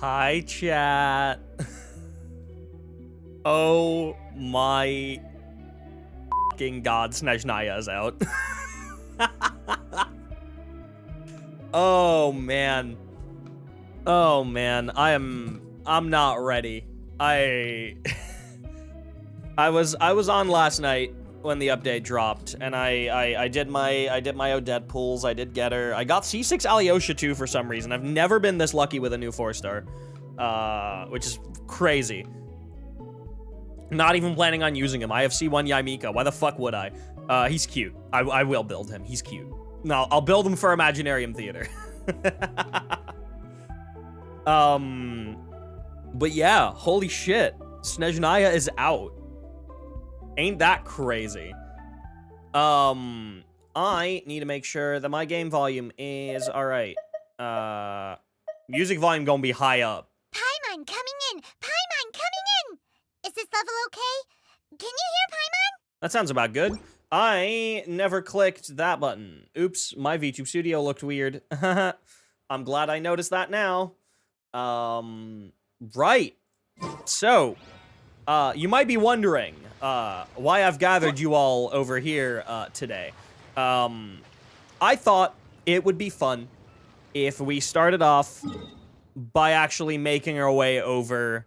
Hi, chat. Oh my fucking god, Snezhnaya is out. Oh man. Oh man, I'm not ready. I was on last night when the update dropped, and I did my Odette pulls, I did get her. I got C6 Alyosha too for some reason. I've never been this lucky with a new 4-star, which is crazy. Not even planning on using him. I have C1 Yaimika. Why the fuck would I? He's cute. I will build him. He's cute. No, I'll build him for Imaginarium Theater. But yeah, holy shit. Snezhnaya is out. Ain't that crazy? I need to make sure that my game volume is alright. Music volume gonna be high up. Paimon coming in! Paimon coming in! Is this level okay? Can you hear Paimon? That sounds about good. I never clicked that button. Oops, my VTube Studio looked weird. I'm glad I noticed that now. Right. So, you might be wondering why I've gathered you all over here today. I thought it would be fun if we started off by actually making our way over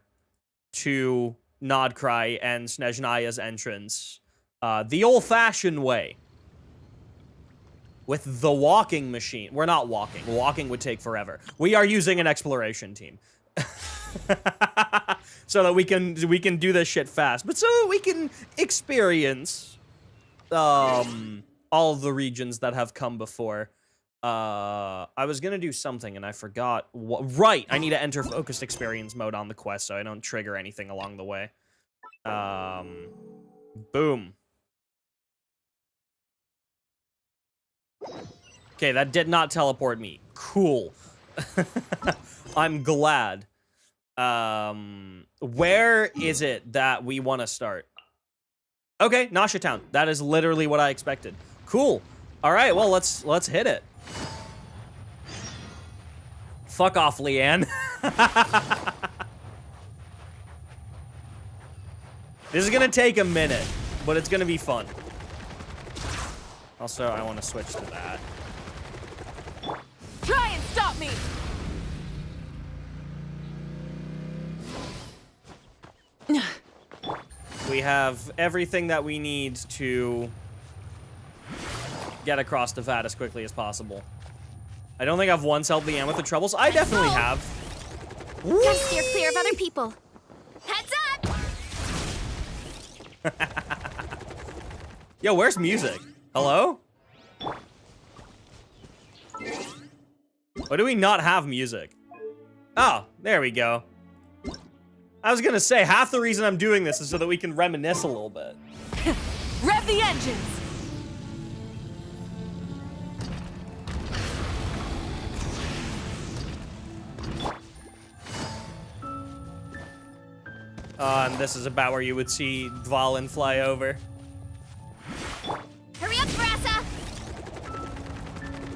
to Nodcry and Snezhnaya's entrance the old-fashioned way. With the walking machine. We're not walking. Walking would take forever. We are using an exploration team. So that we can do this shit fast. But so that we can experience all the regions that have come before. I was gonna do something and I forgot what. Right! I need to enter focused experience mode on the quest so I don't trigger anything along the way. Boom. Okay, that did not teleport me. Cool. I'm glad. Where is it that we want to start? Okay, Nasha Town. That is literally what I expected. Cool. All right, well, let's hit it. Fuck off, Leanne. This is gonna take a minute, but it's gonna be fun. Also, I want to switch to that. Try and stop me! We have everything that we need to get across the vat as quickly as possible. I don't think I've once helped Leanne with the troubles. I definitely have. Gotta steer clear of other people. Heads up! Yo, where's music? Hello? Why do we not have music? Oh, there we go. I was gonna say, half the reason I'm doing this is so that we can reminisce a little bit. Rev the engines! And this is about where you would see Dvalin fly over. Hurry up, Rosa!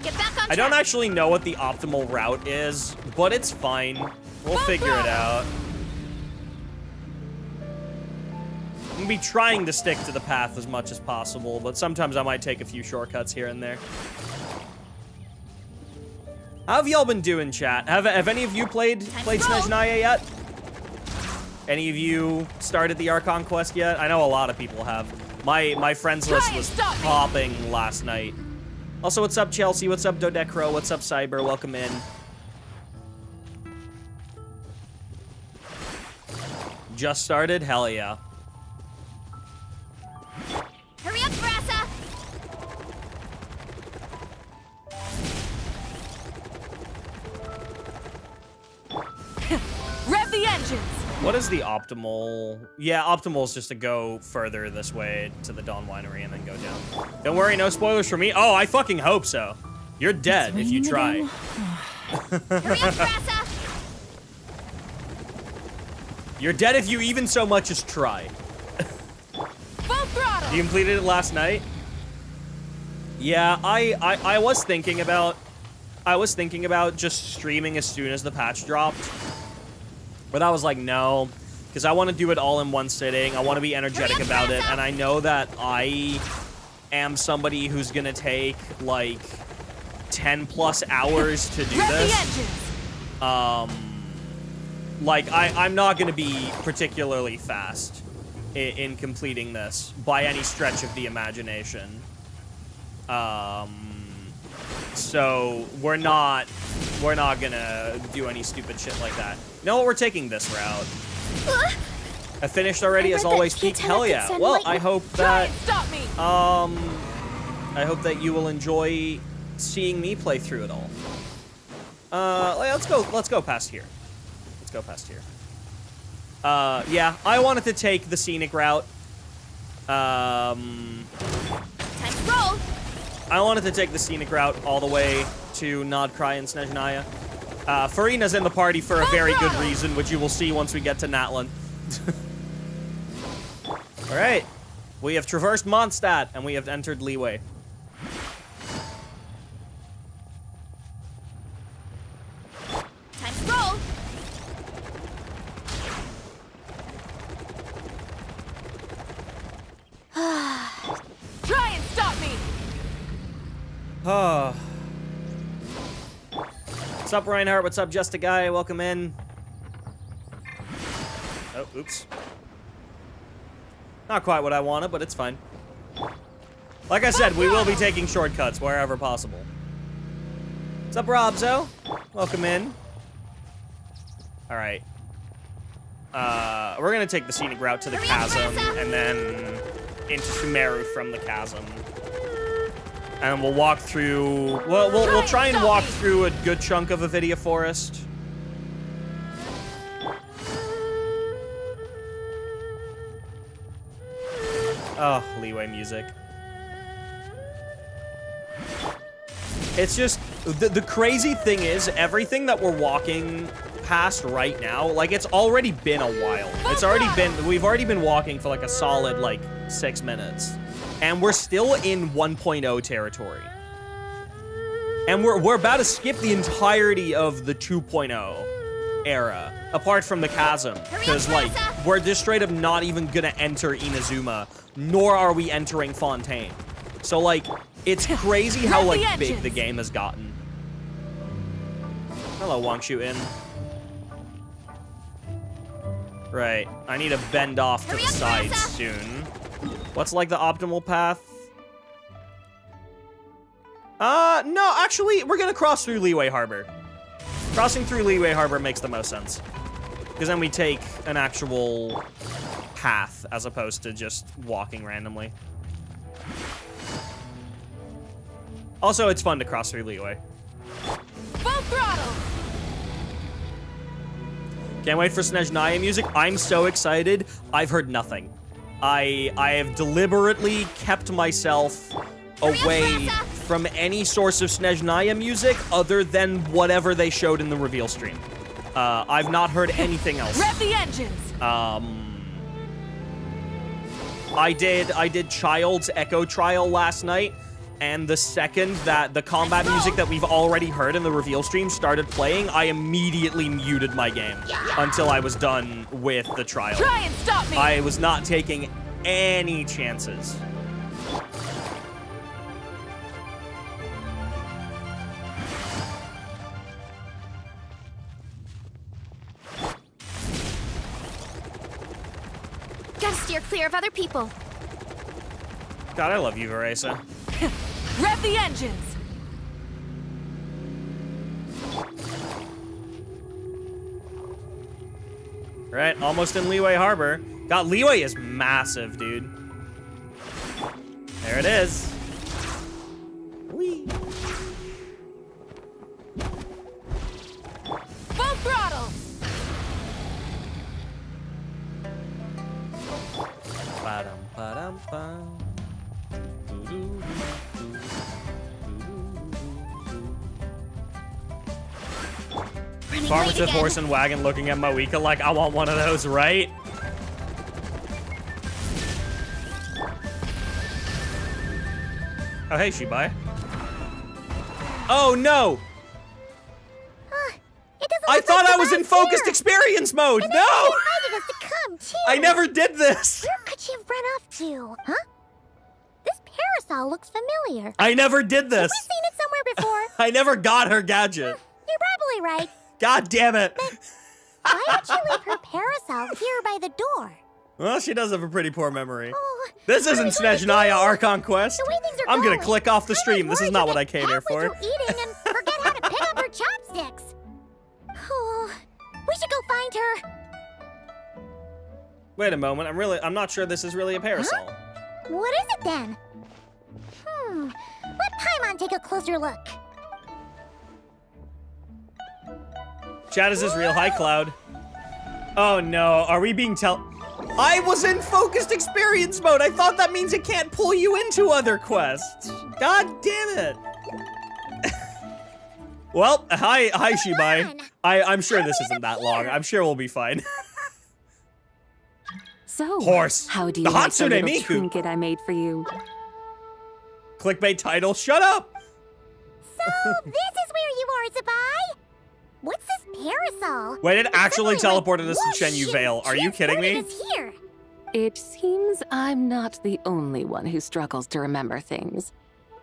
Get back on track! I don't actually know what the optimal route is, but it's fine. We'll figure it out. I'm gonna be trying to stick to the path as much as possible, but sometimes I might take a few shortcuts here and there. How have y'all been doing, chat? Have any of you played Snezhnaya yet? Any of you started the Archon quest yet? I know a lot of people have. My friends list was popping last night. Also, what's up, Chelsea? What's up, Dodecro? What's up, Cyber? Welcome in. Just started? Hell yeah. Hurry up, Rosa! Rev the engines! What is the optimal? Yeah, optimal is just to go further this way to the Dawn Winery and then go down. Don't worry, no spoilers for me. Oh, I fucking hope so. You're dead if you try. Hurry up, Rosa! You're dead if you even so much as try. Full throttle! You completed it last night? Yeah, I was thinking about just streaming as soon as the patch dropped. But I was like, no, because I want to do it all in one sitting. I want to be energetic about it, and I know that I am somebody who's gonna take like 10+ hours to do this. Like I'm not gonna be particularly fast in completing this by any stretch of the imagination. So we're not gonna do any stupid shit like that. You know what? We're taking this route. I finished already, as always, Pete. Hell yeah. Well, I hope that Stop me. I hope that you will enjoy seeing me play through it all. Let's go past here. Let's go past here. Yeah, I wanted to take the scenic route. Time to roll. I wanted to take the scenic route all the way to Nodcry and Snezhnaya. Farina's in the party for a very good reason, which you will see once we get to Natlan. Alright. We have traversed Mondstadt, and we have entered Leeway. Time to roll. Try and stop me. What's up, Reinhardt? What's up, Just a Guy? Welcome in. Oh, oops. Not quite what I wanted, but it's fine. Like I said, we will be taking shortcuts wherever possible. What's up, Robzo? Welcome in. All right. We're gonna take the scenic route to the chasm, and then into Sumeru from the chasm. And we'll walk through. Well, we'll try and walk through a good chunk of Avidia Forest. Oh, Leeway music. It's just the crazy thing is everything that we're walking past right now, like it's already been a while. We've already been walking for like a solid like 6 minutes. And we're still in 1.0 territory. And we're about to skip the entirety of the 2.0 era, apart from the chasm. Because, like, we're just straight up not even gonna enter Inazuma, nor are we entering Fontaine. So, like, it's crazy how, like, big the game has gotten. Hello, Wangshu in. Right, I need to bend off to the side soon. What's like the optimal path? No, actually, we're gonna cross through Leeway Harbor. Crossing through Leeway Harbor makes the most sense. Because then we take an actual path as opposed to just walking randomly. Also, it's fun to cross through Leeway. Full throttle. Can't wait for Snezhnaya music. I'm so excited. I've heard nothing. I have deliberately kept myself away from any source of Snezhnaya music other than whatever they showed in the reveal stream. I've not heard anything else. Rev the engines. I did Child's Echo Trial last night, and the second that the combat music that we've already heard in the reveal stream started playing, I immediately muted my game until I was done with the trial. Try and stop me. I was not taking any chances. Gotta steer clear of other people. God, I love you, Rosa. Rev the engines. Right, almost in Leeway Harbor. God, Leeway is massive, dude. There it is. Whee. Full throttle. Ba-dum, ba-dum, bum. Farmer's with horse and wagon looking at Moeka like, I want one of those, right? Oh, hey, Shibai. Oh, no! It doesn't I thought I was in focused experience mode. And No! she invited us to come, too. I never did this. Where could she have run off to? Huh? This parasol looks familiar. I never did this. Have we seen it somewhere before? I never got her gadget. You're probably right. God damn it. Why would you leave her parasol here by the door? Well, she does have a pretty poor memory. Oh, This isn't Snezhnaya Archon Quest. the way things are I'm gonna going, click off the I stream. was This is worried not you'll what I get came here halfway for. through eating and forget how to pick up her chopsticks. Oh, we should go find her. Wait a moment. I'm not sure this is really a parasol. What is it then? Let Paimon take a closer look. Chat, is this real? Hi, Cloud. Oh no, are we being I was in focused experience mode. I thought that means it can't pull you into other quests. God damn it. Well, hi Shibai. I'm sure this isn't that long. I'm sure we'll be fine. So, Horse. how do The you like the Hatsune little Miku. trinket I made for you? Clickbait title, shut up. So, this is where you are, Zabai? What's this parasol? Wait, it actually Suddenly went teleported us to whoosh Chenyu and Vale. Are you kidding me? transported us here. It seems I'm not the only one who struggles to remember things.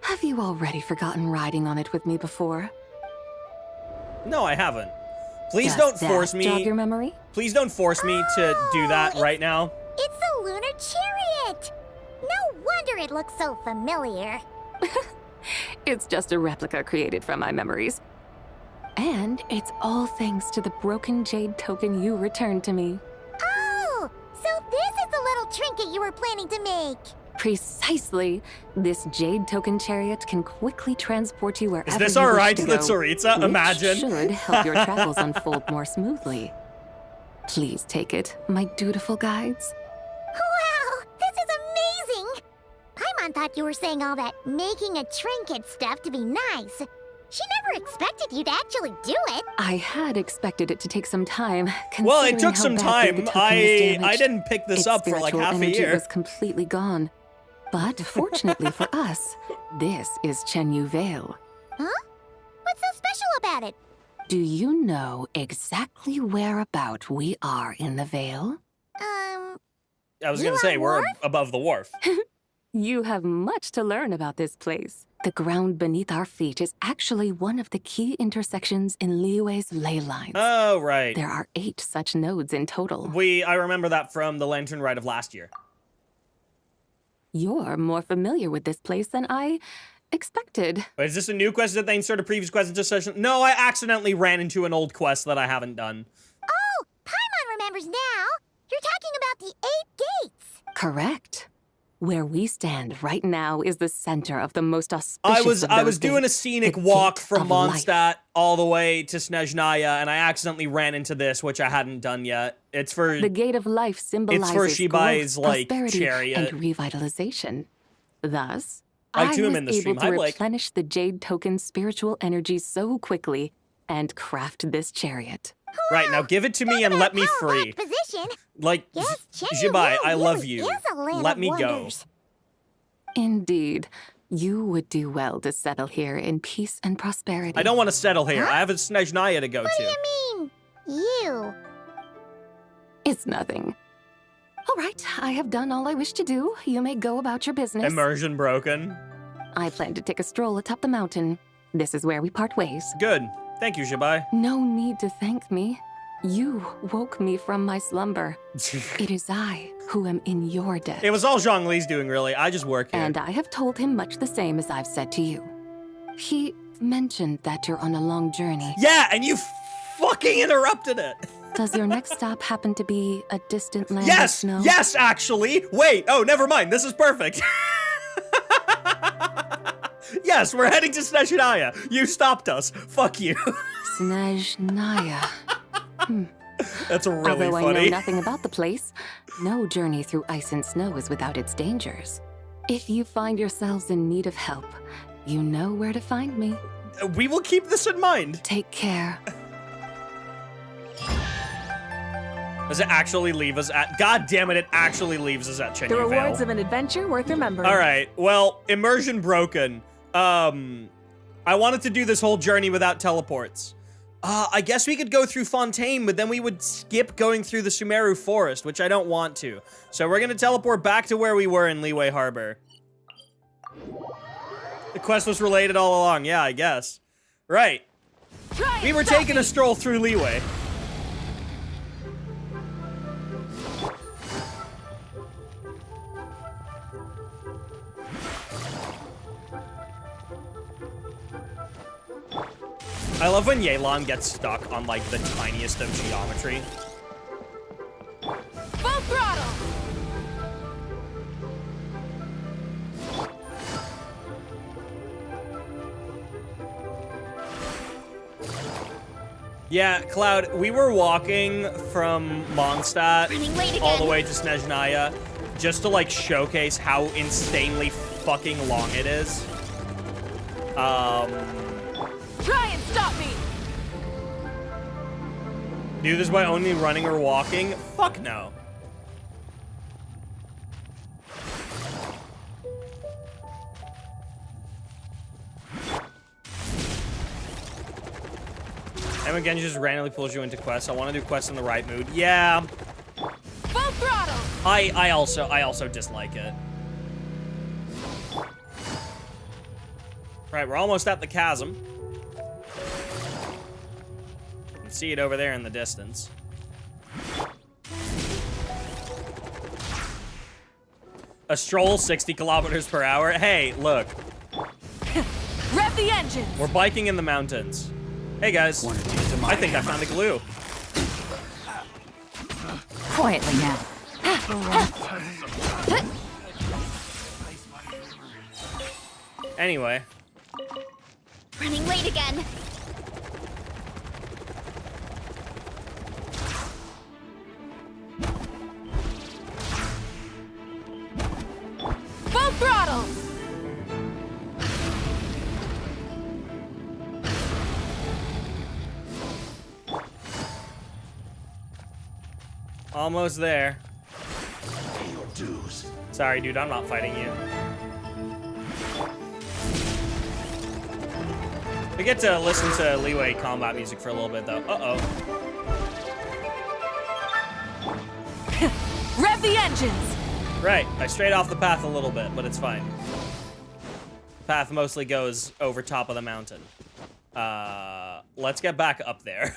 Have you already forgotten riding on it with me before? No, I haven't. Please Does don't that force jog me. your memory? Please don't force me to do that right now. It's a lunar chariot. No wonder it looks so familiar. It's just a replica created from my memories. And it's all thanks to the broken jade token you returned to me. Oh, so this is the little trinket you were planning to make. Precisely. This jade token chariot can quickly transport you wherever Is this you wish alright, to go, Litzoritsa? which Imagine. should help your travels unfold more smoothly. Please take it, my dutiful guides. Wow, this is amazing. Paimon thought you were saying all that making a trinket stuff to be nice. She never expected you to actually do it. I had expected it to take some time. Well, it considering took how some badly the time. token was I damaged. didn't pick this Its up for like spiritual half a energy year. was completely gone. But fortunately for us, this is Chenyu Vale. Huh? What's so special about it? Do you know exactly whereabout we are in the Vale? I was You gonna say, are we're Wharf? above the wharf. You have much to learn about this place. The ground beneath our feet is actually one of the key intersections in Liyue's ley lines. Oh, right. There are 8 such nodes in total. I remember that from the Lantern Ride of last year. You're more familiar with this place than I expected. Wait, is this a new quest that they inserted a previous quest into session? No, I accidentally ran into an old quest that I haven't done. Oh, Paimon remembers now. You're talking about the 8 gates. Correct. Where we stand right now is the center of the most auspicious of I those was doing a gates, scenic the walk Gate from of Life. Mondstadt all the way to Snezhnaya, and I accidentally ran into this, which I hadn't done yet. It's for The Gate of Life symbolizes Shibai's, growth, like, prosperity, chariot. and revitalization. Thus, Like I to him was in the able stream. to Hi, Blake. replenish the Jade Token's spiritual energy so quickly and craft this chariot. right now. Give it to me and let me free. Position. Like, Yes, Chenyu Shibai, Vale I love really you. is a land Let of me go. wonders. Indeed, you would do well to settle here in peace and prosperity. I don't want to settle here. I have a Snezhnaya to go What do to. you mean, you? It's nothing. All right, I have done all I wish to do. You may go about your business. Immersion broken. I plan to take a stroll atop the mountain. This is where we part ways. Good. Thank you, Shibai. No need to thank me. You woke me from my slumber. It is I who am in your debt. It was all Zhongli's doing, really. I just work here. And I have told him much the same as I've said to you. He mentioned that you're on a long journey. Yeah, and you fucking interrupted it. Does your next stop happen to be a distant land of Yes, snow? yes, actually. Wait, oh, never mind. This is perfect. Yes, we're heading to Snezhnaya. You stopped us. Fuck you. Snezhnaya. That's really Although I funny. know nothing about the place, no journey through ice and snow is without its dangers. If you find yourselves in need of help, you know where to find me. We will keep this in mind. Take care. Does it actually leave us at... God damn it, it actually leaves us at Chenyu The Vale. rewards of an adventure worth remembering. All right, well, immersion broken. I wanted to do this whole journey without teleports. I guess we could go through Fontaine, but then we would skip going through the Sumeru Forest, which I don't want to. So we're gonna teleport back to where we were in Liyue Harbor. The quest was related all along. Yeah, I guess. Right. We were taking a stroll through Liyue. I love when Yelan gets stuck on, like, the tiniest of geometry. Full throttle! Yeah, Cloud, we were walking from Mondstadt all the way to Snezhnaya just to, like, showcase how insanely fucking long it is. Try and stop me! Do this by only running or walking? Fuck no. And again, just randomly pulls you into quests. I want to do quests in the right mood. Yeah. Full throttle! I also dislike it. Right, we're almost at the chasm. You can see it over there in the distance. A stroll 60 kilometers per hour. Hey, look. Rev the engine! We're biking in the mountains. Hey guys, I think I found a glue. Quietly now. Anyway. Running late again. Full throttle! Almost there. Pay your dues. Sorry, dude, I'm not fighting you. We get to listen to Liyue combat music for a little bit, though. Uh-oh. Rev the engines! Right, I strayed off the path a little bit, but it's fine. The path mostly goes over top of the mountain. Let's get back up there.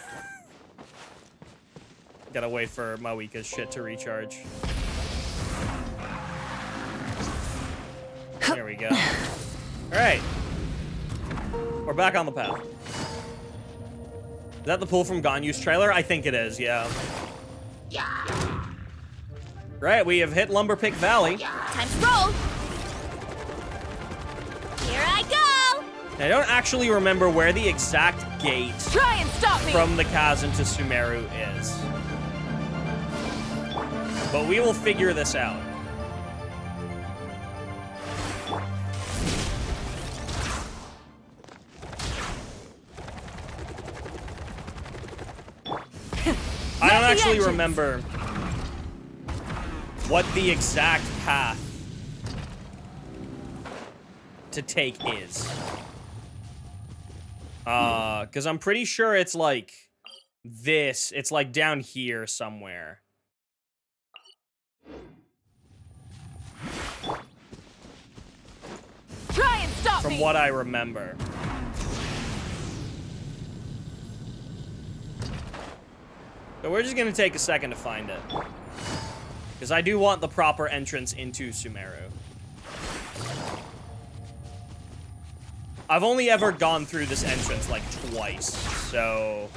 Gotta wait for Mawika's shit to recharge. There we go. Alright. We're back on the path. Is that the pull from Ganyu's trailer? I think it is, yeah. Right, we have hit Lumberpick Valley. Time to roll. Here I go. I don't actually remember where the exact gate Try and stop me! from the chasm to Sumeru is. But we will figure this out. I don't actually remember what the exact path to take is. Because I'm pretty sure it's like this. It's like down here somewhere. Try and stop From me! what I remember. So we're just gonna take a second to find it. Because I do want the proper entrance into Sumeru. I've only ever gone through this entrance like twice, so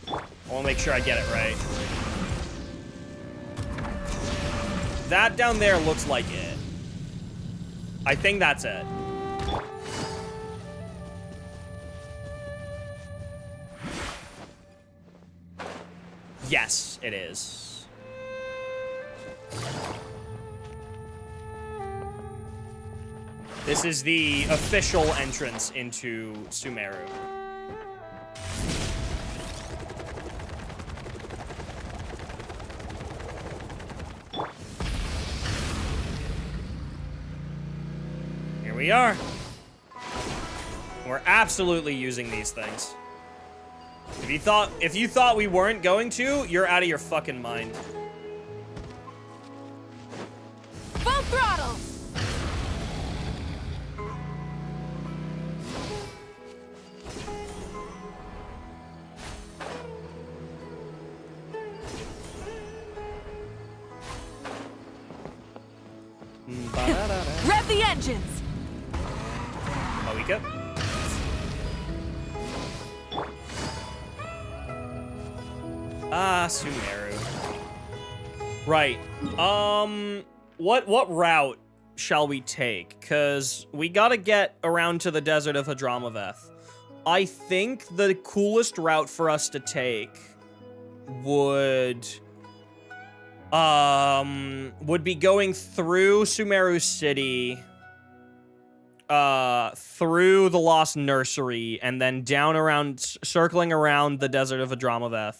I wanna make sure I get it right. That down there looks like it. I think that's it. Yes, it is. This is the official entrance into Sumeru. Here we are. We're absolutely using these things. If you thought we weren't going to, you're out of your fucking mind. Full throttle! Rev the engines! Moika? Ah, Sumeru. Right. What route shall we take? Cause we gotta get around to the desert of Hadramaveth. I think the coolest route for us to take would be going through Sumeru City, through the Lost Nursery, and then down around, circling around the desert of Hadramaveth.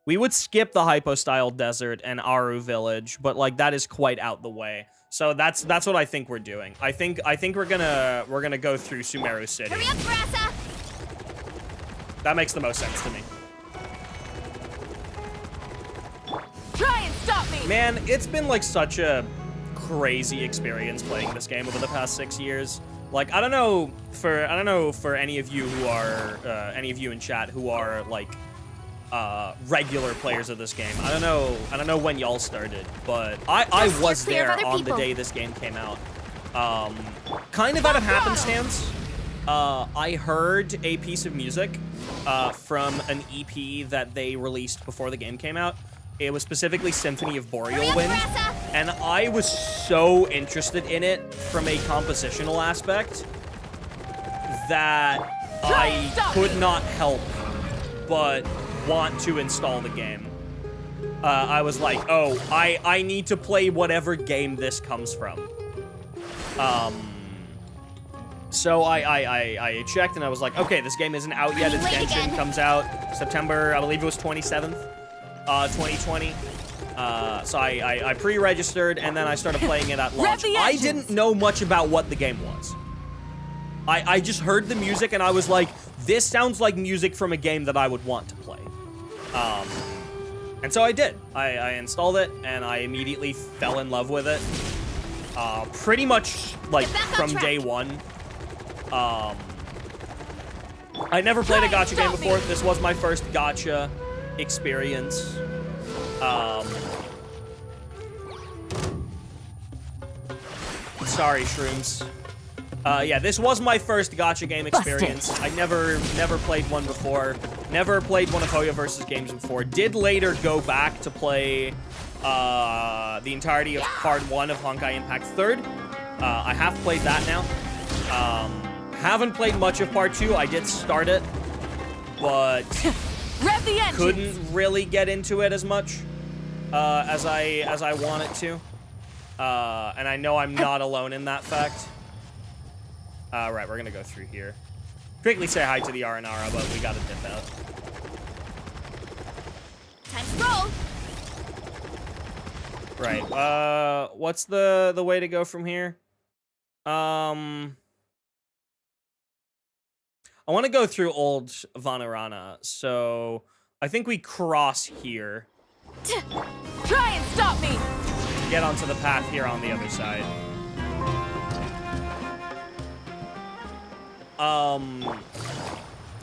We would skip the Hypo-style desert and Aru village, but like that is quite out the way. So that's what I think we're doing. I think we're gonna go through Sumeru City. Hurry up, Rosa! That makes the most sense to me. Try and stop me! Man, it's been like such a crazy experience playing this game over the past 6 years. Like I don't know for any of you who are any of you in chat who are like regular players of this game. I don't know when y'all started, but I was there on the day this game came out. Kind of out of happenstance. I heard a piece of music from an EP that they released before the game came out. It was specifically Symphony of Boreal Wind, and I was so interested in it from a compositional aspect that I could not help but want to install the game. I was like, oh, I need to play whatever game this comes from. So I checked and I was like, okay, this game isn't out yet. It's Genshin, comes out September, I believe it was 27th, 2020. So I pre-registered and then I started playing it at launch. I didn't know much about what the game was. I just heard the music and I was like, this sounds like music from a game that I would want to play. And so I did. I installed it and I immediately fell in love with it. Pretty much like from day one. I never played a gacha game before. This was my first gacha experience. Sorry, shrooms. Yeah, this was my first gacha game experience. I never played one before. Never played one of Hoyoverse's games before. Did later go back to play the entirety of Part 1 of Honkai Impact 3rd. I have played that now. Haven't played much of Part 2. I did start it, but couldn't really get into it as much as I wanted to. And I know I'm not alone in that fact. Right, we're gonna go through here. Quickly say hi to the Aranara, but we gotta dip out. Time to roll. Right, what's the way to go from here? I want to go through Old Vanarana, so I think we cross here. Try and stop me! Get onto the path here on the other side.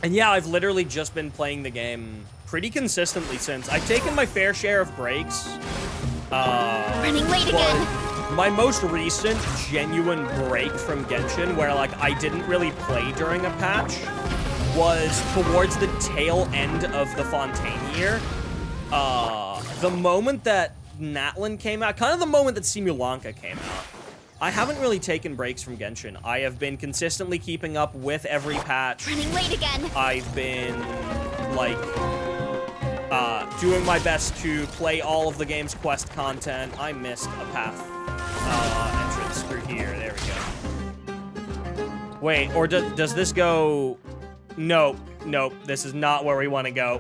And yeah, I've literally just been playing the game pretty consistently since. I've taken my fair share of breaks. Running late again. My most recent genuine break from Genshin, where like I didn't really play during a patch, was towards the tail end of the Fontaine year. The moment that Natlan came out, kind of the moment that Simulanka came out. I haven't really taken breaks from Genshin. I have been consistently keeping up with every patch. Running late again. I've been, like, doing my best to play all of the game's quest content. I missed a path entrance through here. There we go. Wait, or does this go... Nope, nope. This is not where we want to go.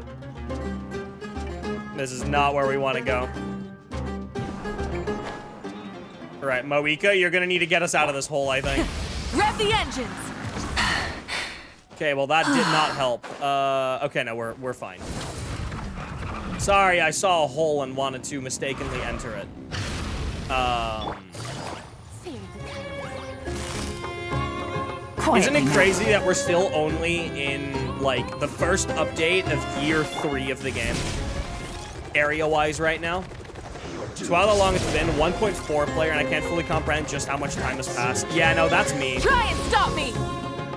This is not where we want to go. All right, Moika, you're gonna need to get us out of this hole, I think. Rev the engines! Okay, well that did not help. Okay, no, we're fine. Sorry, I saw a hole and wanted to mistakenly enter it. Isn't it crazy that we're still only in, like, the first update of year 3 of the game? Area-wise right now? So how long it's been? 1.4 player, and I can't fully comprehend just how much time has passed. Yeah, no, that's me. Try and stop me!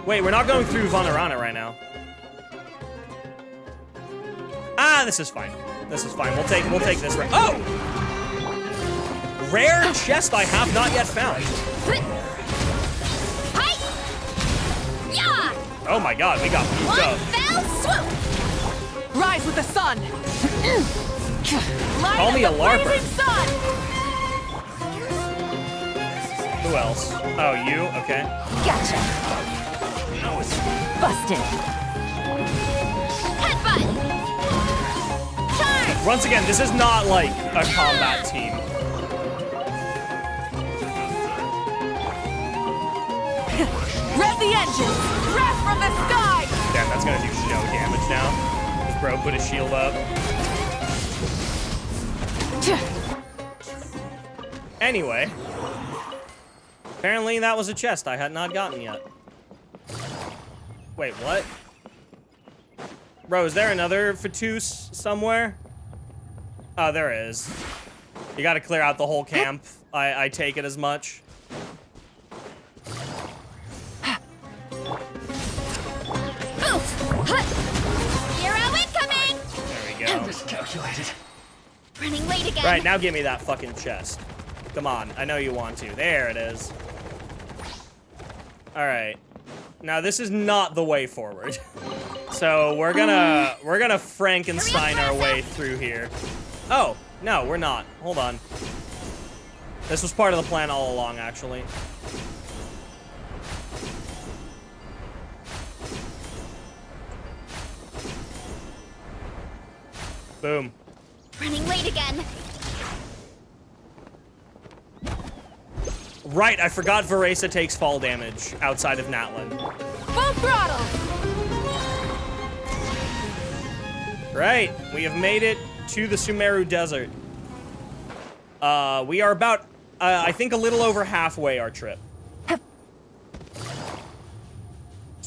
Wait, we're not going through Vanarana right now. Ah, this is fine. This is fine. We'll take this right. Oh! Rare chest I have not yet found. Oh my god, we got beat up. Fell swoop! Rise with the sun! Call me a LARPer. Sun. Who else? Oh, you? Okay. Gotcha. Busted. Headbutt! Charge! Once again, this is not like a combat team. Rev the engines! Rev from the sky! Damn, that's gonna do no damage now. This bro put his shield up. Anyway. Apparently that was a chest I had not gotten yet. Wait, what? Bro, is there another Vtuber somewhere? Oh, there is. You gotta clear out the whole camp. I take it as much. Hero incoming! There we go. Miscalculated. Running late again. Right, now give me that fucking chest. Come on, I know you want to. There it is. Alright. Now this is not the way forward. So we're gonna Frankenstein our way through here. Oh, no, we're not. Hold on. This was part of the plan all along, actually. Boom. Running late again. Right, I forgot Rosa takes fall damage outside of Natlin. Full throttle! Right, we have made it to the Sumeru Desert. We are about, I think a little over halfway our trip. So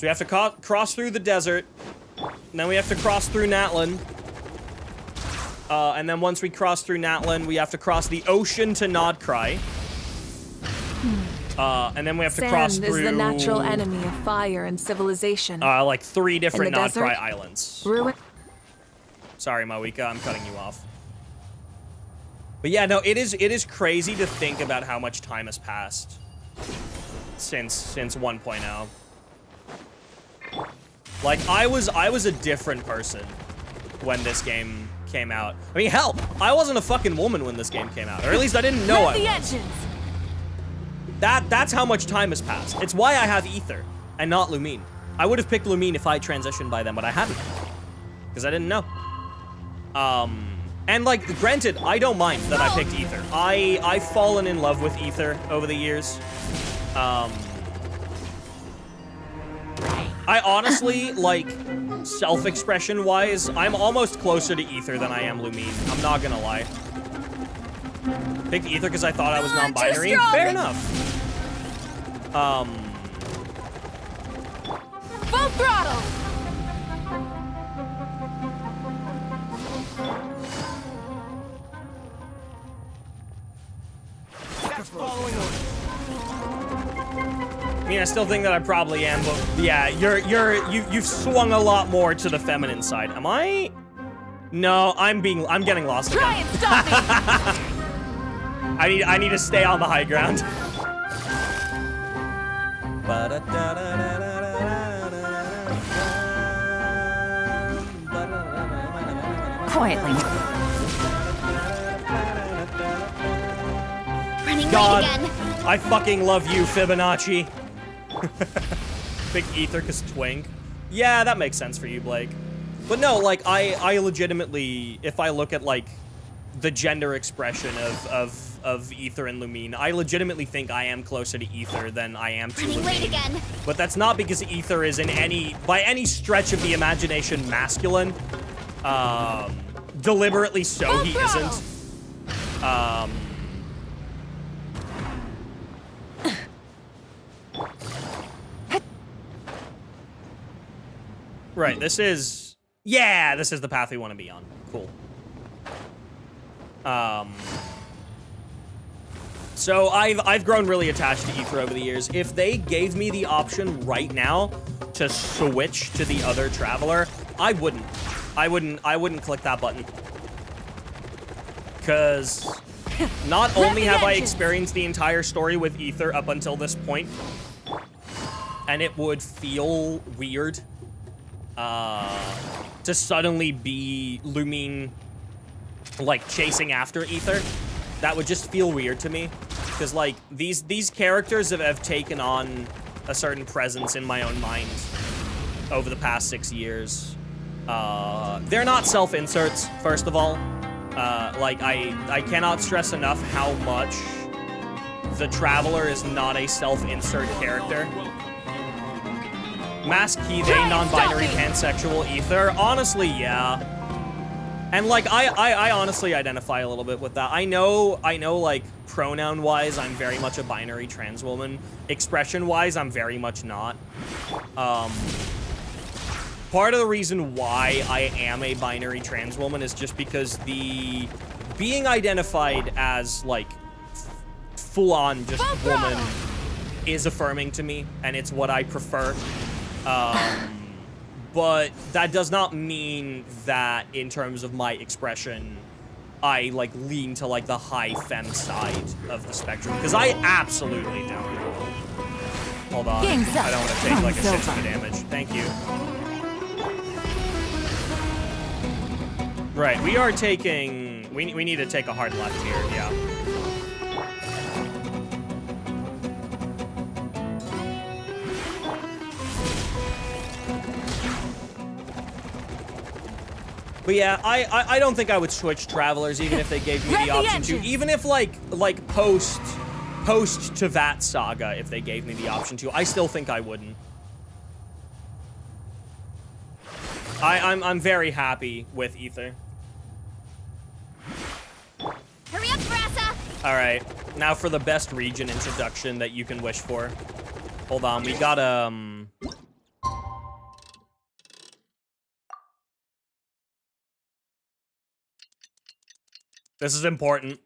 we have to cross through the desert, and then we have to cross through Natlin. And then once we cross through Natlin, we have to cross the ocean to Nodcry. And then we have to cross through... Sand is the natural enemy of fire and civilization. Like 3 different In the desert? Nodcry islands. Ruin. Sorry, Mawika, I'm cutting you off. But yeah, no, it is crazy to think about how much time has passed since 1.0. Like, I was a different person when this game came out. I mean, hell, I wasn't a fucking woman when this game came out, or at least I didn't know I Rev the was. engines! That's how much time has passed. It's why I have Ether and not Lumine. I would have picked Lumine if I transitioned by then, but I hadn't, because I didn't know. And like, granted, I don't mind that I picked Ether. I've fallen in love with Ether over the years. I honestly, like, self-expression wise, I'm almost closer to Ether than I am Lumine. I'm not gonna lie. Picked Ether because I thought I was non-binary. Fair enough. Full throttle! I mean, I still think that I probably am, but yeah, you've swung a lot more to the feminine side. Am I? No, I'm getting lost again. Try and stop me! I need to stay on the high ground. Quietly. Running God, late again. I fucking love you, Fibonacci. Big Ether cause twink. Yeah, that makes sense for you, Blake. But no, like, I legitimately, if I look at, like, the gender expression of of Ether and Lumine. I legitimately think I am closer to Ether than I am to Running late Lumine. again. But that's not because Ether is by any stretch of the imagination masculine. Deliberately so he isn't. Right, this is the path we want to be on. Cool. So I've grown really attached to Ether over the years. If they gave me the option right now to switch to the other Traveler, I wouldn't click that button. Cause not only have I experienced the entire story with Ether up until this point, and it would feel weird to suddenly be Lumine, like, chasing after Ether. That would just feel weird to me. Because, like, these characters have taken on a certain presence in my own mind over the past 6 years. They're not self-inserts, first of all. Like, I cannot stress enough how much the Traveler is not a self-insert character. Mask Key, non-binary, pansexual Ether. Honestly, yeah. And, like, I honestly identify a little bit with that. I know, like, pronoun-wise, I'm very much a binary trans woman. Expression-wise, I'm very much not. Part of the reason why I am a binary trans woman is just because being identified as, like, full-on just woman is affirming to me, and it's what I prefer. But that does not mean that in terms of my expression, I, like, lean to, like, the high femme side of the spectrum, because I absolutely don't. Hold on. I don't want to take, like, a shit ton of damage. Thank you. Right, we are taking... We need to take a hard left here, yeah. But yeah, I don't think I would switch Travelers even if they gave me the option to. Even if, like post to that saga, if they gave me the option to, I still think I wouldn't. I'm very happy with Ether. Hurry up, Rosa! Alright, now for the best region introduction that you can wish for. Hold on, we got, this is important.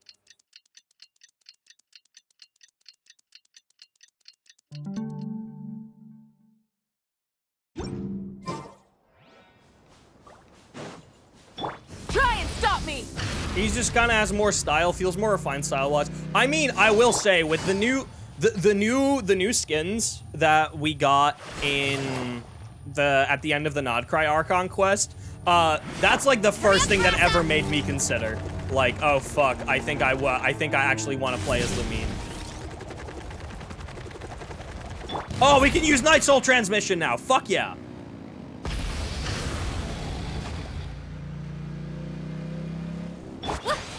Try and stop me! He just kind of has more style, feels more refined style-wise. I mean, I will say, with the new skins that we got in at the end of the Nodcry Archon quest, that's like the first thing that ever made me consider, like, oh fuck, I think I actually want to play as Lumine. Oh, we can use Night Soul transmission now. Fuck yeah.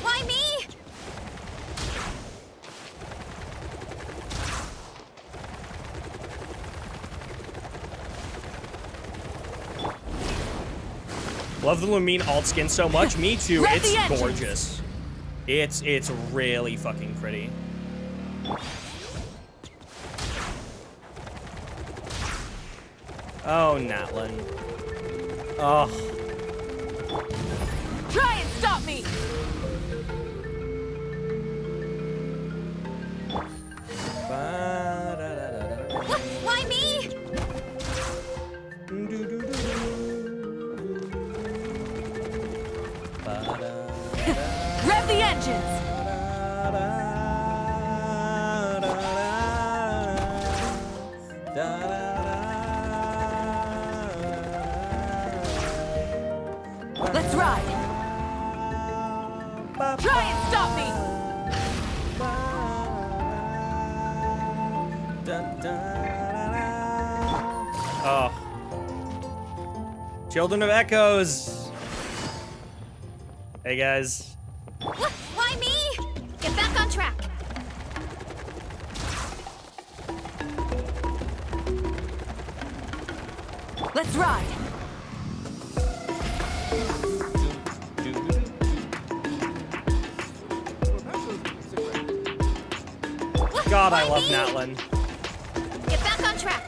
Why me? Love the Lumine alt skin so much. Me too. It's gorgeous. It's really fucking pretty. Oh, Natlin. Oh. Try and stop me! Why me? Rev the engines! Let's ride! Try and stop me! Oh. Children of Echoes. Hey guys. Why me? Get back on track. Let's ride. God, I love Natlin. Get back on track.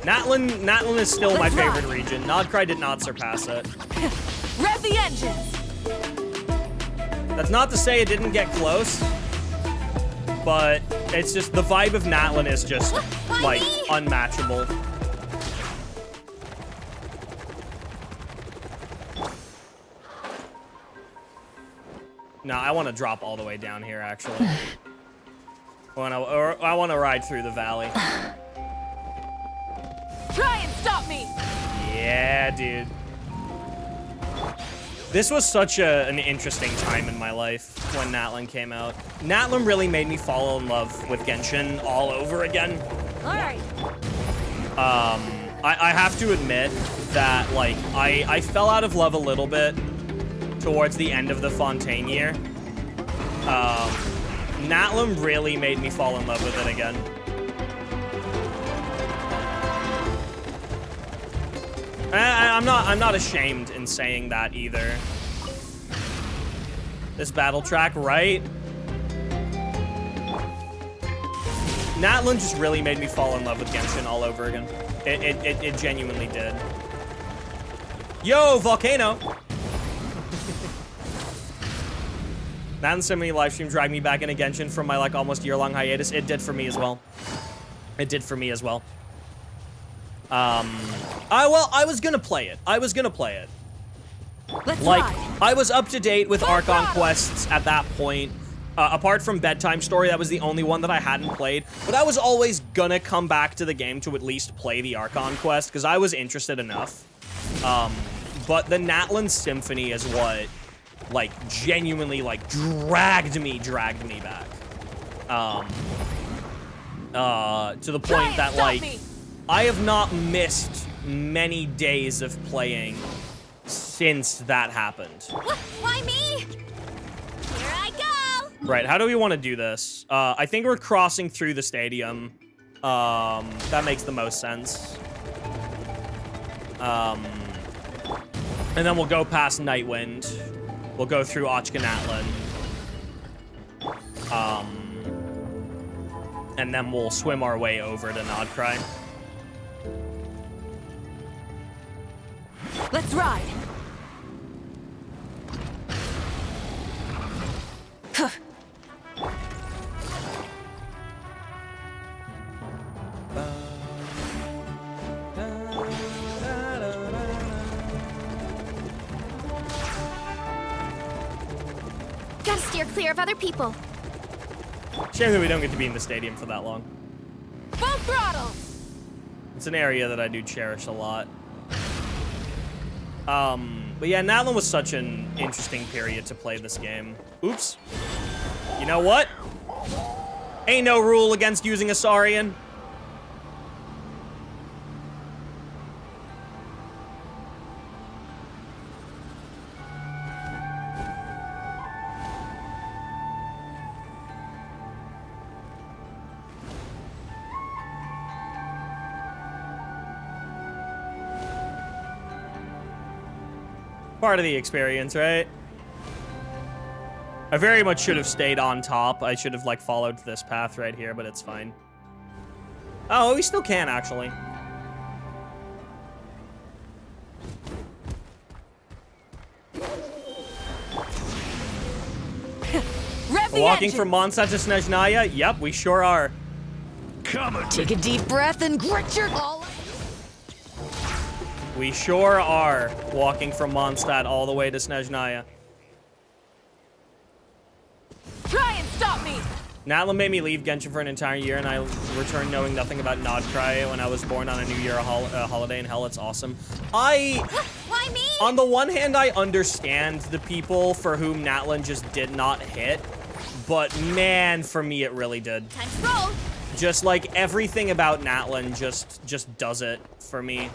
Natlin is still my Let's favorite ride. region. Nodcry did not surpass it. Rev the engines. That's not to say it didn't get close, but it's just the vibe of Natlin is just like unmatchable. No, I want to drop all the way down here, actually. I want to ride through the valley. Try and stop me. Yeah, dude. This was such an interesting time in my life when Natlin came out. Natlin really made me fall in love with Genshin all over again. All right. I have to admit that, like, I fell out of love a little bit towards the end of the Fontaine year. Natlin really made me fall in love with it again. I'm not ashamed in saying that either. This battle track, right? Natlin just really made me fall in love with Genshin all over again. It genuinely did. Yo, Volcano! That and so many live streams dragged me back into Genshin from my, like, almost year-long hiatus. It did for me as well. It did for me as well. I was gonna play it. Let's Like, ride. I was up to date with Archon quests at that point. Apart from Bedtime Story, that was the only one that I hadn't played. But I was always gonna come back to the game to at least play the Archon quest, because I was interested enough. But the Natlin Symphony is what, like, genuinely, like, dragged me back. To the point that, like, I have not missed many days of playing since that happened. Why me? Here I go. Right, how do we want to do this? I think we're crossing through the stadium. That makes the most sense. And then we'll go past Nightwind. We'll go through Ochkanatlin. And then we'll swim our way over to Nodcry. Let's ride. Gotta steer clear of other people. Shame that we don't get to be in the stadium for that long. Full throttle. It's an area that I do cherish a lot. But yeah, Natlin was such an interesting period to play this game. Oops. You know what? Ain't no rule against using a Saurian. Part of the experience, right? I very much should have stayed on top. I should have, like, followed this path right here, but it's fine. Oh, we still can, actually. Rev the Walking engine. from Mondstadt to Snezhnaya? Yep, we sure are. Take a deep breath and grit your all. We sure are walking from Mondstadt all the way to Snezhnaya. Try and stop me. Natlin made me leave Genshin for an entire year, and I returned knowing nothing about Nodcry when I was born on a New Year holiday in hell. It's awesome. Why me? On the one hand, I understand the people for whom Natlin just did not hit, but man, for me, it really did. Time to roll. Just like everything about Natlin just does it for me.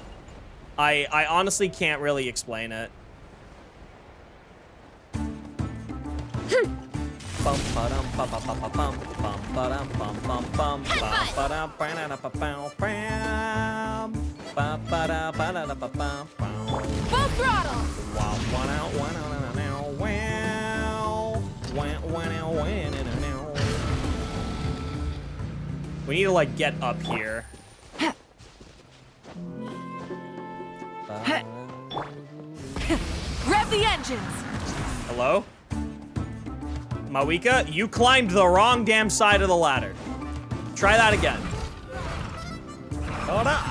I honestly can't really explain it. Full throttle! We need to like get up here. Rev the engines! Hello? Mawika, you climbed the wrong damn side of the ladder. Try that again. Hold up.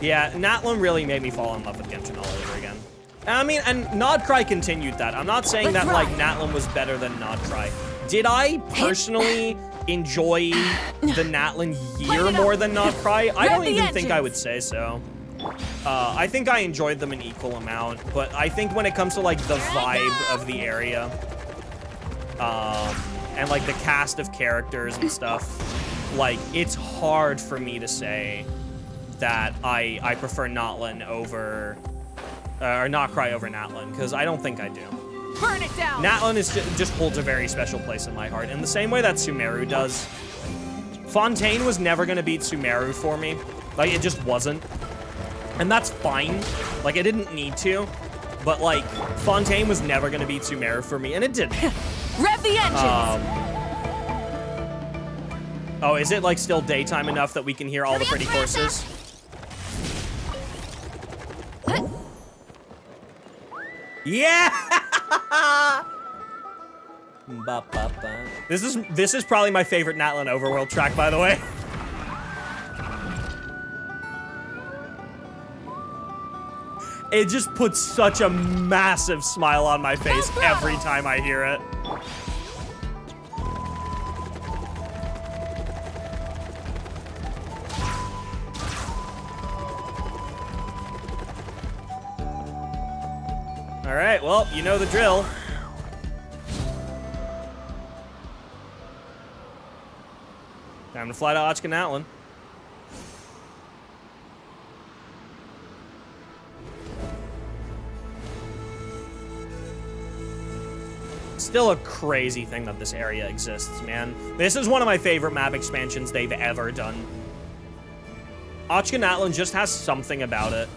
Yeah, Natlin really made me fall in love with Genshin all over again. I mean, and Nodcry continued that. I'm not saying that, like, Natlin was better than Nodcry. Did I personally enjoy the Natlin year more than Nodcry? I don't even think I would say so. I think I enjoyed them an equal amount, but I think when it comes to, like, the vibe of the area, and, like, the cast of characters and stuff, like, it's hard for me to say that I prefer Natlin over, or Nodcry over Natlin, because I don't think I do. Burn it down! Natlin is just holds a very special place in my heart, in the same way that Sumeru does. Fontaine was never gonna beat Sumeru for me. Like, it just wasn't. And that's fine. Like, it didn't need to. But, like, Fontaine was never gonna beat Sumeru for me, and it didn't. Rev the engines! Oh, is it, like, still daytime enough that we can hear all the pretty courses? Yeah! This is probably my favorite Natlin Overworld track, by the way. It just puts such a massive smile on my face every time I hear it. All right, well, you know the drill. Time to fly to Natlin. Still a crazy thing that this area exists, man. This is one of my favorite map expansions they've ever done. Natlin just has something about it.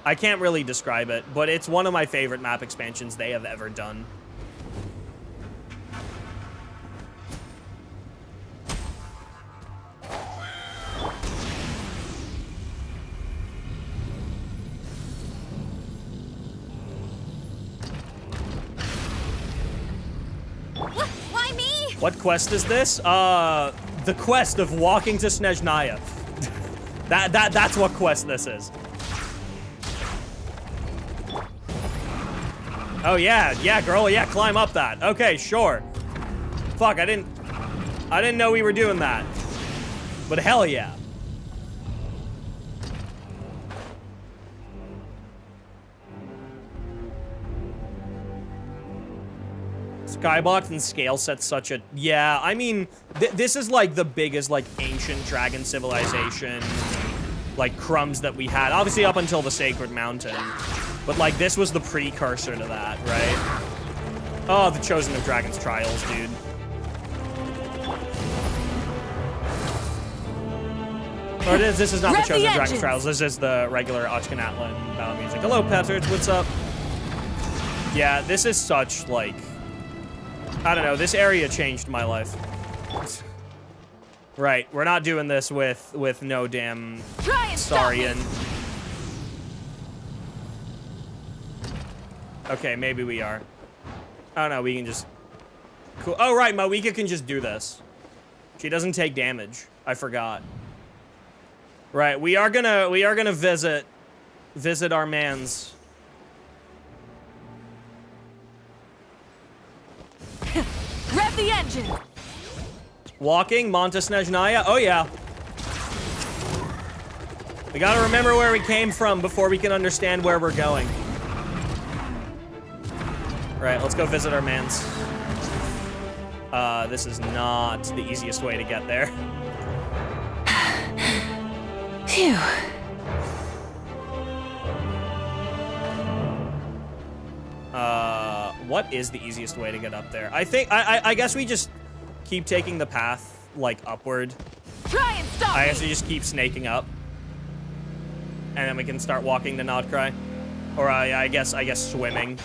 I can't really describe it, but it's one of my favorite map expansions they have ever done. Why me? What quest is this? The quest of walking to Snezhnaya. That's what quest this is. Oh yeah, girl, yeah, climb up that. Okay, sure. Fuck, I didn't know we were doing that. But hell yeah. Skybox and scale set such a, yeah, I mean, this is like the biggest like ancient dragon civilization, like crumbs that we had, obviously up until the Sacred Mountain. But, like, this was the precursor to that, right? Oh, the Chosen of Dragon's Trials, dude. Or this is not the Chosen of Dragon's Trials. This is the regular Natlin battle music. Hello, Petters. What's up? Yeah, this is such, like... I don't know. This area changed my life. Right. We're not doing this with no damn Saurian. Okay, maybe we are. Oh no, we can just... Cool. Oh right, Mawika can just do this. She doesn't take damage. I forgot. Right, we are gonna visit our mans. Rev the engine. Walking, Monta Snezhnaya. Oh yeah. We gotta remember where we came from before we can understand where we're going. Right, let's go visit our mans. This is not the easiest way to get there. Phew. What is the easiest way to get up there? I guess we just keep taking the path, like, upward. Try and stop I me. guess we just keep snaking up. And then we can start walking to Nodcry. Or I guess swimming.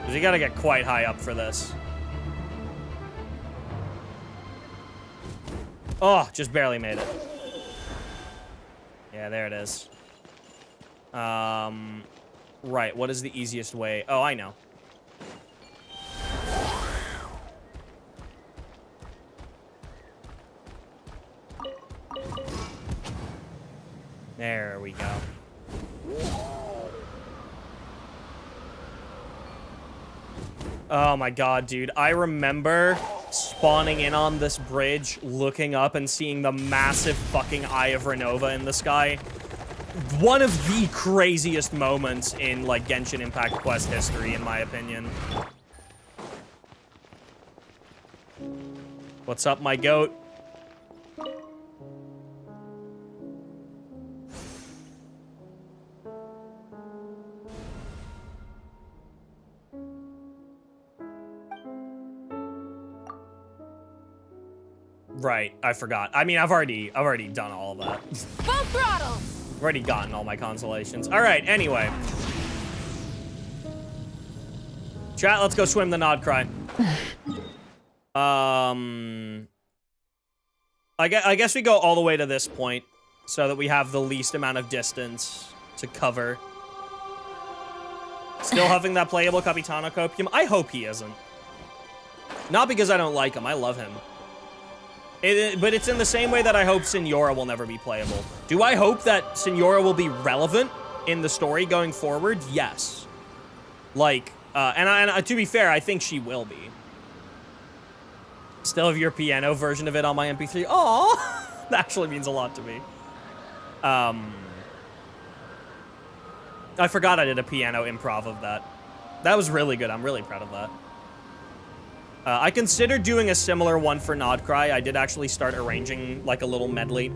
Because you gotta get quite high up for this. Oh, just barely made it. Yeah, there it is. Right, what is the easiest way? Oh, I know. There we go. Oh my god, dude. I remember spawning in on this bridge, looking up and seeing the massive fucking Eye of Renova in the sky. One of the craziest moments in, like, Genshin Impact quest history, in my opinion. What's up, my goat? Right, I forgot. I mean, I've already done all of that. Full throttle. I've already gotten all my consolations. All right, anyway. Chat, let's go swim the Nodcry. I guess we go all the way to this point so that we have the least amount of distance to cover. Still having that playable Capitano Copium? I hope he isn't. Not because I don't like him, I love him. But it's in the same way that I hope Signora will never be playable. Do I hope that Signora will be relevant in the story going forward? Yes. Like, and to be fair, I think she will be. Still have your piano version of it on my MP3. Aw, that actually means a lot to me. I forgot I did a piano improv of that. That was really good. I'm really proud of that. I considered doing a similar one for Nodcry. I did actually start arranging, like, a little medley.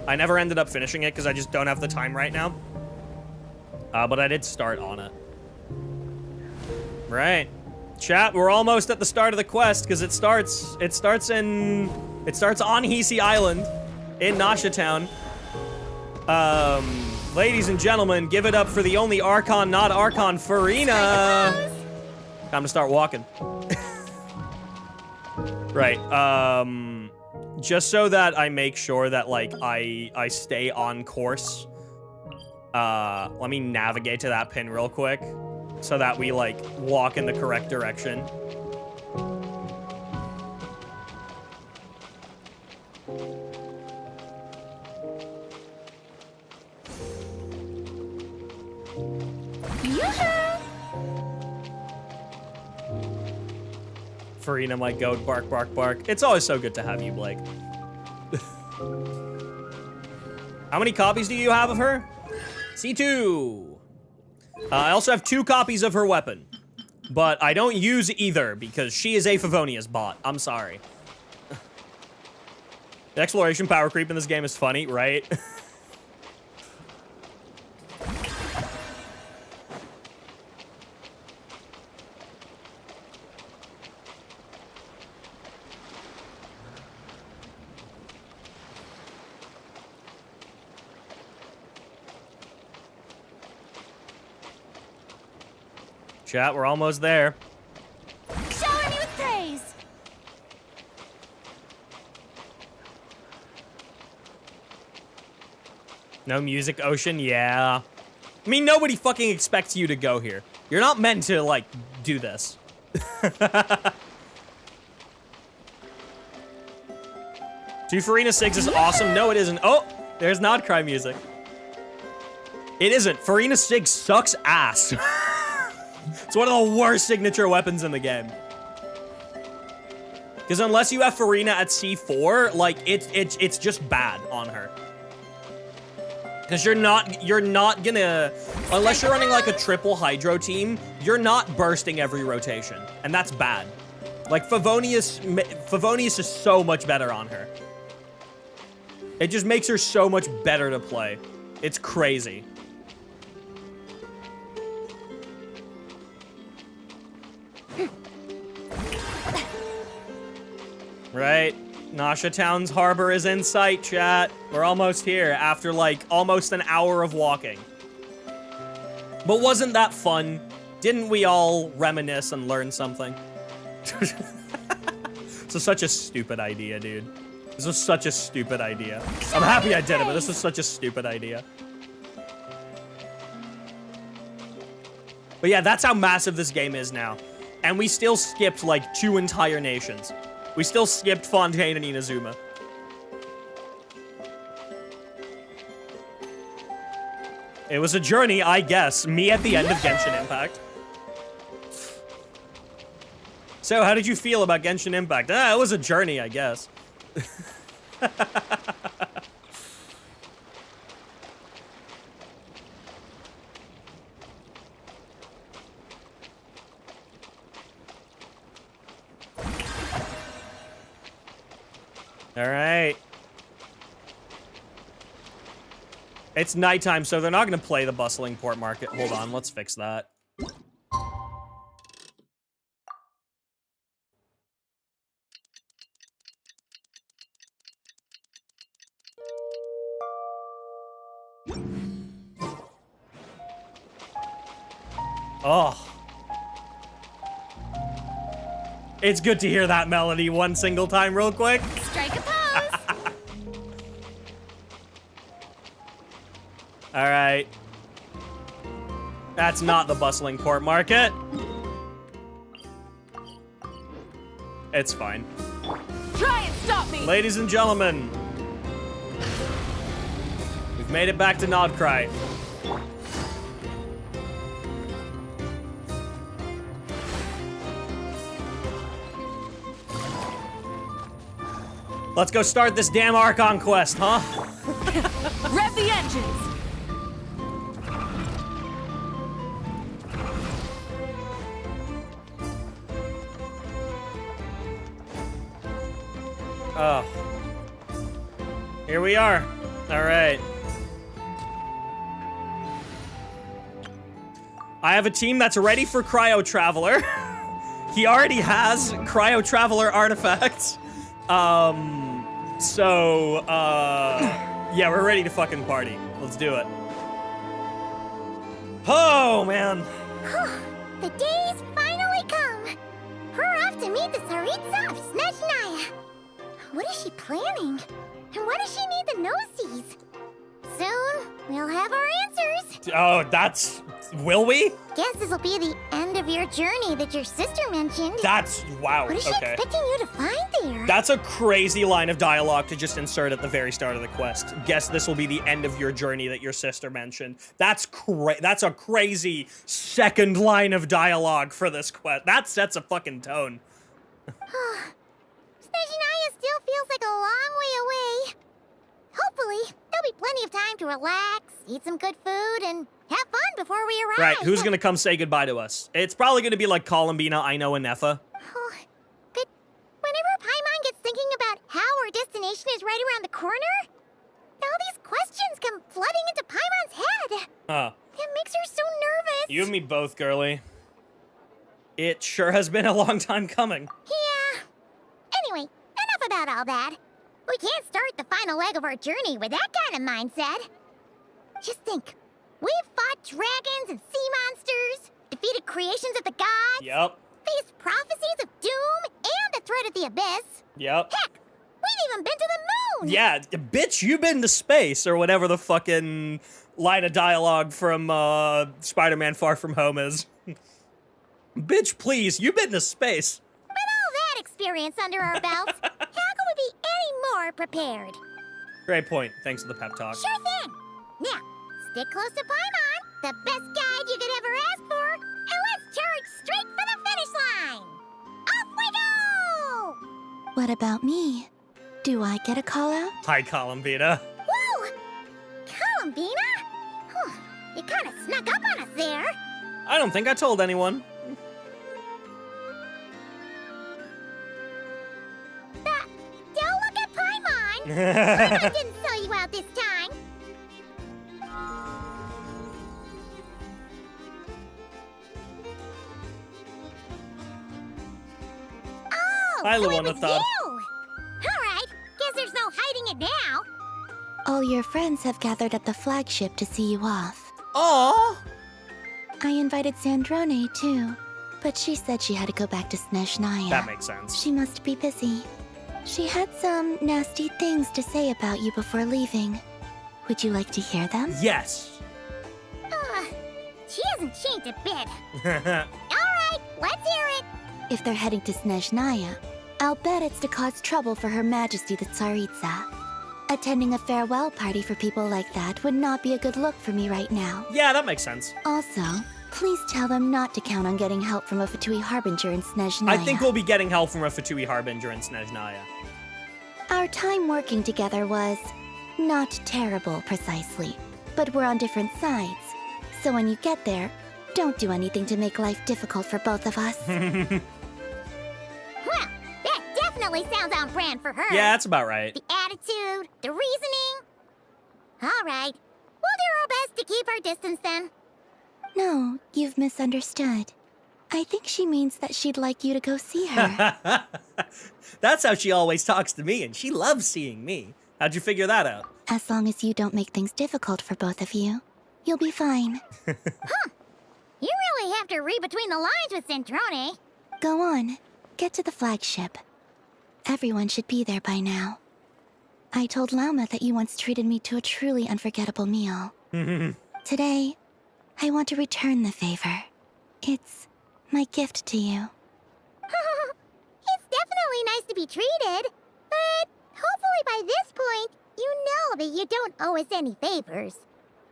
I never ended up finishing it because I just don't have the time right now. But I did start on it. Right. Chat, we're almost at the start of the quest because it starts on Hisi Island in Nasha Town. Ladies and gentlemen, give it up for the only Archon, not Archon, Farina. Time to start walking. Right, just so that I make sure that, like, I stay on course, let me navigate to that pin real quick, so that we, like, walk in the correct direction. Farina, my goat, bark, bark, bark. It's always so good to have you, Blake. How many copies do you have of her? C2. I also have 2 copies of her weapon, but I don't use either because she is a Favonia's bot. I'm sorry. The exploration power creep in this game is funny, right? Chat, we're almost there. Shower me with praise. No music, Ocean? Yeah. I mean, nobody fucking expects you to go here. You're not meant to, like, do this. Two Farina 6 is awesome. No, it isn't. Oh, there's Nodcry music. It isn't. Farina 6 sucks ass. It's one of the worst signature weapons in the game. Because unless you have Farina at C4, like, it's just bad on her. Because you're not gonna, unless you're running like a triple Hydro team, you're not bursting every rotation. And that's bad. Like, Favonius is so much better on her. It just makes her so much better to play. It's crazy. Right? Nasha Town's harbor is in sight, chat. We're almost here after, like, almost an hour of walking. But wasn't that fun? Didn't we all reminisce and learn something? This is such a stupid idea, dude. This was such a stupid idea. I'm happy I did it, but this was such a stupid idea. But yeah, that's how massive this game is now. And we still skipped, like, 2 entire nations. We still skipped Fontaine and Inazuma. It was a journey, I guess. Me at the end of Genshin Impact. So, how did you feel about Genshin Impact? It was a journey, I guess. All right. It's nighttime, so they're not going to play the bustling port market. Hold on, let's fix that. Oh. It's good to hear that melody one single time real quick. Strike a pose. All right. That's not the bustling port market. It's fine. Try and stop me! Ladies and gentlemen, we've made it back to Nodcry. Let's go start this damn Archon quest, huh? Rev the engines! Oh. Here we are. All right. I have a team that's ready for Cryo Traveler. He already has Cryo Traveler artifacts. Yeah, we're ready to fucking party. Let's do it. Oh, man. The day's finally come. We're off to meet the Tsaritsa of Snezhnaya. What is she planning? And why does she need the nosies? Soon, we'll have our answers. Oh, that's... Will we? Guess this'll be the end of your journey that your sister mentioned. That's... Wow, What is she okay. expecting you to find there? That's a crazy line of dialogue to just insert at the very start of the quest. Guess this will be the end of your journey that your sister mentioned. That's a crazy second line of dialogue for this quest. That sets a fucking tone. Snezhnaya still feels like a long way away. Hopefully, there'll be plenty of time to relax, eat some good food, and have fun before we arrive. Right, who's gonna come say goodbye to us? It's probably gonna be like Columbina, Aino, and Neffa. Oh, but whenever Paimon gets thinking about how our destination is right around the corner, all these questions come flooding into Paimon's head. Huh. It makes her so nervous. You and me both, girly. It sure has been a long time coming. Yeah. Anyway, enough about all that. We can't start the final leg of our journey with that kind of mindset. Just think. We've fought dragons and sea monsters, defeated creations of the gods, Yep. faced prophecies of doom and the threat of the abyss. Yep. Heck, we've even been to the moon! Yeah, bitch, you been to space, or whatever the fucking line of dialogue from Spider-Man Far From Home is. Bitch, please, you been to space. With all that experience under our belts, how could we be any more prepared? Great point. Thanks for the pep talk. Sure thing! Now, stick close to Paimon, the best guide you could ever ask for, and let's charge straight for the finish line! Off we go! What about me? Do I get a call out? Hi, Columbina. Whoa! Columbina? Huh, you kind of snuck up on us there. I don't think I told anyone. Don't look at Paimon! Paimon didn't sell you out this time. Oh, Hi, so it Luana was Thought. you! Alright, guess there's no hiding it now. All your friends have gathered at the flagship to see you off. Aww. I invited Sandrone too, but she said she had to go back to Snezhnaya. That makes sense. She must be busy. She had some nasty things to say about you before leaving. Would you like to hear them? Yes. She hasn't changed a bit. Alright, let's hear it. If they're heading to Snezhnaya, I'll bet it's to cause trouble for Her Majesty the Tsaritsa. Attending a farewell party for people like that would not be a good look for me right now. Yeah, that makes sense. Also, please tell them not to count on getting help from a Vtuber Harbinger in Snezhnaya. I think we'll be getting help from a Vtuber Harbinger in Snezhnaya. Our time working together was not terrible, precisely, but we're on different sides. So when you get there, don't do anything to make life difficult for both of us. Well, that definitely sounds on brand for her. Yeah, that's about right. The attitude, the reasoning. Alright, we'll do our best to keep our distance then. No, you've misunderstood. I think she means that she'd like you to go see her. That's how she always talks to me, and she loves seeing me. How'd you figure that out? As long as you don't make things difficult for both of you, you'll be fine. You really have to read between the lines with Centrone. Go on, get to the flagship. Everyone should be there by now. I told Lauma that you once treated me to a truly unforgettable meal. Today, I want to return the favor. It's my gift to you. It's definitely nice to be treated, but hopefully by this point, you know that you don't owe us any favors.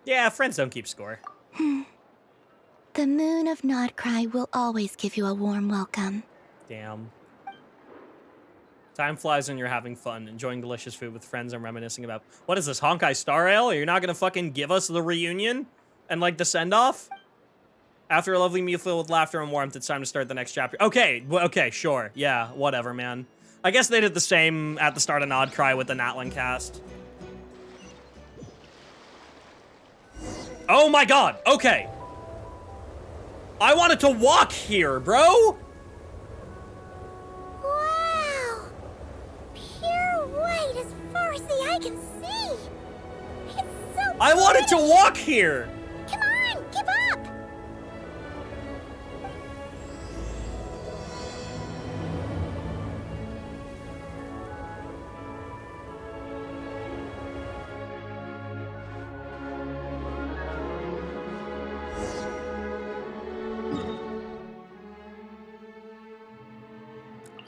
Yeah, friends don't keep score. The moon of Nodcry will always give you a warm welcome. Damn. Time flies when you're having fun, enjoying delicious food with friends and reminiscing about... What is this, Honkai Star Ale? You're not gonna fucking give us the reunion? And, like, the send-off? After a lovely meal filled with laughter and warmth, it's time to start the next chapter. Okay, okay, sure. Yeah, whatever, man. I guess they did the same at the start of Nodcry with the Natlan cast. Oh my god, okay. I wanted to walk here, bro! Wow! Pure white as far as the eye can see! It's so I wanted to pretty. walk here! Come on, keep up!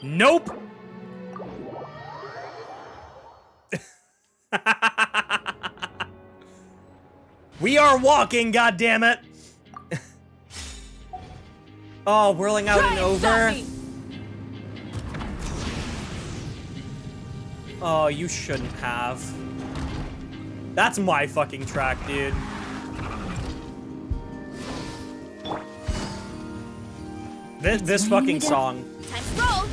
Nope! We are walking, goddammit! Oh, whirling out and over. Oh, you shouldn't have. That's my fucking track, dude. This fucking song. Time to roll.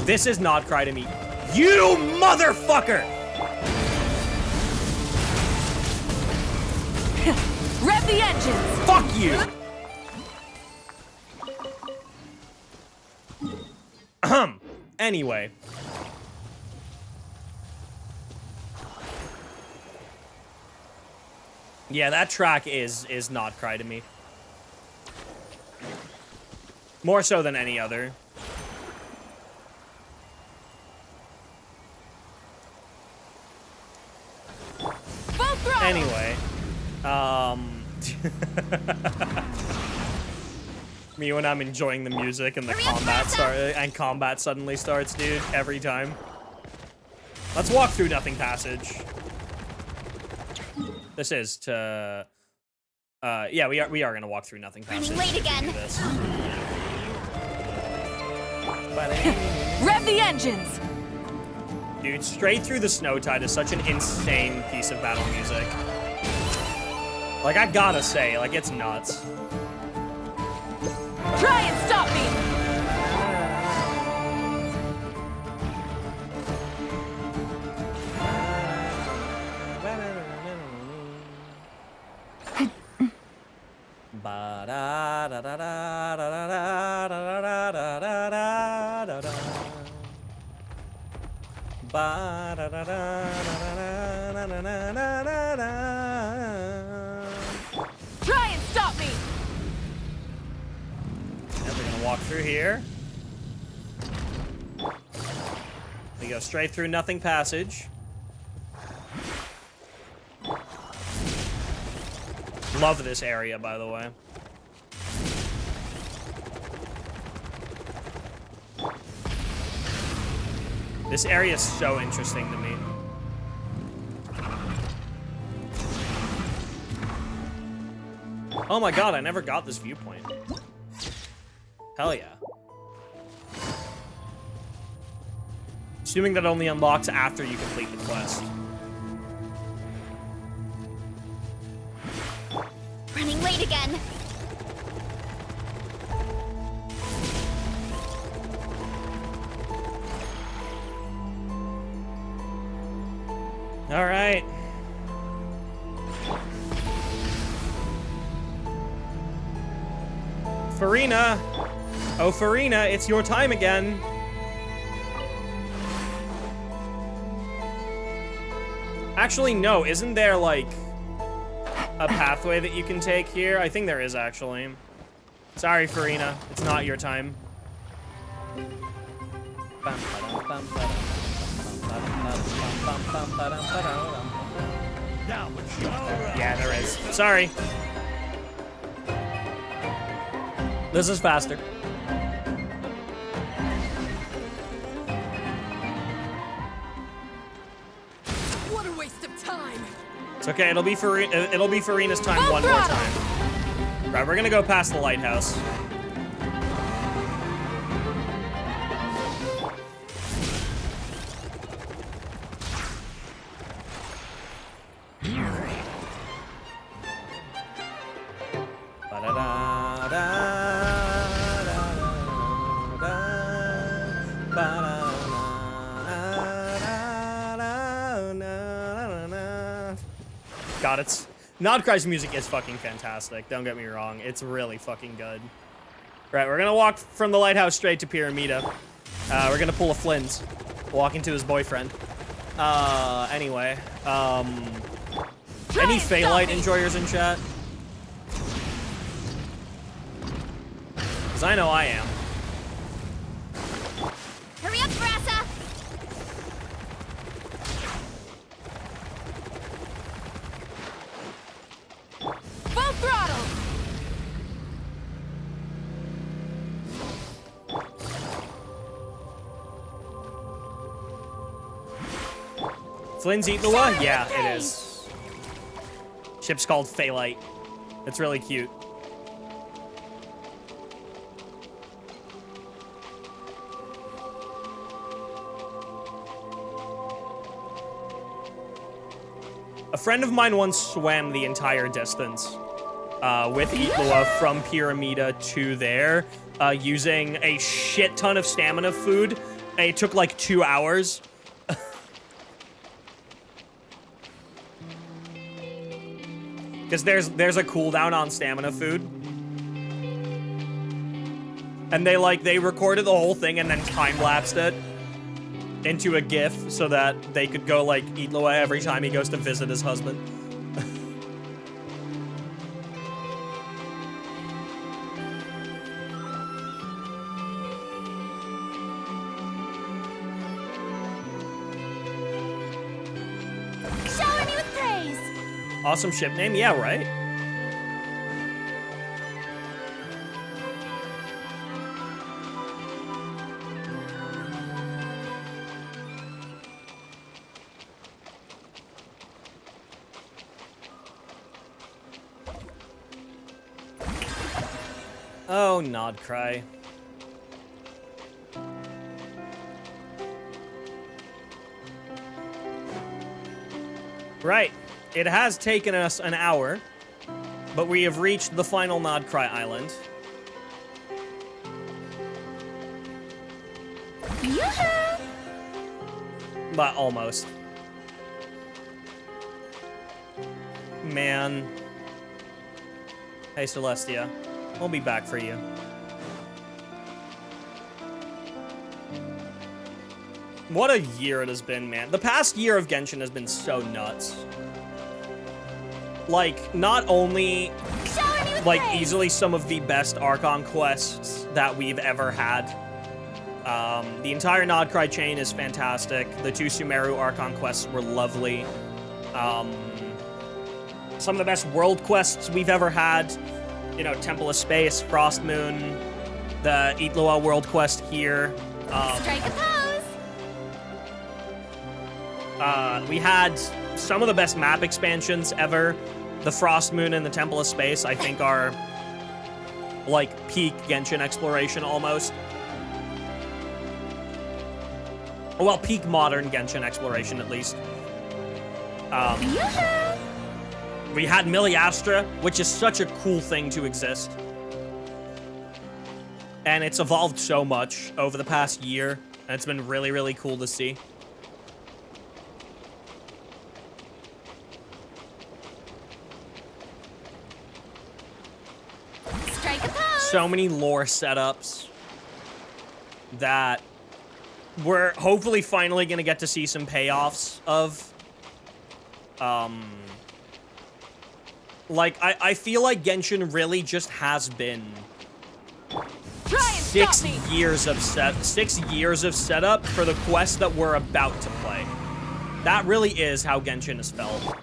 This is not Cry to Me. You motherfucker! Rev the engines. Fuck you! Anyway. Yeah, that track is not Cry to Me. More so than any other. Full throttle. Anyway, me when I'm enjoying the music and the combat suddenly starts, dude, every time. Let's walk through Nothing Passage. This is to yeah, we are gonna walk through Nothing Passage. Running late again. Do this. Rev the engines! Dude, Straight Through the Snow Tide is such an insane piece of battle music. Like, I gotta say, like, it's nuts. Try and stop me! Try and stop me! And we're gonna walk through here. We go straight through Nothing Passage. Love this area, by the way. This area is so interesting to me. Oh my god, I never got this viewpoint. Hell yeah. Assuming that only unlocks after you complete the quest. Running late again. All right. Farina. Oh, Farina, it's your time again. Actually, no. Isn't there, like, a pathway that you can take here? I think there is, actually. Sorry, Farina. It's not your time. Yeah, there is. Sorry. This is faster. What a waste of time! It's okay. It'll be Farina's time Full one more throttle. time. Right, we're gonna go past the lighthouse. God, it's Nodcry's music is fucking fantastic. Don't get me wrong, it's really fucking good. Right, we're gonna walk from the lighthouse straight to Pyramida. We're gonna pull a Flynn's, walk into his boyfriend. Anyway, any Phaelite enjoyers in chat? Because I know I am. Hurry up, Rosa! Full throttle! Flynn's eating the one? Yeah, it is. Ship's called Phaelite. It's really cute. A friend of mine once swam the entire distance with Itlua from Pyramida to there using a shit ton of stamina food. It took like 2 hours. Because there's a cooldown on stamina food. And they recorded the whole thing and then time-lapsed it into a GIF so that they could go like Itlua every time he goes to visit his husband. Shower me with praise! Awesome ship name, yeah, right? Oh, Nodcry. Right. It has taken us an hour, but we have reached the final Nodcry Island. Yoo-hoo! But almost. Man. Hey, Celestia. We'll be back for you. What a year it has been, man. The past year of Genshin has been so nuts. Like, not only, like, easily some of the best Archon quests that we've ever had. The entire Nodcry chain is fantastic. The 2 Sumeru Archon quests were lovely. Some of the best world quests we've ever had. You know, Temple of Space, Frost Moon, the Itlua world quest here. Strike a pose! We had some of the best map expansions ever. The Frost Moon and the Temple of Space, I think, are like peak Genshin exploration almost. Well, peak modern Genshin exploration, at least. We had Miliastra, which is such a cool thing to exist. And it's evolved so much over the past year, and it's been really, really cool to see. Strike a pose! So many lore setups that we're hopefully finally going to get to see some payoffs of. Like, I feel like Genshin really just has been 6 years of setup for the quest that we're about to play. That really is how Genshin has felt.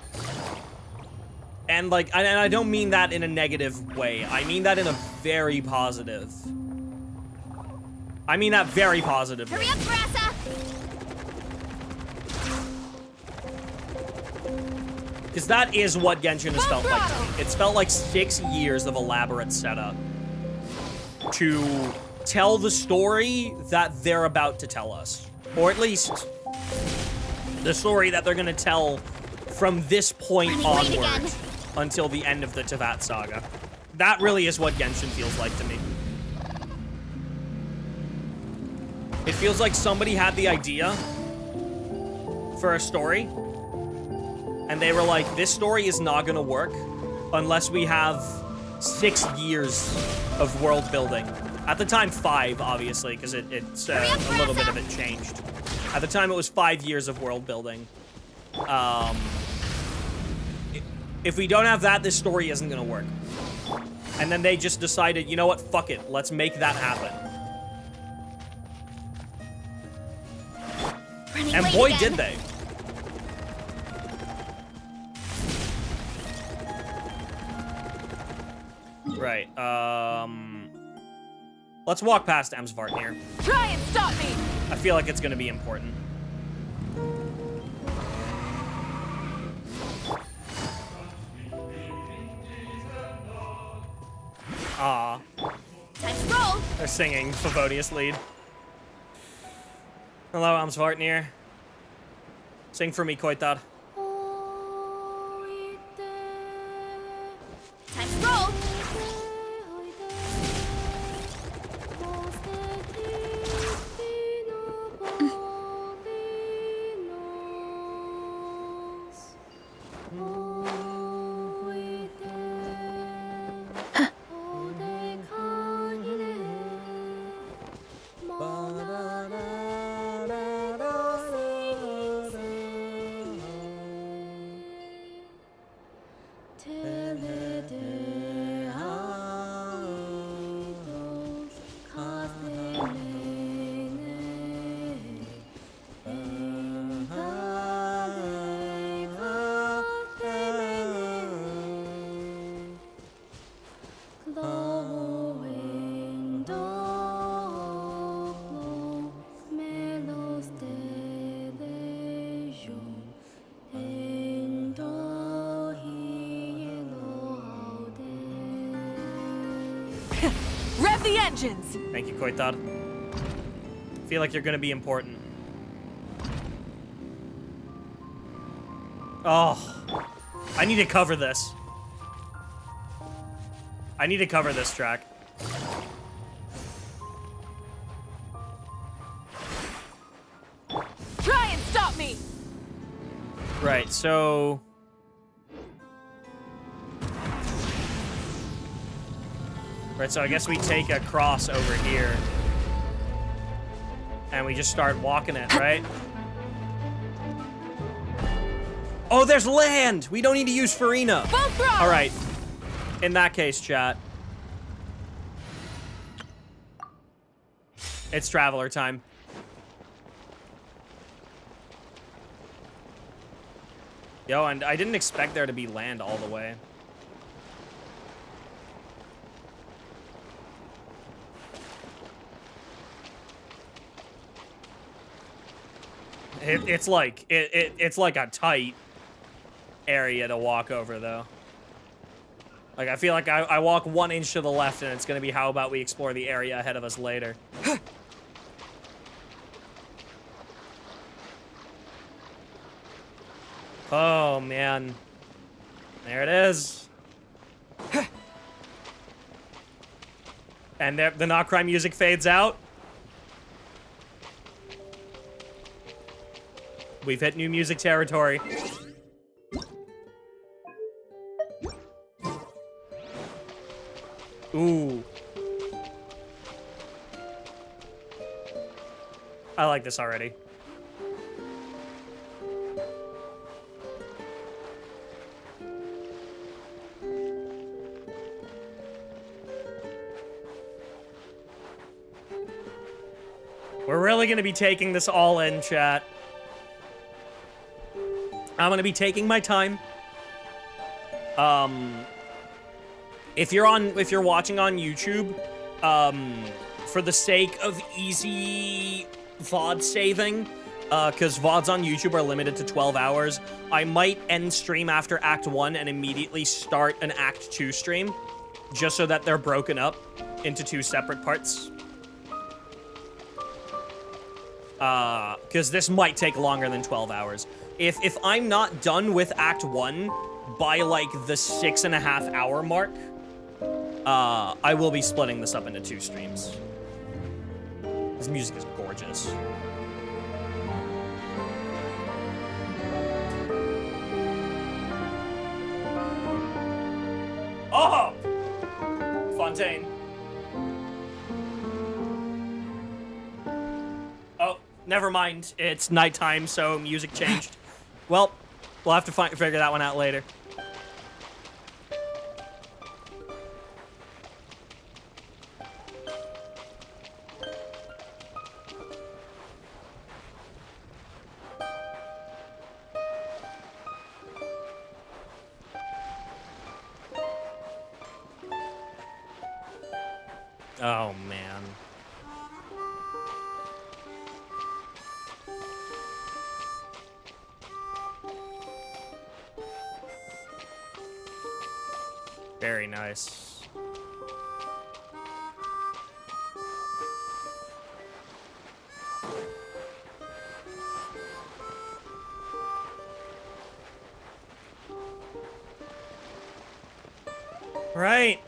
And like, and I don't mean that in a negative way. I mean that in a very positive. I mean that very positively. Hurry up, Rosa! Because that is what Genshin has felt like to me. It's felt like 6 years of elaborate setup to tell the story that they're about to tell us. Or at least the story that they're going to tell from this point onward until the end of the Teyvat saga. That really is what Genshin feels like to me. It feels like somebody had the idea for a story, and they were like, this story is not gonna work unless we have 6 years of world building. At the time, 5, obviously, because it's a little bit of it changed. At the time, it was 5 years of world building. If we don't have that, this story isn't gonna work. And then they just decided, you know what, fuck it, let's make that happen. And boy, did they. Right, let's walk past Emsvartnir. Try and stop me! I feel like it's gonna be important. Aw. Time to roll! They're singing Favonius lead. Hello, Emsvartnir. Sing for me, Koitad. Time to roll! Rev the engines! Thank you, Koitad. Feel like you're gonna be important. Oh. I need to cover this. I need to cover this track. Try and stop me! Right, so... Right, so I guess we take a cross over here. And we just start walking it, right? Oh, there's land! We don't need to use Farina. Full throttle! All right. In that case, chat. It's traveler time. Yo, and I didn't expect there to be land all the way. It's like a tight area to walk over, though. Like, I feel like I walk 1 inch to the left, and it's gonna be how about we explore the area ahead of us later. Oh, man. There it is. And the not crime music fades out. We've hit new music territory. Ooh. I like this already. We're really gonna be taking this all in, chat. I'm gonna be taking my time. If you're watching on YouTube, for the sake of easy VOD saving, because VODs on YouTube are limited to 12 hours, I might end stream after Act 1 and immediately start an Act 2 stream, just so that they're broken up into 2 separate parts. Because this might take longer than 12 hours. If I'm not done with Act 1 by, like, the 6.5 hour mark, I will be splitting this up into 2 streams. This music is gorgeous. Oh! Fontaine. Oh, never mind. It's nighttime, so music changed. Well, we'll have to figure that one out later. Oh, man. Very nice. Right.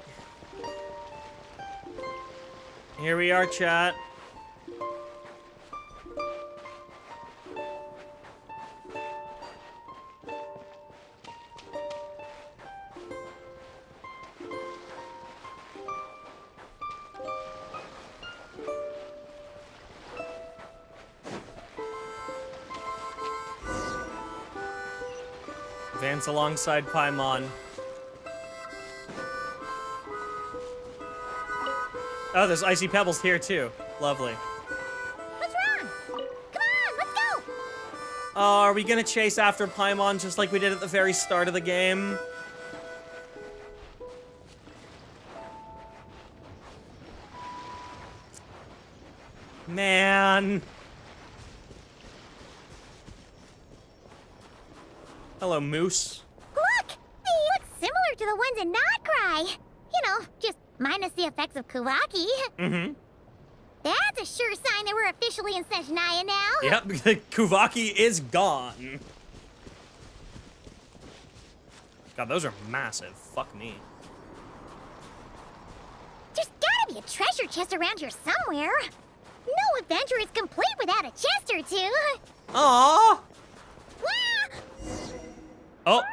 Here we are, chat. Advance alongside Paimon. Oh, there's icy pebbles here too. Lovely. What's wrong? Come on, let's go! Oh, are we gonna chase after Paimon just like we did at the very start of the game? Man. Hello, Moose. Look! They look similar to the ones in Not Cry. You know, just minus the effects of Spvwvky. Mm-hmm. That's a sure sign that we're officially in Snezhnaya now. Yep, Spvwvky is gone. God, those are massive. Fuck me. There's gotta be a treasure chest around here somewhere. No adventure is complete without a chest or two. Aww. Wah! Oh.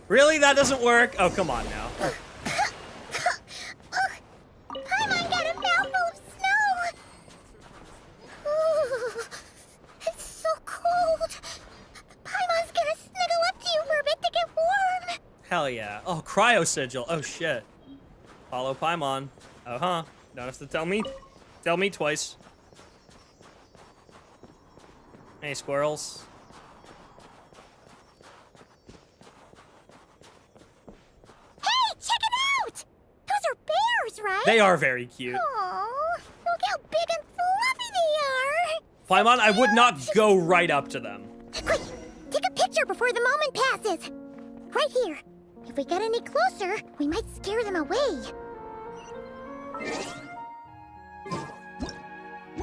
Really? That doesn't work? Oh, come on now. Paimon got a mouthful of snow. Ooh, it's so cold. Paimon's gonna snuggle up to you for a bit to get warm. Hell yeah. Oh, cryo sigil. Oh, shit. Follow Paimon. Uh-huh. Don't have to tell me. Tell me twice. Hey, squirrels. Hey, check it out! Those are bears, right? They are very cute. Aw, look how big and fluffy they are. Paimon, I would not go right up to them. Quick, take a picture before the moment passes. Right here. If we get any closer, we might scare them away.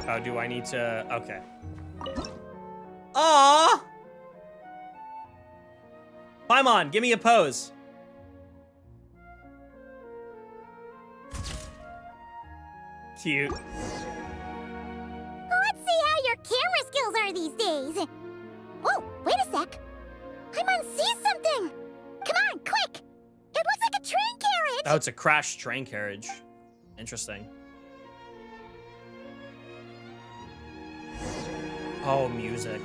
Oh, do I need to... Okay. Aww! Paimon, give me a pose. Cute. Let's see how your camera skills are these days. Oh, wait a sec. Paimon sees something. Come on, quick. It looks like a train carriage. Oh, it's a crashed train carriage. Interesting. Oh, music.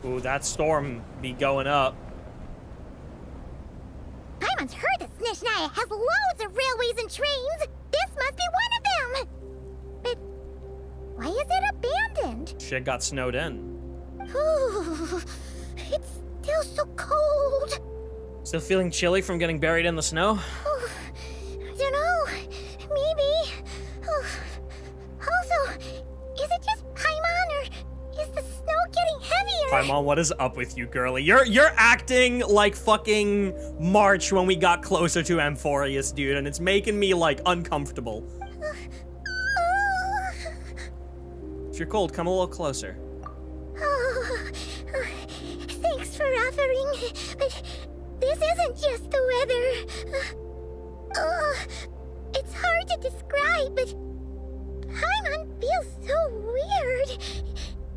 Ooh, that storm be going up. Paimon's heard that Snezhnaya has loads of railways and trains. This must be one of them. But why is it abandoned? Shit got snowed in. Ooh, it's still so cold. Still feeling chilly from getting buried in the snow? Oh, I don't know. Maybe. Oh. Also, is it just Paimon or is the snow getting heavier? Paimon, what is up with you, girly? You're acting like fucking March when we got closer to Amphorius, dude, and it's making me like uncomfortable. If you're cold, come a little closer. Oh, thanks for offering, but this isn't just the weather. It's hard to describe, but Paimon feels so weird.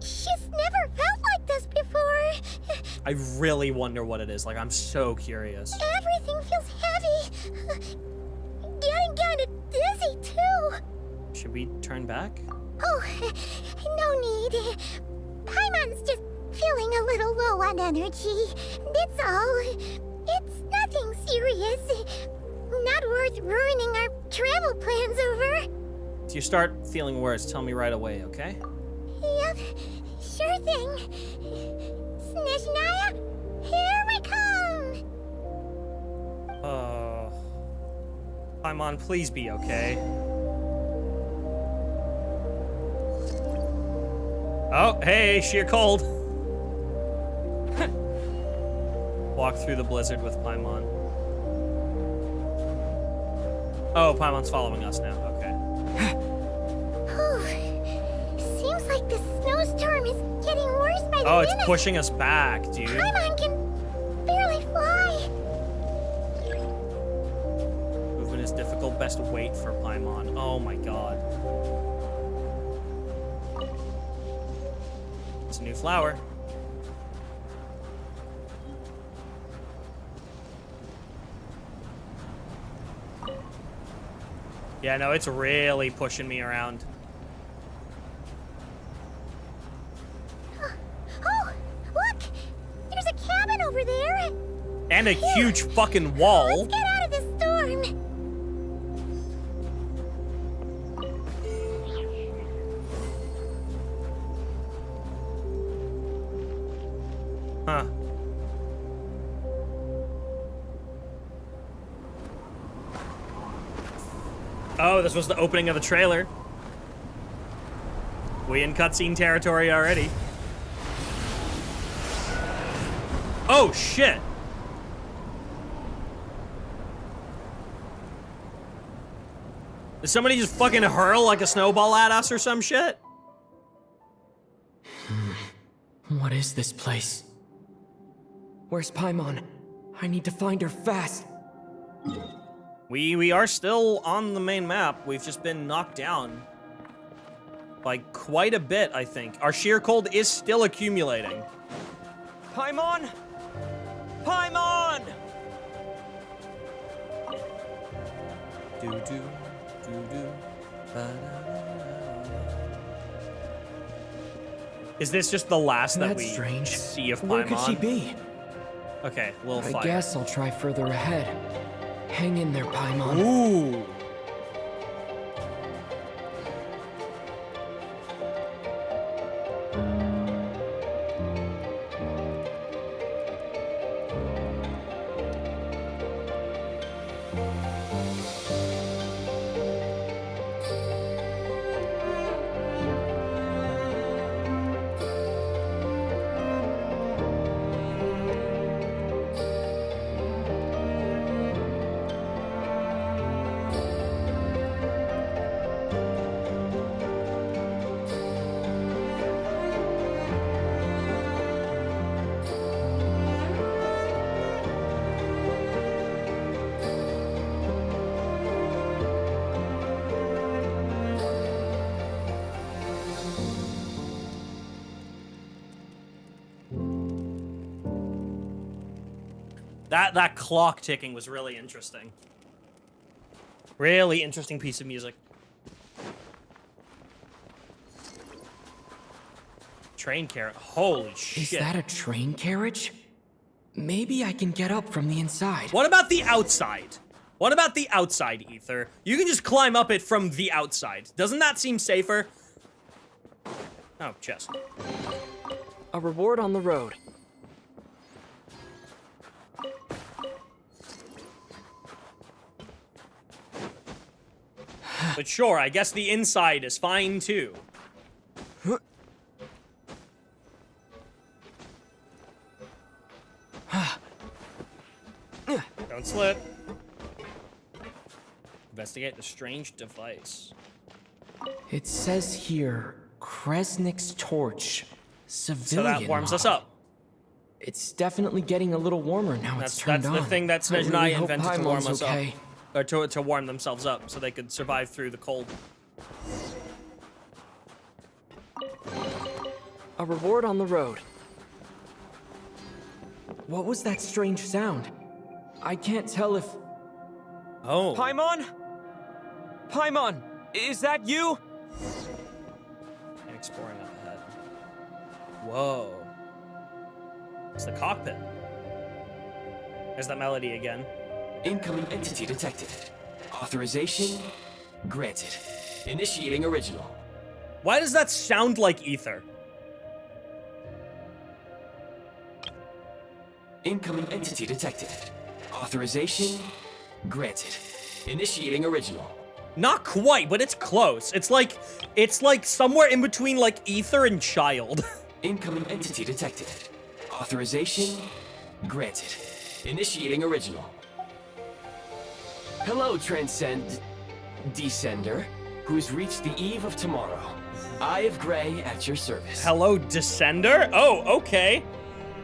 She's never felt like this before. I really wonder what it is. Like, I'm so curious. Everything feels heavy. Getting kind of dizzy, too. Should we turn back? Oh, no need. Paimon's just feeling a little low on energy. That's all. It's nothing serious. Not worth ruining our travel plans over. If you start feeling worse, tell me right away, okay? Yep, sure thing. Snezhnaya, here we come! Paimon, please be okay. Oh, hey, sheer cold. Walk through the blizzard with Paimon. Oh, Paimon's following us now, okay. Seems like the snowstorm is getting worse by the Oh, minute. it's pushing us back, dude. Paimon can barely fly. Movement is difficult. Best wait for Paimon. Oh my god. It's a new flower. Yeah, no, it's really pushing me around. Oh, look! There's a cabin over there. And a huge fucking wall. Let's get out of this storm. Huh. Oh, this was the opening of the trailer. We in cutscene territory already. Oh, shit. Did somebody just fucking hurl like a snowball at us or some shit? What is this place? Where's Paimon? I need to find her fast. We are still on the main map. We've just been knocked down by quite a bit, I think. Our sheer cold is still accumulating. Paimon! Paimon! Is this just the last that That's we strange. see of Paimon? Where could she be? Okay, little fire. I guess I'll try further ahead. Hang in there, Paimon. Ooh. That clock ticking was really interesting. Really interesting piece of music. Train carriage. Holy shit. Is that a train carriage? Maybe I can get up from the inside. What about the outside? What about the outside, Ether? You can just climb up it from the outside. Doesn't that seem safer? Oh, chest. A reward on the road. But sure, I guess the inside is fine too. Don't slip. Investigate the strange device. It says here, Kresnik's torch. Civilian So that warms us model. up. It's definitely getting a little warmer now it's turned on. That's the thing that I really Snezhnaya hope invented to warm Paimon's us okay. up. Or to warm themselves up so they could survive through the cold. A reward on the road. What was that strange sound? I can't tell if... Oh. Paimon? Paimon, is that you? And exploring up ahead. Whoa. It's the cockpit. There's that melody again. Incoming entity detected. Authorization granted. Initiating original. Why does that sound like Ether? Incoming entity detected. Authorization granted. Initiating original. Not quite, but it's close. It's like somewhere in between like Ether and Child. Incoming entity detected. Authorization granted. Initiating original. Hello, Descender, who's reached the eve of tomorrow. Eye of Grey at your service. Hello, Descender? Oh, okay.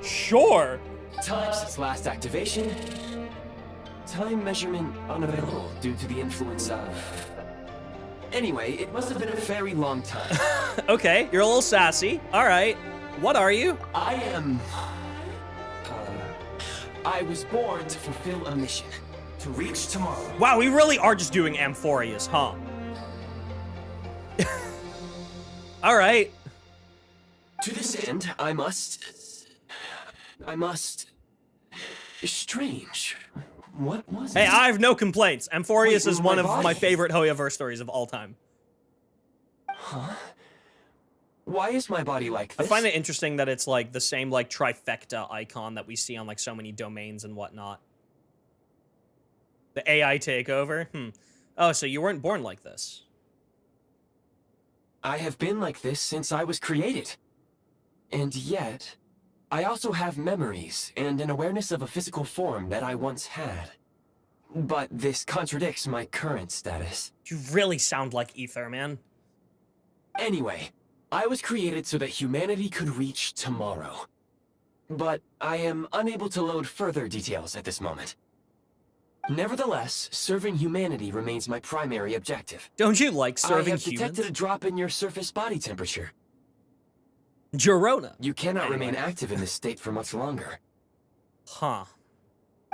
Sure. Time since last activation. Time measurement unavailable due to the influence of... Anyway, it must have been a very long time. Okay, you're a little sassy. All right. What are you? I am... I was born to fulfill a mission. To reach tomorrow. Wow, we really are just doing Amphorias, huh? All right. To this end, I must... Strange. What was it? Hey, I have no complaints. Amphorias Wait, is one my of my body. favorite Hoyoverse stories of all time. Huh? Why is my body like I this? find it interesting that it's like the same like trifecta icon that we see on like so many domains and whatnot. The AI takeover? Oh, so you weren't born like this. I have been like this since I was created. And yet, I also have memories and an awareness of a physical form that I once had. but this contradicts my current status. You really sound like Ether, man. Anyway, I was created so that humanity could reach tomorrow. But I am unable to load further details at this moment. Nevertheless, serving humanity remains my primary objective. Don't you like serving I have humans? detected a drop in your surface body temperature. Girona. You cannot remain active in this state for much longer. Huh.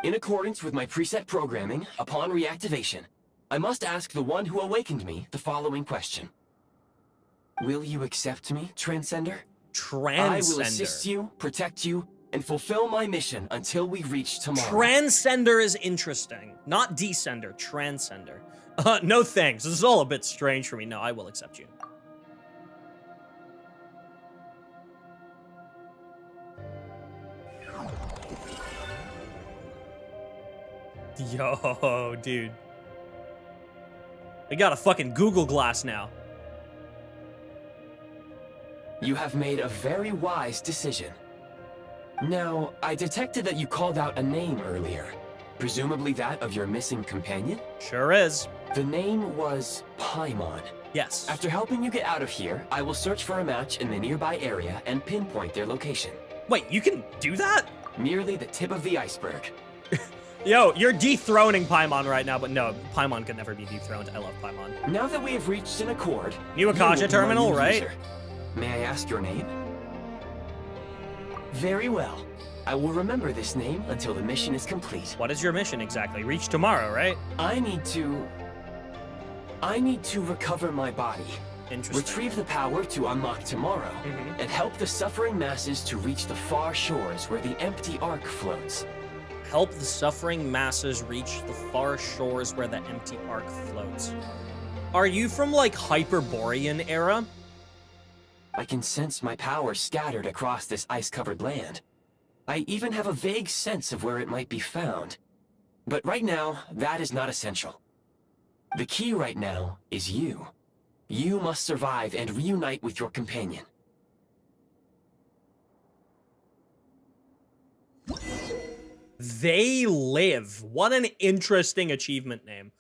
In accordance with my preset programming, upon reactivation, I must ask the one who awakened me the following question. Will you accept me, Transcender? Transcender. I will assist you, protect you, and fulfill my mission until we reach tomorrow. Transcender is interesting. Not Descender, Transcender. No thanks. This is all a bit strange for me. No, I will accept you. Yo, dude. We got a fucking Google Glass now. You have made a very wise decision. Now, I detected that you called out a name earlier. Presumably that of your missing companion? Sure is. The name was Paimon. Yes. After helping you get out of here, I will search for a match in the nearby area and pinpoint their location. Wait, you can do that? Merely the tip of the iceberg. Yo, you're dethroning Paimon right now, but no, Paimon could never be dethroned. I love Paimon. Now that we have reached an accord, New you Akasha will be my terminal, new right? user. May I ask your name? Very well. I will remember this name until the mission is complete. What is your mission exactly? Reach tomorrow, right? I need to recover my body. Interesting. Retrieve the power to unlock tomorrow, Mhm. and help the suffering masses to reach the far shores where the empty ark floats. Help the suffering masses reach the far shores where the empty ark floats. Are you from, like, Hyperborean era? I can sense my power scattered across this ice-covered land. I even have a vague sense of where it might be found. But right now, that is not essential. The key right now is you. You must survive and reunite with your companion. They Live. What an interesting achievement name.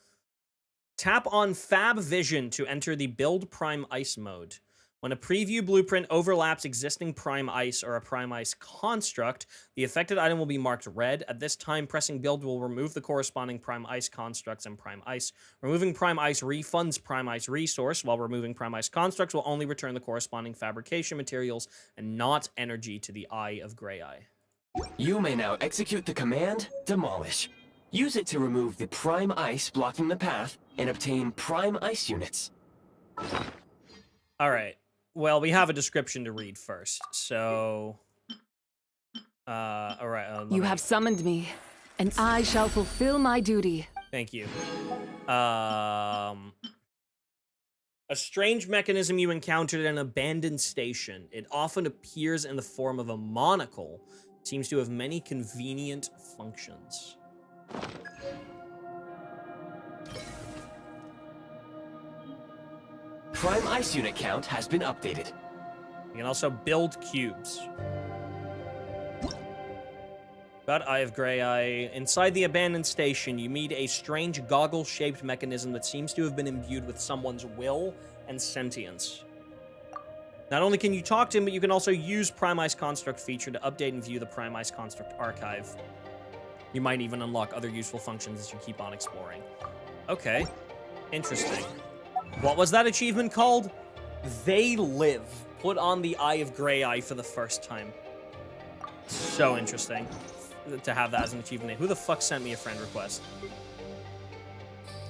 Tap on Fab Vision to enter the Build Prime Ice mode. When a preview blueprint overlaps existing Prime Ice or a Prime Ice construct, the affected item will be marked red. At this time, pressing Build will remove the corresponding Prime Ice constructs and Prime Ice. Removing Prime Ice refunds Prime Ice resource, while removing Prime Ice constructs will only return the corresponding fabrication materials and not energy to the Eye of Grey Eye. You may now execute the command, Demolish. Use it to remove the Prime Ice blocking the path and obtain Prime Ice units. All right. Well, we have a description to read first, so... all right. You have summoned me, and I shall fulfill my duty. Thank you. A strange mechanism you encountered at an abandoned station. It often appears in the form of a monocle. It seems to have many convenient functions. Prime Ice unit count has been updated. You can also build cubes. Got Eye of Grey Eye. Inside the abandoned station, you meet a strange goggle-shaped mechanism that seems to have been imbued with someone's will and sentience. Not only can you talk to him, but you can also use Prime Ice Construct feature to update and view the Prime Ice Construct archive. You might even unlock other useful functions as you keep on exploring. Okay. Interesting. What was that achievement called? They Live. Put on the Eye of Grey Eye for the first time. So interesting to have that as an achievement. Who the fuck sent me a friend request?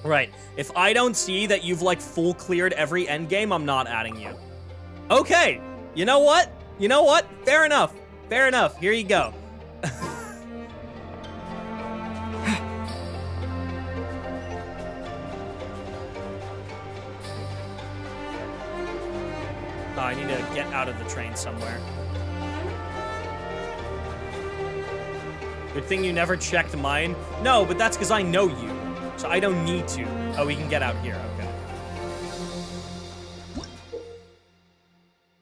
Right. If I don't see that you've, like, full cleared every endgame, I'm not adding you. Okay. You know what? You know what? Fair enough. Fair enough. Here you go. Oh, I need to get out of the train somewhere. Good thing you never checked mine. No, but that's because I know you. So I don't need to. Oh, we can get out here. Okay.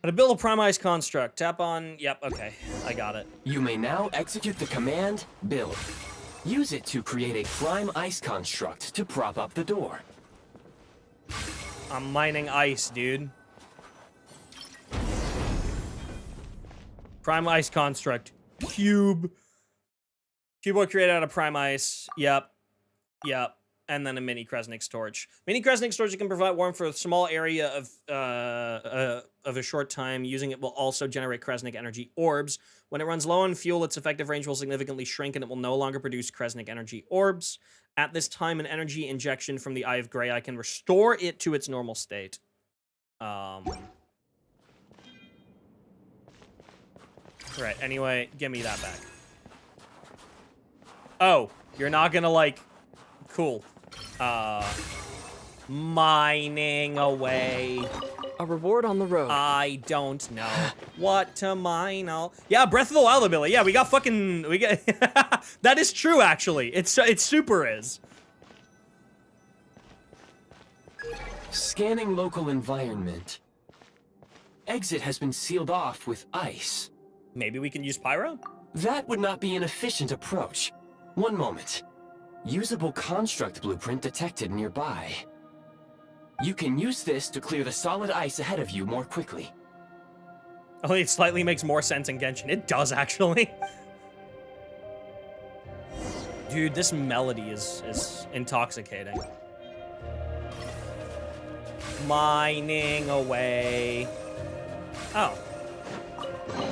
How to build a Prime Ice construct. Tap on... Yep, okay. I got it. You may now execute the command, Build. Use it to create a prime ice construct to prop up the door. I'm mining ice, dude. Prime ice construct. Cube. Cuboid created out of prime ice. Yep. Yep. And then a mini Kresnik storage. Mini Kresnik storage can provide warmth for a small area of a short time. Using it will also generate Kresnik energy orbs. When it runs low on fuel, its effective range will significantly shrink and it will no longer produce Kresnik energy orbs. At this time, an energy injection from the Eye of Grey can restore it to its normal state. Right, anyway, give me that back. Oh, you're not gonna, like... Cool. Mining away. A reward on the road. I don't know what to mine. Yeah, Breath of the Wild ability. Yeah, we got. That is true, actually. It super is. Scanning local environment. Exit has been sealed off with ice. Maybe we can use pyro? That would not be an efficient approach. One moment. Usable construct blueprint detected nearby. You can use this to clear the solid ice ahead of you more quickly. Only it slightly makes more sense in Genshin. It does, actually. Dude, this melody is intoxicating. Mining away. Oh.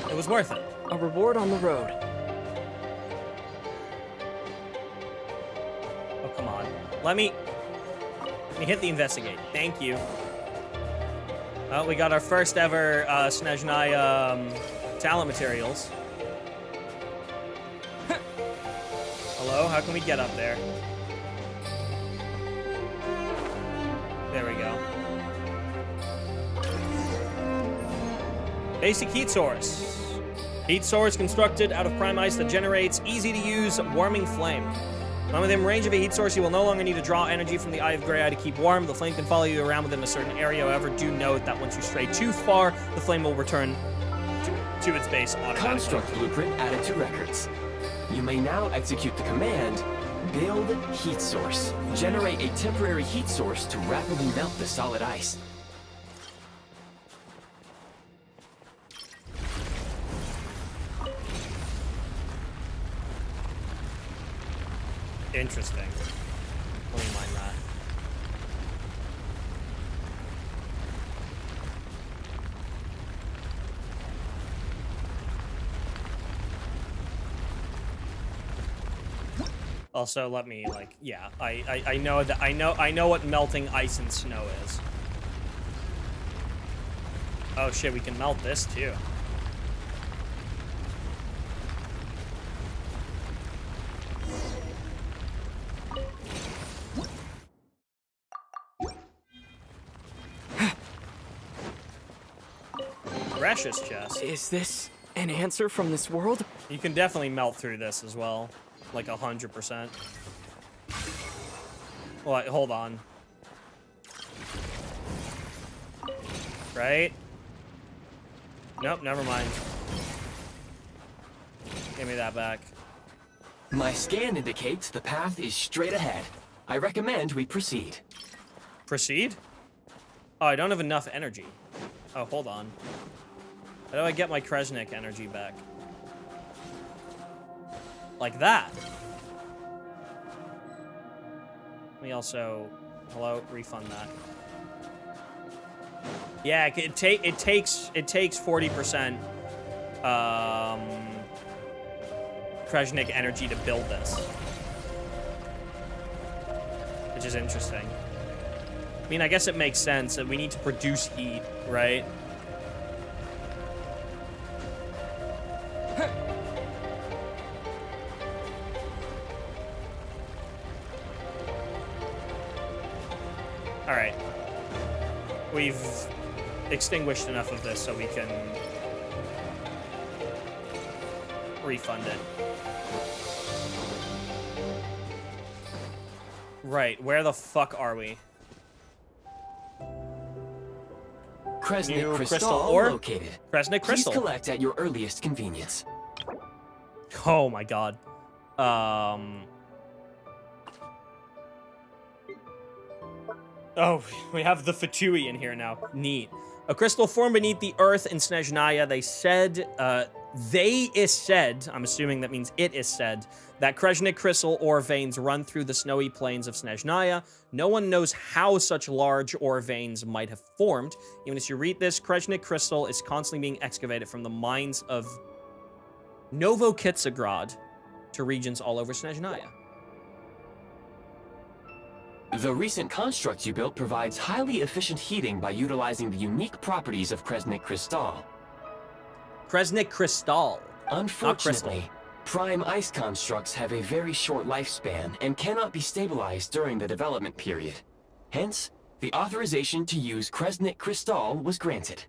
It was worth it. A reward on the road. Oh, come on. Let me hit the investigate. Thank you. Oh, we got our first ever Snezhnaya talent materials. Hello, how can we get up there? There we go. Basic heat source. Heat source constructed out of prime ice that generates easy-to-use warming flame. When within range of a heat source, you will no longer need to draw energy from the Eye of Grey to keep warm. The flame can follow you around within a certain area. However, do note that once you stray too far, the flame will return to its base automatically. Construct blueprint added to records. You may now execute the command, build heat source. Generate a temporary heat source to rapidly melt the solid ice. Interesting. Let me mind that. Also, let me yeah. I know that I know what melting ice and snow is. Oh shit, we can melt this too. Precious chest. Is this an answer from this world? You can definitely melt through this as well. Like 100%. Well, hold on. Right? Nope, never mind. Give me that back. My scan indicates the path is straight ahead. I recommend we proceed. Proceed? Oh, I don't have enough energy. Oh, hold on. How do I get my Kresnik energy back? Like that. Let me also... Hello? Refund that. Yeah, it takes 40% Kresnik energy to build this. Which is interesting. I mean, I guess it makes sense that we need to produce heat, right? All right. We've extinguished enough of this so we can refund it. Right, where the fuck are we? Kresnik crystal ore located. Kresnik crystal. Please collect at your earliest convenience. Oh my god. Oh, we have the Fatui in here now. Neat. A crystal formed beneath the earth in Snezhnaya. They said, I'm assuming that means it is said, that Krezhnik crystal ore veins run through the snowy plains of Snezhnaya. No one knows how such large ore veins might have formed. Even as you read this, Krezhnik crystal is constantly being excavated from the mines of Novokitsagrad to regions all over Snezhnaya. The recent construct you built provides highly efficient heating by utilizing the unique properties of Krezhnik crystal. Krezhnik crystal. Unfortunately, prime ice constructs have a very short lifespan and cannot be stabilized during the development period. Hence, the authorization to use Krezhnik crystal was granted.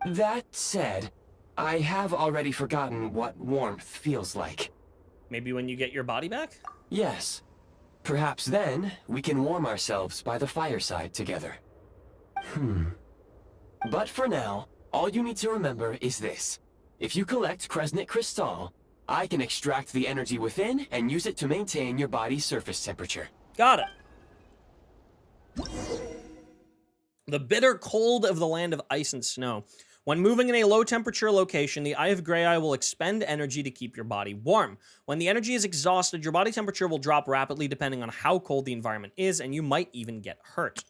That said, I have already forgotten what warmth feels like. Maybe when you get your body back? Yes. Perhaps then, we can warm ourselves by the fireside together. But for now, all you need to remember is this. If you collect Krezhnik crystal, I can extract the energy within and use it to maintain your body's surface temperature. Got it. The bitter cold of the land of ice and snow. When moving in a low-temperature location, the Eye of Grey-Eye will expend energy to keep your body warm. When the energy is exhausted, your body temperature will drop rapidly depending on how cold the environment is, and you might even get hurt.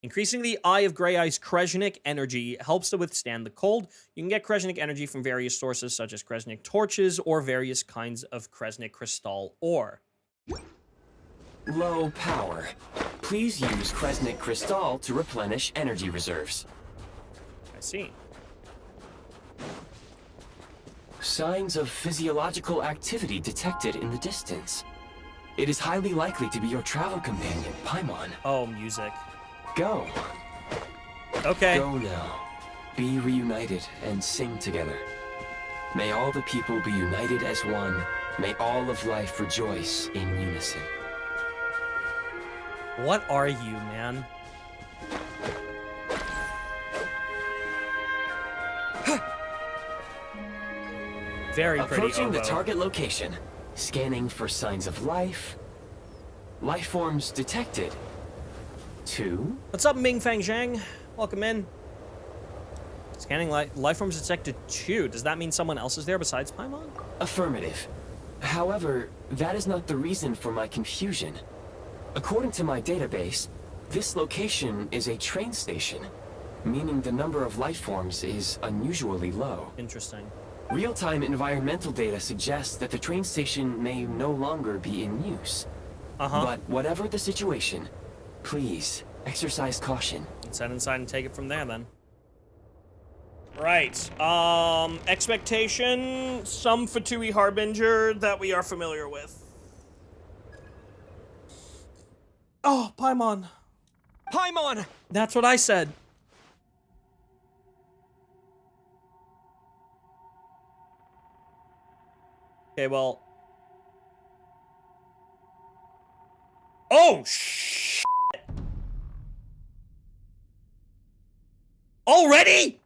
Increasing the Eye of Grey-Eye's Krezhnik energy helps to withstand the cold. You can get Krezhnik energy from various sources, such as Krezhnik torches or various kinds of Krezhnik crystal ore. Low power. Please use Krezhnik crystal to replenish energy reserves. I see. Signs of physiological activity detected in the distance. It is highly likely to be your travel companion, Paimon. Oh, music. Go. Okay. Go now. Be reunited and sing together. May all the people be united as one. May all of life rejoice in unison. What are you, man? Very pretty. Approaching the target location. Scanning for signs of life. Life forms detected. 2. What's up, Ming Fang Zhang? Welcome in. Scanning life forms detected 2. Does that mean someone else is there besides Paimon? Affirmative. However, that is not the reason for my confusion. According to my database, this location is a train station, meaning the number of life forms is unusually low. Interesting. Real-time environmental data suggests that the train station may no longer be in use. But whatever the situation, please exercise caution. Let's head inside and take it from there then. Right. Expectation, some Fatui Harbinger that we are familiar with. Oh, Paimon. Paimon! That's what I said. Okay, well. Oh, shit! Already?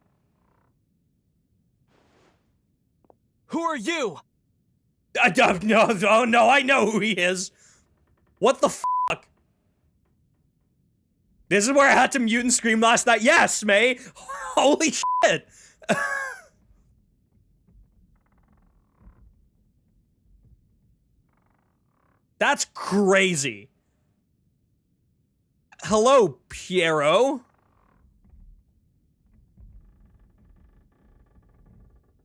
Who are you? No, I know who he is. What the fuck? This is where I had to mute and scream last night. Yes, May. Holy shit. That's crazy. Hello, Piero.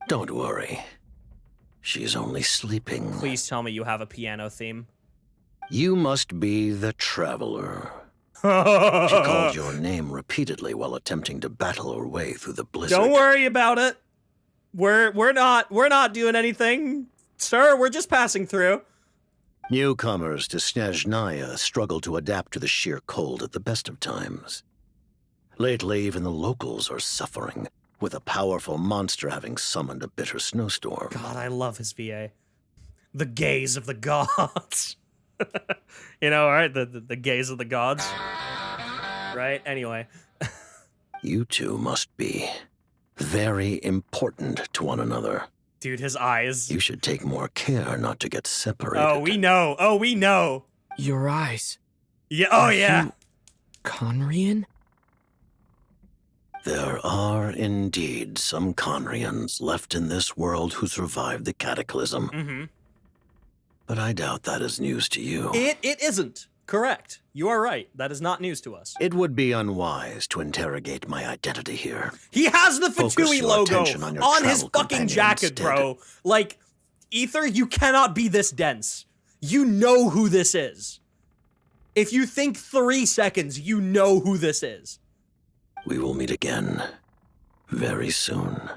Don't worry. She's only sleeping. Please tell me you have a piano theme. You must be the Traveler. She called your name repeatedly while attempting to battle her way through the blizzard. Don't worry about it. We're not doing anything, sir. We're just passing through. Newcomers to Snezhnaya struggle to adapt to the sheer cold at the best of times. Lately, even the locals are suffering, with a powerful monster having summoned a bitter snowstorm. God, I love his VA. The gaze of the gods. You know, all right, the gaze of the gods. Right? Anyway. You two must be very important to one another. Dude, his eyes. You should take more care not to get separated. Oh, we know. Oh, we know. Your eyes. Yeah. Oh, Are yeah. you Conrian? There are indeed some Conrians left in this world who survived the cataclysm. Mm-hmm. But I doubt that is news to you. It isn't. Correct. You are right. That is not news to us. It would be unwise to interrogate my identity here. He has the Focus Vtuber your logo attention on your on his travel fucking companion jacket, instead. bro. Like, Ether, you cannot be this dense. You know who this is. If you think 3 seconds, you know who this is. We will meet again very soon.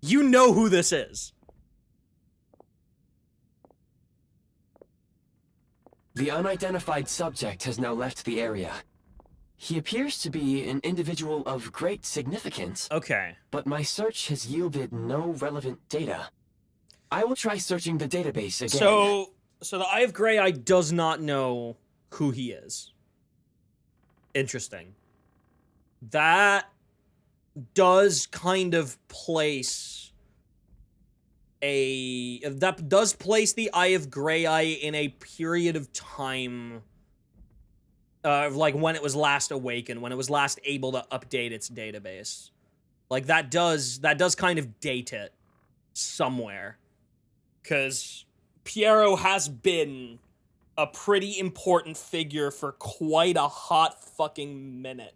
You know who this is. The unidentified subject has now left the area. He appears to be an individual of great significance, Okay. but my search has yielded no relevant data. I will try searching the database again. So the Eye of Grey Eye does not know who he is. Interesting. That does kind of place that does place the Eye of Grey Eye in a period of time like when it was last awakened, when it was last able to update its database. Like that does kind of date it somewhere. 'Cause Piero has been a pretty important figure for quite a hot fucking minute.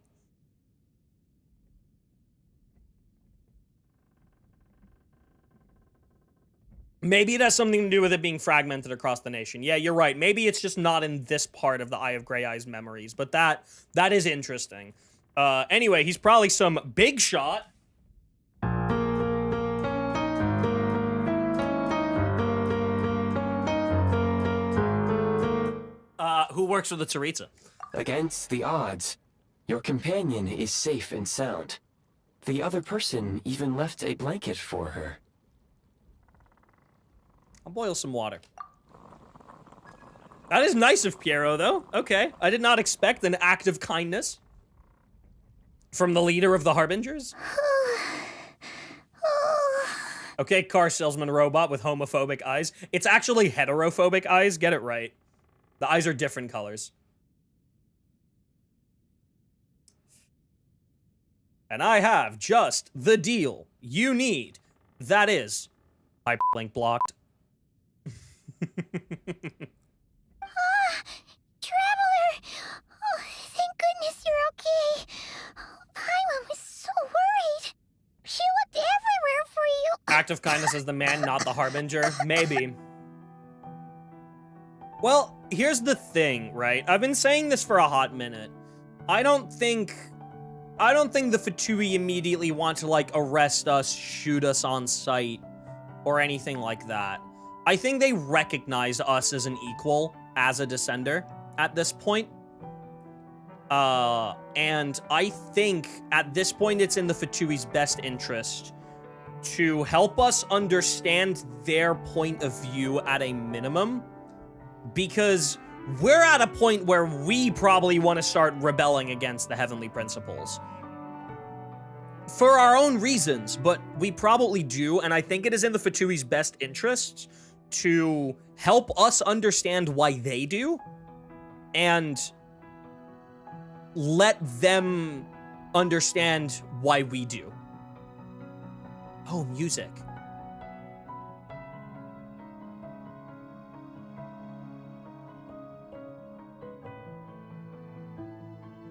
Maybe it has something to do with it being fragmented across the nation. Yeah, you're right. Maybe it's just not in this part of the Eye of Grey Eye's memories, but that is interesting. Anyway, he's probably some big shot. Who works with the Tsaritsa? Against the odds, your companion is safe and sound. The other person even left a blanket for her. I'll boil some water. That is nice of Piero, though. Okay. I did not expect an act of kindness from the leader of the Harbingers. Okay, car salesman robot with homophobic eyes. It's actually heterophobic eyes. Get it right. The eyes are different colors. And I have just the deal you need. That is hyperlink blocked. Traveler! Oh, thank goodness you're okay. Paimon was so worried. She looked everywhere for you. Act of kindness as the man, not the harbinger. Maybe. Well, here's the thing, right? I've been saying this for a hot minute. I don't think the Fatui immediately want to, like, arrest us, shoot us on sight, or anything like that. I think they recognize us as an equal, as a Descender, at this point. And I think, at this point, it's in the Fatui's best interest to help us understand their point of view at a minimum, because we're at a point where we probably want to start rebelling against the heavenly principles. For our own reasons, but we probably do, and I think it is in the Fatui's best interests to help us understand why they do, and let them understand why we do. Oh, music.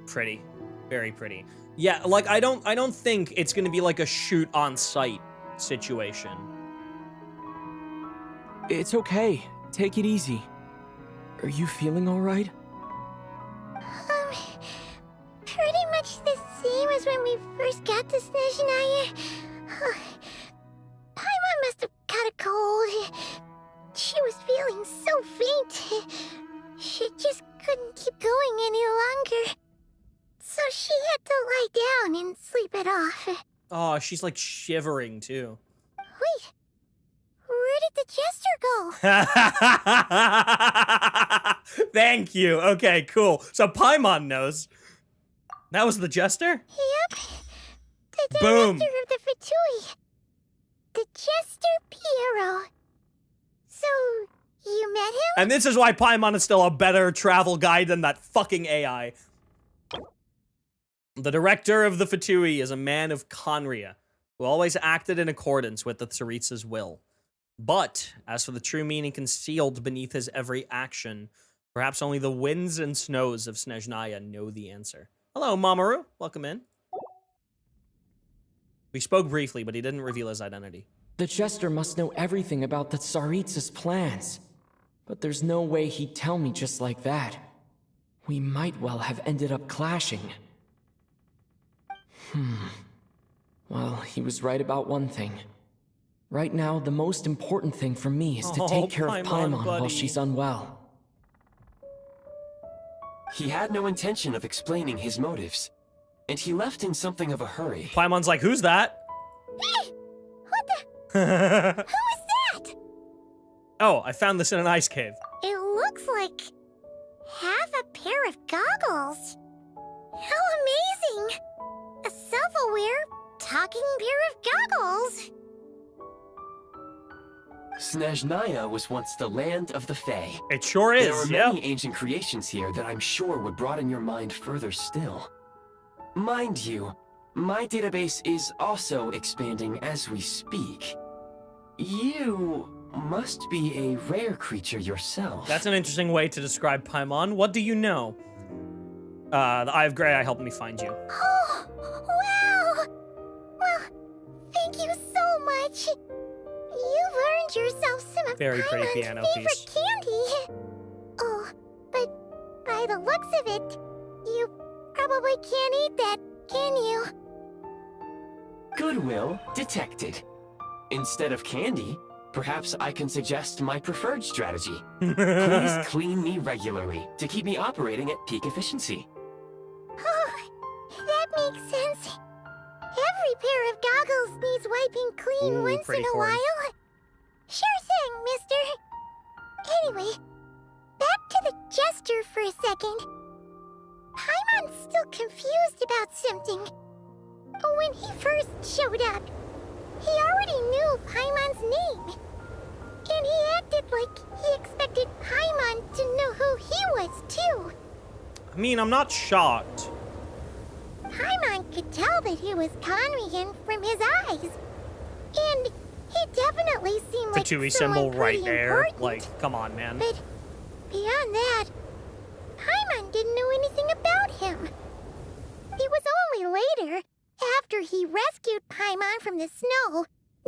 Pretty. Very pretty. Yeah, like, I don't think it's gonna be like a shoot on sight situation. It's okay. Take it easy. Are you feeling alright? Pretty much the same as when we first got to Snezhnaya. Paimon must have caught a cold. She was feeling so faint. She just couldn't keep going any longer. So she had to lie down and sleep it off. Oh, she's like shivering too. Wait, where did the jester go? Thank you. Okay, cool. So Paimon knows. That was the jester? Yep. The Boom. director of the Fatui. The Jester Piero. So, You met him? And this is why Paimon is still a better travel guide than that fucking AI. The director of the Vtuber is a man of Conria, who always acted in accordance with the Tsaritsa's will. But, as for the true meaning concealed beneath his every action, perhaps only the winds and snows of Snezhnaya know the answer. Hello, Mamoru. Welcome in. We spoke briefly, but he didn't reveal his identity. The Jester must know everything about the Tsaritsa's plans. But there's no way he'd tell me just like that. We might well have ended up clashing. Well, he was right about one thing. Right now, the most important thing for me is to take care of Paimon while she's unwell. He had no intention of explaining his motives, and he left in something of a hurry. Paimon's like, who's that? Hey! What the? Who is that? Oh, I found this in an ice cave. It looks like half a pair of goggles. How amazing! A self-aware, talking pair of goggles. Snezhnaya was once the land of the Fae. It sure is, There are many ancient creations here that I'm sure would broaden your mind further still. Mind you, my database is also expanding as we speak. You must be a rare creature yourself. That's an interesting way to describe Paimon. What do you know? The Eye of Grey helped me find you. Oh, wow! Well, thank you so much. You've earned yourself some of Very pretty Paimon's piano favorite piece. candy. Oh, but by the looks of it, you probably can't eat that, can you? Goodwill detected. Instead of candy, perhaps I can suggest my preferred strategy. Please clean me regularly to keep me operating at peak efficiency. Oh, that makes sense. Every pair of goggles needs wiping clean Ooh, once in pretty a corn. while. Sure thing, mister. Anyway, back to the Jester for a second. Paimon's still confused about something. When he first showed up, he already knew Paimon's name. And he acted like he expected Paimon to know who he was, too. I mean, I'm not shocked. Paimon could tell that he was Conrian from his eyes. And he definitely seemed like Vtuber someone symbol right pretty there. important. Like, come on, man. But beyond that, Paimon didn't know anything about him. It was only later, after he rescued Paimon from the snow,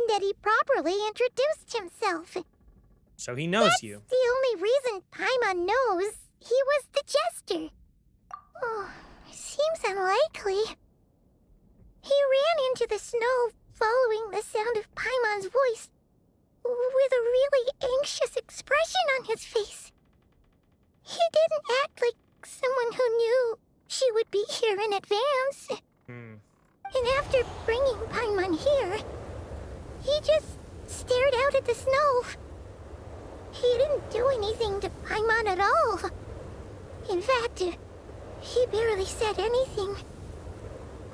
that he properly introduced himself. So he knows That's you. the only reason Paimon knows he was the Jester. Oh, seems unlikely. He ran into the snow following the sound of Paimon's voice, with a really anxious expression on his face. He didn't act like someone who knew she would be here in advance. And after bringing Paimon here, he just stared out at the snow. He didn't do anything to Paimon at all. In fact, he barely said anything.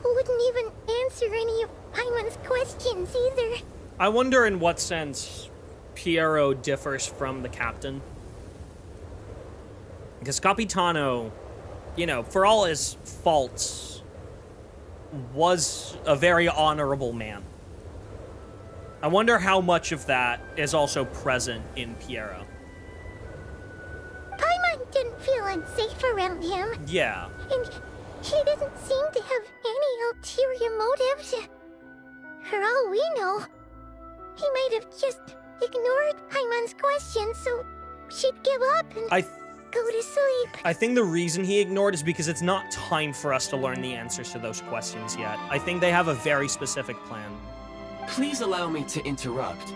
Wouldn't even answer any of Paimon's questions either. I wonder in what sense Piero differs from the captain. Because Capitano, you know, for all his faults, was a very honorable man. I wonder how much of that is also present in Piero. Paimon didn't feel unsafe around him, Yeah. and he didn't seem to have any ulterior motives. For all we know, he might have just ignored Paimon's questions so she'd give up and go to sleep. I think the reason he ignored is because it's not time for us to learn the answers to those questions yet. I think they have a very specific plan. Please allow me to interrupt.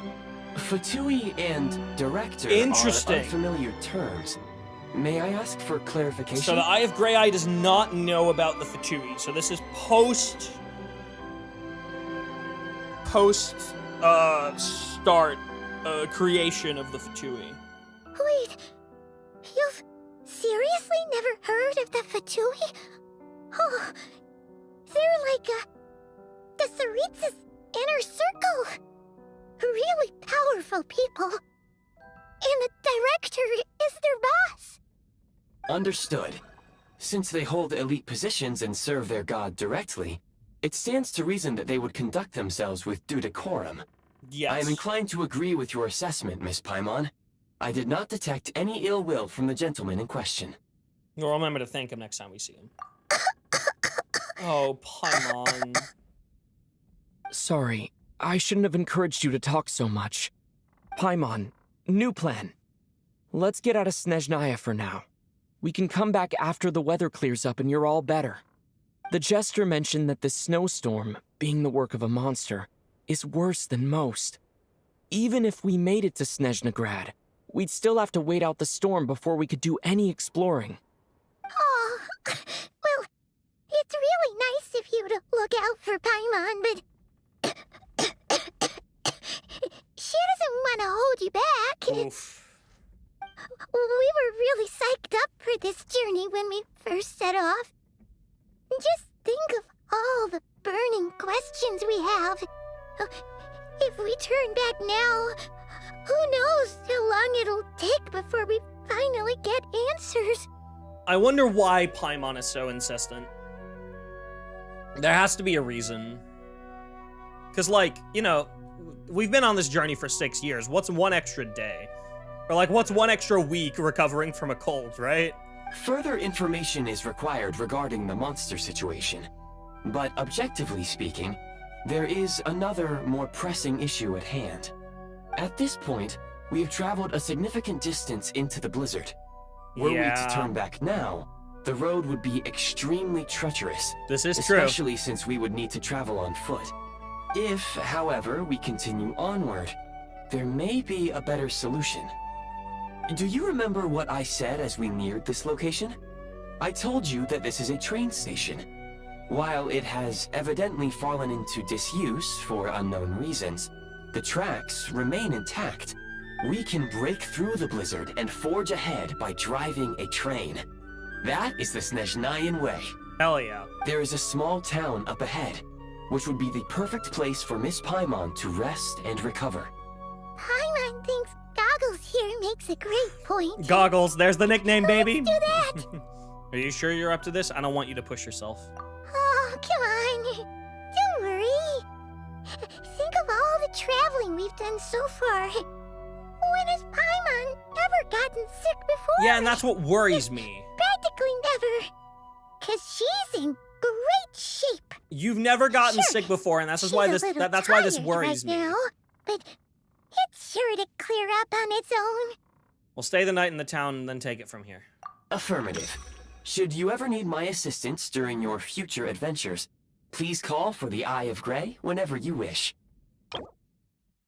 Vtuber and director Interesting. are unfamiliar terms. May I ask for clarification? So the Eye of Grey does not know about the Vtuber. So this is post creation of the Vtuber. Wait, you've seriously never heard of the Vtuber? Oh, they're like the Tsaritsa's inner circle. Really powerful people. And the director is their boss. Understood. Since they hold elite positions and serve their god directly, it stands to reason that they would conduct themselves with due decorum. Yes. I am inclined to agree with your assessment, Miss Paimon. I did not detect any ill will from the gentleman in question. We'll remember to thank him next time we see him. Oh, Paimon. Sorry, I shouldn't have encouraged you to talk so much. Paimon, new plan. Let's get out of Snezhnaya for now. We can come back after the weather clears up and you're all better. The jester mentioned that this snowstorm, being the work of a monster, is worse than most. Even if we made it to Snezhnagrad, we'd still have to wait out the storm before we could do any exploring. Oh, well, it's really nice of you to look out for Paimon, but she doesn't want to hold you back. Oof. We were really psyched up for this journey when we first set off. Just think of all the burning questions we have. If we turn back now, who knows how long it'll take before we finally get answers. I wonder why Paimon is so insistent. There has to be a reason. Because, like, you know, we've been on this journey for 6 years. What's one extra day? Or, like, what's one extra week recovering from a cold, right? Further information is required regarding the monster situation. But objectively speaking, there is another, more pressing issue at hand. At this point, we have traveled a significant distance into the blizzard. Were we to turn back now, the road would be extremely treacherous. This is true. Especially since we would need to travel on foot. If, however, we continue onward, there may be a better solution. Do you remember what I said as we neared this location? I told you that this is a train station. While it has evidently fallen into disuse for unknown reasons, the tracks remain intact. We can break through the blizzard and forge ahead by driving a train. That is the Snezhnayan way. Hell yeah. There is a small town up ahead, which would be the perfect place for Miss Paimon to rest and recover. Paimon thinks Goggles here makes a great point. Goggles, there's the nickname, baby. Let's do that. Are you sure you're up to this? I don't want you to push yourself. Oh, come on. Don't worry. Think of all the traveling we've done so far. When has Paimon ever gotten sick before? Yeah, and that's what worries me. Practically never. Because she's in great shape. You've never gotten Sure, sick before, and that's She's why a this little that's why this tired worries right me. now, but it's sure to clear up on its own. We'll stay the night in the town and then take it from here. Affirmative. Should you ever need my assistance during your future adventures, please call for the Eye of Grey whenever you wish.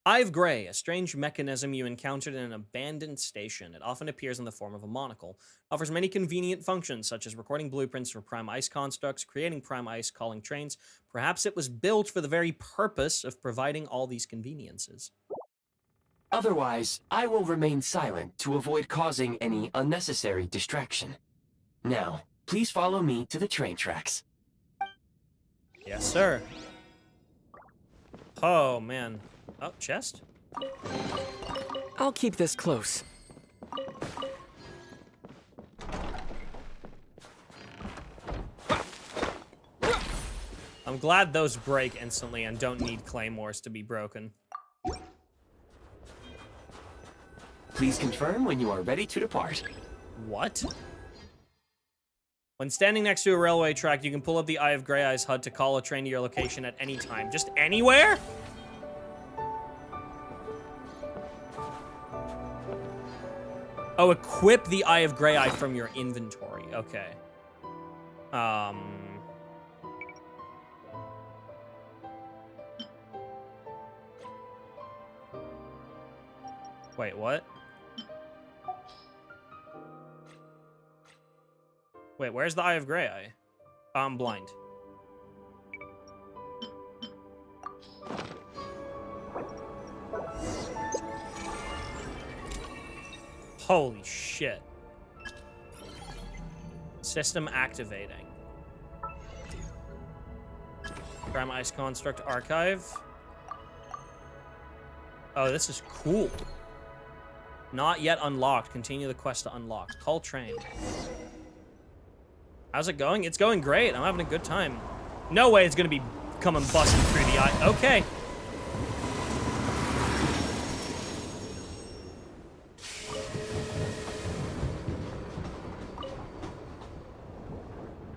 Eye of Grey, a strange mechanism you encountered in an abandoned station. It often appears in the form of a monocle. Offers many convenient functions, such as recording blueprints for prime ice constructs, creating prime ice, calling trains. Perhaps it was built for the very purpose of providing all these conveniences. Otherwise, I will remain silent to avoid causing any unnecessary distraction. Now, please follow me to the train tracks. Yes, sir. Oh, man. Oh, chest? I'll keep this close. I'm glad those break instantly and don't need claymores to be broken. Please confirm when you are ready to depart. What? When standing next to a railway track, you can pull up the Eye of Grey Eye's HUD to call a train to your location at any time. Just anywhere? Oh, equip the Eye of Grey Eye from your inventory. Okay. Wait, what? Wait, where's the Eye of Grey Eye? I'm blind. Holy shit. System activating. Prime Ice Construct Archive. Oh, this is cool. Not yet unlocked. Continue the quest to unlock. Call train. How's it going? It's going great. I'm having a good time. No way it's gonna be coming busting through the eye. Okay.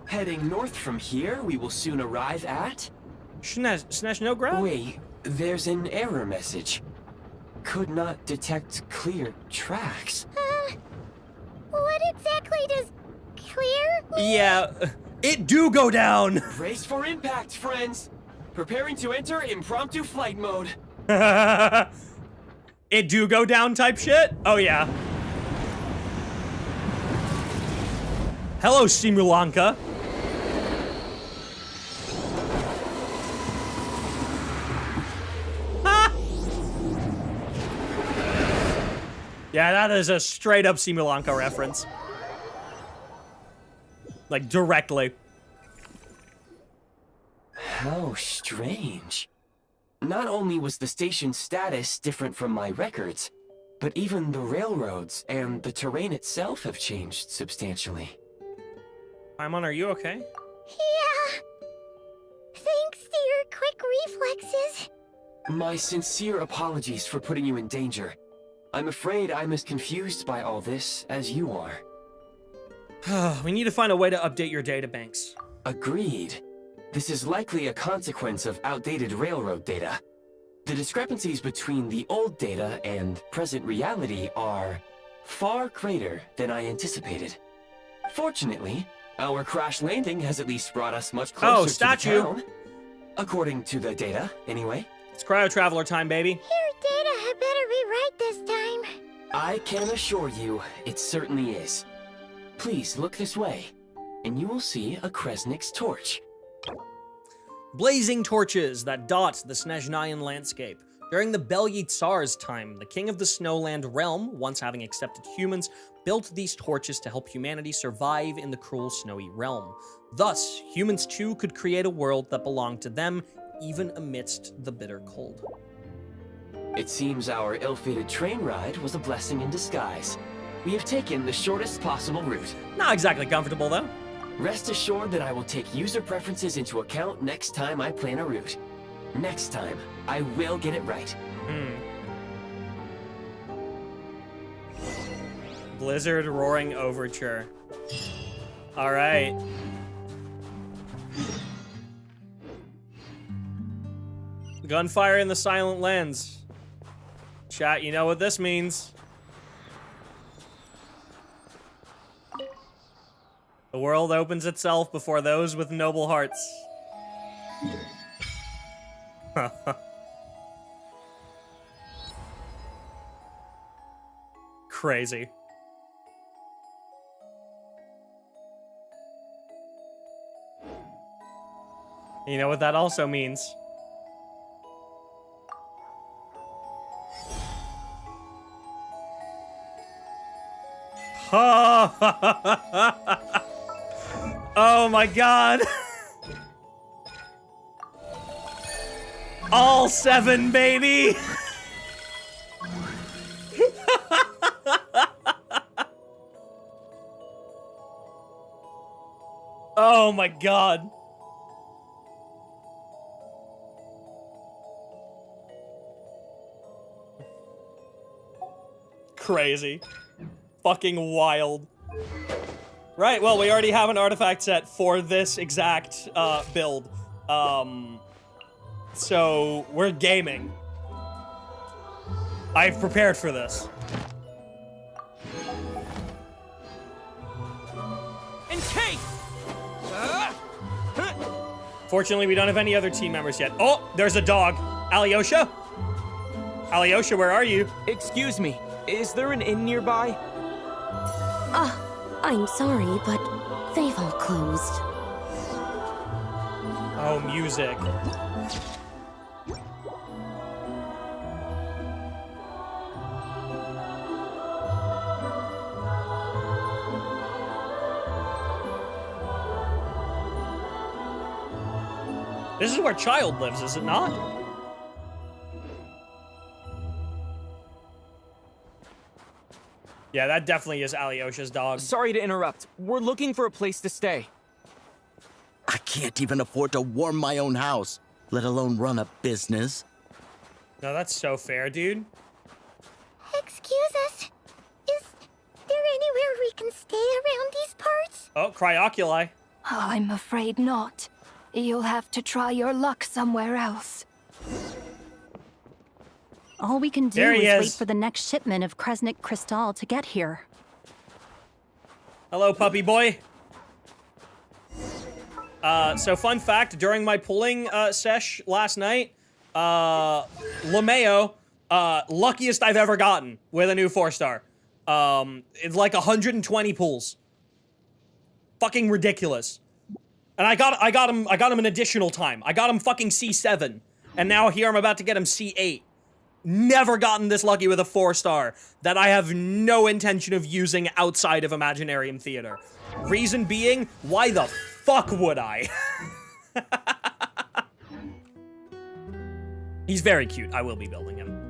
Heading north from here, we will soon arrive at... Snezhnaya? Wait, there's an error message. Could not detect clear tracks. What exactly does clear mean? Yeah, it do go down. Brace for impact, friends. Preparing to enter impromptu flight mode. It do go down type shit? Oh yeah. Hello, Simulanka. Yeah, that is a straight up Simulanka reference. Like, directly. How strange. Not only was the station's status different from my records, but even the railroads and the terrain itself have changed substantially. Paimon, are you okay? Yeah. Thanks to your quick reflexes. My sincere apologies for putting you in danger. I'm afraid I'm as confused by all this as you are. We need to find a way to update your databanks. Agreed. This is likely a consequence of outdated railroad data. The discrepancies between the old data and present reality are far greater than I anticipated. Fortunately, our crash landing has at least brought us much closer to the town. According to the data, anyway. It's cryo traveler time, baby. Your data had better be right this time. I can assure you, it certainly is. Please look this way, and you will see a Kresnik's torch. Blazing torches that dot the Snezhnayan landscape. During the Belyi Tsar's time, the king of the Snowland realm, once having accepted humans, built these torches to help humanity survive in the cruel snowy realm. Thus, humans too could create a world that belonged to them, even amidst the bitter cold. It seems our ill-fated train ride was a blessing in disguise. We have taken the shortest possible route. Not exactly comfortable, though. Rest assured that I will take user preferences into account next time I plan a route. Next time, I will get it right. Blizzard Roaring Overture. All right. Gunfire in the Silent Lands. Chat, you know what this means. The world opens itself before those with noble hearts. Crazy. You know what that also means? Oh my god. All 7, baby. Oh my god. Crazy. Fucking wild. Right, well, we already have an artifact set for this exact build. So we're gaming. I've prepared for this. In case! Fortunately, we don't have any other team members yet. Oh, there's a dog. Alyosha? Alyosha, where are you? Excuse me, is there an inn nearby? I'm sorry, but they've all closed. Oh, music. This is where Child lives, is it not? Yeah, that definitely is Alyosha's dog. Sorry to interrupt. We're looking for a place to stay. I can't even afford to warm my own house, let alone run a business. No, that's so fair, dude. Excuse us. Is there anywhere we can stay around these parts? Oh, Cryoculi. I'm afraid not. You'll have to try your luck somewhere else. All we can do There he is wait is. for the next shipment of Kresnik Crystal to get here. Hello, puppy boy. So fun fact, during my pulling sesh last night, LeMayo, luckiest I've ever gotten with a new 4-star. It's like 120 pulls. Fucking ridiculous. And I got him an additional time. I got him fucking C7. And now here I'm about to get him C8. Never gotten this lucky with a 4-star that I have no intention of using outside of Imaginarium Theater. Reason being, why the fuck would I? He's very cute. I will be building him.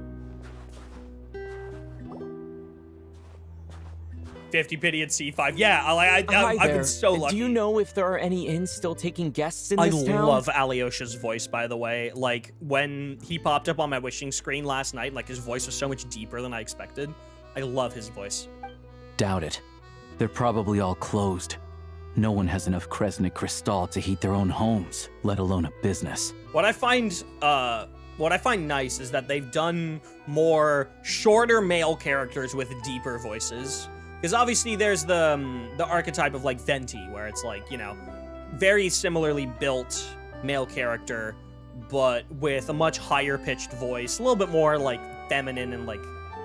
50 pity at C5. Yeah, I've been so lucky. Do you know if there are any inns still taking guests in I this town? love Alyosha's voice, by the way. Like, when he popped up on my wishing screen last night, like, his voice was so much deeper than I expected. I love his voice. Doubt it. They're probably all closed. No one has enough Kresnik Crystal to heat their own homes, let alone a business. What I find nice is that they've done more shorter male characters with deeper voices. Because obviously there's the archetype of, like, Venti, where it's, like, you know, very similarly built male character, but with a much higher pitched voice, a little bit more, like, feminine and, like,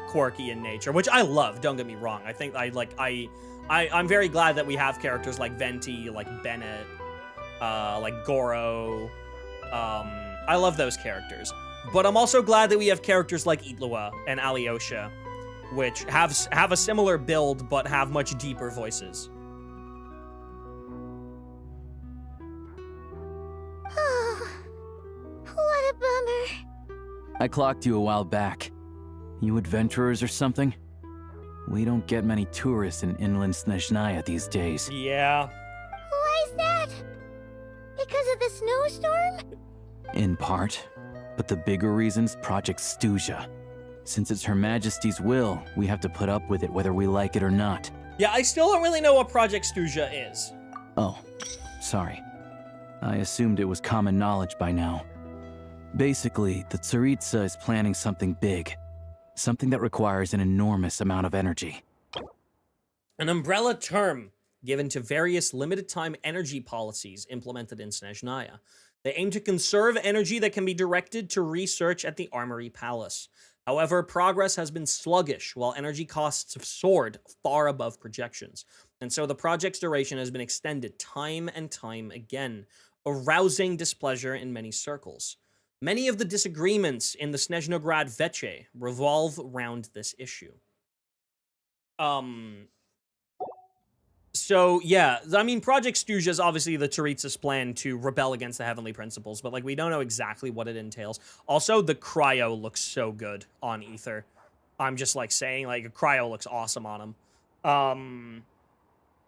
quirky in nature, which I love, don't get me wrong. I think I'm very glad that we have characters like Venti, like Bennett, like Goro. I love those characters. But I'm also glad that we have characters like Itlua and Alyosha, which have a similar build, but have much deeper voices. Oh, what a bummer. I clocked you a while back. You adventurers or something? We don't get many tourists in inland Snezhnaya these days. Yeah. Why is that? Because of the snowstorm? In part. But the bigger reason's Project Stuzha. Since it's Her Majesty's will, we have to put up with it whether we like it or not. Yeah, I still don't really know what Project Stuzha is. Oh, sorry. I assumed it was common knowledge by now. Basically, the Tsaritsa is planning something big. Something that requires an enormous amount of energy. An umbrella term given to various limited-time energy policies implemented in Snezhnaya. They aim to conserve energy that can be directed to research at the Armory Palace. However, progress has been sluggish, while energy costs have soared far above projections. And so the project's duration has been extended time and time again, arousing displeasure in many circles. Many of the disagreements in the Snezhnograd Veche revolve around this issue. So, yeah, I mean, Project Stuzha is obviously the Tsaritsa's plan to rebel against the Heavenly Principles, but, like, we don't know exactly what it entails. Also, the cryo looks so good on Ether. I'm just, like, saying, like, a cryo looks awesome on him.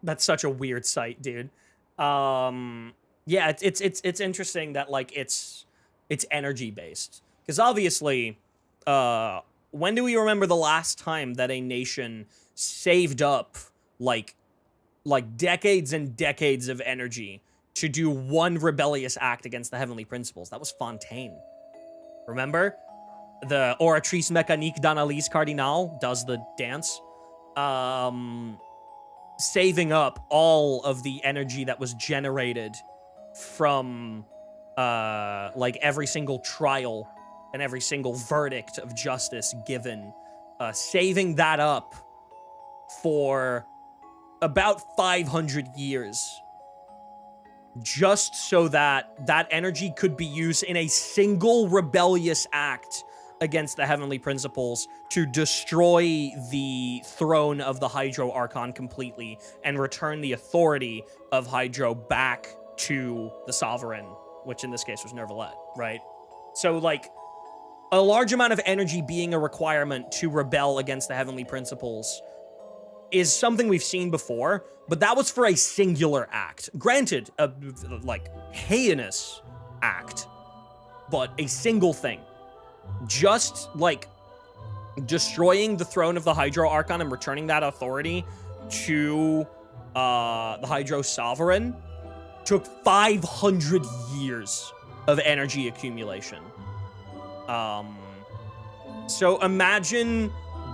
That's such a weird sight, dude. Yeah, it's interesting that, like, it's energy-based. Because obviously, when do we remember the last time that a nation saved up, like decades and decades of energy to do one rebellious act against the Heavenly Principles? That was Fontaine. Remember? The Oratrice Mécanique d'Analyse Cardinal does the dance. Saving up all of the energy that was generated from like every single trial and every single verdict of justice given, saving that up for about 500 years, just so that that energy could be used in a single rebellious act against the Heavenly Principles to destroy the throne of the Hydro Archon completely and return the authority of Hydro back to the Sovereign, which in this case was Nervalet, right? So, like, a large amount of energy being a requirement to rebel against the Heavenly Principles is something we've seen before, but that was for a singular act. Granted, a, like, heinous act, but a single thing. Just, like, destroying the throne of the Hydro Archon and returning that authority to the Hydro Sovereign took 500 years of energy accumulation. So imagine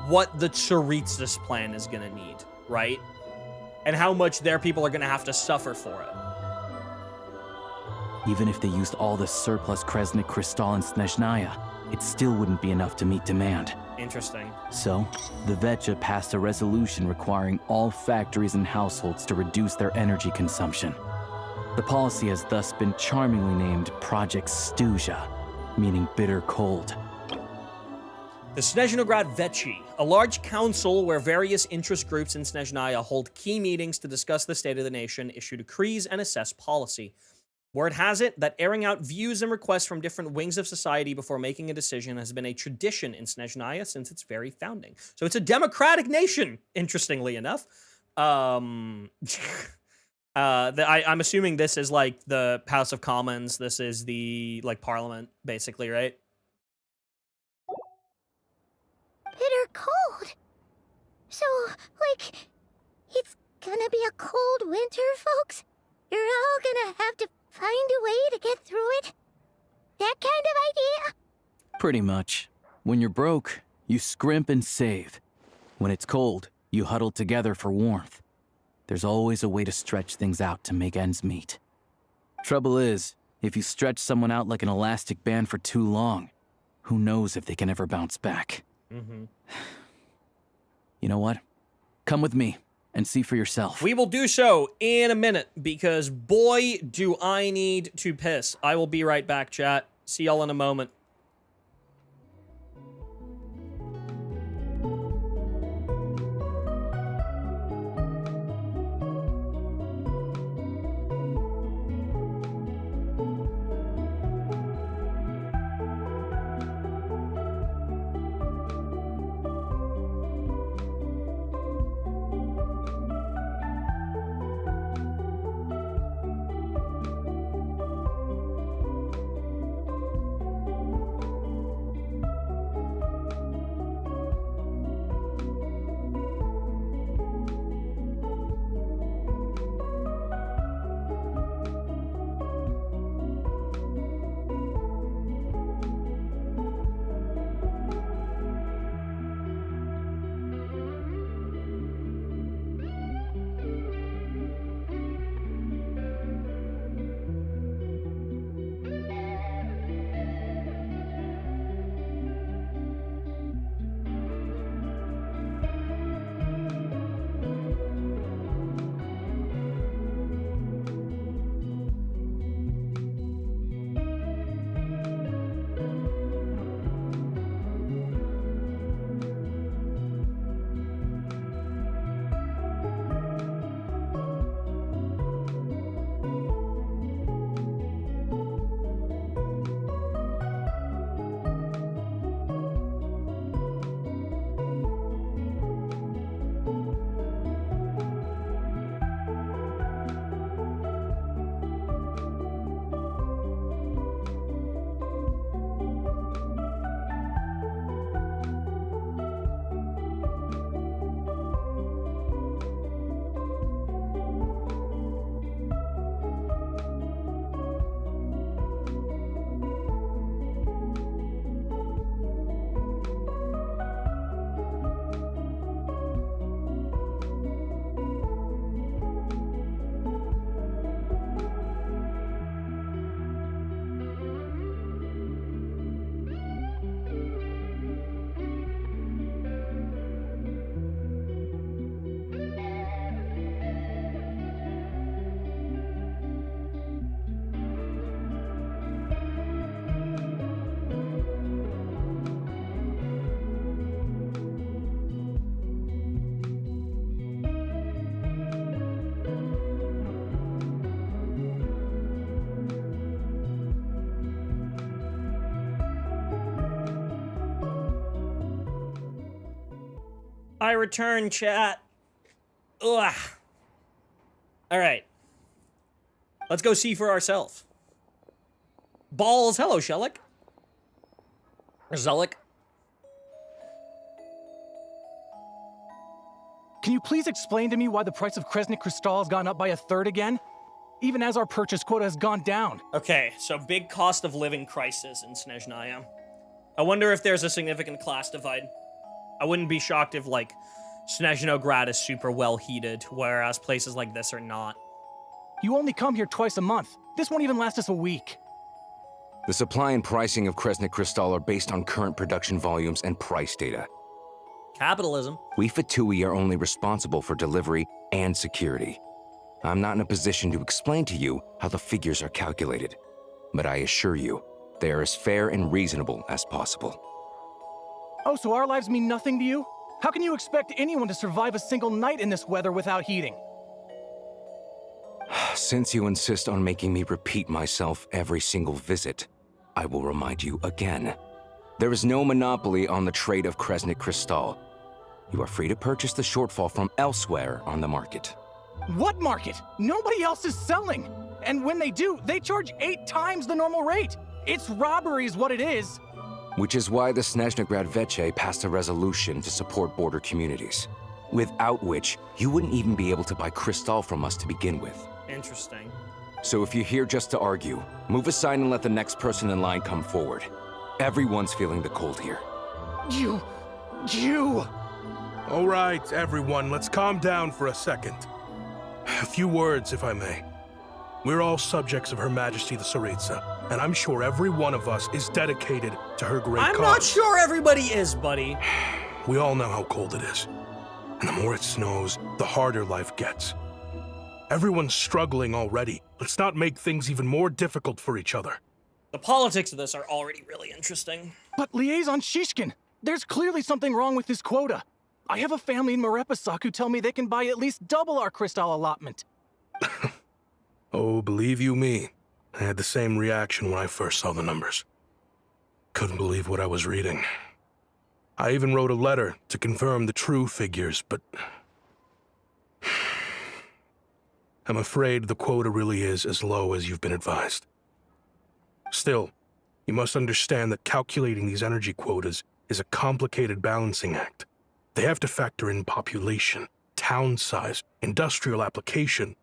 what the Tsaritsas plan is gonna need, right? And how much their people are gonna have to suffer for it. Even if they used all the surplus Kresnik Crystal and Snezhnaya, it still wouldn't be enough to meet demand. Interesting. So, the Vetja passed a resolution requiring all factories and households to reduce their energy consumption. The policy has thus been charmingly named Project Stuzha, meaning bitter cold. The Snezhnograd Vechi, a large council where various interest groups in Snezhnaya hold key meetings to discuss the state of the nation, issue decrees, and assess policy. Word has it that airing out views and requests from different wings of society before making a decision has been a tradition in Snezhnaya since its very founding. So it's a democratic nation, interestingly enough. I'm assuming this is like the House of Commons. This is the, like, parliament, basically, right? Bitter cold. So, like, it's gonna be a cold winter, folks? You're all gonna have to find a way to get through it? That kind of idea? Pretty much. When you're broke, you scrimp and save. When it's cold, you huddle together for warmth. There's always a way to stretch things out to make ends meet. Trouble is, if you stretch someone out like an elastic band for too long, who knows if they can ever bounce back. Mm-hmm. You know what? Come with me and see for yourself. We will do so in a minute, because boy, do I need to piss. I will be right back, chat. See y'all in a moment. I return, chat. Ugh. All right. Let's go see for ourselves. Balls, hello, Shellick. Or Zellick. Can you please explain to me why the price of Kresnik Crystal has gone up by 1/3 again? Even as our purchase quota has gone down. Okay, so big cost of living crisis in Snezhnaya. I wonder if there's a significant class divide. I wouldn't be shocked if, like, Snezhnograd is super well heated, whereas places like this are not. You only come here twice a month. This won't even last us a week. The supply and pricing of Kresnik Crystal are based on current production volumes and price data. Capitalism. We Vtuber are only responsible for delivery and security. I'm not in a position to explain to you how the figures are calculated, but I assure you, they are as fair and reasonable as possible. Oh, so our lives mean nothing to you? How can you expect anyone to survive a single night in this weather without heating? Since you insist on making me repeat myself every single visit, I will remind you again. There is no monopoly on the trade of Kresnik Crystal. You are free to purchase the shortfall from elsewhere on the market. What market? Nobody else is selling. And when they do, they charge 8 times the normal rate. It's robbery is what it is. Which is why the Snezhnograd Veche passed a resolution to support border communities, without which you wouldn't even be able to buy Crystal from us to begin with. Interesting. So if you're here just to argue, move aside and let the next person in line come forward. Everyone's feeling the cold here. You... All right, everyone, let's calm down for a second. A few words, if I may. We're all subjects of Her Majesty the Tsaritsa, and I'm sure every one of us is dedicated to her great cause. I'm not sure everybody is, buddy. We all know how cold it is. And the more it snows, the harder life gets. Everyone's struggling already. Let's not make things even more difficult for each other. The politics of this are already really interesting. But Liaison Shishkin, there's clearly something wrong with this quota. I have a family in Marepasak who tell me they can buy at least double our Crystal allotment. Oh, believe you me, I had the same reaction when I first saw the numbers. Couldn't believe what I was reading. I even wrote a letter to confirm the true figures, but... I'm afraid the quota really is as low as you've been advised. Still, you must understand that calculating these energy quotas is a complicated balancing act. They have to factor in population, town size, industrial application.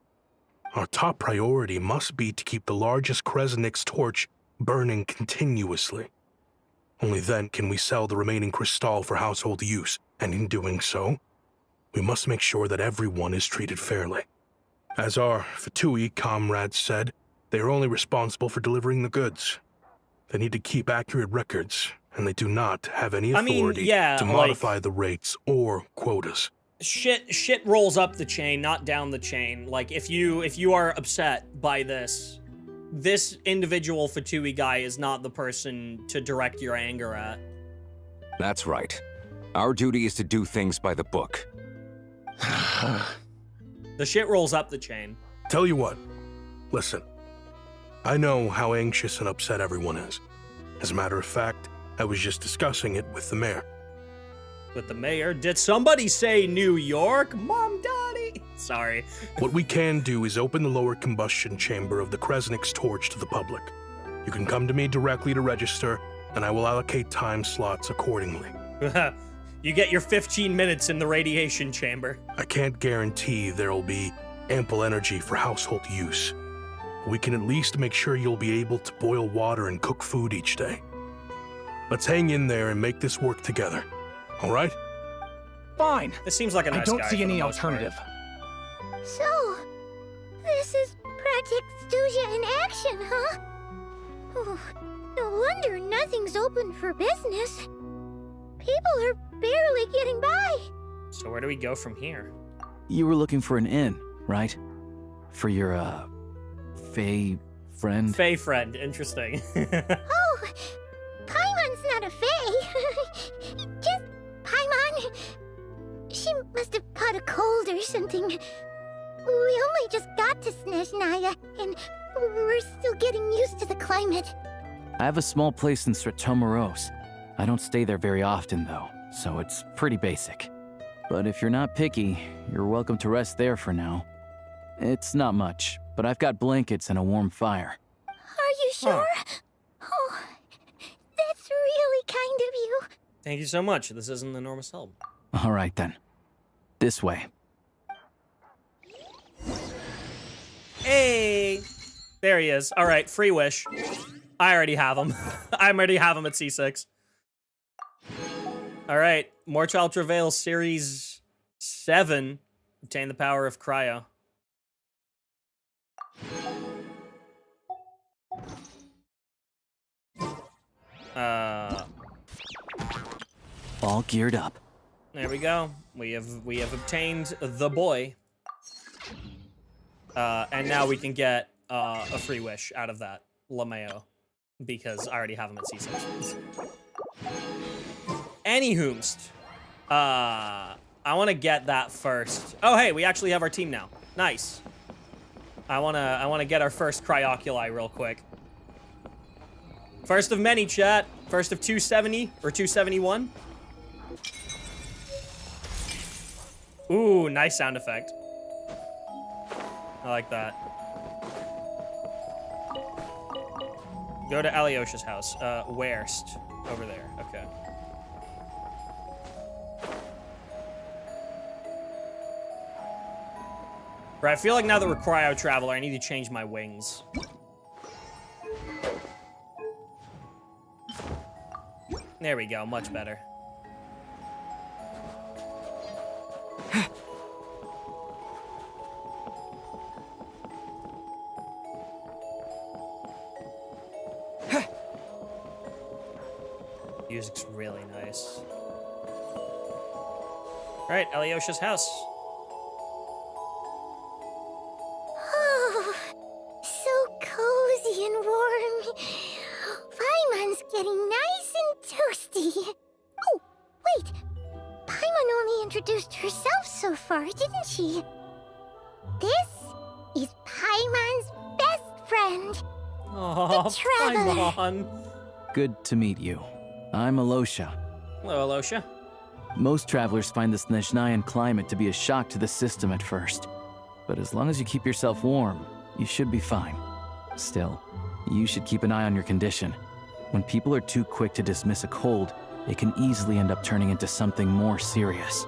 Our top priority must be to keep the largest Kresnik's torch burning continuously. Only then can we sell the remaining Crystal for household use, and in doing so, we must make sure that everyone is treated fairly. As our Vtuber comrades said, they are only responsible for delivering the goods. They need to keep accurate records, and they do not have any authority to modify the rates or quotas. Shit rolls up the chain, not down the chain. Like, if you are upset by this individual Vtuber guy is not the person to direct your anger at. That's right. Our duty is to do things by the book. The shit rolls up the chain. Tell you what, listen. I know how anxious and upset everyone is. As a matter of fact, I was just discussing it with the mayor. With the mayor? Did somebody say New York? Mom, Daddy? Sorry. What we can do is open the lower combustion chamber of the Kresnik's torch to the public. You can come to me directly to register, and I will allocate time slots accordingly. You get your 15 minutes in the radiation chamber. I can't guarantee there'll be ample energy for household use. We can at least make sure you'll be able to boil water and cook food each day. Let's hang in there and make this work together. All right? Fine. This seems like a nice guy. I don't see any alternative. So, this is Project Stuja in action, huh? Oh, no wonder nothing's open for business. People are barely getting by. So where do we go from here? You were looking for an inn, right? For your, Fae friend? Fae friend, interesting. Oh, Paimon's not a Fae. Just Paimon. She must have caught a cold or something. We only just got to Snezhnaya, and we're still getting used to the climate. I have a small place in Spvwvky. I don't stay there very often, though, so it's pretty basic. But if you're not picky, you're welcome to rest there for now. It's not much, but I've got blankets and a warm fire. Are you sure? Oh, that's really kind of you. Thank you so much. This isn't enormous help. All right then. This way. Hey! There he is. All right, free wish. I already have him. I already have him at C6. All right, More Child Travail Series 7. Obtain the power of Cryo. All geared up. There we go. We have obtained the boy. And now we can get a free wish out of that LeMayo, because I already have him at C6. Anyhoomst. I want to get that first. Oh, hey, we actually have our team now. Nice. I wanna get our first Cryoculi real quick. First of many, chat. First of 270 or 271. Ooh, nice sound effect. I like that. Go to Alyosha's house. Where'st? Over there. Okay. Right, I feel like now that we're Cryo Traveler, I need to change my wings. There we go, much better. Music's really nice. Alright, Alyosha's house. Oh, so cozy and warm. Paimon's getting nice and toasty. Oh, wait. Paimon only introduced herself so far, didn't she? This is Paimon's best friend. Oh, the Traveler. Paimon. Good to meet you. I'm Alosha. Hello, Alosha. Most travelers find the Snezhnayan climate to be a shock to the system at first. But as long as you keep yourself warm, you should be fine. Still, you should keep an eye on your condition. When people are too quick to dismiss a cold, it can easily end up turning into something more serious.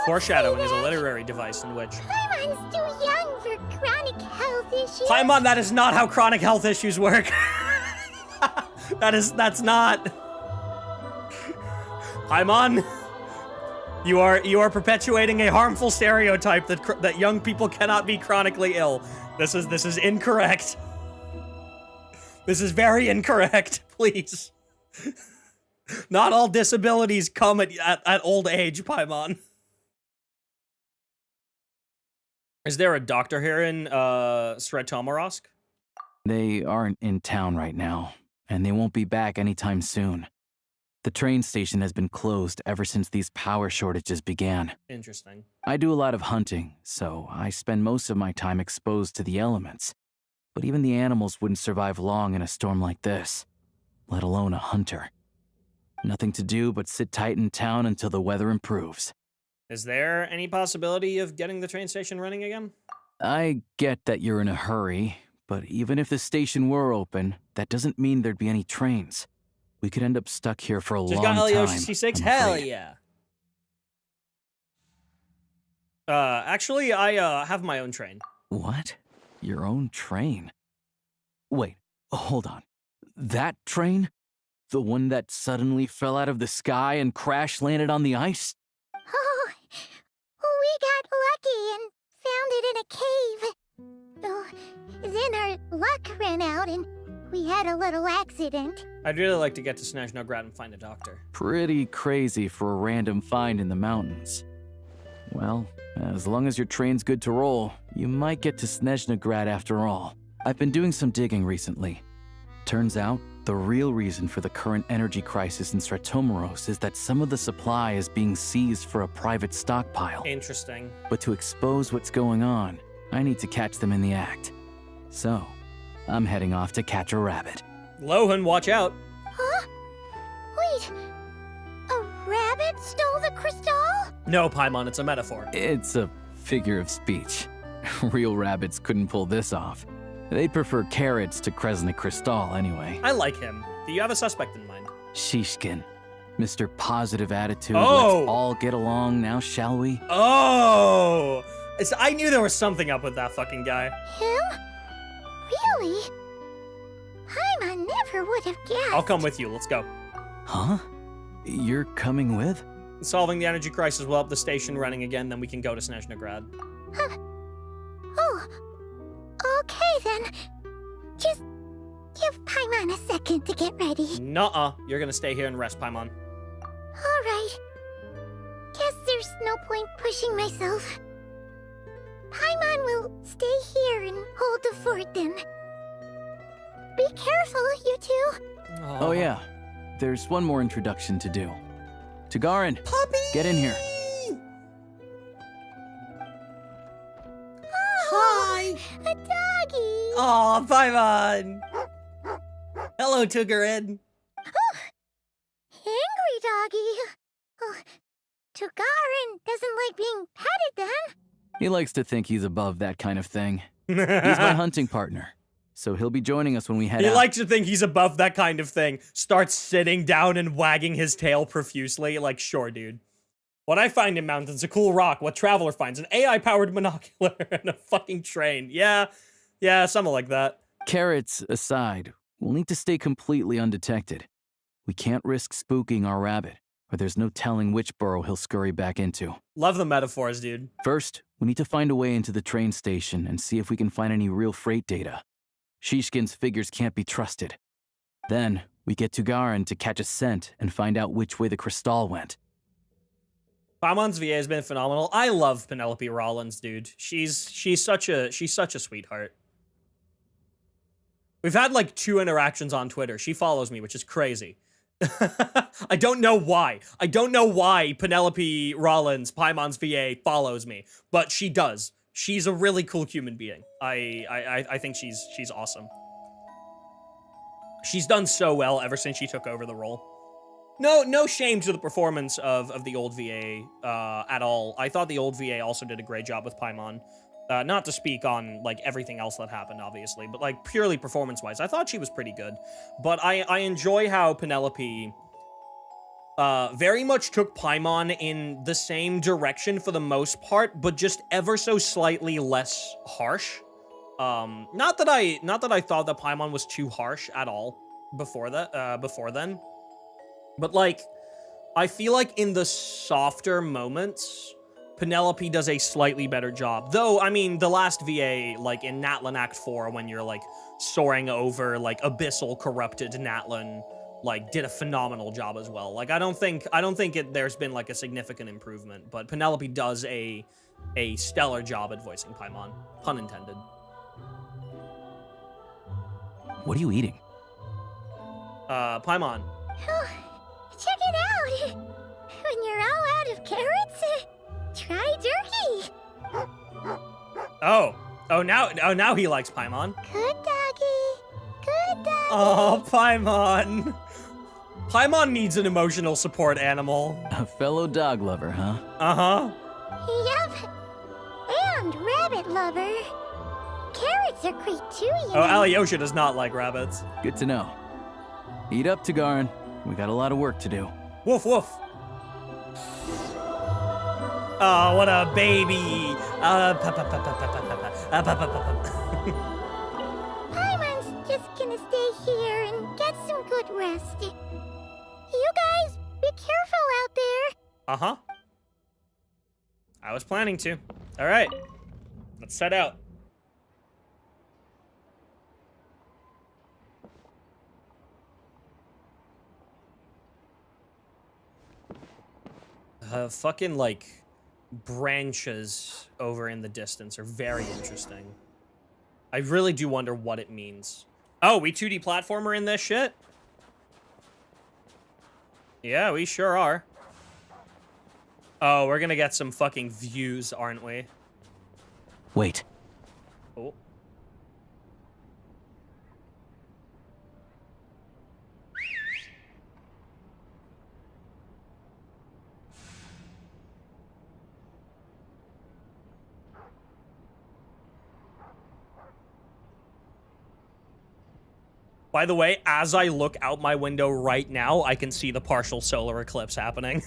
Foreshadowing is a literary device in which... Paimon's too young for chronic health issues. Paimon, that is not how chronic health issues work. That's not... Paimon, you are perpetuating a harmful stereotype that young people cannot be chronically ill. This is incorrect. This is very incorrect, please. Not all disabilities come at old age, Paimon. Is there a doctor here in Sretomarovsk? They aren't in town right now, and they won't be back anytime soon. The train station has been closed ever since these power shortages began. Interesting. I do a lot of hunting, so I spend most of my time exposed to the elements. But even the animals wouldn't survive long in a storm like this, let alone a hunter. Nothing to do but sit tight in town until the weather improves. Is there any possibility of getting the train station running again? I get that you're in a hurry, but even if the station were open, that doesn't mean there'd be any trains. We could end up stuck here for a long time. Just got Alyosha C6? Hell yeah. Actually, I have my own train. What? Your own train? Wait, hold on. That train? The one that suddenly fell out of the sky and crash-landed on the ice? Oh, we got lucky and found it in a cave. Then our luck ran out and we had a little accident. I'd really like to get to Snezhnaya and find a doctor. Pretty crazy for a random find in the mountains. Well, as long as your train's good to roll, you might get to Snezhnaya after all. I've been doing some digging recently. Turns out, the real reason for the current energy crisis in Sretomarovsk is that some of the supply is being seized for a private stockpile. Interesting. But to expose what's going on, I need to catch them in the act. So, I'm heading off to catch a rabbit. Lohan, watch out. Huh? Wait, a rabbit stole the crystal? No, Paimon, it's a metaphor. It's a figure of speech. Real rabbits couldn't pull this off. They'd prefer carrots to Kresnik Crystal anyway. I like him. Do you have a suspect in mind? Shishkin. Mr. Positive Attitude. Oh! Let's all get along now, shall we? Oh! I knew there was something up with that fucking guy. Him? Really? Paimon never would have guessed. I'll come with you. Let's go. Huh? You're coming with? Solving the energy crisis will help the station running again, then we can go to Snezhnaya. Huh. Oh. Okay then. Just give Paimon a second to get ready. Nuh-uh. You're gonna stay here and rest, Paimon. Alright. Guess there's no point pushing myself. Paimon will stay here and hold the fort then. Be careful, you two. Oh yeah. There's one more introduction to do. Tagarin, Puppy! Get in here. Oh, a doggy. Aw, Paimon! Hello, Tagarin. Oh, angry doggy. Oh, Tagarin doesn't like being petted then. He likes to think he's above that kind of thing. He's my hunting partner, so he'll be joining us when we head out. He likes to think he's above that kind of thing. Starts sitting down and wagging his tail profusely. Like, sure, dude. What I find in mountains, a cool rock. What Traveler finds, an AI-powered monocular and a fucking train. Yeah, something like that. Carrots aside, we'll need to stay completely undetected. We can't risk spooking our rabbit, or there's no telling which burrow he'll scurry back into. Love the metaphors, dude. First, we need to find a way into the train station and see if we can find any real freight data. Shishkin's figures can't be trusted. Then, we get Tugarin to catch a scent and find out which way the crystal went. Paimon's VA has been phenomenal. I love Penelope Rollins, dude. She's such a sweetheart. We've had like 2 interactions on Twitter. She follows me, which is crazy. I don't know why. I don't know why Penelope Rollins, Paimon's VA, follows me, but she does. She's a really cool human being. I think she's awesome. She's done so well ever since she took over the role. No shame to the performance of the old VA at all. I thought the old VA also did a great job with Paimon. Not to speak on like everything else that happened, obviously, but like purely performance-wise, I thought she was pretty good. But I enjoy how Penelope very much took Paimon in the same direction for the most part, but just ever so slightly less harsh. Not that I thought that Paimon was too harsh at all before then. But like, I feel like in the softer moments, Penelope does a slightly better job. Though, I mean, the last VA, like in Natlan Act 4, when you're like soaring over like abyssal corrupted Natlan, like did a phenomenal job as well. Like I don't think there's been like a significant improvement, but Penelope does a stellar job at voicing Paimon. Pun intended. What are you eating? Paimon. Oh, check it out. When you're all out of carrots, try jerky. Oh, now he likes Paimon. Good doggy. Good doggy. Oh, Paimon. Paimon needs an emotional support animal. A fellow dog lover, huh? Uh-huh. Yep. And rabbit lover. Carrots are great too, you know. Oh, Alyosha does not like rabbits. Good to know. Eat up, Tagarin. We got a lot of work to do. Woof, woof. Oh, what a baby. Paimon's just gonna stay here and get some good rest. You guys, be careful out there. Uh-huh. I was planning to. All right. Let's set out. Fucking, like, branches over in the distance are very interesting. I really do wonder what it means. Oh, we 2D platformer in this shit? Yeah, we sure are. Oh, we're gonna get some fucking views, aren't we? Wait. Oh. By the way, as I look out my window right now, I can see the partial solar eclipse happening.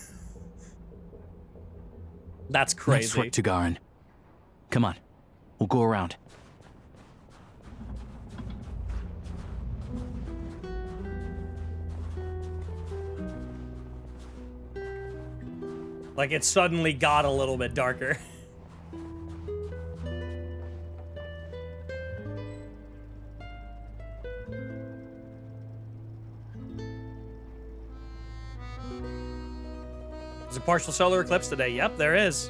That's crazy. Nice work, Tugarin. Come on, we'll go around. Like, it suddenly got a little bit darker. There's a partial solar eclipse today. Yep, there is.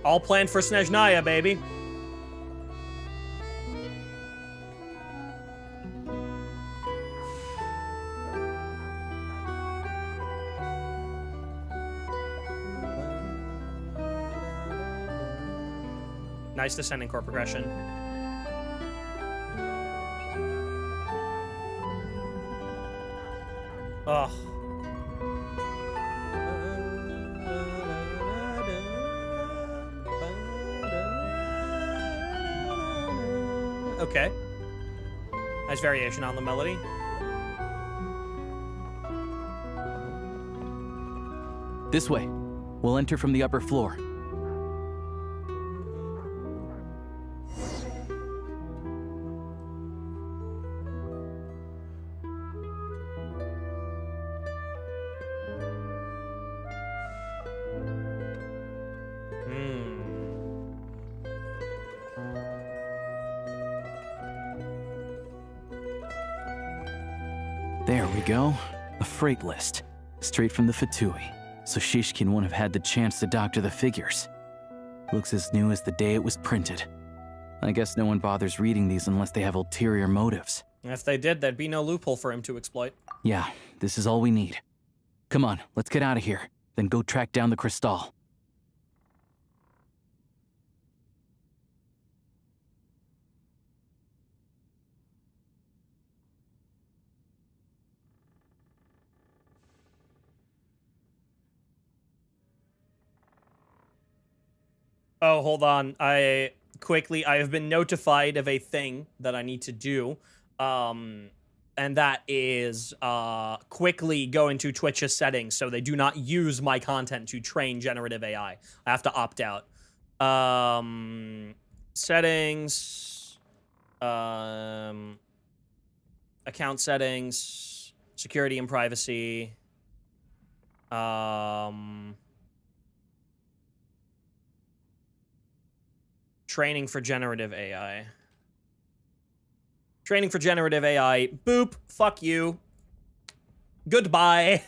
All planned for Snezhnaya, baby. Nice descending chord progression. Ugh. Okay. Nice variation on the melody. This way. We'll enter from the upper floor. There we go. A freight list. Straight from the Fatui. So Shishkin won't have had the chance to doctor the figures. Looks as new as the day it was printed. I guess no one bothers reading these unless they have ulterior motives. If they did, there'd be no loophole for him to exploit. Yeah, this is all we need. Come on, let's get out of here. Then go track down the crystal. Oh, hold on. I have been notified of a thing that I need to do. And that is quickly go into Twitch's settings so they do not use my content to train generative AI. I have to opt out. Settings. Account settings. Security and privacy. Training for generative AI. Training for generative AI. Boop. Fuck you. Goodbye.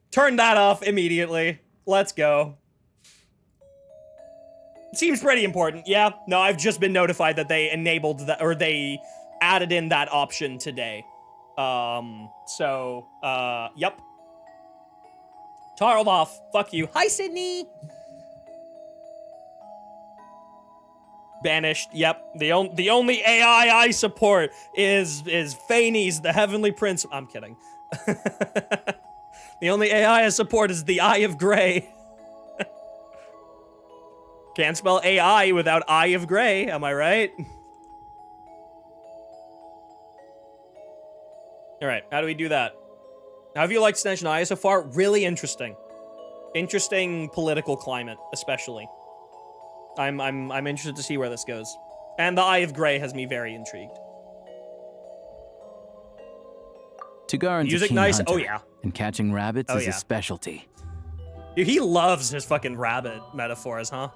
Turn that off immediately. Let's go. Seems pretty important. Yeah. No, I've just been notified that they enabled that, or they added in that option today. Yep. Toggled off. Fuck you. Hi, Sydney. Banished. Yep. The only AI I support is Phanes, the Heavenly Prince. I'm kidding. The only AI I support is the Eye of Grey. Can't spell AI without Eye of Grey. Am I right? All right. How do we do that? How have you liked Snezhnaya so far? Really interesting. Interesting political climate, especially. I'm interested to see where this goes. And the Eye of Grey has me very intrigued. Tugarin's music a keen nice? hunter, Oh yeah. And catching rabbits Oh, is yeah. his specialty. Dude, he loves his fucking rabbit metaphors, huh?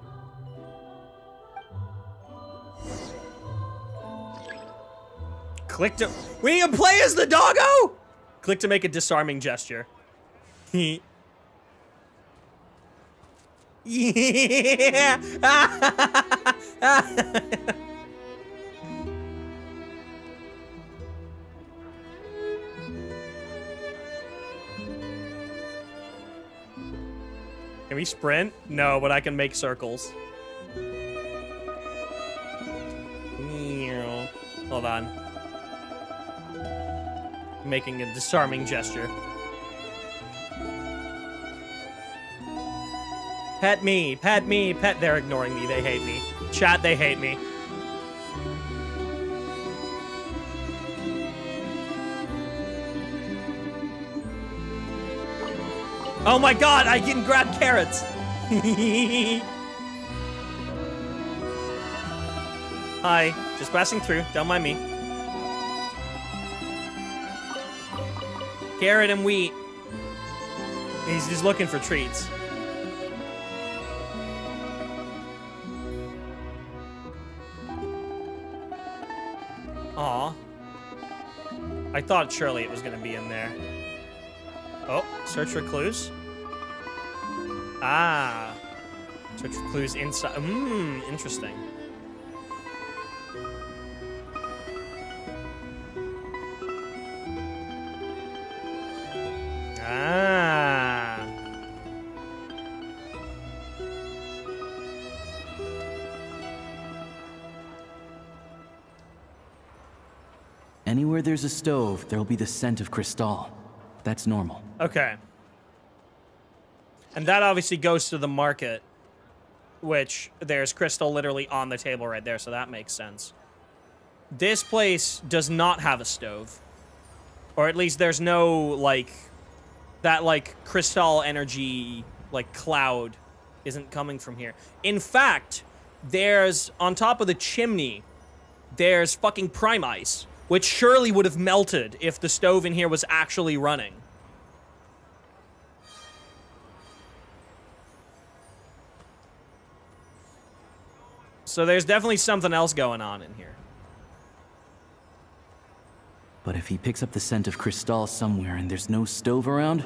Click to... We need to play as the doggo! Click to make a disarming gesture. Yeah! Can we sprint? No, but I can make circles. Hold on. Making a disarming gesture. Pet me, pet me, pet. They're ignoring me. They hate me. Chat, they hate me. Oh my god, I can grab carrots. Hi, just passing through. Don't mind me. Carrot and wheat. He's just looking for treats. Aw. I thought surely it was gonna be in there. Oh, search for clues. Ah. Search for clues inside. Interesting. Ah. Anywhere there's a stove, there'll be the scent of Cristal. That's normal. Okay. And that obviously goes to the market, which there's Crystal literally on the table right there, so that makes sense. This place does not have a stove. Or at least there's no, like, that, like, Crystal energy, like, cloud isn't coming from here. In fact, there's, on top of the chimney, there's fucking prime ice, which surely would have melted if the stove in here was actually running. So there's definitely something else going on in here. But if he picks up the scent of Cristal somewhere and there's no stove around,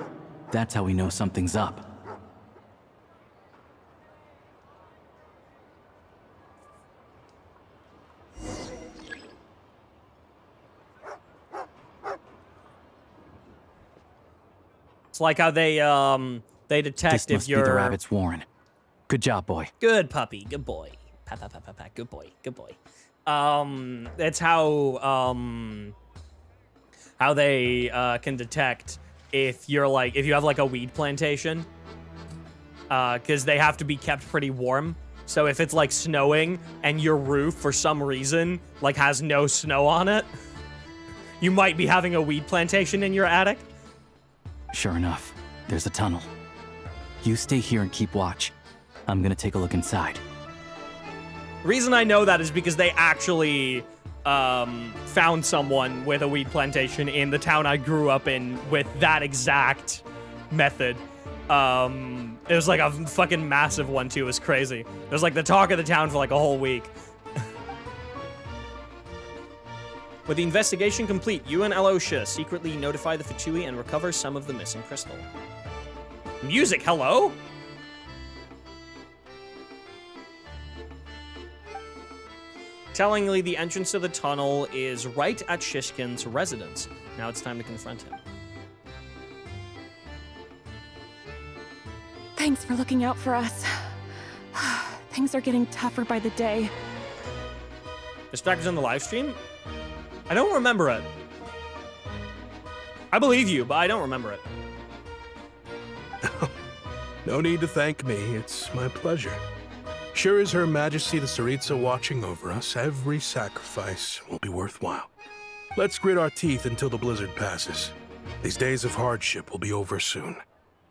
that's how we know something's up. It's like how they detect This if must you're be the rabbit's warren. Good job, boy. Good puppy, good boy. Pat, pat, pat, pat, pat. Good boy, good boy. That's how they can detect if you're like, if you have like a weed plantation, because they have to be kept pretty warm. So if it's like snowing and your roof for some reason like has no snow on it, you might be having a weed plantation in your attic. Sure enough, there's a tunnel. You stay here and keep watch. I'm gonna take a look inside. Reason I know that is because they actually found someone with a weed plantation in the town I grew up in with that exact method. It was like a fucking massive one too. It was crazy. It was like the talk of the town for like a whole week. With the investigation complete, you and Alosha secretly notify the Fatui and recover some of the missing crystal. Music, hello? Tellingly, the entrance to the tunnel is right at Shishkin's residence. Now it's time to confront him. Thanks for looking out for us. Things are getting tougher by the day. This track is in the live stream? I don't remember it. I believe you, but I don't remember it. No need to thank me. It's my pleasure. Sure is Her Majesty the Tsaritsa watching over us, every sacrifice will be worthwhile. Let's grit our teeth until the blizzard passes. These days of hardship will be over soon.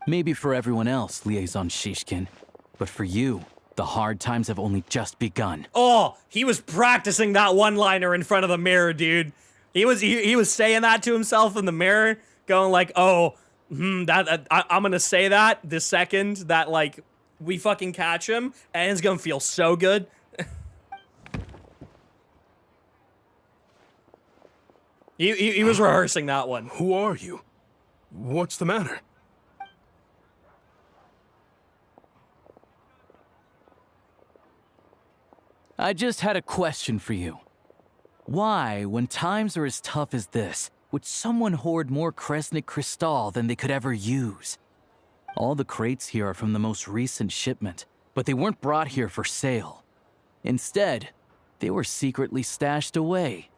Maybe for everyone else, Liaison Shishkin, but for you, the hard times have only just begun. Oh, he was practicing that one-liner in front of the mirror, dude. He was saying that to himself in the mirror, going like, "Oh, I'm gonna say that the second that like we fucking catch him, and it's gonna feel so good." he was rehearsing that one. Who are you? What's the matter? I just had a question for you. Why, when times are as tough as this, would someone hoard more Kresnik Crystal than they could ever use? All the crates here are from the most recent shipment, but they weren't brought here for sale. Instead, they were secretly stashed away.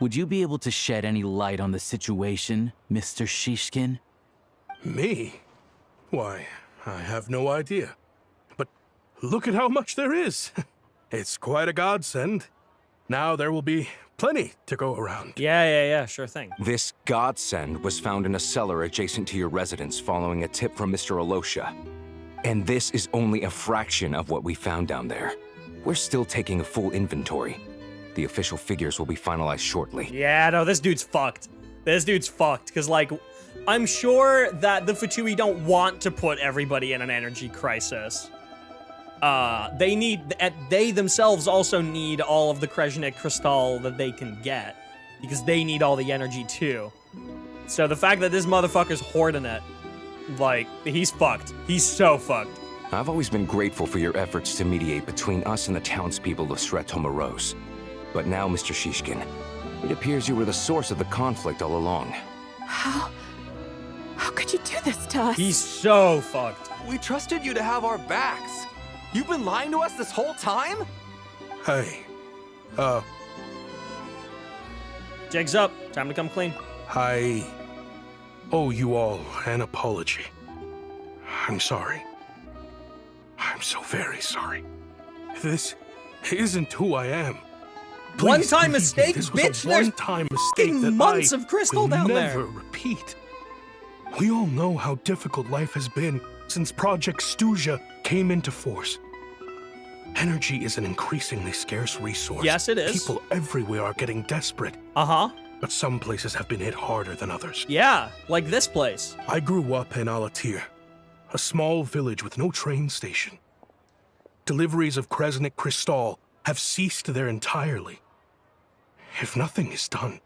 Would you be able to shed any light on the situation, Mr. Shishkin? Me? Why, I have no idea. But Look at how much there is. It's quite a godsend. Now there will be plenty to go around. Yeah, sure thing. This godsend was found in a cellar adjacent to your residence following a tip from Mr. Alosha. And this is only a fraction of what we found down there. We're still taking a full inventory. The official figures will be finalized shortly. Yeah, no, this dude's fucked. This dude's fucked, because, like, I'm sure that the Vtuber don't want to put everybody in an energy crisis. They themselves also need all of the Krezhnik Crystal that they can get, because they need all the energy too. So the fact that this motherfucker's hoarding it, like, he's fucked. He's so fucked. I've always been grateful for your efforts to mediate between us and the townspeople of Sretomaros. But now, Mr. Shishkin, it appears you were the source of the conflict all along. How could you do this to us? He's so fucked. We trusted you to have our backs. You've been lying to us this whole time? Hey, Jig's up. Time to come clean. I owe you all an apology. I'm sorry. I'm so very sorry. This isn't who I am. One-time mistake, this was bitch. A one-time mistake that months I of crystal will down never there. repeat. We all know how difficult life has been since Project Stuja came into force. Energy is an increasingly scarce resource. Yes, it is. People everywhere are getting desperate. Uh-huh. But some places have been hit harder than others. Yeah, like this place. I grew up in Alatir, a small village with no train station. Deliveries of Krezhnik Crystal have ceased there entirely. If nothing is done,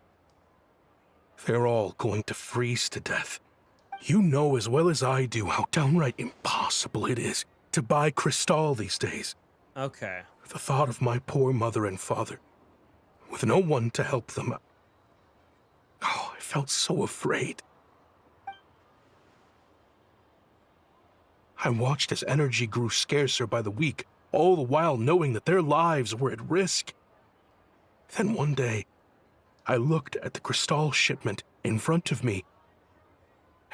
they're all going to freeze to death. You know as well as I do how downright impossible it is to buy Crystal these days. Okay. The thought of my poor mother and father, with no one to help them. Oh, I felt so afraid. I watched as energy grew scarcer by the week, all the while knowing that their lives were at risk. Then one day, I looked at the Crystal shipment in front of me,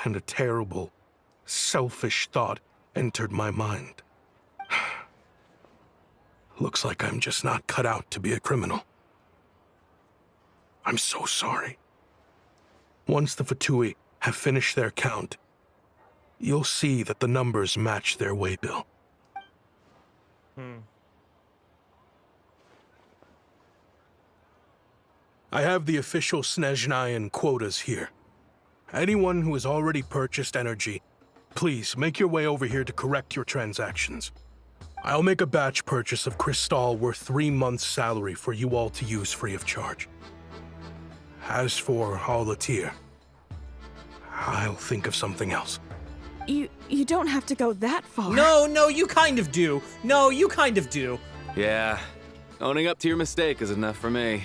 and a terrible, selfish thought entered my mind. Looks like I'm just not cut out to be a criminal. I'm so sorry. Once the Vtuber have finished their count, you'll see that the numbers match their waybill. I have the official Snezhnayan quotas here. Anyone who has already purchased energy, please make your way over here to correct your transactions. I'll make a batch purchase of Crystal worth 3 months' salary for you all to use free of charge. As for Alatir, I'll think of something else. You don't have to go that far. No, you kind of do. No, you kind of do. Yeah, owning up to your mistake is enough for me.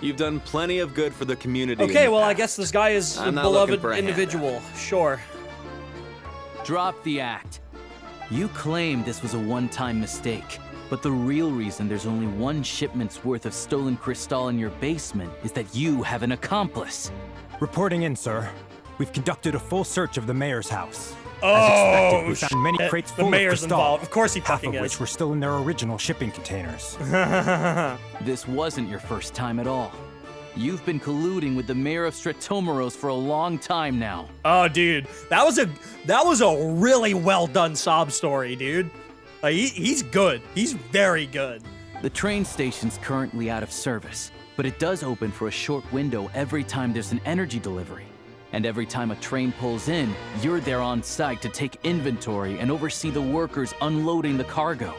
You've done plenty of good for the community. Okay, well, I guess this guy is a I'm not beloved looking for a individual. Sure. Drop the act. You claim this was a one-time mistake, but the real reason there's only one shipment's worth of stolen crystal in your basement is that you have an accomplice. Reporting in, sir. We've conducted a full search of the mayor's house. Oh, As expected, we found many crates the full of mayor's crystal, involved. Of course he half fucking of which is. were still in their original shipping containers. This wasn't your first time at all. You've been colluding with the mayor of Sretomaros for a long time now. Oh, dude, that was a really well done sob story, dude. Like, he's good. He's very good. The train station's currently out of service, but it does open for a short window every time there's an energy delivery. And every time a train pulls in, you're there on site to take inventory and oversee the workers unloading the cargo.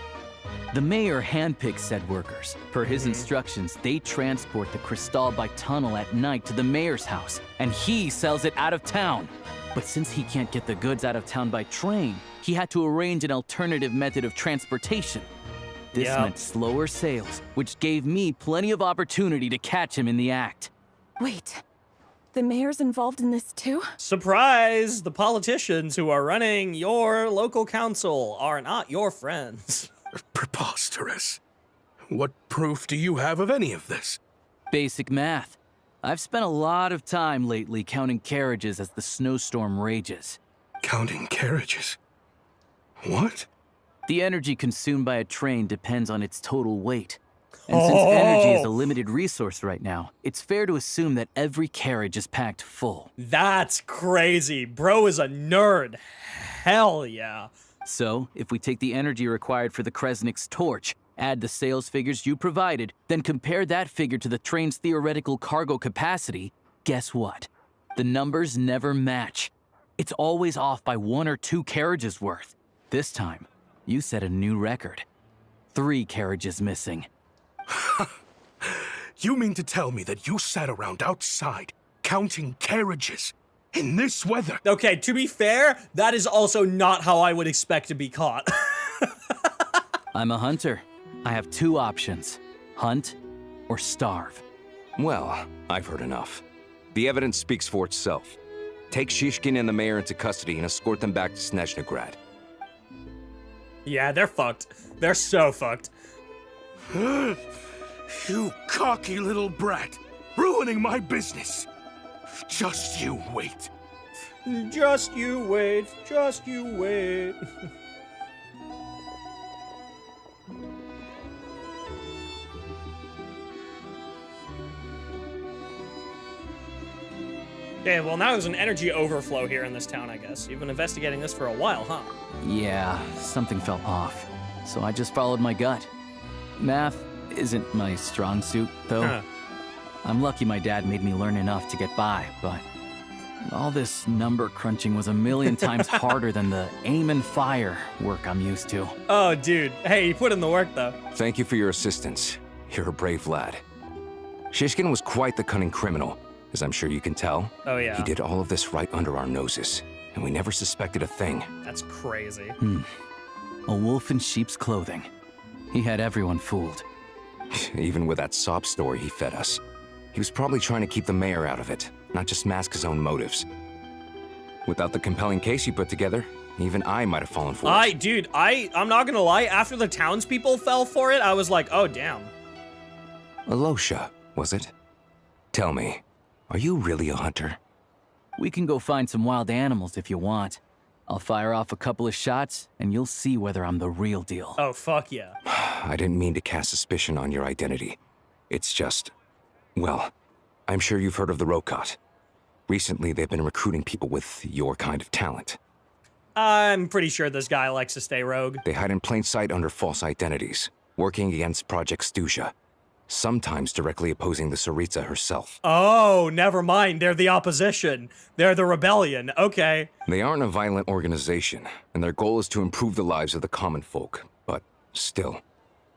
The mayor handpicks said workers. Per his instructions, they transport the crystal by tunnel at night to the mayor's house, and he sells it out of town. But since he can't get the goods out of town by train, he had to arrange an alternative method of transportation. This meant slower sales, which gave me plenty of opportunity to catch him in the act. Wait, the mayor's involved in this too? Surprise! The politicians who are running your local council are not your friends. Preposterous. What proof do you have of any of this? Basic math. I've spent a lot of time lately counting carriages as the snowstorm rages. Counting carriages? What? The energy consumed by a train depends on its total weight. And since energy is a limited resource right now, it's fair to assume that every carriage is packed full. That's crazy. Bro is a nerd. Hell yeah. So, if we take the energy required for the Kresnik's torch, add the sales figures you provided, then compare that figure to the train's theoretical cargo capacity, guess what? The numbers never match. It's always off by 1 or 2 carriages worth. This time, you set a new record. 3 carriages missing. You mean to tell me that you sat around outside, counting carriages, in this weather? Okay, to be fair, that is also not how I would expect to be caught. I'm a hunter. I have 2 options. Hunt or starve. Well, I've heard enough. The evidence speaks for itself. Take Shishkin and the mayor into custody and escort them back to Snezhnaya. Yeah, they're fucked. They're so fucked. You cocky little brat, ruining my business. Just you wait. Just you wait. Just you wait. Okay, well now there's an energy overflow here in this town, I guess. You've been investigating this for a while, huh? Yeah, something felt off. So I just followed my gut. Math isn't my strong suit, though. Huh. I'm lucky my dad made me learn enough to get by, but all this number crunching was a million times harder than the aim and fire work I'm used to. Oh, dude. Hey, you put in the work, though. Thank you for your assistance. You're a brave lad. Shishkin was quite the cunning criminal, as I'm sure you can tell. Oh, yeah. He did all of this right under our noses, and we never suspected a thing. That's crazy. A wolf in sheep's clothing. He had everyone fooled. Even with that sob story he fed us. He was probably trying to keep the mayor out of it, not just mask his own motives. Without the compelling case you put together, even I might have fallen for it. Dude, I'm not gonna lie, after the townspeople fell for it, I was like, oh, damn. Alosha, was it? Tell me, are you really a hunter? We can go find some wild animals if you want. I'll fire off a couple of shots, and you'll see whether I'm the real deal. Oh, fuck yeah. I didn't mean to cast suspicion on your identity. It's just... well, I'm sure you've heard of the Rokot. Recently, they've been recruiting people with your kind of talent. I'm pretty sure this guy likes to stay rogue. They hide in plain sight under false identities, working against Project Stuzha, sometimes directly opposing the Tsaritsa herself. Oh, never mind. They're the opposition. They're the rebellion. Okay. They aren't a violent organization, and their goal is to improve the lives of the common folk. But still,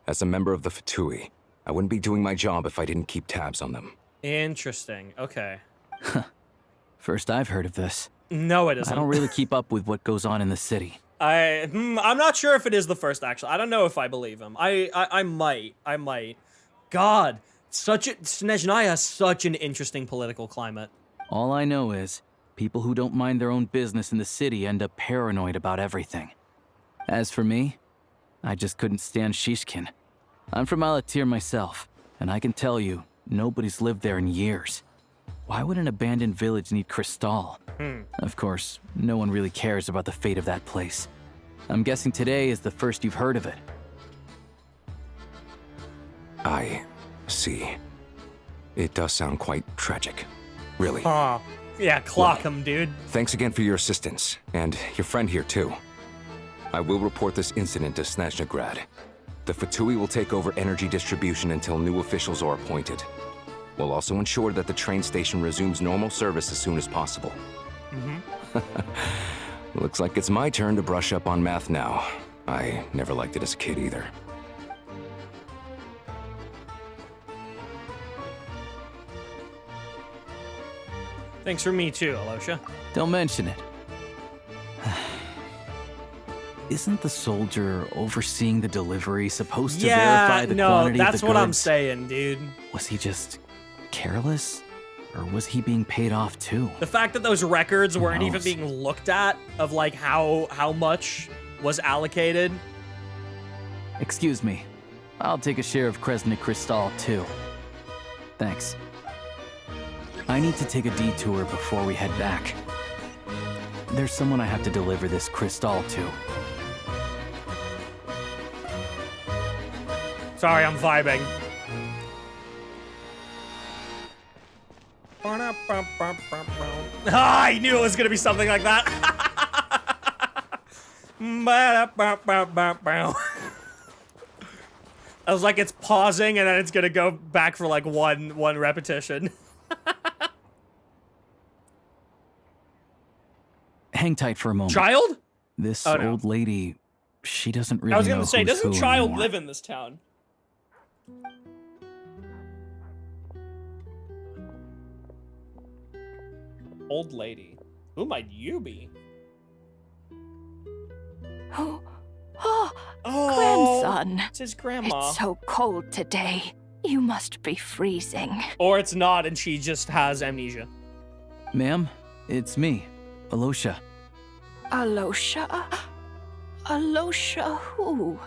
as a member of the Vtuber, I wouldn't be doing my job if I didn't keep tabs on them. Interesting. Okay. First I've heard of this. No, it isn't. I don't really keep up with what goes on in the city. I'm not sure if it is the first, actually. I don't know if I believe him. I might. God, Snezhnaya has such an interesting political climate. All I know is, people who don't mind their own business in the city end up paranoid about everything. As for me, I just couldn't stand Shishkin. I'm from Alatir myself, and I can tell you, nobody's lived there in years. Why would an abandoned village need Crystal? Of course, no one really cares about the fate of that place. I'm guessing today is the first you've heard of it. I see. It does sound quite tragic. Really. Yeah, clock him, dude. Thanks again for your assistance, and your friend here too. I will report this incident to Snezhnaya. The Vtuber will take over energy distribution until new officials are appointed. We'll also ensure that the train station resumes normal service as soon as possible. Looks like it's my turn to brush up on math now. I never liked it as a kid either. Thanks for me too, Alosha. Don't mention it. Isn't the soldier overseeing the delivery supposed to verify the quantity of the goods? Yeah, that's what I'm saying, dude. Was he just careless? Or was he being paid off too? The fact that those records weren't even being looked at of like how much was allocated. Excuse me. I'll take a share of Kresnik Crystal too. Thanks. I need to take a detour before we head back. There's someone I have to deliver this crystal to. Sorry, I'm vibing. I knew it was gonna be something like that. I was like, it's pausing and then it's gonna go back for like one repetition. Hang tight for a moment. Child? This Oh, no. old lady, she doesn't really I was know gonna say, who's doesn't who Child anymore. live in this town? Old lady. Who might you be? Oh, grandson. It's his grandma. It's so cold today. You must be freezing. Or it's not, and she just has amnesia. Ma'am, it's me, Alosha. Alosha? Alosha who?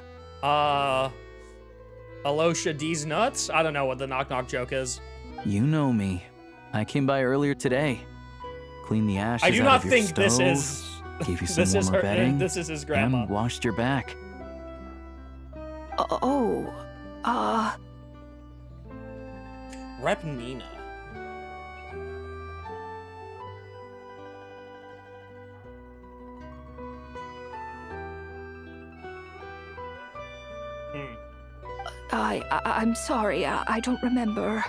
Alosha D's nuts? I don't know what the knock-knock joke is. You know me. I came by earlier today. Cleaned the ashes I do out not of your think stove, this is... gave you some this is warmer her. bedding, This is his grandma. and washed your back. Rep Nina. I'm sorry, I don't remember.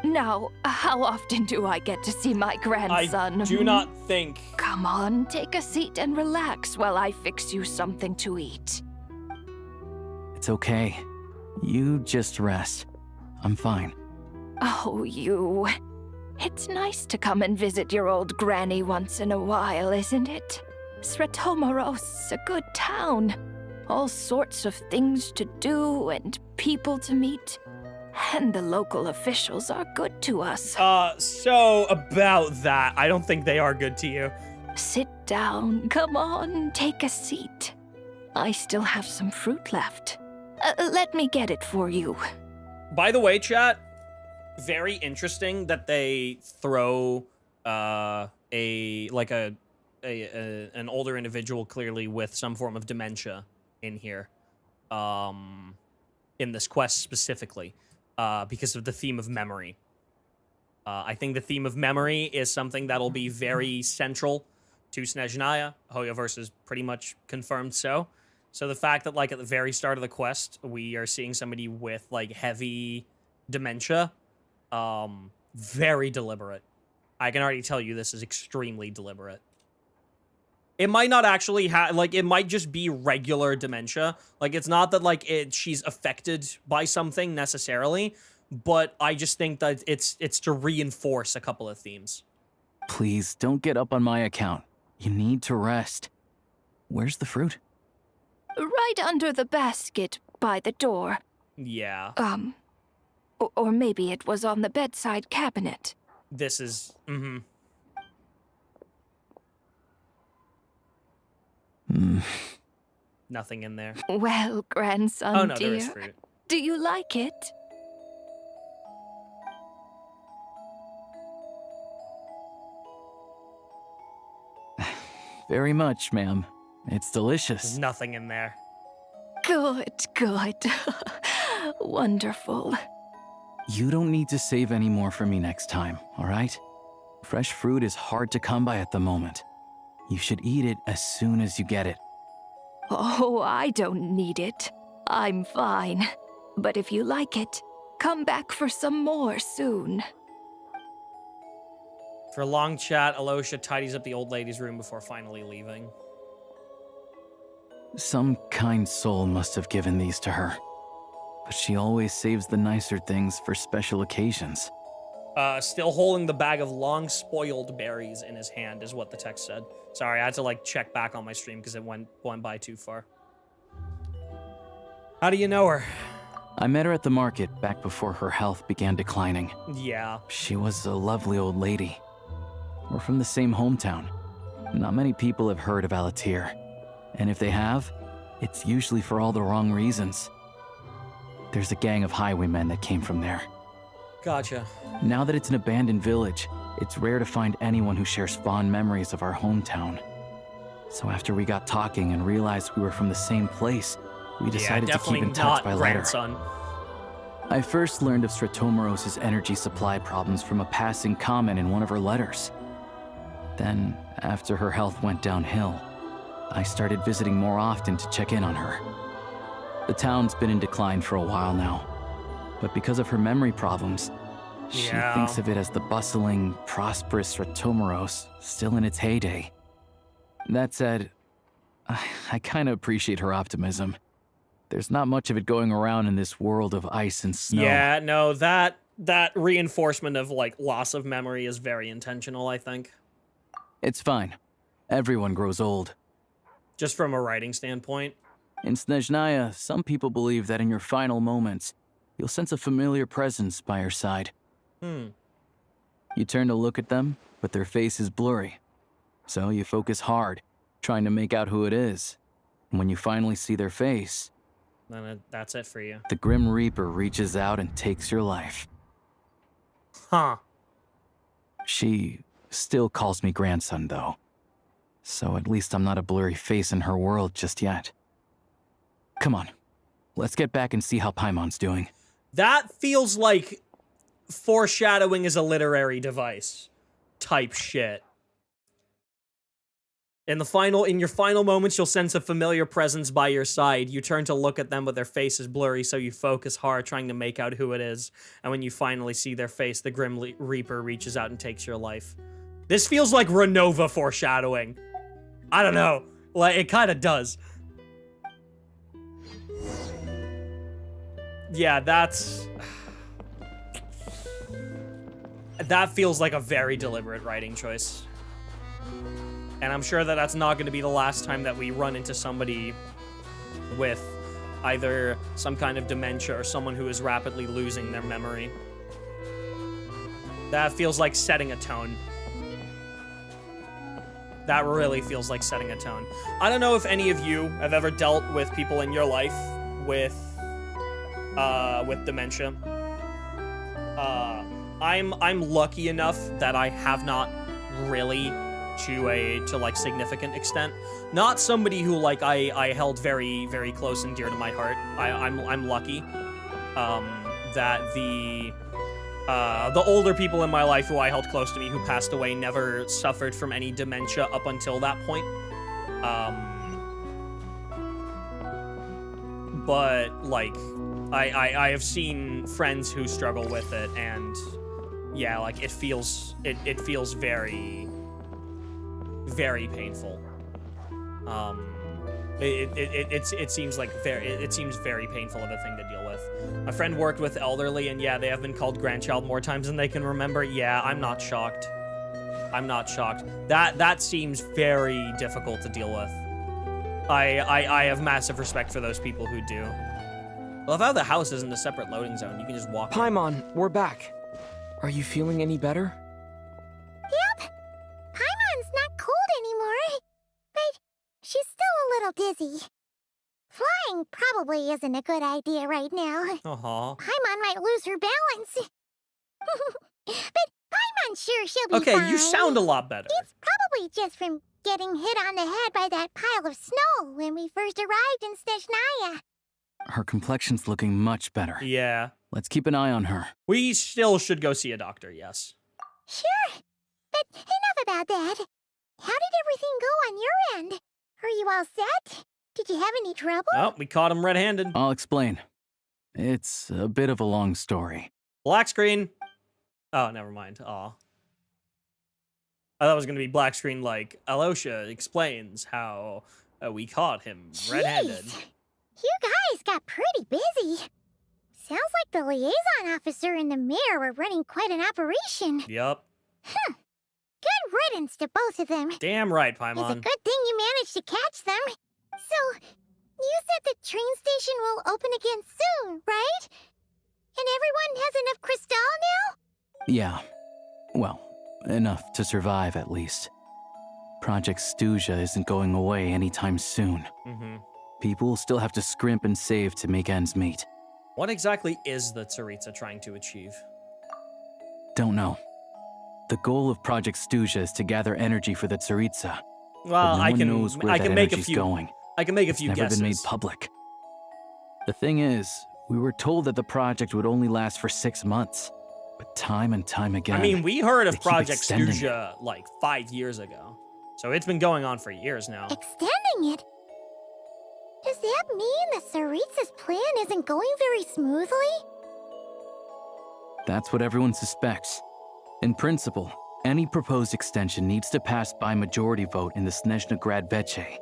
Now, how often do I get to see my grandson? I do not think... Come on, take a seat and relax while I fix you something to eat. It's okay. You just rest. I'm fine. Oh, you. It's nice to come and visit your old granny once in a while, isn't it? Sretomaros, a good town. All sorts of things to do and people to meet. And the local officials are good to us. So about that, I don't think they are good to you. Sit down. Come on, take a seat. I still have some fruit left. Let me get it for you. By the way, chat, very interesting that they throw an older individual clearly with some form of dementia in here, in this quest specifically, because of the theme of memory. I think the theme of memory is something that'll be very central to Snezhnaya. Hoyoverse is pretty much confirmed so. So the fact that, like, at the very start of the quest, we are seeing somebody with, like, heavy dementia, very deliberate. I can already tell you this is extremely deliberate. It might not actually have, like, it might just be regular dementia. Like, it's not that, like, she's affected by something necessarily, but I just think that it's to reinforce a couple of themes. Please, don't get up on my account. You need to rest. Where's the fruit? Right under the basket by the door. Yeah. Or maybe it was on the bedside cabinet. This is, Nothing in there. Well, grandson, Oh no, dear, there is fruit. do you like it? Very much, ma'am. It's delicious. There's nothing in there. Good, good. Wonderful. You don't need to save any more for me next time, all right? Fresh fruit is hard to come by at the moment. You should eat it as soon as you get it. Oh, I don't need it. I'm fine. But if you like it, come back for some more soon. For a long chat, Alosha tidies up the old lady's room before finally leaving. Some kind soul must have given these to her. But she always saves the nicer things for special occasions. Still holding the bag of long-spoiled berries in his hand is what the text said. Sorry, I had to, like, check back on my stream because it went by too far. How do you know her? I met her at the market back before her health began declining. Yeah. She was a lovely old lady. We're from the same hometown. Not many people have heard of Alatir. And if they have, it's usually for all the wrong reasons. There's a gang of highwaymen that came from there. Gotcha. Now that it's an abandoned village, it's rare to find anyone who shares fond memories of our hometown. So after we got talking and realized we were from the same place, we decided to keep in touch not by letter. grandson. I first learned of Stratomoros's energy supply problems from a passing comment in one of her letters. Then, after her health went downhill, I started visiting more often to check in on her. The town's been in decline for a while now, but because of her memory problems, she thinks of it as the bustling, prosperous Stratomoros still in its heyday. That said, I kind of appreciate her optimism. There's not much of it going around in this world of ice and snow. Yeah, no, that reinforcement of, like, loss of memory is very intentional, I think. It's fine. Everyone grows old. Just from a writing standpoint. In Snezhnaya, some people believe that in your final moments, you'll sense a familiar presence by your side. You turn to look at them, but their face is blurry. So you focus hard, trying to make out who it is. And when you finally see their face, Then that's it for you. the Grim Reaper reaches out and takes your life. Huh. She still calls me grandson, though. So at least I'm not a blurry face in her world just yet. Come on, let's get back and see how Paimon's doing. That feels like foreshadowing is a literary device type shit. In your final moments, you'll sense a familiar presence by your side. You turn to look at them, but their face is blurry, so you focus hard, trying to make out who it is. And when you finally see their face, the Grim Reaper reaches out and takes your life. This feels like Renova foreshadowing. I don't know. Like, it kind of does. Yeah, that feels like a very deliberate writing choice. And I'm sure that that's not going to be the last time that we run into somebody with either some kind of dementia or someone who is rapidly losing their memory. That feels like setting a tone. That really feels like setting a tone. I don't know if any of you have ever dealt with people in your life with dementia. I'm lucky enough that I have not really to like significant extent. Not somebody who like I held very, very close and dear to my heart. I'm lucky that the older people in my life who I held close to me who passed away never suffered from any dementia up until that point. But like I have seen friends who struggle with it, and yeah, like it feels very, very painful. It seems very painful of a thing to deal with. A friend worked with elderly, and yeah, they have been called grandchild more times than they can remember. Yeah, I'm not shocked. I'm not shocked. That seems very difficult to deal with. I have massive respect for those people who do. I love how the house isn't a separate loading zone. You can just walk in. Paimon, we're back. Are you feeling any better? Yep. Paimon's not cold anymore, but she's still a little dizzy. Flying probably isn't a good idea right now. Paimon might lose her balance. But Paimon's sure she'll be fine. Okay, you sound a lot better. It's probably just from getting hit on the head by that pile of snow when we first arrived in Snezhnaya. Her complexion's looking much better. Yeah. Let's keep an eye on her. We still should go see a doctor, yes. Sure. But enough about that. How did everything go on your end? Are you all set? Did you have any trouble? Oh, we caught him red-handed. I'll explain. It's a bit of a long story. Black screen. Oh, never mind. Aw. I thought it was going to be black screen like, Alosha explains how we caught him red-handed. You guys got pretty busy. Sounds like the liaison officer and the mayor were running quite an operation. Yup. Good riddance to both of them. Damn right, It's a Paimon. good thing you managed to catch them. So, you said the train station will open again soon, right? And everyone has enough crystal now? Yeah. Well, enough to survive at least. Project Spvwvky isn't going away anytime soon. People will still have to scrimp and save to make ends meet. What exactly is the Tsaritsa trying to achieve? Don't know. The goal of Project Spvwvky is to gather energy for the Tsaritsa. Well, but no one knows where that make a energy's few. going. I can make a few it's never guesses. been made public. The thing is, we were told that the project would only last for 6 months. But time and time again, I mean, we heard of they keep Project extending it. Snezhnaya like 5 years ago. So it's been going on for years now. Extending it? Does that mean that Tsaritsa's plan isn't going very smoothly? That's what everyone suspects. In principle, any proposed extension needs to pass by majority vote in the Snezhnaya Vtuber.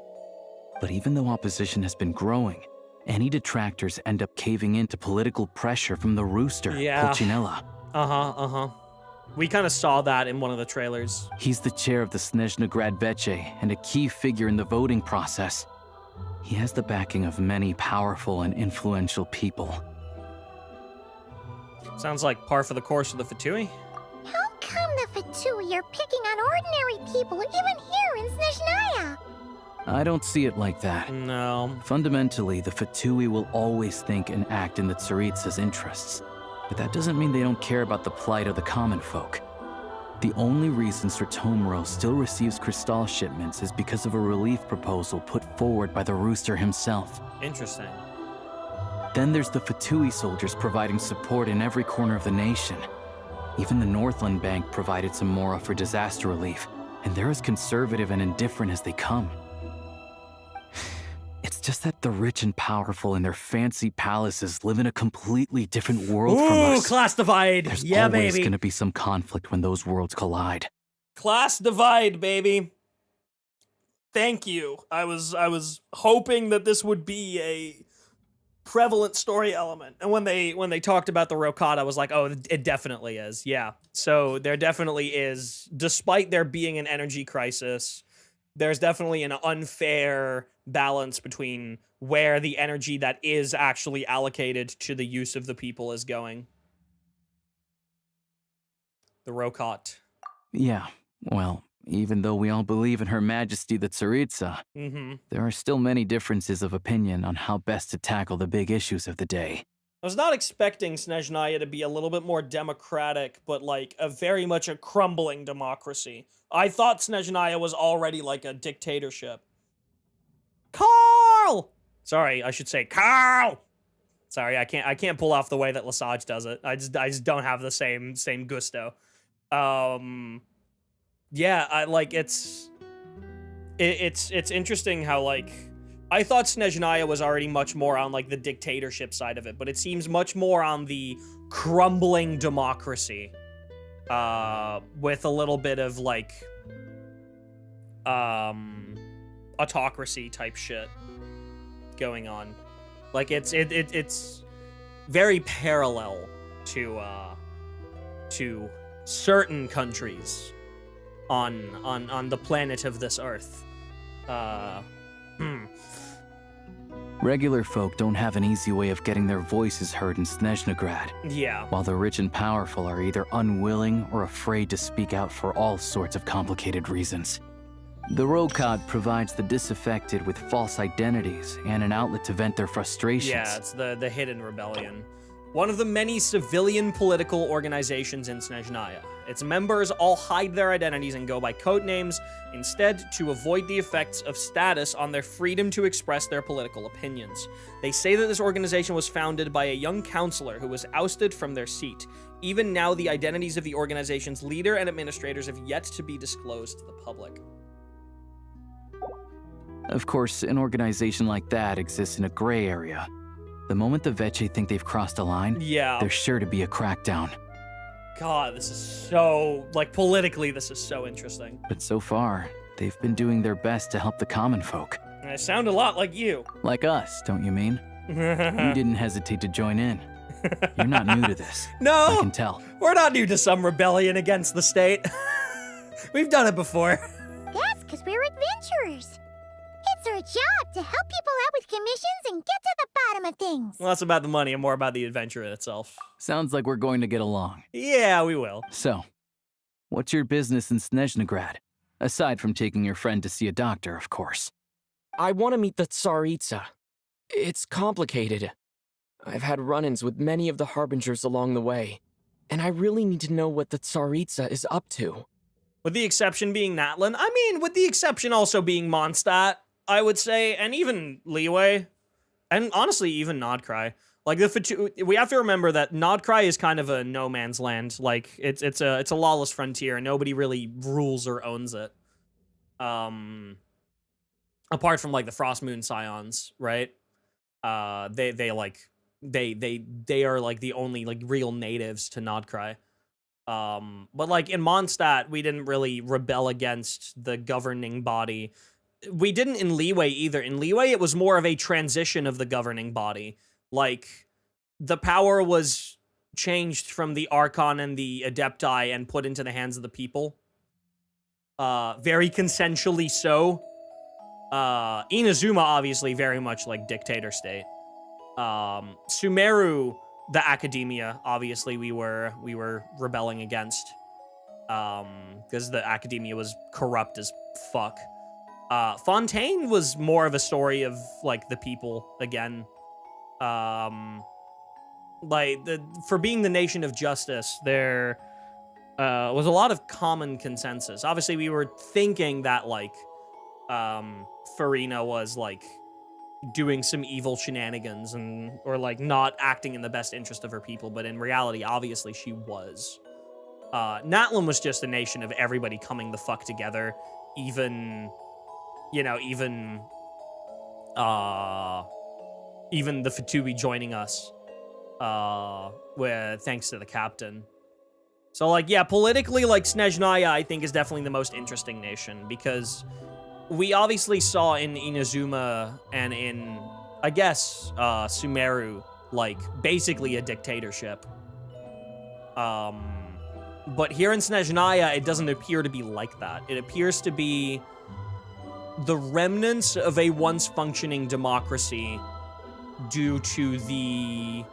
But even though opposition has been growing, any detractors end up caving in to political pressure from the rooster, Pulcinella. We kind of saw that in one of the trailers. He's the chair of the Snezhnaya Vtuber and a key figure in the voting process. He has the backing of many powerful and influential people. Sounds like par for the course of the Fatui. How come the Vtuber are picking on ordinary people even here in Snezhnaya? I don't see it like that. No. Fundamentally, the Fatui will always think and act in the Tsaritsa's interests. But that doesn't mean they don't care about the plight of the common folk. The only reason Sratomaro still receives crystal shipments is because of a relief proposal put forward by the rooster himself. Interesting. Then there's the Fatui soldiers providing support in every corner of the nation. Even the Northland Bank provided some mora for disaster relief, and they're as conservative and indifferent as they come. It's just that the rich and powerful in their fancy palaces live in a completely different world from us. Ooh, class divide. There's yeah, always baby. going to be some conflict when those worlds collide. Class divide, baby. Thank you. I was hoping that this would be a prevalent story element. And when they talked about the Rokad, I was like, oh, it definitely is. Yeah. So there definitely is, despite there being an energy crisis, there's definitely an unfair balance between where the energy that is actually allocated to the use of the people is going. The Rokad. Yeah, well, even though we all believe in Her Majesty the Tsaritsa, there are still many differences of opinion on how best to tackle the big issues of the day. I was not expecting Snezhnaya to be a little bit more democratic, but like very much a crumbling democracy. I thought Snezhnaya was already like a dictatorship. Carl! Sorry, I should say Carl! Sorry, I can't pull off the way that Lesage does it. I just don't have the same gusto. Yeah, I like it's interesting how like I thought Snezhnaya was already much more on like the dictatorship side of it, but it seems much more on the crumbling democracy. With a little bit of like autocracy type shit going on. Like it's very parallel to certain countries on the planet of this earth. Regular folk don't have an easy way of getting their voices heard in Snezhnaya. Yeah. While the rich and powerful are either unwilling or afraid to speak out for all sorts of complicated reasons. The Rokad provides the disaffected with false identities and an outlet to vent their frustrations. Yeah, it's the hidden rebellion. One of the many civilian political organizations in Snezhnaya. Its members all hide their identities and go by code names, instead to avoid the effects of status on their freedom to express their political opinions. They say that this organization was founded by a young counselor who was ousted from their seat. Even now, the identities of the organization's leader and administrators have yet to be disclosed to the public. Of course, an organization like that exists in a gray area. The moment the Vtuber think they've crossed a line, there's sure to be a crackdown. God, this is so, like, politically, this is so interesting. But so far, they've been doing their best to help the common folk. I sound a lot like you. Like us, don't you mean? You didn't hesitate to join in. You're not new to this. No! I can tell. We're not new to some rebellion against the state. We've done it before. That's because we're adventurers. It's our job to help people out with commissions and get to the bottom of things. Less about the money and more about the adventure itself. Sounds like we're going to get along. Yeah, we will. So, what's your business in Snezhnaya? Aside from taking your friend to see a doctor, of course. I want to meet the Tsaritsa. It's complicated. I've had run-ins with many of the Harbingers along the way, and I really need to know what the Tsaritsa is up to. With the exception being Natlin. I mean, with the exception also being Mondstadt, I would say, and even Leeway. And honestly, even Nodcry. Like, we have to remember that Nodcry is kind of a no man's land. Like, it's a lawless frontier, and nobody really rules or owns it. Apart from, like, the Frost Moon Scions, right? They are, like, the only, like, real natives to Nodcry. But, like, in Mondstadt, we didn't really rebel against the governing body. We didn't in Liyue either. In Liyue, it was more of a transition of the governing body. Like, the power was changed from the Archon and the Adepti and put into the hands of the people. Very consensually so. Inazuma, obviously, very much like dictator state. Sumeru, the academia, obviously we were rebelling against. Because the academia was corrupt as fuck. Fontaine was more of a story of, like, the people again. Like, for being the nation of justice, there was a lot of common consensus. Obviously, we were thinking that, like, Farina was, like, doing some evil shenanigans or, like, not acting in the best interest of her people, but in reality, obviously, she was. Natlan was just a nation of everybody coming the fuck together, even the Vtuber joining us, thanks to the captain. So, like, yeah, politically, like, Snezhnaya, I think, is definitely the most interesting nation, because we obviously saw in Inazuma and in, I guess, Sumeru, like, basically a dictatorship. But here in Snezhnaya, it doesn't appear to be like that. It appears to be the remnants of a once functioning democracy due to the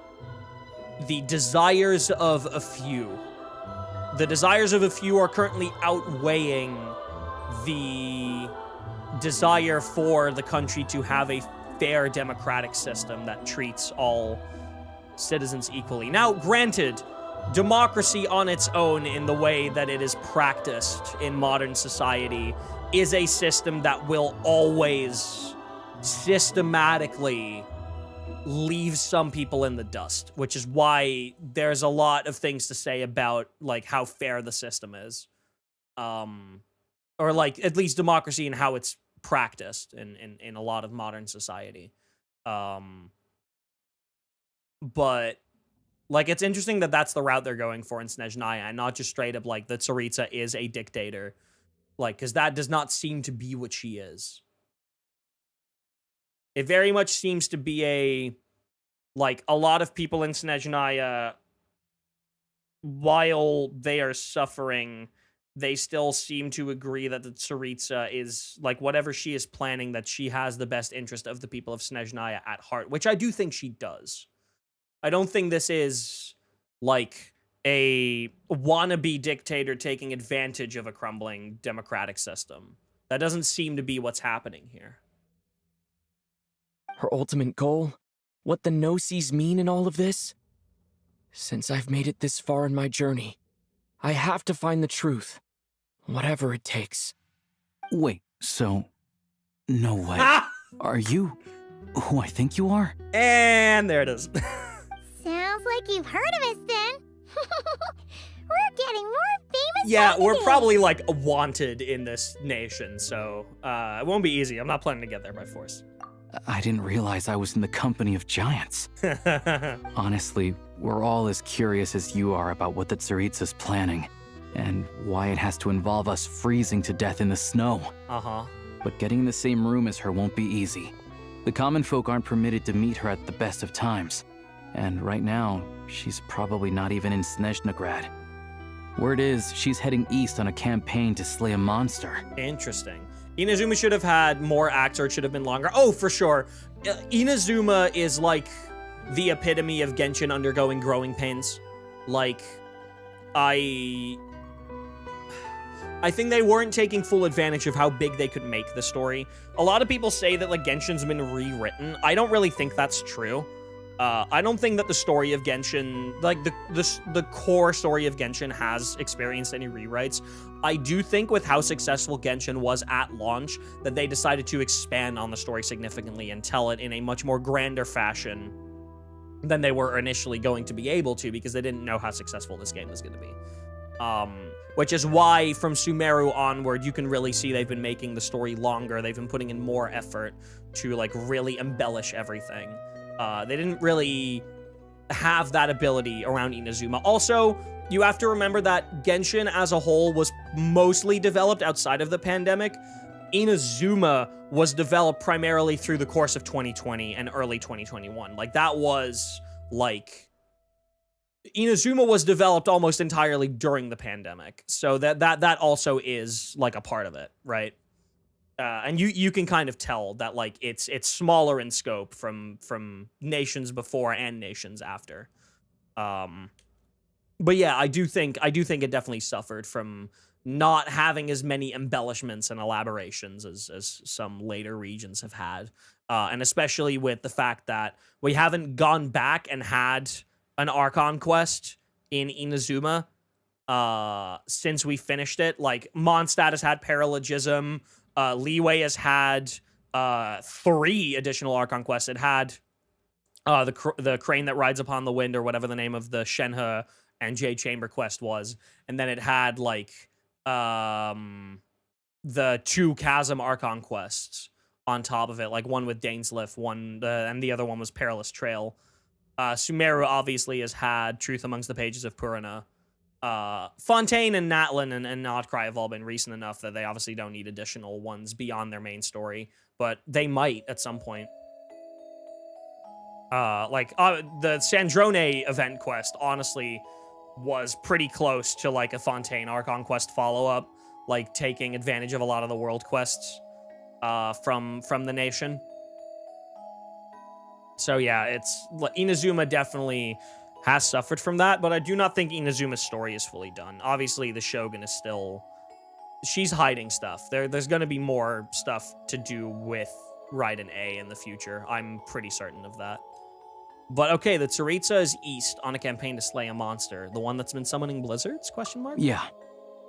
desires of a few. The desires of a few are currently outweighing the desire for the country to have a fair democratic system that treats all citizens equally. Now, granted, democracy on its own in the way that it is practiced in modern society is a system that will always systematically leave some people in the dust, which is why there's a lot of things to say about, like, how fair the system is. Or, like, at least democracy and how it's practiced in a lot of modern society. But, like, it's interesting that that's the route they're going for in Snezhnaya, and not just straight up, like, that Tsaritsa is a dictator. Like, because that does not seem to be what she is. It very much seems to be a lot of people in Snezhnaya, while they are suffering, they still seem to agree that the Tsaritsa is, like, whatever she is planning, that she has the best interest of the people of Snezhnaya at heart, which I do think she does. I don't think this is, like, a wannabe dictator taking advantage of a crumbling democratic system. That doesn't seem to be what's happening here. Her ultimate goal? What the Gnosis mean in all of this? Since I've made it this far in my journey, I have to find the truth, whatever it takes. Wait, so... No way. Are you who I think you are? And there it is. Sounds like you've heard of us then. We're getting more famous. Yeah, we're probably, like, wanted in this nation, so it won't be easy. I'm not planning to get there by force. I didn't realize I was in the company of giants. Honestly, we're all as curious as you are about what the Tsaritsa's planning, and why it has to involve us freezing to death in the snow. Uh-huh. But getting in the same room as her won't be easy. The common folk aren't permitted to meet her at the best of times. And right now, she's probably not even in Snezhnagrad. Word is, she's heading east on a campaign to slay a monster. Interesting. Inazuma should have had more acts, or it should have been longer. Oh, for sure. Inazuma is, like, the epitome of Genshin undergoing growing pains. Like, I think they weren't taking full advantage of how big they could make the story. A lot of people say that, like, Genshin's been rewritten. I don't really think that's true. I don't think that the story of Genshin, like the core story of Genshin, has experienced any rewrites. I do think with how successful Genshin was at launch, that they decided to expand on the story significantly and tell it in a much more grander fashion than they were initially going to be able to, because they didn't know how successful this game was going to be. Which is why from Sumeru onward, you can really see they've been making the story longer. They've been putting in more effort to like really embellish everything. They didn't really have that ability around Inazuma. Also, you have to remember that Genshin as a whole was mostly developed outside of the pandemic. Inazuma was developed primarily through the course of 2020 and early 2021. Like, that was, like... Inazuma was developed almost entirely during the pandemic. So that also is, like, a part of it, right? And you can kind of tell that, like, it's smaller in scope from nations before and nations after. But yeah, I do think it definitely suffered from not having as many embellishments and elaborations as some later regions have had. And especially with the fact that we haven't gone back and had an Archon quest in Inazuma since we finished it. Like, Mondstadt has had Paralogism, Leeway has had 3 additional Archon quests. It had the Crane that Rides Upon the Wind, or whatever the name of the Shenhe and Jade Chamber quest was. And then it had, like, the 2 Chasm Archon quests on top of it. Like, one with Dainsliff, and the other one was Perilous Trail. Sumeru obviously has had Truth Amongst the Pages of Purana. Fontaine and Natlin and Nodcry have all been recent enough that they obviously don't need additional ones beyond their main story, but they might at some point. The Sandrone event quest, honestly, was pretty close to, like, a Fontaine Archon quest follow-up, like, taking advantage of a lot of the world quests from the nation. So yeah, Inazuma definitely has suffered from that, but I do not think Inazuma's story is fully done. Obviously, the Shogun is still... She's hiding stuff. There's going to be more stuff to do with Raiden A in the future. I'm pretty certain of that. But okay, the Tsaritsa is east on a campaign to slay a monster. The one that's been summoning blizzards, question mark? Yeah.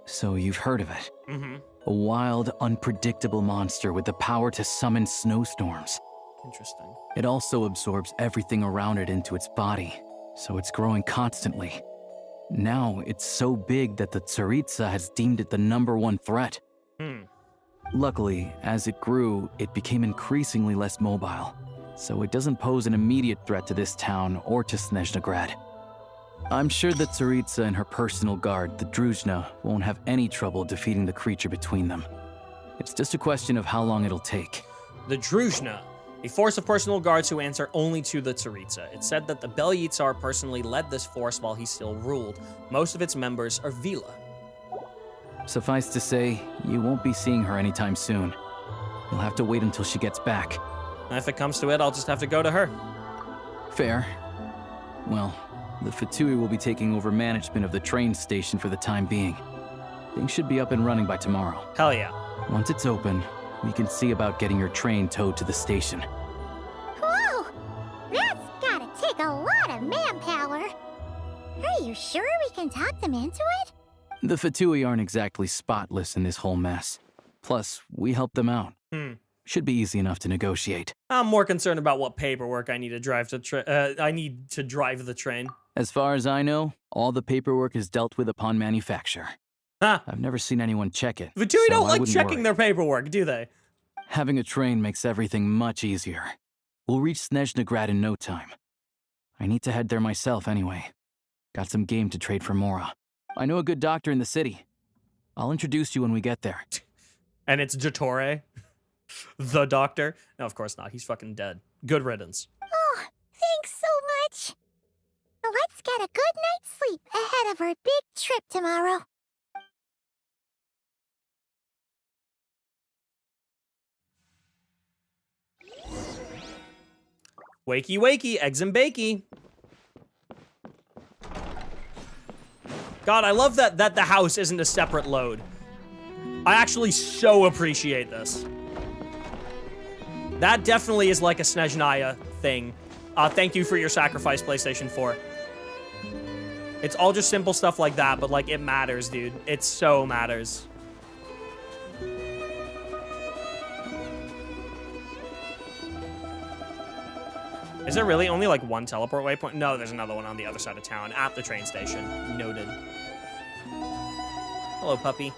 So you've heard of it. Mm-hmm. A wild, unpredictable monster with the power to summon snowstorms. Interesting. It also absorbs everything around it into its body, so it's growing constantly. Now, it's so big that the Tsaritsa has deemed it the #1 threat. Luckily, as it grew, it became increasingly less mobile, so it doesn't pose an immediate threat to this town or to Snezhnagrad. I'm sure that Tsaritsa and her personal guard, the Druzhna, won't have any trouble defeating the creature between them. It's just a question of how long it'll take. The Druzhna, a force of personal guards who answer only to the Tsaritsa. It's said that the Bel Yitzhar personally led this force while he still ruled. Most of its members are Vila. Suffice to say, you won't be seeing her anytime soon. You'll have to wait until she gets back. If it comes to it, I'll just have to go to her. Fair. Well, the Vtuber will be taking over management of the train station for the time being. Things should be up and running by tomorrow. Hell yeah. Once it's open, we can see about getting your train towed to the station. Whoa! That's gotta take a lot of manpower. Are you sure we can talk them into it? The Vtuber aren't exactly spotless in this whole mess. Plus, we helped them out. Should be easy enough to negotiate. I'm more concerned about what paperwork I need to drive to drive the train. As far as I know, all the paperwork is dealt with upon manufacture. I've never seen anyone check it. Vtuber don't like checking their paperwork, do they? Having a train makes everything much easier. We'll reach Snezhnagrad in no time. I need to head there myself anyway. Got some game to trade for Mora. I know a good doctor in the city. I'll introduce you when we get there. And it's Dottore? The doctor? No, of course not. He's fucking dead. Good riddance. Oh, thanks so much. Let's get a good night's sleep ahead of our big trip tomorrow. Wakey, wakey, eggs and bakey. God, I love that the house isn't a separate load. I actually so appreciate this. That definitely is like a Snezhnaya thing. Thank you for your sacrifice, PlayStation 4. It's all just simple stuff like that, but like it matters, dude. It so matters. Is there really only like one teleport waypoint? No, there's another one on the other side of town at the train station. Noted. Hello, puppy.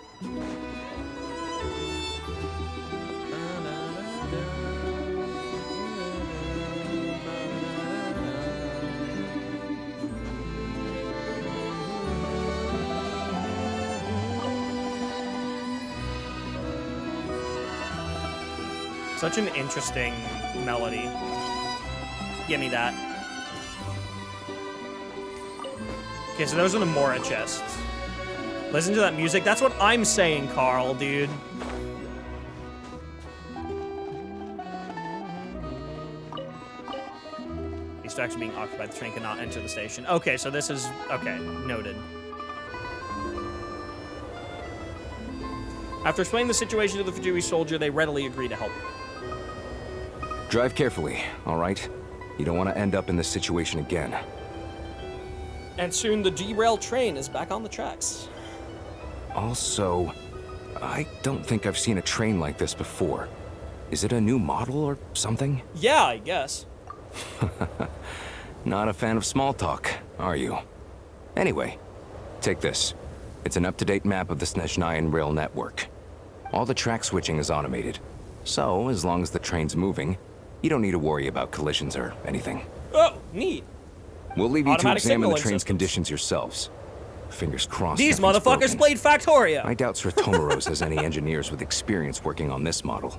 Such an interesting melody. Give me that. Okay, so those are the Mora chests. Listen to that music. That's what I'm saying, Carl, dude. These tracks are being occupied. The train cannot enter the station. Okay, so this is... Okay, noted. After explaining the situation to the Vtuber soldier, they readily agree to help. Drive carefully, all right? You don't want to end up in this situation again. And soon the derailed train is back on the tracks. Also, I don't think I've seen a train like this before. Is it a new model or something? Yeah, I guess. Not a fan of small talk, are you? Anyway, take this. It's an up-to-date map of the Snezhnaya rail network. All the track switching is automated. So, as long as the train's moving, you don't need to worry about collisions or anything. Oh, neat. We'll leave you to Automatic examine the signaling train's systems. conditions yourselves. Fingers crossed. These nothing's motherfuckers broken. played Factorio. I doubt Sratomaros has any engineers with experience working on this model.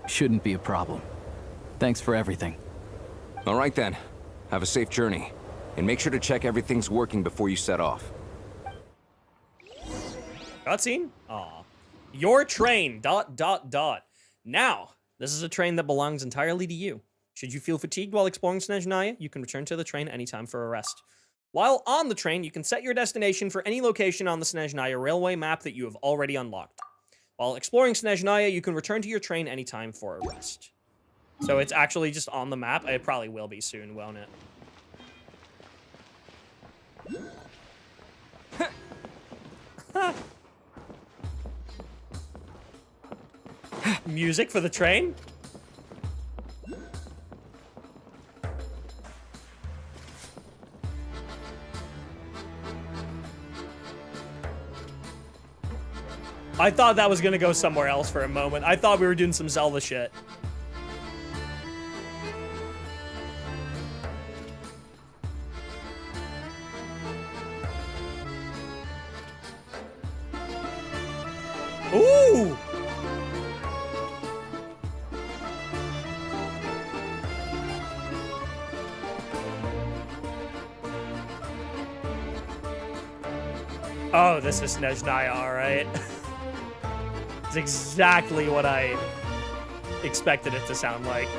Shouldn't be a problem. Thanks for everything. All right then. Have a safe journey. And make sure to check everything's working before you set off. Cutscene? Aw. Your train, ... Now, this is a train that belongs entirely to you. Should you feel fatigued while exploring Snezhnaya, you can return to the train anytime for a rest. While on the train, you can set your destination for any location on the Snezhnaya railway map that you have already unlocked. While exploring Snezhnaya, you can return to your train anytime for a rest. So it's actually just on the map. It probably will be soon, won't it? Music for the train? I thought that was gonna go somewhere else for a moment. I thought we were doing some Zelda shit. Ooh! Oh, this is Snezhnaya, alright. It's exactly what I expected it to sound like.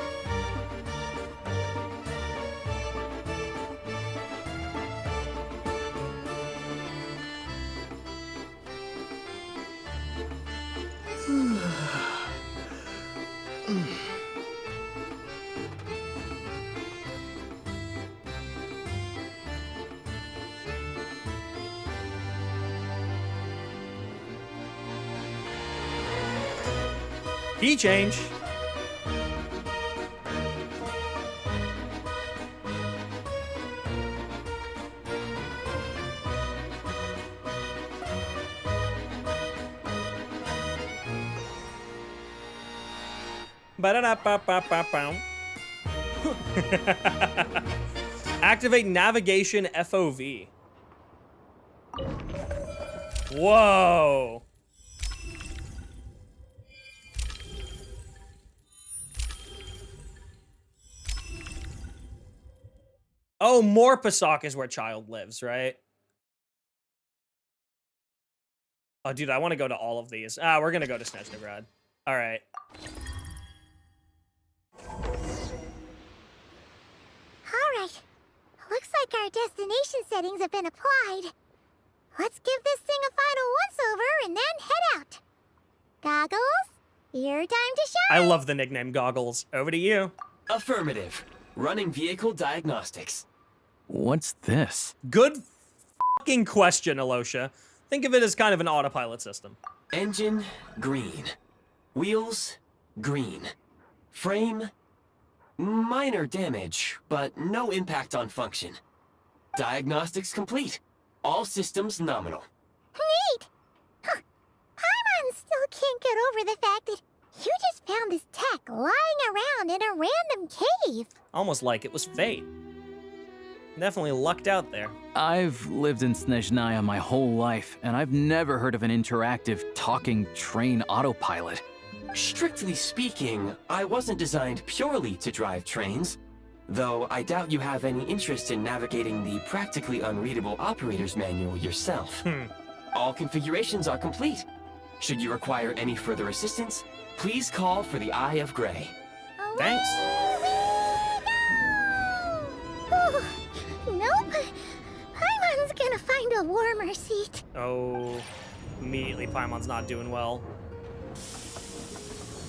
Key change. Activate navigation FOV. Whoa. Oh, Morpasak is where Child lives, right? Oh, dude, I want to go to all of these. We're going to go to Snezhnaya. All right. All right. Looks like our destination settings have been applied. Let's give this thing a final once-over and then head out. Goggles, your time to shine. I love the nickname Goggles. Over to you. Affirmative. Running vehicle diagnostics. What's this? Good fucking question, Alosha. Think of it as kind of an autopilot system. Engine, green. Wheels, green. Frame, minor damage, but no impact on function. Diagnostics complete. All systems nominal. Neat! Huh. Paimon still can't get over the fact that you just found this tech lying around in a random cave. Almost like it was fate. Definitely lucked out there. I've lived in Snezhnaya my whole life, and I've never heard of an interactive, talking train autopilot. Strictly speaking, I wasn't designed purely to drive trains, though I doubt you have any interest in navigating the practically unreadable operator's manual yourself. All configurations are complete. Should you require any further assistance, please call for the Eye of Grey. Thanks. Oh, nope. Paimon's gonna find a warmer seat. Oh, immediately Paimon's not doing well.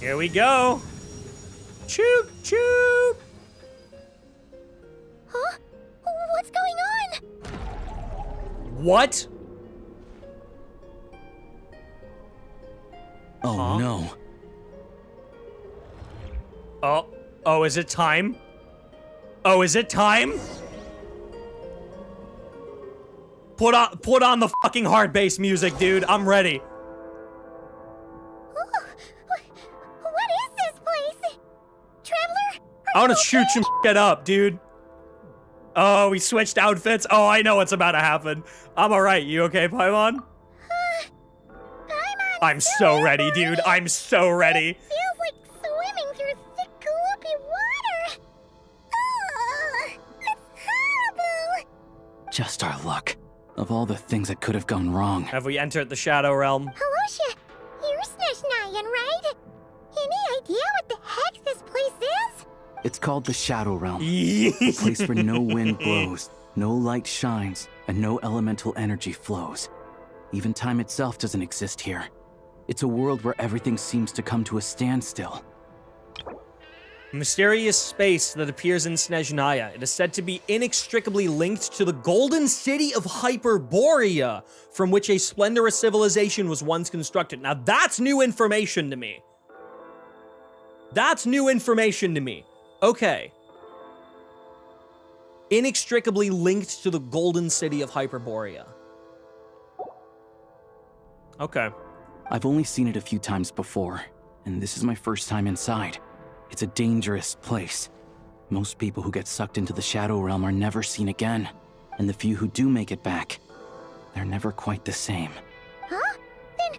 Here we go. Choop, choop. Huh? What's going on? What? Oh no. Oh, is it time? Oh, is it time? Put on the fucking hard bass music, dude. I'm ready. What is this place? Traveler? I want to shoot some shit up, dude. Oh, we switched outfits. Oh, I know what's about to happen. I'm alright. You okay, Paimon? I'm so ready, dude. I'm so ready. Feels like swimming through thick, gloopy water. Ugh, it's horrible. Just our luck. Of all the things that could have gone wrong. Have we entered the Shadow Realm? Alosha, you're Snezhnayan, right? Any idea what the heck this place is? It's called the Shadow Realm. A place where no wind blows, no light shines, and no elemental energy flows. Even time itself doesn't exist here. It's a world where everything seems to come to a standstill. A mysterious space that appears in Snezhnaya. It is said to be inextricably linked to the golden city of Hyperborea, from which a splendorous civilization was once constructed. Now that's new information to me. That's new information to me. Okay. Inextricably linked to the golden city of Hyperborea. Okay. I've only seen it a few times before, and this is my first time inside. It's a dangerous place. Most people who get sucked into the Shadow Realm are never seen again, and the few who do make it back, they're never quite the same. Huh? Then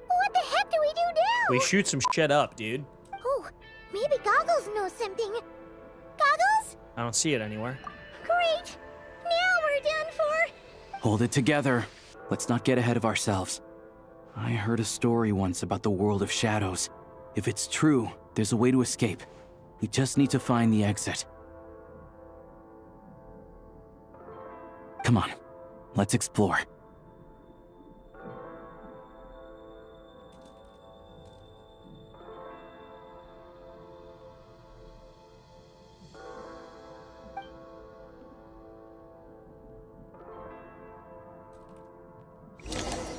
what the heck do we do now? We shoot some shit up, dude. Oh, maybe Goggles knows something. Goggles? I don't see it anywhere. Great. Now we're done for. Hold it together. Let's not get ahead of ourselves. I heard a story once about the world of shadows. If it's true, there's a way to escape. We just need to find the exit. Come on, let's explore.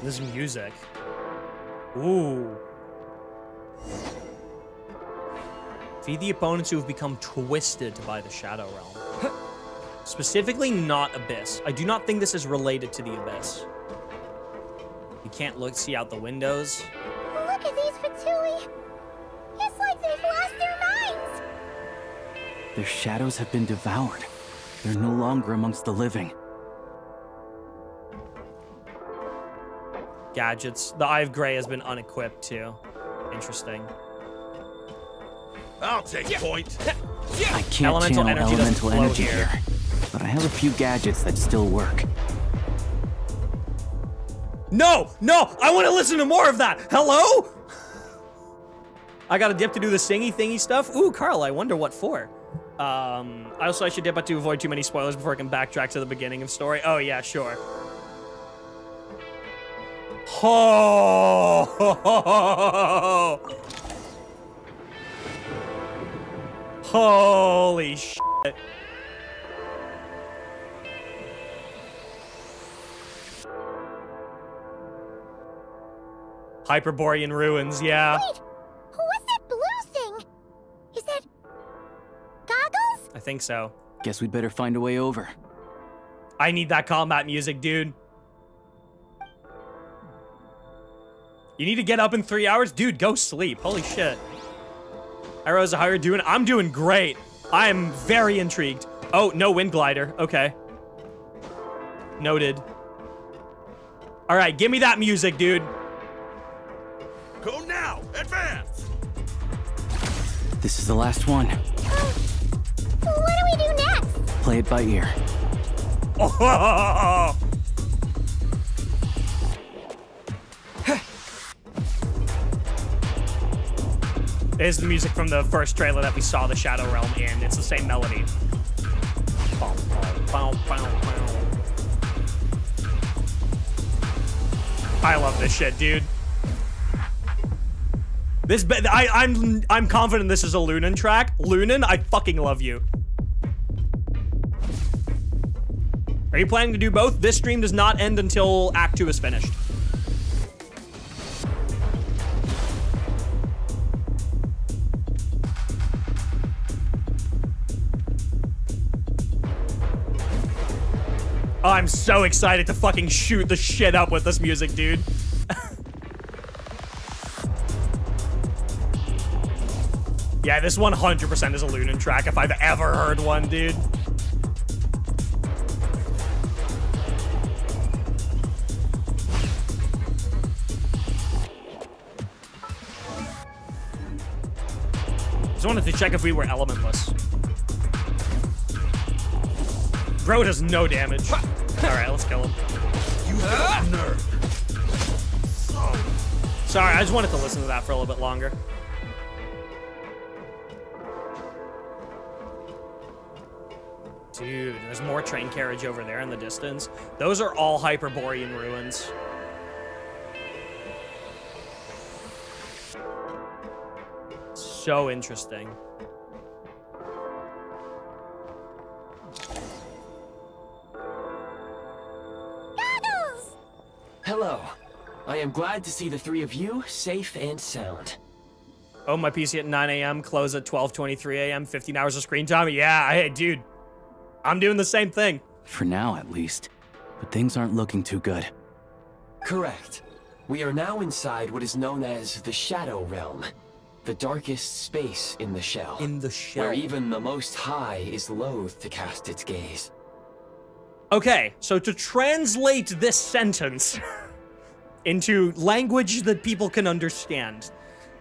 This music. Ooh. Feed the opponents who have become twisted by the Shadow Realm. Specifically not Abyss. I do not think this is related to the Abyss. You can't see out the windows. Look at these Vtuber. It's like they've lost their minds. Their shadows have been devoured. They're no longer amongst the living. Gadgets. The Eye of Grey has been unequipped too. Interesting. I'll take point. I can't channel elemental energy here, but I have a few gadgets that still work. No! No! I want to listen to more of that! Hello? I got a dip to do the singy thingy stuff. Ooh, Carl, I wonder what for. I should dip out to avoid too many spoilers before I can backtrack to the beginning of story. Oh, yeah, sure. Oh! Holy shit. Hyperborean ruins, yeah. Wait, what's that blue thing? Is that goggles? I think so. Guess we'd better find a way over. I need that combat music, dude. You need to get up in 3 hours? Dude, go sleep. Holy shit. Hi, Rosa, how are you doing? I'm doing great. I am very intrigued. Oh, no wind glider. Okay. Noted. All right, give me that music, dude. Go now! Advance! This is the last one. What do we do next? Play it by ear. Oh! There's the music from the first trailer that we saw the Shadow Realm in. It's the same melody. I love this shit, dude. I'm confident this is a Lunan track. Lunan, I fucking love you. Are you planning to do both? This stream does not end until Act 2 is finished. Oh, I'm so excited to fucking shoot the shit up with this music, dude. Yeah, this 100% is a Lunan track if I've ever heard one, dude. Just wanted to check if we were elementless. Bro does no damage. Alright, let's kill him. You got nerve. Sorry, I just wanted to listen to that for a little bit longer. Dude, there's more train carriage over there in the distance. Those are all Hyperborean ruins. So interesting. Hello. I am glad to see the three of you safe and sound. Oh, my PC at 9 a.m., close at 12:23 a.m., 15 hours of screen time. Yeah, hey, dude. I'm doing the same thing. For now, at least. But things aren't looking too good. Correct. We are now inside what is known as the Shadow Realm. The darkest space in the shell. In the shell. Where even the Most High is loath to cast its gaze. Okay, so to translate this sentence into language that people can understand,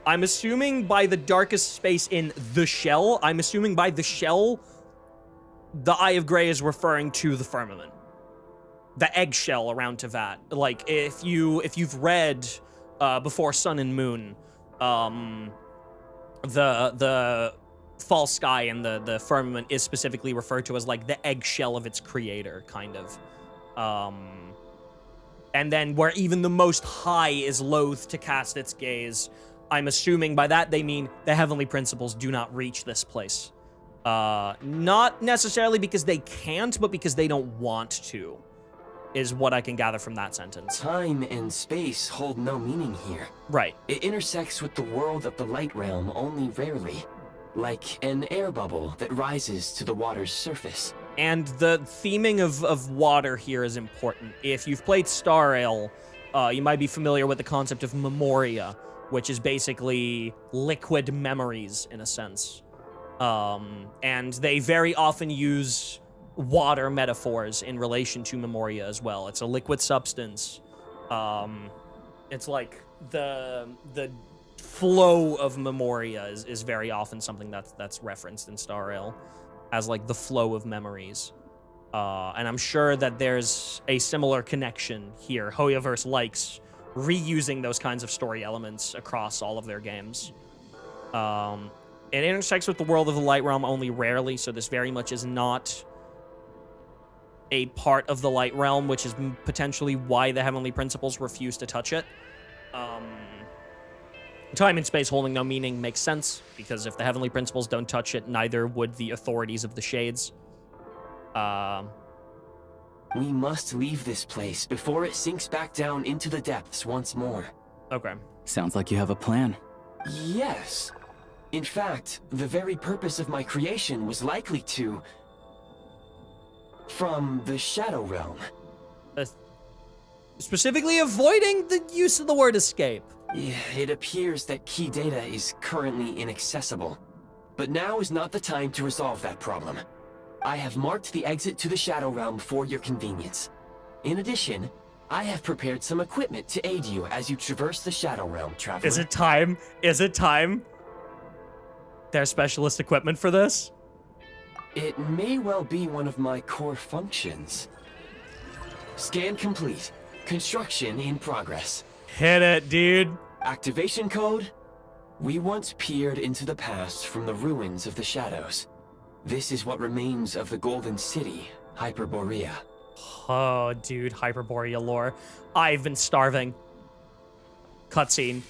I'm assuming by the darkest space in the shell, I'm assuming by the shell, the Eye of Grey is referring to the firmament. The eggshell around Tevat. Like, if you've read Before Sun and Moon, the false sky and the firmament is specifically referred to as like the eggshell of its creator, kind of. And then where even the Most High is loath to cast its gaze, I'm assuming by that they mean the heavenly principles do not reach this place. Not necessarily because they can't, but because they don't want to, is what I can gather from that sentence. Time and space hold no meaning here. Right. It intersects with the world of the light realm only rarely, like an air bubble that rises to the water's surface. And the theming of water here is important. If you've played Star Ale, you might be familiar with the concept of memoria, which is basically liquid memories in a sense. And they very often use water metaphors in relation to memoria as well. It's a liquid substance. It's like the flow of memoria is very often something that's referenced in Star Ale as like the flow of memories. And I'm sure that there's a similar connection here. Hoyoverse likes reusing those kinds of story elements across all of their games. It intersects with the world of the Light Realm only rarely, so this very much is not a part of the Light Realm, which is potentially why the Heavenly Principles refuse to touch it. Time and space holding no meaning makes sense, because if the heavenly principles don't touch it, neither would the authorities of the shades. We must leave this place before it sinks back down into the depths once more. Okay. Sounds like you have a plan. Yes. In fact, the very purpose of my creation was likely to... from the Shadow Realm. Specifically avoiding the use of the word escape. It appears that key data is currently inaccessible. But now is not the time to resolve that problem. I have marked the exit to the Shadow Realm for your convenience. In addition, I have prepared some equipment to aid you as you traverse the Shadow Realm, traveler. Is it time? Is it time? There's specialist equipment for this? It may well be one of my core functions. Scan complete. Construction in progress. Hit it, dude. Activation code? We once peered into the past from the ruins of the shadows. This is what remains of the Golden City, Hyperborea. Oh, dude, Hyperborea lore. I've been starving. Cutscene.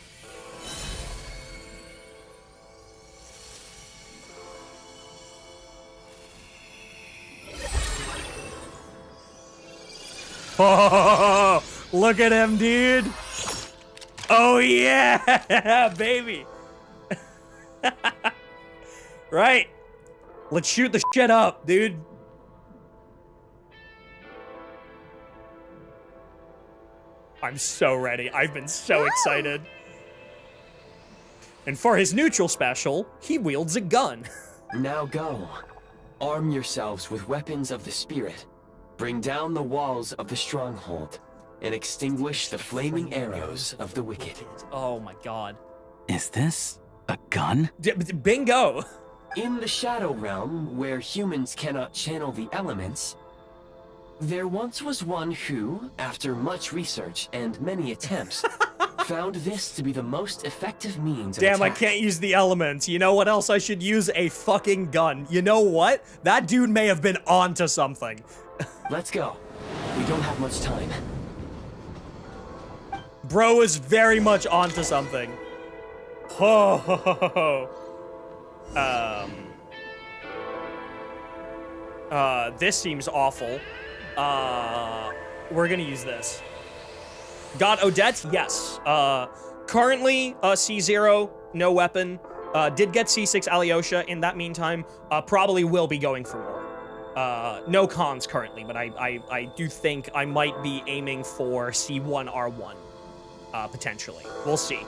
Oh, look at him, dude. Oh, yeah, baby. Right. Let's shoot the shit up, dude. I'm so ready. I've been so excited. And for his neutral special, he wields a gun. Now go. Arm yourselves with weapons of the spirit. Bring down the walls of the stronghold and extinguish the flaming arrows of the wicked. Oh my god. Is this a gun? Bingo! In the Shadow Realm, where humans cannot channel the elements, there once was one who, after much research and many attempts, found this to be the most effective means of Damn, attack. I can't use the elements. You know what else I should use? A fucking gun. You know what? That dude may have been onto something. Let's go. We don't have much time. Bro is very much onto something. Ho, ho, ho, ho, ho. This seems awful. We're gonna use this. Got Odette? Yes. Currently, C0, no weapon. Did get C6 Alyosha in that meantime. Probably will be going for more. No cons currently, but I do think I might be aiming for C1 R1. Potentially. We'll see.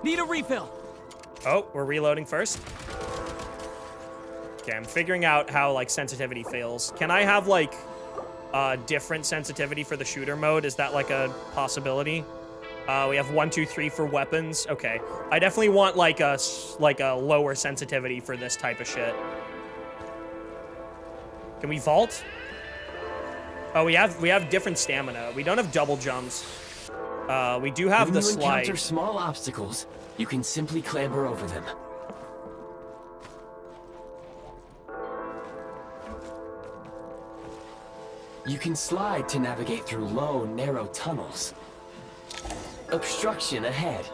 Need a refill. Oh, we're reloading first. Okay, I'm figuring out how, like, sensitivity fails. Can I have, like, different sensitivity for the shooter mode? Is that, like, a possibility? We have 1, 2, 3 for weapons. Okay. I definitely want, like a lower sensitivity for this type of shit. Can we vault? Oh, we have different stamina. We don't have double jumps. We do have the slide. When you encounter small obstacles, you can simply clamber over them. You can slide to navigate through low, narrow tunnels. Obstruction ahead.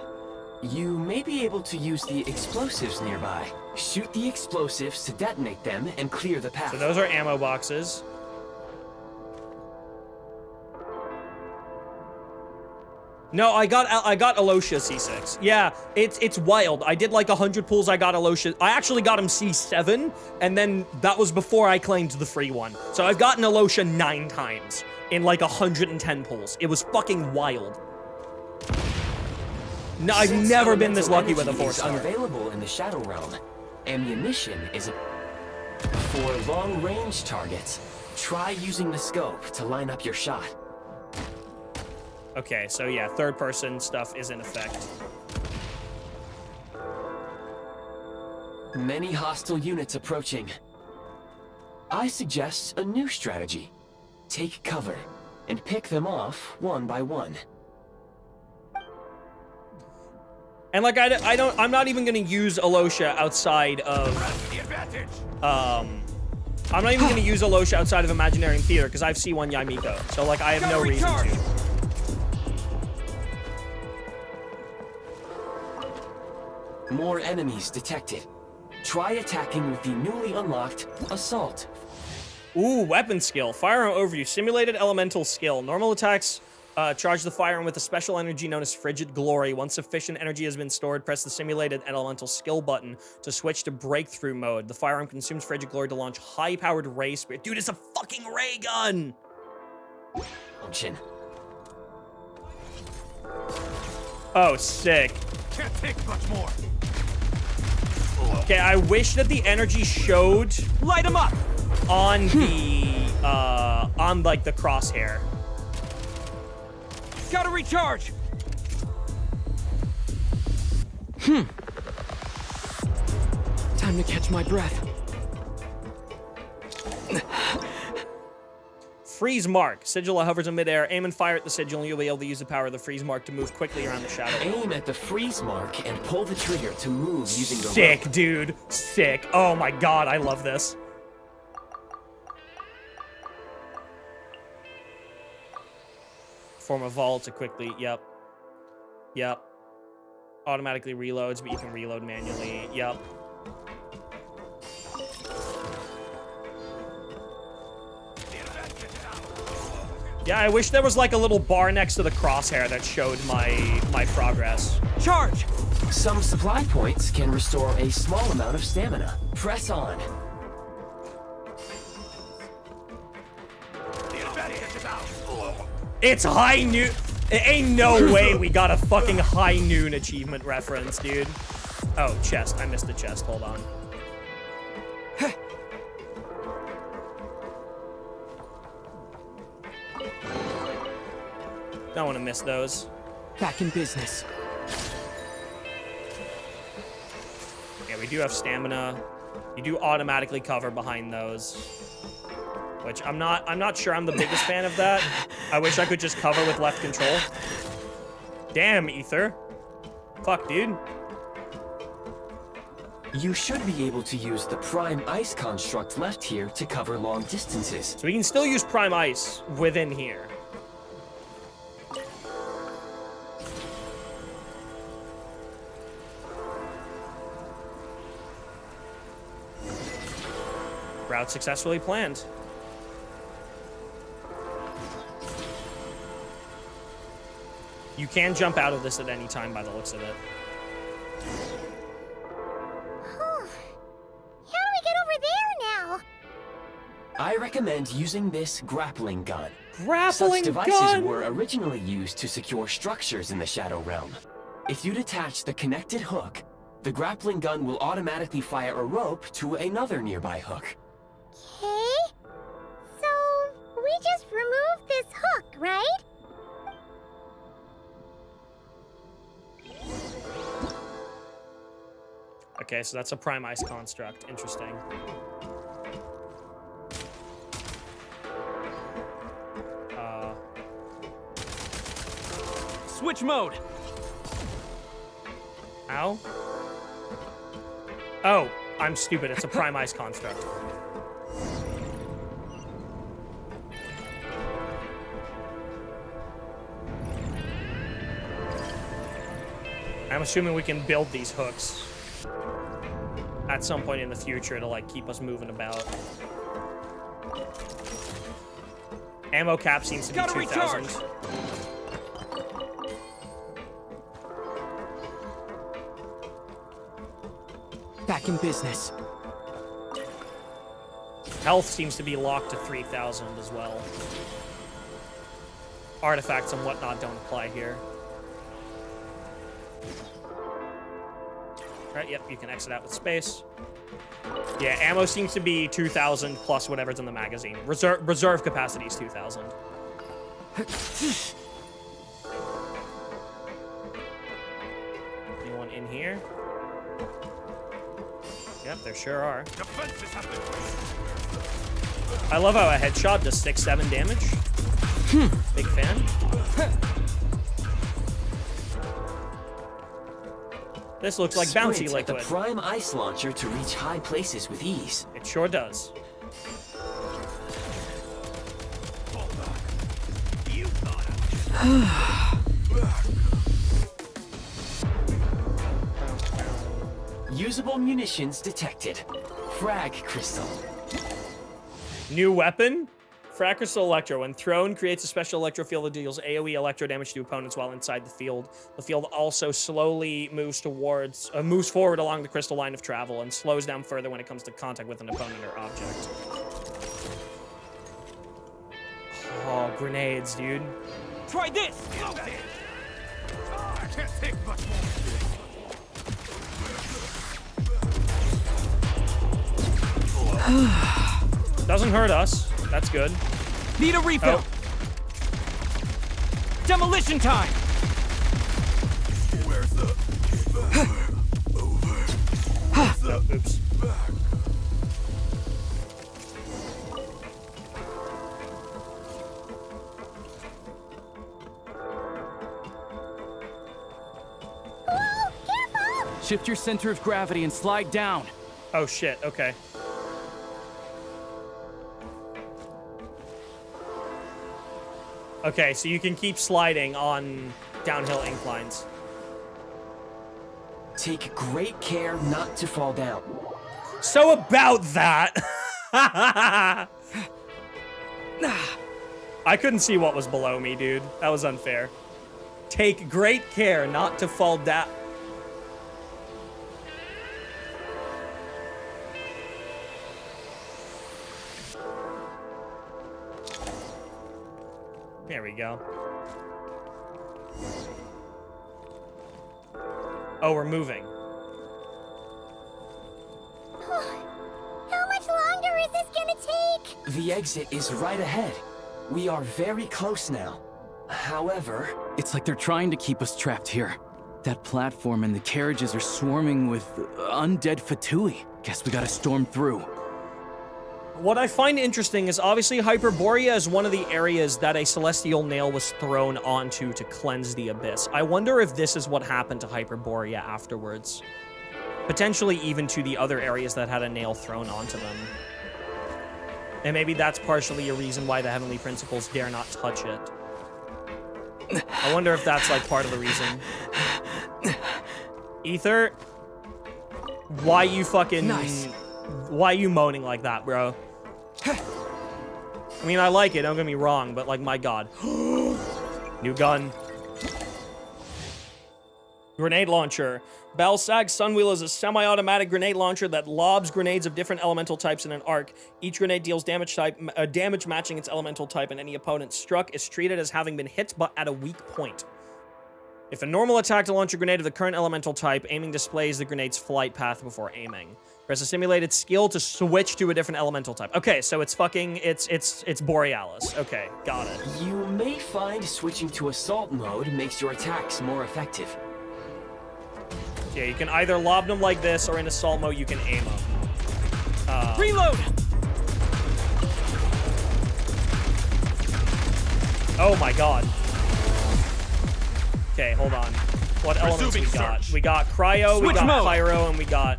You may be able to use the explosives nearby. Shoot the explosives to detonate them and clear the path. So those are ammo boxes. No, I got Alosha C6. Yeah, it's wild. I did like 100 pulls. I got Alosha. I actually got him C7, and then that was before I claimed the free one. So I've gotten Alosha 9 times in like 110 pulls. It was fucking wild. No, I've never been this lucky with a 4-star. Unavailable in the Shadow Realm. Ammunition is for long-range targets. Try using the scope to line up your shot. Okay, so yeah, third-person stuff is in effect. Many hostile units approaching. I suggest a new strategy. Take cover and pick them off one by one. And like I'm not even gonna use Alosha outside of I'm not even gonna use Alosha outside of Imaginarium Theater because I have C1 Yaimiko. So like I have no reason to. More enemies detected. Try attacking with the newly unlocked Assault. Ooh, weapon skill. Firearm overview. Simulated elemental skill. Normal attacks charge the firearm with a special energy known as Frigid Glory. Once sufficient energy has been stored, press the simulated elemental skill button to switch to breakthrough mode. The firearm consumes Frigid Glory to launch high-powered ray spear. Dude, it's a fucking ray gun! Function. Oh, sick. Can't take much more. Okay, I wish that the energy showed Light him up! on the, on, like, the crosshair. Gotta recharge! Time to catch my breath. Freeze mark. Sigil hovers in midair. Aim and fire at the sigil, and you'll be able to use the power of the freeze mark to move quickly around the shadow. Aim at the freeze mark and pull the trigger to move using the Sick, rope. dude. Sick. Oh my god, I love this. Form a vault to quickly, yep. Yep. Automatically reloads, but you can reload manually, yep. Yeah, I wish there was like a little bar next to the crosshair that showed my progress. Charge! Some supply points can restore a small amount of stamina. Press on. It's high noon. It ain't no way we got a fucking high noon achievement reference, dude. Oh, chest. I missed the chest. Hold on. Don't want to miss those. Back in business. Yeah, we do have stamina. You do automatically cover behind those. Which I'm not sure I'm the biggest fan of that. I wish I could just cover with left control. Damn, Ether. Fuck, dude. You should be able to use the Prime Ice construct left here to cover long distances. So we can still use Prime Ice within here. Route successfully planned. You can jump out of this at any time by the looks of it. How do we get over there now? I recommend using this grappling gun. Grappling Such devices gun? were originally used to secure structures in the Shadow Realm. If you detach the connected hook, the grappling gun will automatically fire a rope to another nearby hook. Okay. So, we just remove this hook, right? Okay, so that's a Prime Ice construct. Interesting. Switch mode. Ow. Oh, I'm stupid. It's a Prime Ice construct. I'm assuming we can build these hooks at some point in the future to like keep us moving about. Ammo cap seems to be 2,000. Back in business. Health seems to be locked to 3,000 as well. Artifacts and whatnot don't apply here. Right, yep, you can exit out with space. Yeah, ammo seems to be 2,000 plus whatever's in the magazine. Reserve capacity is 2,000. Anyone in here? Yep, there sure are. I love how a headshot does 6-7 damage. Big fan. This looks like bouncy Sprint at liquid. the Prime Ice launcher to reach high places with ease. It sure does. Usable munitions detected. Frag crystal. New weapon? Frag Crystal Electro. When thrown, creates a special electro field that deals AoE electro damage to opponents while inside the field. The field also slowly moves forward along the crystal line of travel and slows down further when it comes to contact with an opponent or object. Oh, grenades, dude. Try this! I can't take much more. Doesn't hurt us. That's good. Need a refill. Oh. Demolition time. Where's the Oh, oops. Whoa, careful! Shift your center of gravity and slide down. Oh shit, okay. Okay, so you can keep sliding on downhill inclines. Take great care not to fall down. So about that. I couldn't see what was below me, dude. That was unfair. Take great care not to fall down. There we go. Oh, we're moving. How much longer is this gonna take? The exit is right ahead. We are very close now. However... It's like they're trying to keep us trapped here. That platform and the carriages are swarming with undead Vtuber. Guess we gotta storm through. What I find interesting is obviously Hyperborea is one of the areas that a Celestial Nail was thrown onto to cleanse the Abyss. I wonder if this is what happened to Hyperborea afterwards. Potentially even to the other areas that had a nail thrown onto them. And maybe that's partially a reason why the Heavenly Principles dare not touch it. I wonder if that's like part of the reason. Ether, why you fucking... Nice. Why you moaning like that, bro? I mean, I like it, don't get me wrong, but like, my god. New gun. Grenade launcher. Balsag Sunwheel is a semi-automatic grenade launcher that lobs grenades of different elemental types in an arc. Each grenade deals damage matching its elemental type, and any opponent struck is treated as having been hit but at a weak point. If a normal attack to launch a grenade of the current elemental type, aiming displays the grenade's flight path before aiming. Press a simulated skill to switch to a different elemental type. Okay, so it's fucking, it's Borealis. Okay, got it. You may find switching to assault mode makes your attacks more effective. Yeah, you can either lob them like this, or in assault mode, you can aim them. Reload! Oh my god. Okay, hold on. What elements we got? We got Cryo, we got Pyro, and we got...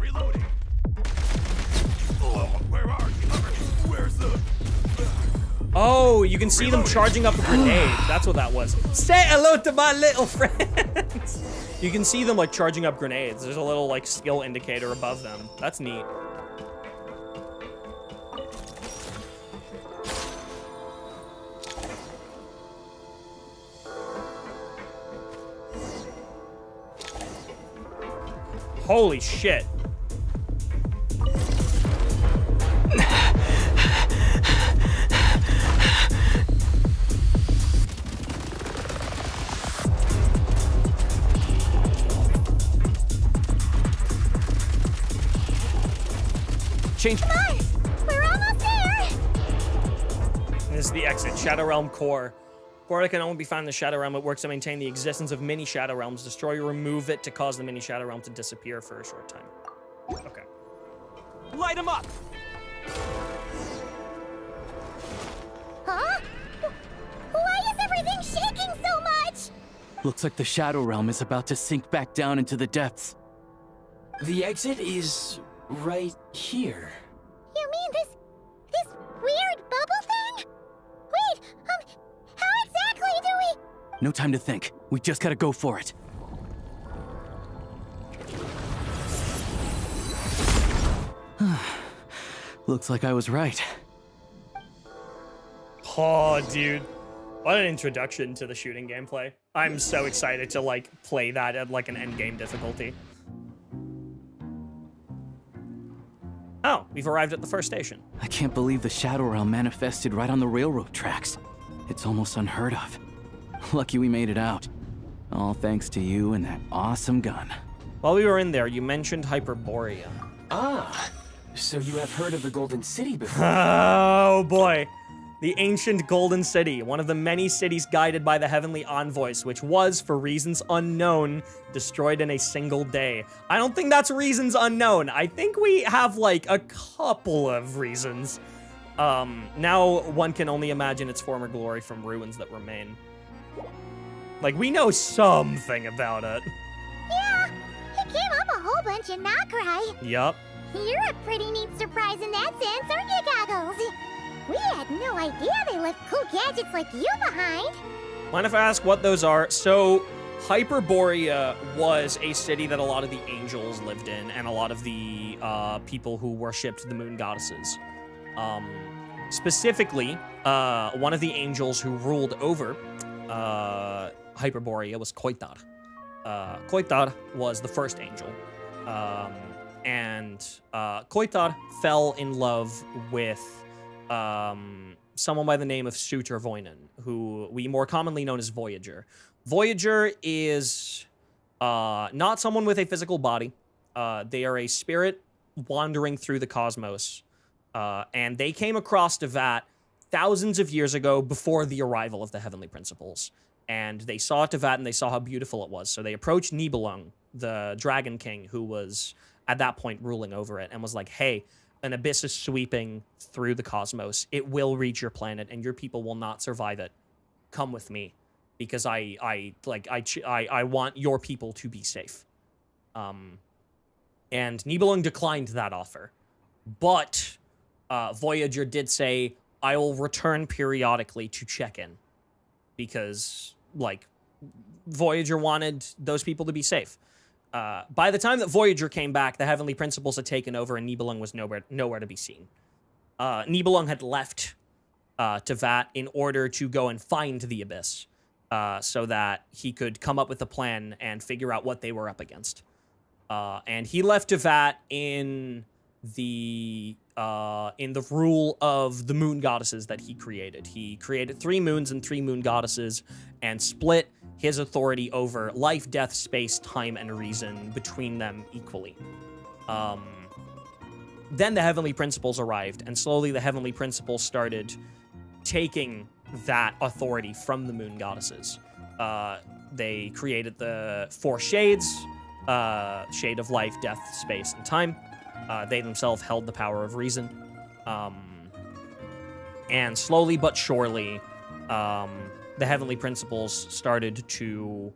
Oh, you can see them charging up a grenade. That's what that was. Say hello to my little friends. You can see them like charging up grenades. There's a little like skill indicator above them. That's neat. Holy shit. Change. Come on! We're almost there! This is the exit, Shadow Realm Core. Core that can only be found in the Shadow Realm. It works to maintain the existence of mini Shadow Realms. Destroy or remove it to cause the mini Shadow Realm to disappear for a short time. Okay. Light them up! Huh? Why is everything shaking so much? Looks like the Shadow Realm is about to sink back down into the depths. The exit is right here. You mean this weird bubble thing? Wait, how exactly do we... No time to think. We just gotta go for it. Looks like I was right. Oh, dude. What an introduction to the shooting gameplay. I'm so excited to, like, play that at, like, an endgame difficulty. Oh, we've arrived at the first station. I can't believe the Shadow Realm manifested right on the railroad tracks. It's almost unheard of. Lucky we made it out. All thanks to you and that awesome gun. While we were in there, you mentioned Hyperborea. Ah, so you have heard of the Golden City before? Oh, boy. The ancient Golden City, one of the many cities guided by the heavenly envoys, which was, for reasons unknown, destroyed in a single day. I don't think that's reasons unknown. I think we have, like, a couple of reasons. Now one can only imagine its former glory from ruins that remain. Like, we know something about it. Yeah, he came up a whole bunch in Nagashi. Yup. You're a pretty neat surprise in that sense, aren't you, Goggles? We had no idea they left cool gadgets like you behind. Mind if I ask what those are? So, Hyperborea was a city that a lot of the angels lived in, and a lot of the people who worshipped the moon goddesses. Specifically, one of the angels who ruled over Hyperborea was Koitar. Koitar was the first angel. And Koitar fell in love with someone by the name of Spvwvky, who we more commonly known as Voyager. Voyager is not someone with a physical body. They are a spirit wandering through the cosmos. And they came across Teyvat thousands of years ago before the arrival of the Heavenly Principles. And they saw Teyvat and they saw how beautiful it was. So they approached Nibelung, the Dragon King, who was at that point ruling over it, and was like, hey, an abyss is sweeping through the cosmos. It will reach your planet, and your people will not survive it. Come with me, because I want your people to be safe. And Nibelung declined that offer, but Voyager did say, I will return periodically to check in, because like Voyager wanted those people to be safe. By the time that Voyager came back, the Heavenly Principles had taken over, and Nibelung was nowhere to be seen. Nibelung had left Teyvat in order to go and find the Abyss, so that he could come up with a plan and figure out what they were up against. And he left Teyvat in the rule of the moon goddesses that he created. He created 3 moons and 3 moon goddesses, and split his authority over life, death, space, time, and reason between them equally. Then the Heavenly Principles arrived, and slowly the Heavenly Principles started taking that authority from the moon goddesses. They created the 4 shades, shade of life, death, space, and time. They themselves held the power of reason. And slowly but surely, the Heavenly Principles started to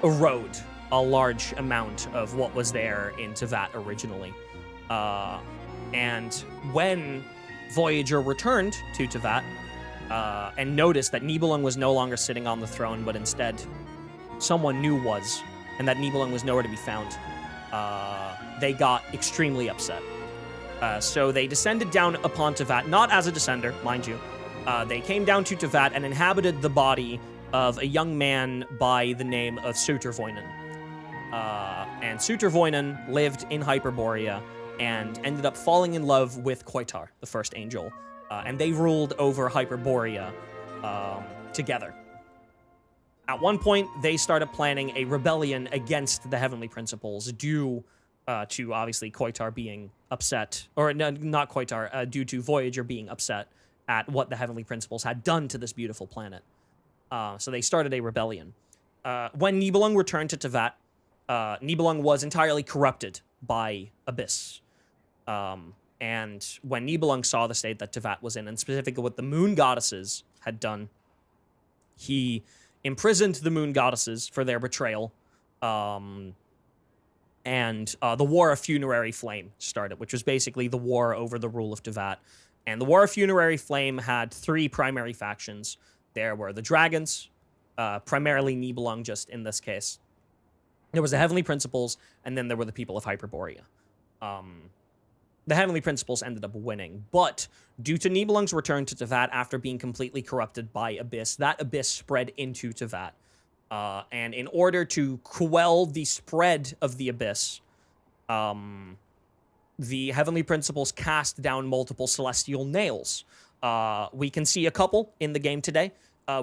erode a large amount of what was there in Teyvat originally. And when Voyager returned to Teyvat and noticed that Nibelung was no longer sitting on the throne, but instead someone new was, and that Nibelung was nowhere to be found, they got extremely upset. So they descended down upon Teyvat, not as a descender, mind you. They came down to Teyvat and inhabited the body of a young man by the name of Spvwvky. And Spvwvky lived in Hyperborea and ended up falling in love with Koitar, the first angel. And they ruled over Hyperborea together. At one point, they started planning a rebellion against the Heavenly Principles due to, obviously, Koitar being upset. Or, no, not Koitar, due to Voyager being upset at what the Heavenly Principles had done to this beautiful planet. So they started a rebellion. When Nibelung returned to Teyvat, Nibelung was entirely corrupted by Abyss. And when Nibelung saw the state that Teyvat was in, and specifically what the moon goddesses had done, he imprisoned the moon goddesses for their betrayal. And the War of Funerary Flame started, which was basically the war over the rule of Teyvat. And the War of Funerary Flame had 3 primary factions. There were the dragons, primarily Nibelung just in this case. There was the Heavenly Principles, and then there were the people of Hyperborea. the Heavenly Principles ended up winning. But due to Nibelung's return to Teyvat after being completely corrupted by Abyss, that Abyss spread into Teyvat. And in order to quell the spread of the Abyss, the Heavenly Principles cast down multiple celestial nails. We can see a couple in the game today.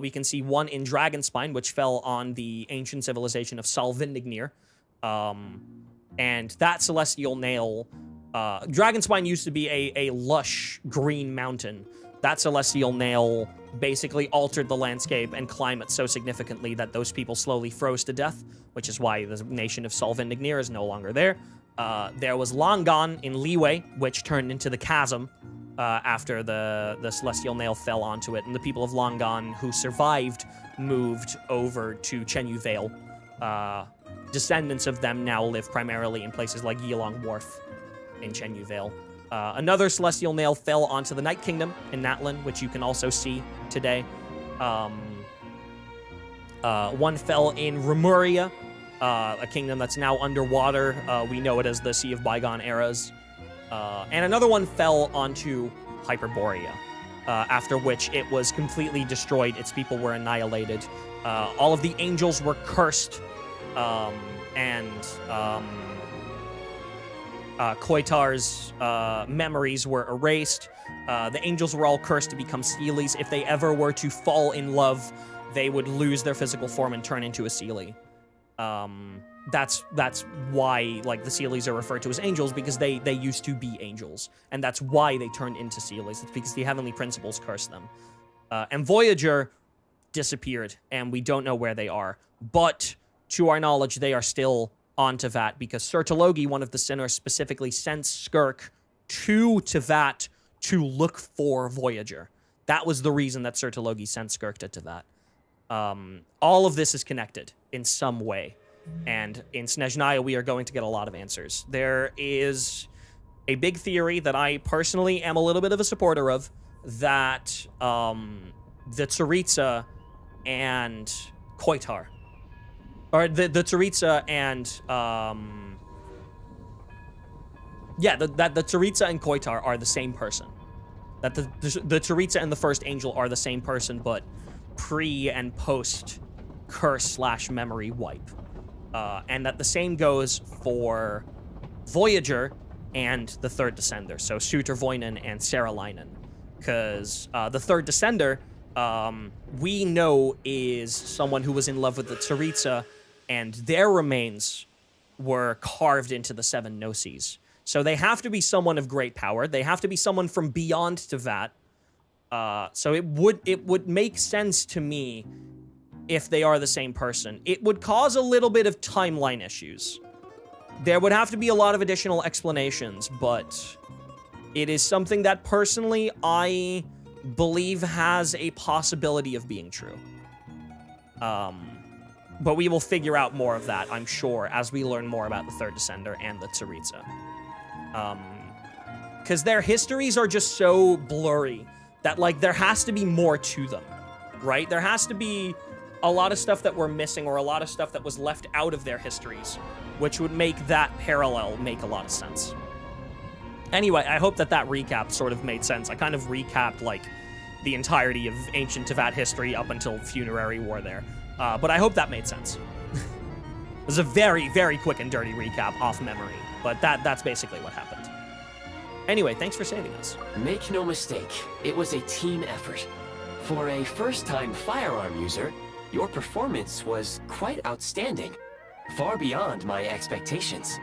We can see one in Dragonspine, which fell on the ancient civilization of Salvindignir. And that celestial nail... Dragonspine used to be a lush green mountain. That celestial nail basically altered the landscape and climate so significantly that those people slowly froze to death, which is why the nation of Salvindignir is no longer there. There was Longon in Liyue, which turned into the chasm after the celestial nail fell onto it, and the people of Longon who survived moved over to Chenyu Vale. Descendants of them now live primarily in places like Yilong Wharf in Chenyu Vale. Another celestial nail fell onto the Night Kingdom in Natlan, which you can also see today. One fell in Remuria, a kingdom that's now underwater. We know it as the Sea of Bygone Eras. And another one fell onto Hyperborea, after which it was completely destroyed. Its people were annihilated. All of the angels were cursed, Koitar's memories were erased. The angels were all cursed to become Seelies. If they ever were to fall in love, they would lose their physical form and turn into a Seelie. That's why, like, the Seelies are referred to as angels, because they used to be angels. And that's why they turned into Seelies. It's because the Heavenly Principles cursed them. And Voyager disappeared, and we don't know where they are. But, to our knowledge, they are still on Teyvat, because Sertologi, one of the sinners, specifically sent Skirk to Teyvat to look for Voyager. That was the reason that Sertologi sent Skirk to Teyvat. All of this is connected in some way. And in Snezhnaya, we are going to get a lot of answers. There is a big theory that I personally am a little bit of a supporter of, that the Tsaritsa and Koitar, or the Tsaritsa and that the Tsaritsa and Koitar are the same person. That the Tsaritsa and the First Angel are the same person, but pre and post curse/memory wipe. And that the same goes for Voyager and the Third Descender, so Suter Voinen and Saralainen. Because the Third Descender, we know, is someone who was in love with the Tsaritsa, and their remains were carved into the Seven Gnosis. So they have to be someone of great power. They have to be someone from beyond Teyvat. So it would make sense to me if they are the same person. It would cause a little bit of timeline issues. There would have to be a lot of additional explanations, but it is something that personally I believe has a possibility of being true. But we will figure out more of that, I'm sure, as we learn more about the Third Descender and the Tsaritsa. Because their histories are just so blurry that, like, there has to be more to them, right? There has to be a lot of stuff that we're missing, or a lot of stuff that was left out of their histories, which would make that parallel make a lot of sense. Anyway, I hope that recap sort of made sense. I kind of recapped, like, the entirety of ancient Teyvat history up until Funerary War there. But I hope that made sense. It was a very, very quick and dirty recap off memory, but that's basically what happened. Anyway, thanks for saving us. Make no mistake, it was a team effort. For a first-time firearm user, your performance was quite outstanding, far beyond my expectations.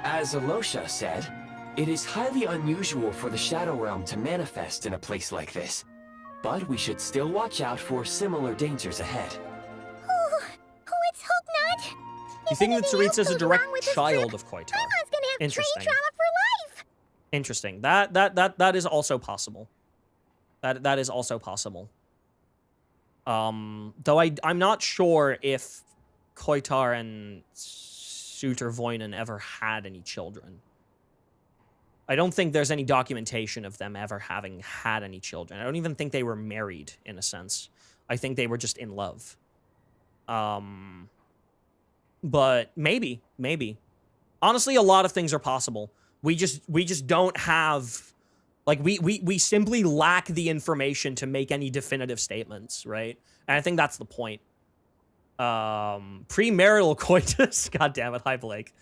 As Alosha said, it is highly unusual for the Shadow Realm to manifest in a place like this, but we should still watch out for similar dangers ahead. Oh, let's hope not. You think that Tsaritsa is a direct child of Koitar? Paimon's gonna have train trauma for life. Interesting. That is also possible. That is also possible. Though I'm not sure if Koitar and Suter Voinen ever had any children. I don't think there's any documentation of them ever having had any children. I don't even think they were married, in a sense. I think they were just in love. But maybe. Honestly, a lot of things are possible. We just don't have, like, we simply lack the information to make any definitive statements, right? And I think that's the point. Premarital coitus. God damn it. Hi, Blake.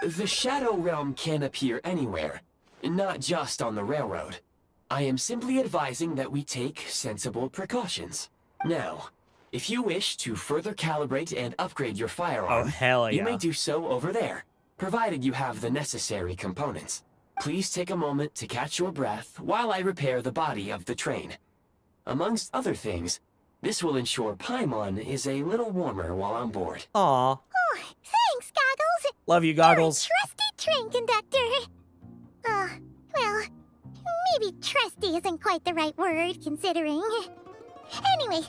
The Shadow Realm can appear anywhere, not just on the railroad. I am simply advising that we take sensible precautions. Now, if you wish to further calibrate and upgrade your firearm, hell yeah, you may do so over there, provided you have the necessary components. Please take a moment to catch your breath while I repair the body of the train. Amongst other things, this will ensure Paimon is a little warmer while on board. Aw. Oh, thanks, Goggles. Love you, Goggles. You're a trusty train conductor. Well, maybe trusty isn't quite the right word, considering. Anyway,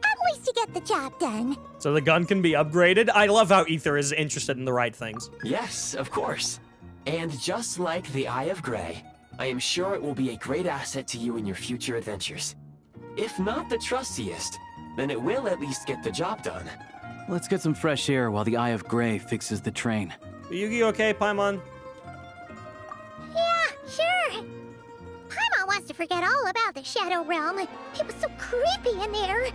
at least you get the job done. So the gun can be upgraded? I love how Ether is interested in the right things. Yes, of course. And just like the Eye of Grey, I am sure it will be a great asset to you in your future adventures. If not the trustiest, then it will at least get the job done. Let's get some fresh air while the Eye of Grey fixes the train. Are you okay, Paimon? Yeah, sure. Paimon wants to forget all about the Shadow Realm. It was so creepy in there.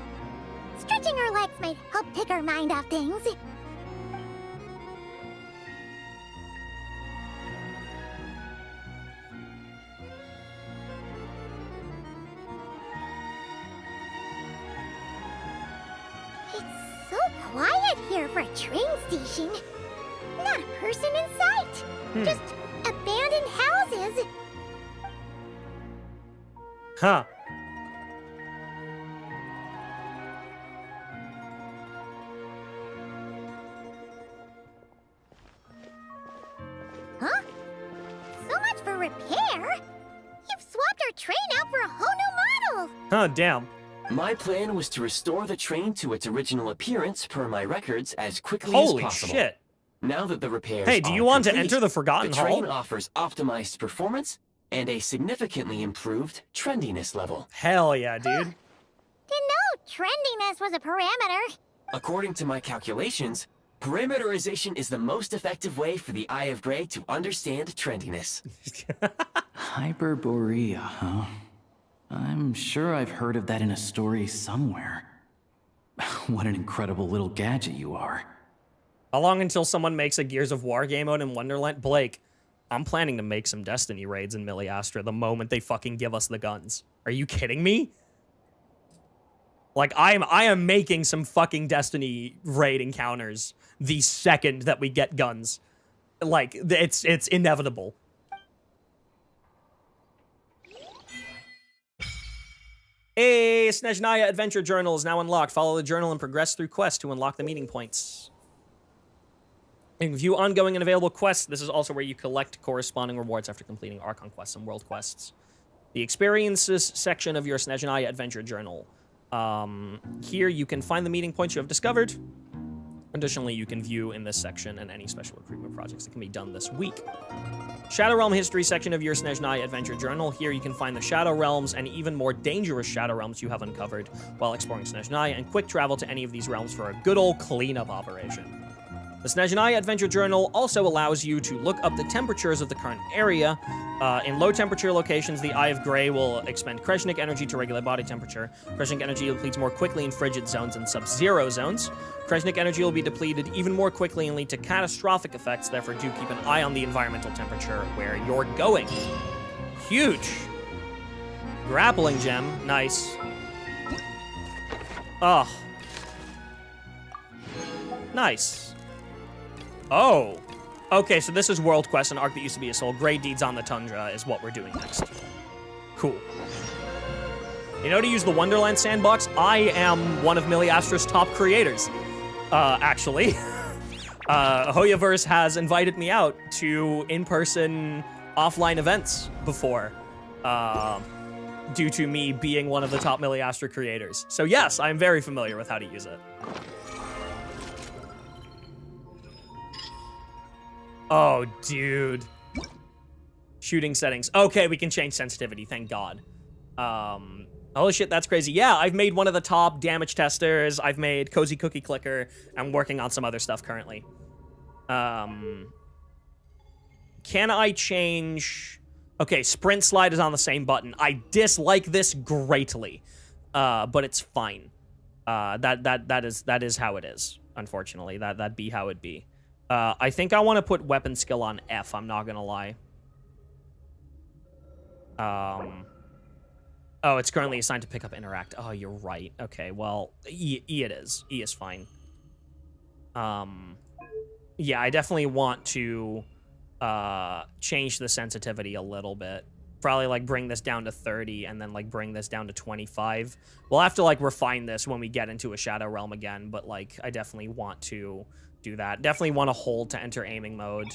Stretching her legs might help take her mind off things. It's so quiet here for a train station. Not a person in sight. Just abandoned houses. Huh. Huh? So much for repair? You've swapped our train out for a whole new model! Huh, damn. My plan was to restore the train to its original appearance per my records as quickly Holy as possible. shit. Now that the repairs Hey, do you are want to complete, enter the Forgotten the train Hall? offers optimized performance and a significantly improved trendiness level. Hell yeah, dude. Didn't know trendiness was a parameter. According to my calculations, parameterization is the most effective way for the Eye of Grey to understand trendiness. Hyperborea, huh? I'm sure I've heard of that in a story somewhere. What an incredible little gadget you are. How long until someone makes a Gears of War game mode in Wonderland? Blake, I'm planning to make some Destiny raids in Miliastra the moment they fucking give us the guns. Are you kidding me? Like, I am making some fucking Destiny raid encounters the second that we get guns. Like, it's inevitable. Hey, Snezhnaya Adventure Journal is now unlocked. Follow the journal and progress through quests to unlock the meeting points. You can view ongoing and available quests. This is also where you collect corresponding rewards after completing Archon quests and world quests. The experiences section of your Snezhnaya Adventure Journal. Here you can find the meeting points you have discovered. Additionally, you can view in this section and any special recruitment projects that can be done this week. Shadow Realm History section of your Snezhnaya Adventure Journal. Here you can find the Shadow Realms and even more dangerous Shadow Realms you have uncovered while exploring Snezhnaya, and quick travel to any of these realms for a good old cleanup operation. The Snezhnaya Adventure Journal also allows you to look up the temperatures of the current area. In low temperature locations, the Eye of Grey will expend Kreshnik energy to regulate body temperature. Kreshnik energy depletes more quickly in frigid zones and sub-zero zones. Kreshnik energy will be depleted even more quickly and lead to catastrophic effects, therefore do keep an eye on the environmental temperature where you're going. Huge. Grappling gem, nice. Oh. Nice. Oh. Okay, so this is World Quest, an arc that used to be a soul. Great Deeds on the Tundra is what we're doing next. Cool. You know, to use the Wonderland sandbox, I am one of Miliastra's top creators. Actually. Hoyaverse has invited me out to in-person offline events before, due to me being one of the top Miliastra creators. So yes, I'm very familiar with how to use it. Oh, dude. Shooting settings. Okay, we can change sensitivity, thank God. Holy shit, that's crazy. Yeah, I've made one of the top damage testers. I've made Cozy Cookie Clicker. I'm working on some other stuff currently. Can I change... Okay, sprint slide is on the same button. I dislike this greatly, but it's fine. That is how it is, unfortunately. That'd be how it be. I think I want to put weapon skill on F, I'm not gonna lie. Oh, it's currently assigned to pick up interact. Oh, you're right. Okay, well, E it is. E is fine. Yeah, I definitely want to change the sensitivity a little bit. Probably, like, bring this down to 30 and then, like, bring this down to 25. We'll have to, like, refine this when we get into a Shadow Realm again, but, like, I definitely want to do that. Definitely want to hold to enter aiming mode.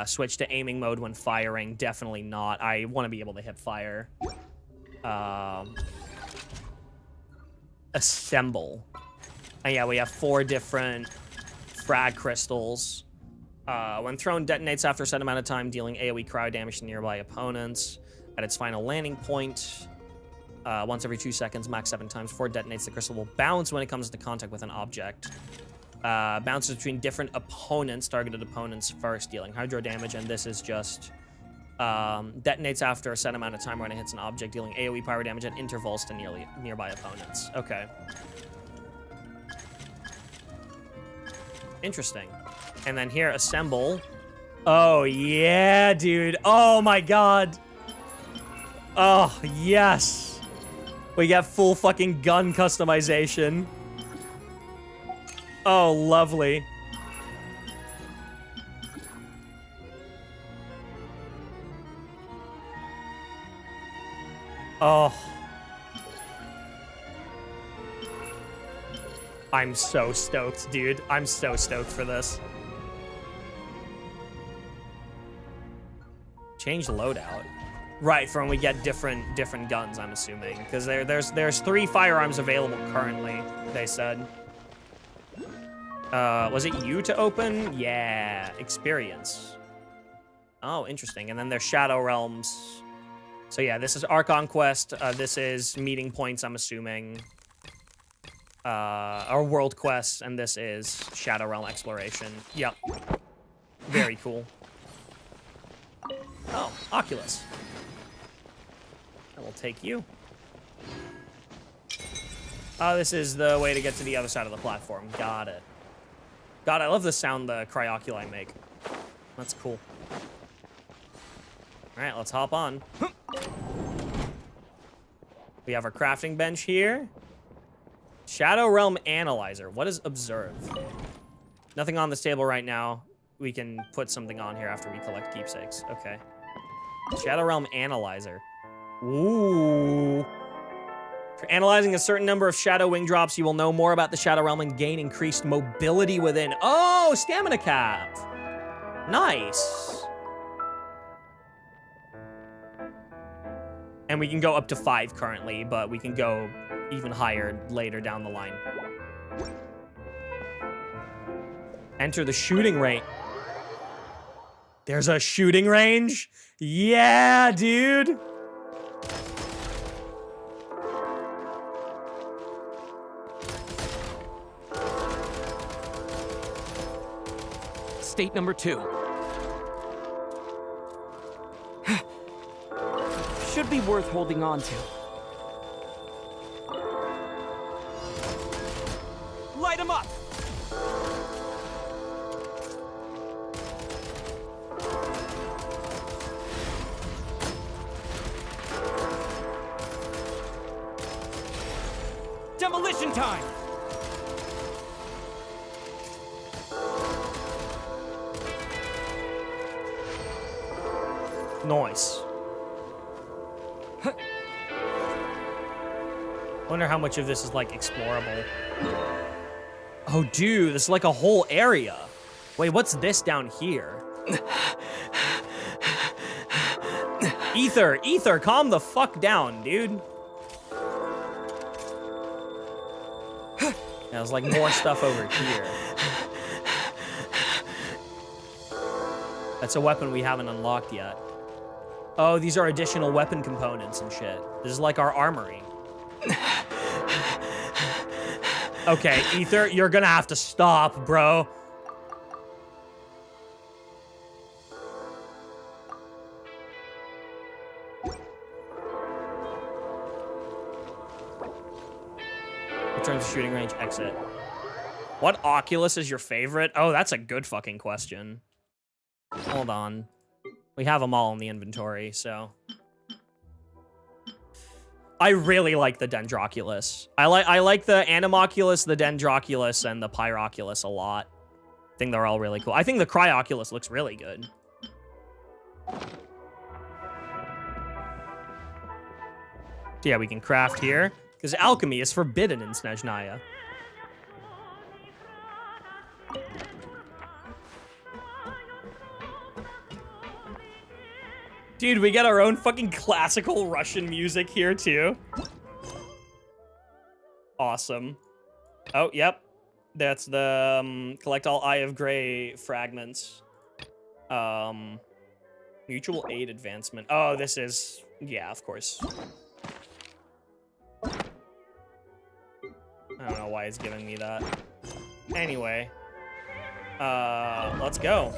Switch to aiming mode when firing. Definitely not. I want to be able to hip fire. Assemble. And yeah, we have 4 different frag crystals. When thrown, detonates after a set amount of time, dealing AoE cryo damage to nearby opponents. At its final landing point, once every 2 seconds, max 7 times. Before it detonates, the crystal will bounce when it comes into contact with an object. Bounces between different opponents, targeted opponents first, dealing hydro damage, and this is just detonates after a set amount of time when it hits an object, dealing AoE pyro damage at intervals to nearby opponents. Okay. Interesting. And then here, assemble. Oh, yeah, dude. Oh, my God. Oh, yes. We got full fucking gun customization. Oh, lovely. Oh. I'm so stoked, dude. I'm so stoked for this. Change loadout. Right, for when we get different guns, I'm assuming. Because there's 3 firearms available currently, they said. Was it U to open? Yeah, experience. Oh, interesting. And then there's Shadow Realms. So yeah, this is Archon Quest. This is Meeting Points, I'm assuming. Or World Quest, and this is Shadow Realm Exploration. Yep. Very cool. Oh, Oculus. I will take you. Oh, this is the way to get to the other side of the platform. Got it. God, I love the sound the Cryoculi make. That's cool. All right, let's hop on. We have our crafting bench here. Shadow Realm Analyzer. What is observe? Nothing on this table right now. We can put something on here after we collect keepsakes. Okay. Shadow Realm Analyzer. Ooh. For analyzing a certain number of Shadow Wing drops, you will know more about the Shadow Realm and gain increased mobility within. Oh, stamina cap. Nice. And we can go up to 5 currently, but we can go even higher later down the line. Enter the shooting range. There's a shooting range? Yeah, dude. State number 2. Should be worth holding on to. Light 'em up! Demolition time! Nice. Wonder how much of this is, like, explorable. Oh, dude, this is like a whole area. Wait, what's this down here? Ether, calm the fuck down, dude. There's like more stuff over here. That's a weapon we haven't unlocked yet. Oh, these are additional weapon components and shit. This is like our armory. Okay, Ether, you're gonna have to stop, bro. Return to shooting range, exit. What Oculus is your favorite? Oh, that's a good fucking question. Hold on. We have them all in the inventory, so. I really like the Dendroculus. I like the Animoculus, the Dendroculus, and the Pyroculus a lot. I think they're all really cool. I think the Cryoculus looks really good. So yeah, we can craft here. Because alchemy is forbidden in Snezhnaya. Dude, we got our own fucking classical Russian music here, too. Awesome. Oh, yep. That's the, collect all Eye of Grey fragments. Mutual aid advancement. Oh, this is, yeah, of course. I don't know why it's giving me that. Anyway. Let's go.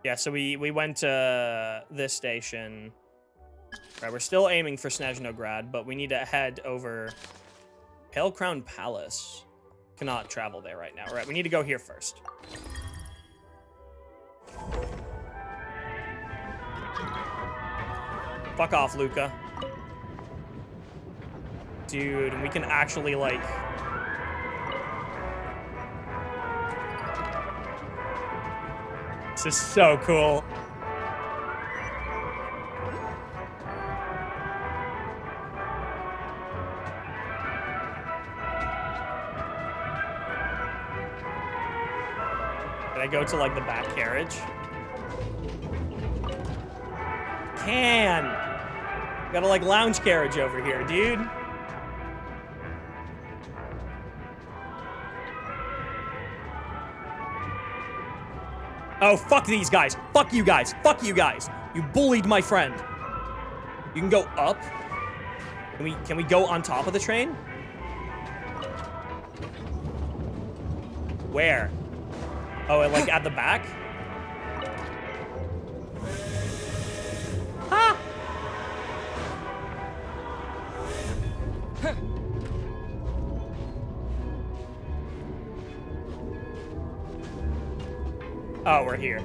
Yeah, so we went to this station. Right, we're still aiming for Snezhnograd, but we need to head over Pale Crown Palace. Cannot travel there right now. Right, we need to go here first. Fuck off, Luca. Dude, and we can actually, like... This is so cool. Can I go to, like, the back carriage? Can! Got a, like, lounge carriage over here, dude. Oh, fuck these guys. Fuck you guys. Fuck you guys. You bullied my friend. You can go up. Can we go on top of the train? Where? Oh, like at the back? Ah! Oh, we're here.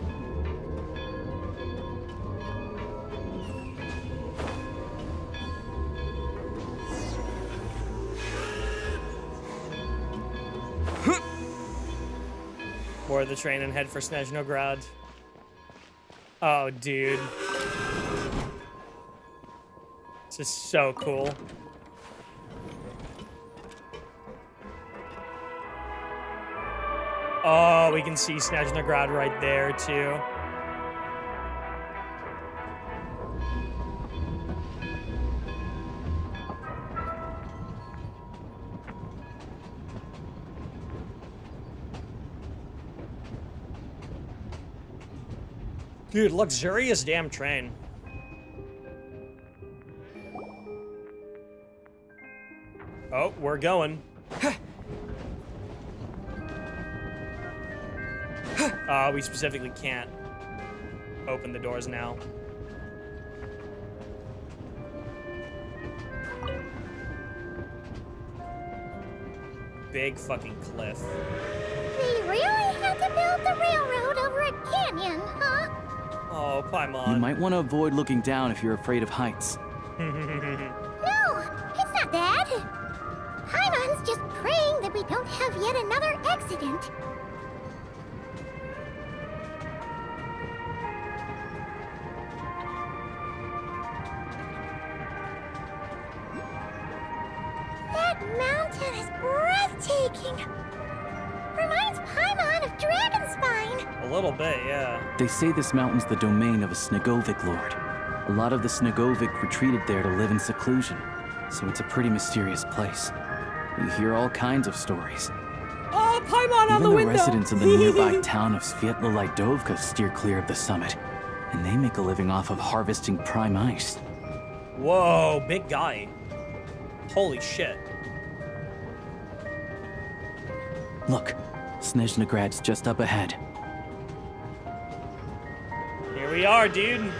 Board the train and head for Snezhnograd. Oh, dude. This is so cool. Oh, we can see Snezhnograd right there, too. Dude, luxurious damn train. Oh, we're going. We specifically can't open the doors now. Big fucking cliff. They really had to build the railroad over a canyon, huh? Oh, Paimon. You might want to avoid looking down if you're afraid of heights. No, it's not that. Paimon's just praying that we don't have yet another accident. That mountain is breathtaking. Reminds Paimon of Dragonspine. A little bit, yeah. They say this mountain's the domain of a Snezhnaya lord. A lot of the Snezhnaya retreated there to live in seclusion, so it's a pretty mysterious place. You hear all kinds of stories. Oh, Paimon on the window! Even the residents of the nearby town of Spvwvky steer clear of the summit, and they make a living off of harvesting prime ice. Whoa, big guy. Holy shit. Look, Snezhnagrad's just up ahead. Here we are, dude.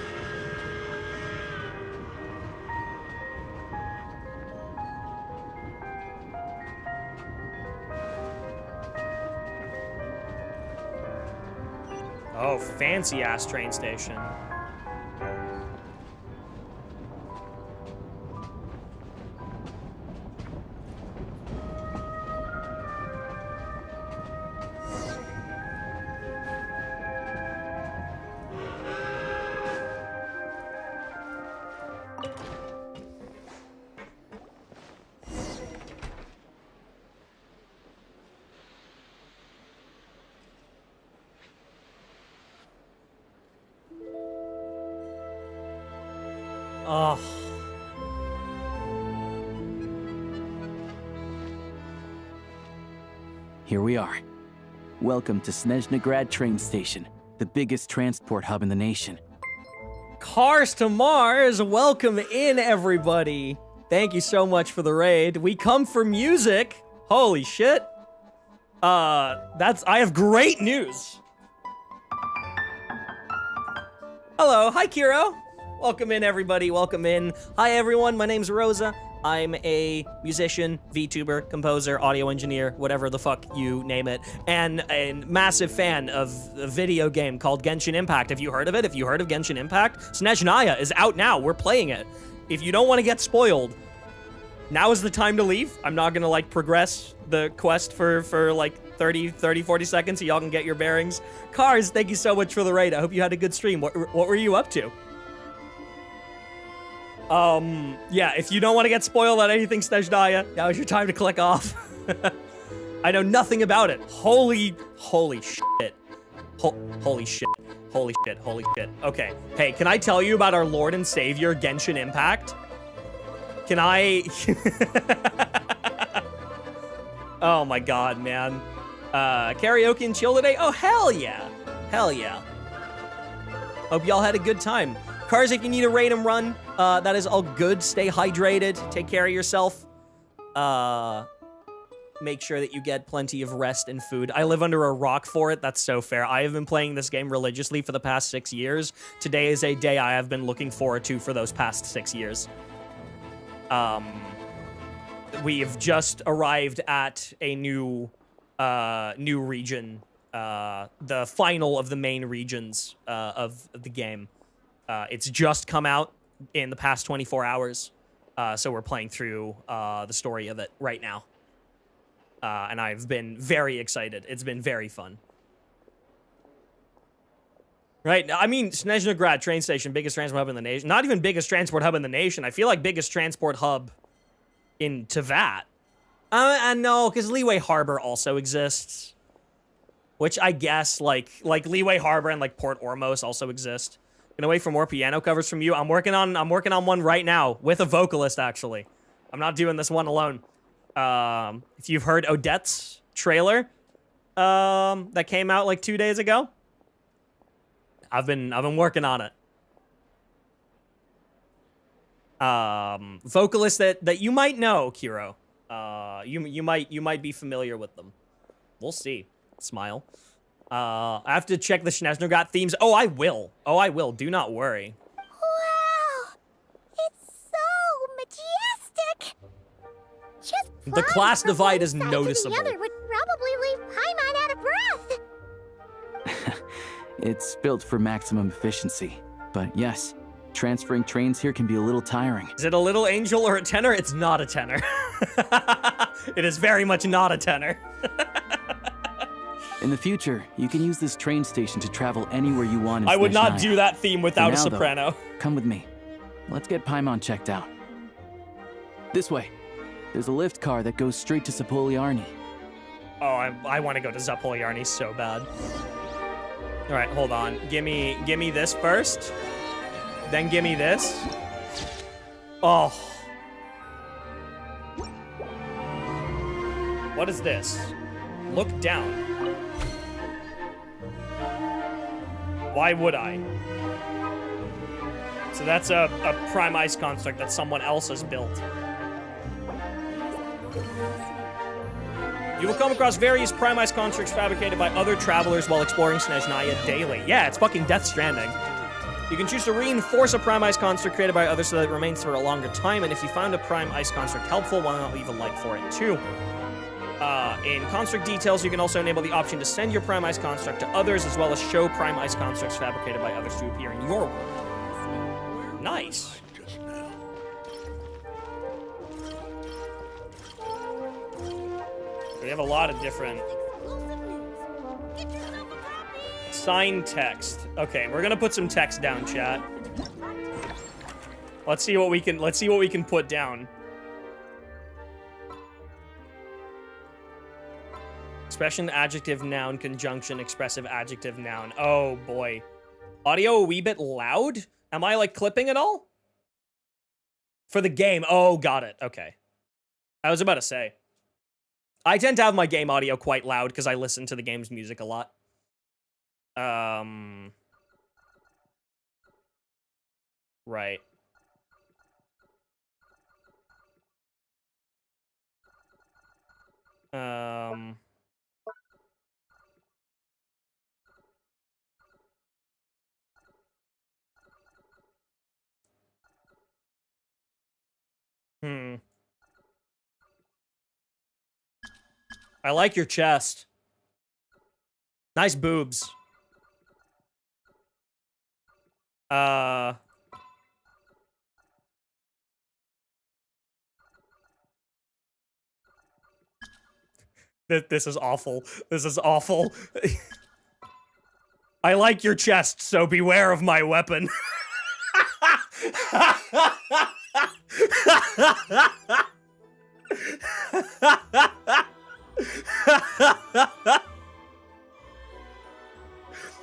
Oh, fancy-ass train station. Oh. Here we are. Welcome to Snezhnagrad train station, the biggest transport hub in the nation. Cars to Mars, welcome in, everybody. Thank you so much for the raid. We come for music. Holy shit. I have great news. Hello, hi Kiro. Welcome in, everybody, welcome in. Hi everyone, my name's Rosa. I'm a musician, VTuber, composer, audio engineer, whatever the fuck you name it, and a massive fan of a video game called Genshin Impact. Have you heard of it? If you heard of Genshin Impact, Snezhnaya is out now. We're playing it. If you don't want to get spoiled, now is the time to leave. I'm not gonna like progress the quest for like 30, 40 seconds so y'all can get your bearings. Cars, thank you so much for the raid. I hope you had a good stream. What were you up to? Yeah, if you don't want to get spoiled on anything Snezhnaya, now is your time to click off. I know nothing about it. Holy shit. Holy shit. Holy shit. Holy shit. Okay. Hey, can I tell you about our Lord and Savior, Genshin Impact? Can I... Oh my god, man. Karaoke and chill today? Oh, hell yeah. Hell yeah. Hope y'all had a good time. Cars, if you need a raid and run, that is all good. Stay hydrated. Take care of yourself. Make sure that you get plenty of rest and food. I live under a rock for it. That's so fair. I have been playing this game religiously for the past 6 years. Today is a day I have been looking forward to for those past 6 years. We've just arrived at a new region. The final of the main regions of the game. It's just come out in the past 24 hours, so we're playing through the story of it right now. And I've been very excited. It's been very fun. Right, I mean, Snezhnograd train station, biggest transport hub in the nation. Not even biggest transport hub in the nation. I feel like biggest transport hub in Teyvat. And no, because Liyue Harbor also exists. Which I guess, like Liyue Harbor and like Port Ormos also exist. Gonna wait for more piano covers from you. I'm working on one right now with a vocalist, actually. I'm not doing this one alone. If you've heard Odette's trailer, that came out like 2 days ago, I've been working on it. Vocalists that you might know, Kiro. You might be familiar with them. We'll see. Smile. I have to check the Snezhnograd themes. Oh, I will. Oh, I will. Do not worry. Wow! It's so majestic! Just The class divide is noticeable. The other would probably leave Paimon out of breath. It's built for maximum efficiency. But yes, transferring trains here can be a little tiring. Is it a little angel or a tenor? It's not a tenor. It is very much not a tenor. In the future, you can use this train station to travel anywhere you want in I would not Snezhnaya. do that theme without a soprano. Though, come with me. Let's get Paimon checked out. This way. There's a lift car that goes straight to Spvwvky. Oh, I want to go to Spvwvky so bad. All right, hold on. Give me this first. Then give me this. Oh. What is this? Look down. Why would I? So that's a prime ice construct that someone else has built. You will come across various prime ice constructs fabricated by other travelers while exploring Snezhnaya daily. Yeah, it's fucking Death Stranding. You can choose to reinforce a prime ice construct created by others so that it remains for a longer time, and if you found a prime ice construct helpful, why not leave a like for it too? In construct details, you can also enable the option to send your prime ice construct to others, as well as show prime ice constructs fabricated by others to appear in your world. Nice. We have a lot of different sign text. Okay, we're gonna put some text down, chat. Let's see what we can put down. Expression, adjective, noun, conjunction, expressive, adjective, noun. Oh boy. Audio a wee bit loud? Am I like clipping it all? For the game. Oh, got it. Okay. I was about to say. I tend to have my game audio quite loud because I listen to the game's music a lot. Right. I like your chest. Nice boobs. This is awful. This is awful. I like your chest, so beware of my weapon.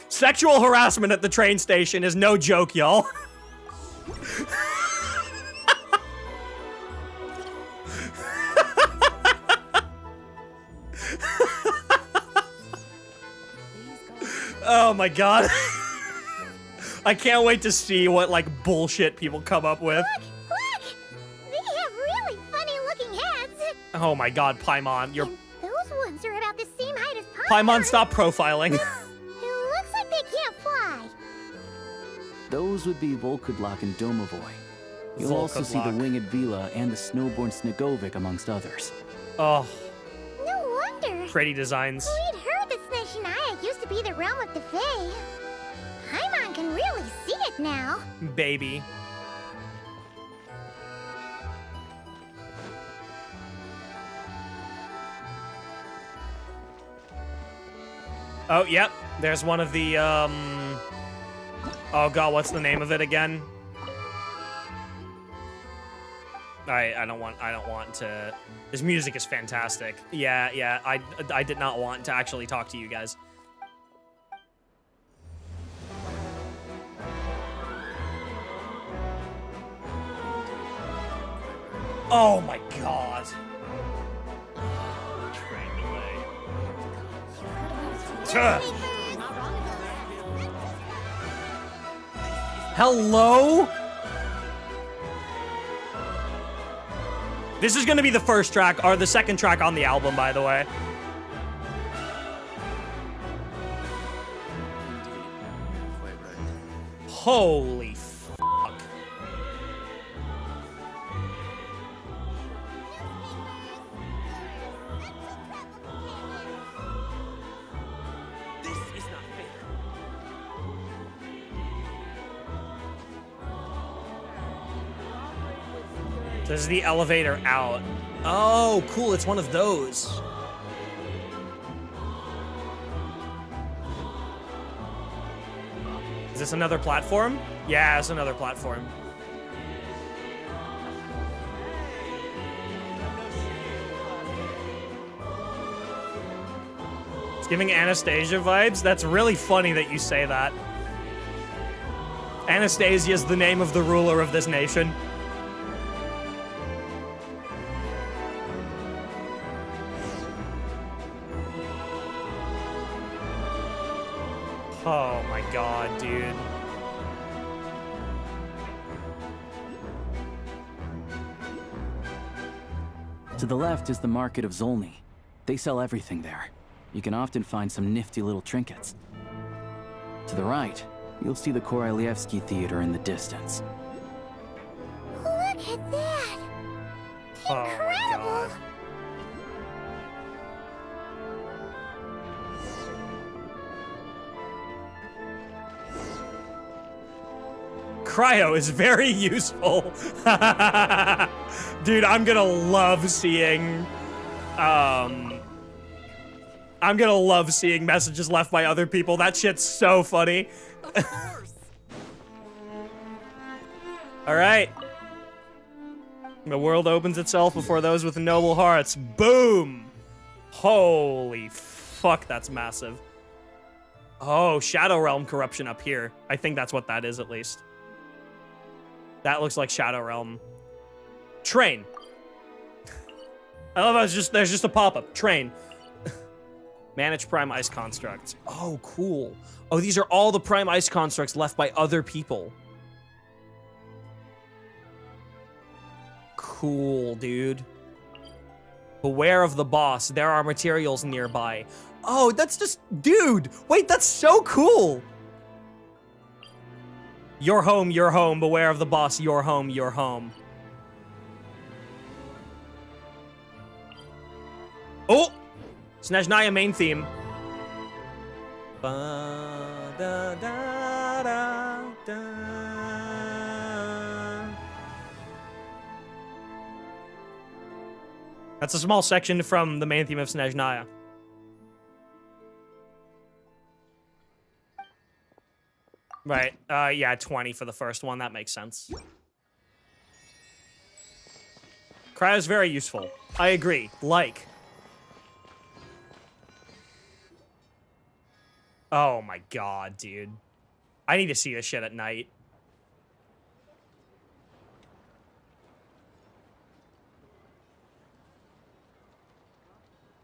Sexual harassment at the train station is no joke, y'all. Oh my god. I can't wait to see what, like, bullshit people come up with. Look! They have really funny-looking heads. Oh my god, Paimon, you're... And those ones are about the same height as Paimon, stop profiling. It looks like they can't fly. Those would be Volkudlak and Domovoy. You'll also see the Winged Vila and the Snowborn Snegovic, amongst others. Oh. No wonder. Pretty designs. We'd heard that Snezhnaya used to be the realm of the Fae. Paimon can really see it now. Baby. Oh, yep. There's one of the, Oh god, what's the name of it again? I don't want to... This music is fantastic. Yeah, I did not want to actually talk to you guys. Oh my god. Hello? This is gonna be the first track, or the second track on the album, by the way. Holy fuck. This is not fair. This is the elevator out. Oh, cool, it's one of those. Is this another platform? Yeah, it's another platform. It's giving Anastasia vibes? That's really funny that you say that. Anastasia is the name of the ruler of this nation. Oh my god, dude. To the left is the Market of Zolny. They sell everything there. You can often find some nifty little trinkets. To the right, you'll see the Korolyevsky Theater in the distance. Look at that! Oh my god. Cryo is very useful. Dude, I'm gonna love seeing messages left by other people. That shit's so funny. Of course. All right. The world opens itself before those with noble hearts. Boom! Holy fuck, that's massive. Oh, Shadow Realm corruption up here. I think that's what that is, at least. That looks like Shadow Realm. Train. I love how there's just a pop-up. Train. Manage Prime Ice Constructs. Oh, cool. Oh, these are all the Prime Ice Constructs left by other people. Cool, dude. Beware of the boss. There are materials nearby. Oh, that's just... Dude! Wait, that's so cool! Your home, your home. Beware of the boss. Your home, your home. Oh! Snezhnaya main theme. Ba, da, da, da, da. That's a small section from the main theme of Snezhnaya. Right, yeah, 20 for the first one, that makes sense. Cryo's very useful. I agree. Like. Oh my god, dude. I need to see this shit at night.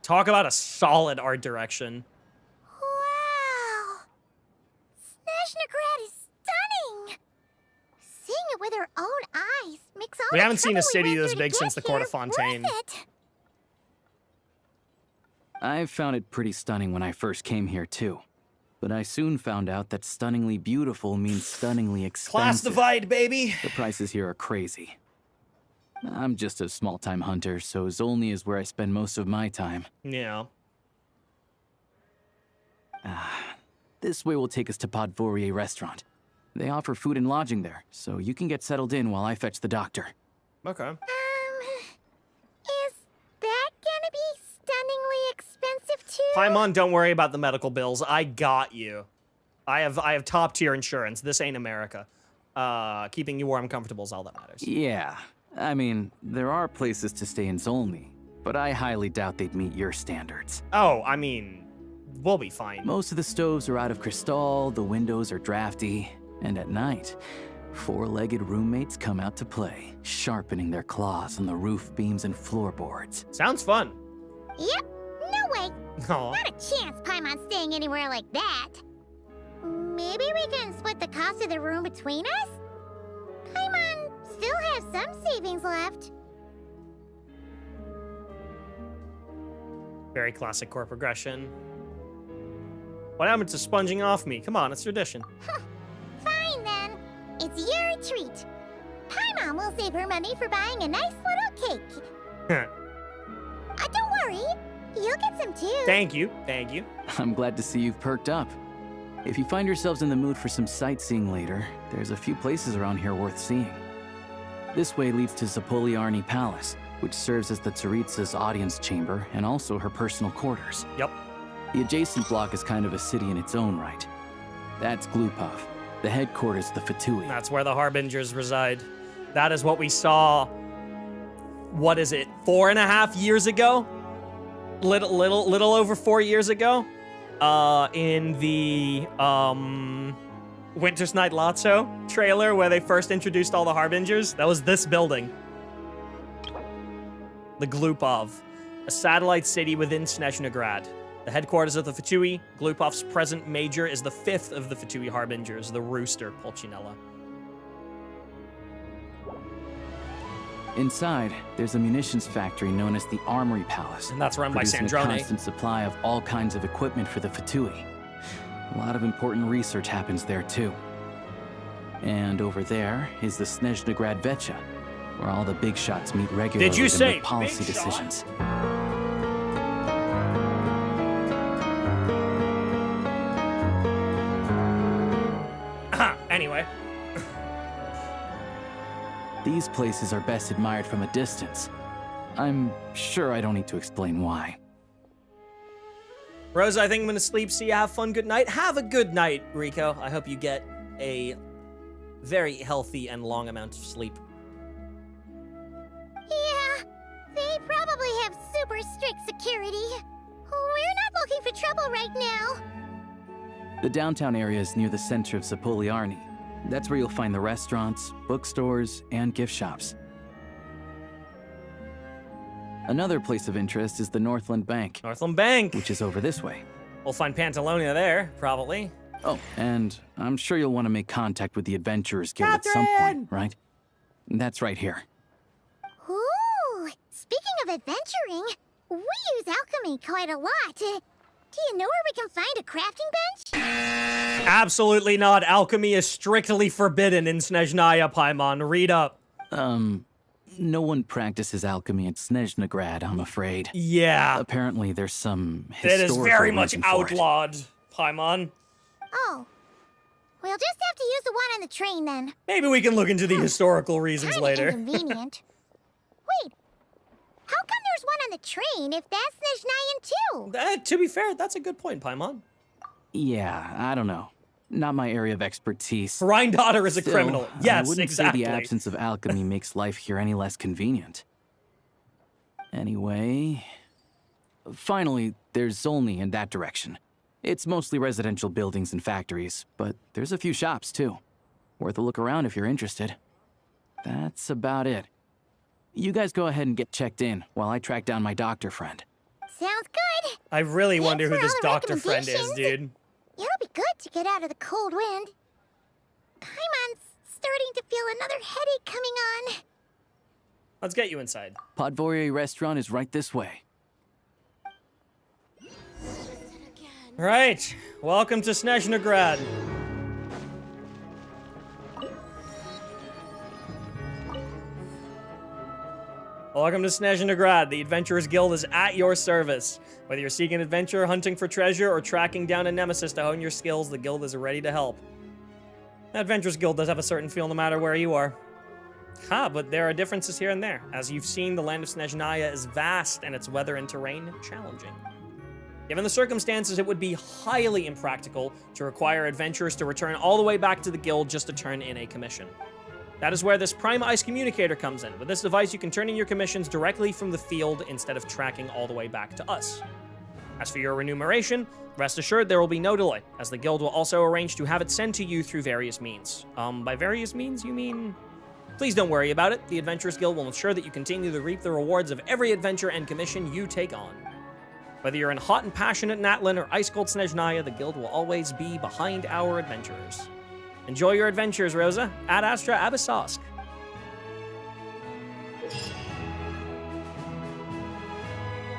Talk about a solid art direction. Wow! Snezhnaya is stunning! Seeing it with our own eyes makes all We the haven't seen a trouble we city went this through to big get since the Court of here Fontaine. worth it. I found it pretty stunning when I first came here, too. But I soon found out that stunningly beautiful means stunningly expensive. Class divide, baby! The prices here are crazy. I'm just a small-time hunter, so Zolny is where I spend most of my time. Yeah. This way will take us to Podvorier restaurant. They offer food and lodging there, so you can get settled in while I fetch the doctor. Okay. Is that gonna be stunningly expensive too? Paimon, don't worry about the medical bills. I got you. I have top tier insurance. This ain't America. Keeping you warm and comfortable is all that matters. Yeah. I mean, there are places to stay in Zolny, but I highly doubt they'd meet your standards. Oh, I mean, we'll be fine. Most of the stoves are out of crystal, the windows are drafty, and at night, four-legged roommates come out to play, sharpening their claws on the roof beams and floorboards. Sounds fun. Yep. No way. Aw. Not a chance Paimon's staying anywhere like that. Maybe we can split the cost of the room between us? Paimon still has some savings left. Very classic core progression. What happened to sponging off me? Come on, it's tradition. Fine then. It's your treat. Paimon will save her money for buying a nice little cake. Don't worry. You'll get some too. Thank you. Thank you. I'm glad to see you've perked up. If you find yourselves in the mood for some sightseeing later, there's a few places around here worth seeing. This way leads to Zapoliarny Palace, which serves as the Tsaritsa's audience chamber and also her personal quarters. Yep. The adjacent block is kind of a city in its own right. That's Glupov, the headquarters of the Vtuber. That's where the Harbingers reside. That is what we saw, what is it, 4.5 years ago? Little over 4 years ago? In the, Winter's Night Lotso trailer where they first introduced all the Harbingers. That was this building. The Glupov, a satellite city within Snezhnaya. The headquarters of the Vtuber. Glupov's present major is the 5th of the Vtuber Harbingers, the Rooster Pulcinella. Inside, there's a munitions factory known as the Armory Palace. And that's run by producing Sandrone. a constant supply of all kinds of equipment for the Fatui. A lot of important research happens there, too. And over there is the Snezhnaya Vecha, where all the big shots meet regularly Did you to say make policy big decisions. Anyway. These places are best admired from a distance. I'm sure I don't need to explain why. Rosa, I think I'm gonna sleep. See you. Have fun. Good night. Have a good night, Rico. I hope you get a very healthy and long amount of sleep. Yeah, they probably have super strict security. We're not looking for trouble right now. The downtown area is near the center of Zapoliarny. That's where you'll find the restaurants, bookstores, and gift shops. Another place of interest is the Northland Bank. Northland Bank! Which is over this way. We'll find Pantalonia there, probably. Oh, and I'm sure you'll want to make contact with the Adventurers Guild at some point, right? That's right here. Ooh, speaking of adventuring, we use alchemy quite a lot. Do you know where we can find a crafting bench? Absolutely not. Alchemy is strictly forbidden in Snezhnaya, Paimon. Read up. No one practices alchemy in Snezhnograd, I'm afraid. Yeah. Apparently there's some It historical is very much reason for it. outlawed, Paimon. Oh. We'll just have to use the one on the train then. Maybe we can look into the historical reasons Kinda later. Inconvenient. Wait. How come there's one on the train if that's Snezhnayan too? To be fair, that's a good point, Paimon. Yeah, I don't know. Not my area of expertise. Rhine-Daughter is a Still, criminal. Yes, I wouldn't exactly. say the absence of alchemy makes life here any less convenient. Anyway... Finally, there's Zolny in that direction. It's mostly residential buildings and factories, but there's a few shops, too. Worth a look around if you're interested. That's about it. You guys go ahead and get checked in while I track down my doctor friend. Sounds good. I really wonder who for this all the doctor friend is, recommendations. dude. It'll be good to get out of the cold wind. Paimon's starting to feel another headache coming on. Let's get you inside. Podvorye restaurant is right this way. Right. Welcome to Snezhnograd. Welcome to Snezhnograd. The Adventurers Guild is at your service. Whether you're seeking adventure, hunting for treasure, or tracking down a nemesis to hone your skills, the guild is ready to help. The Adventurers Guild does have a certain feel no matter where you are. But there are differences here and there. As you've seen, the land of Snezhnaya is vast and its weather and terrain challenging. Given the circumstances, it would be highly impractical to require adventurers to return all the way back to the guild just to turn in a commission. That is where this Prime Ice Communicator comes in. With this device, you can turn in your commissions directly from the field instead of tracking all the way back to us. As for your remuneration, rest assured there will be no delay, as the guild will also arrange to have it sent to you through various means. By various means, you mean... Please don't worry about it. The Adventurers Guild will ensure that you continue to reap the rewards of every adventure and commission you take on. Whether you're in hot and passionate Natlin or ice-cold Snezhnaya, the guild will always be behind our adventurers. Enjoy your adventures, Rosa. Ad Astra Abyssosk.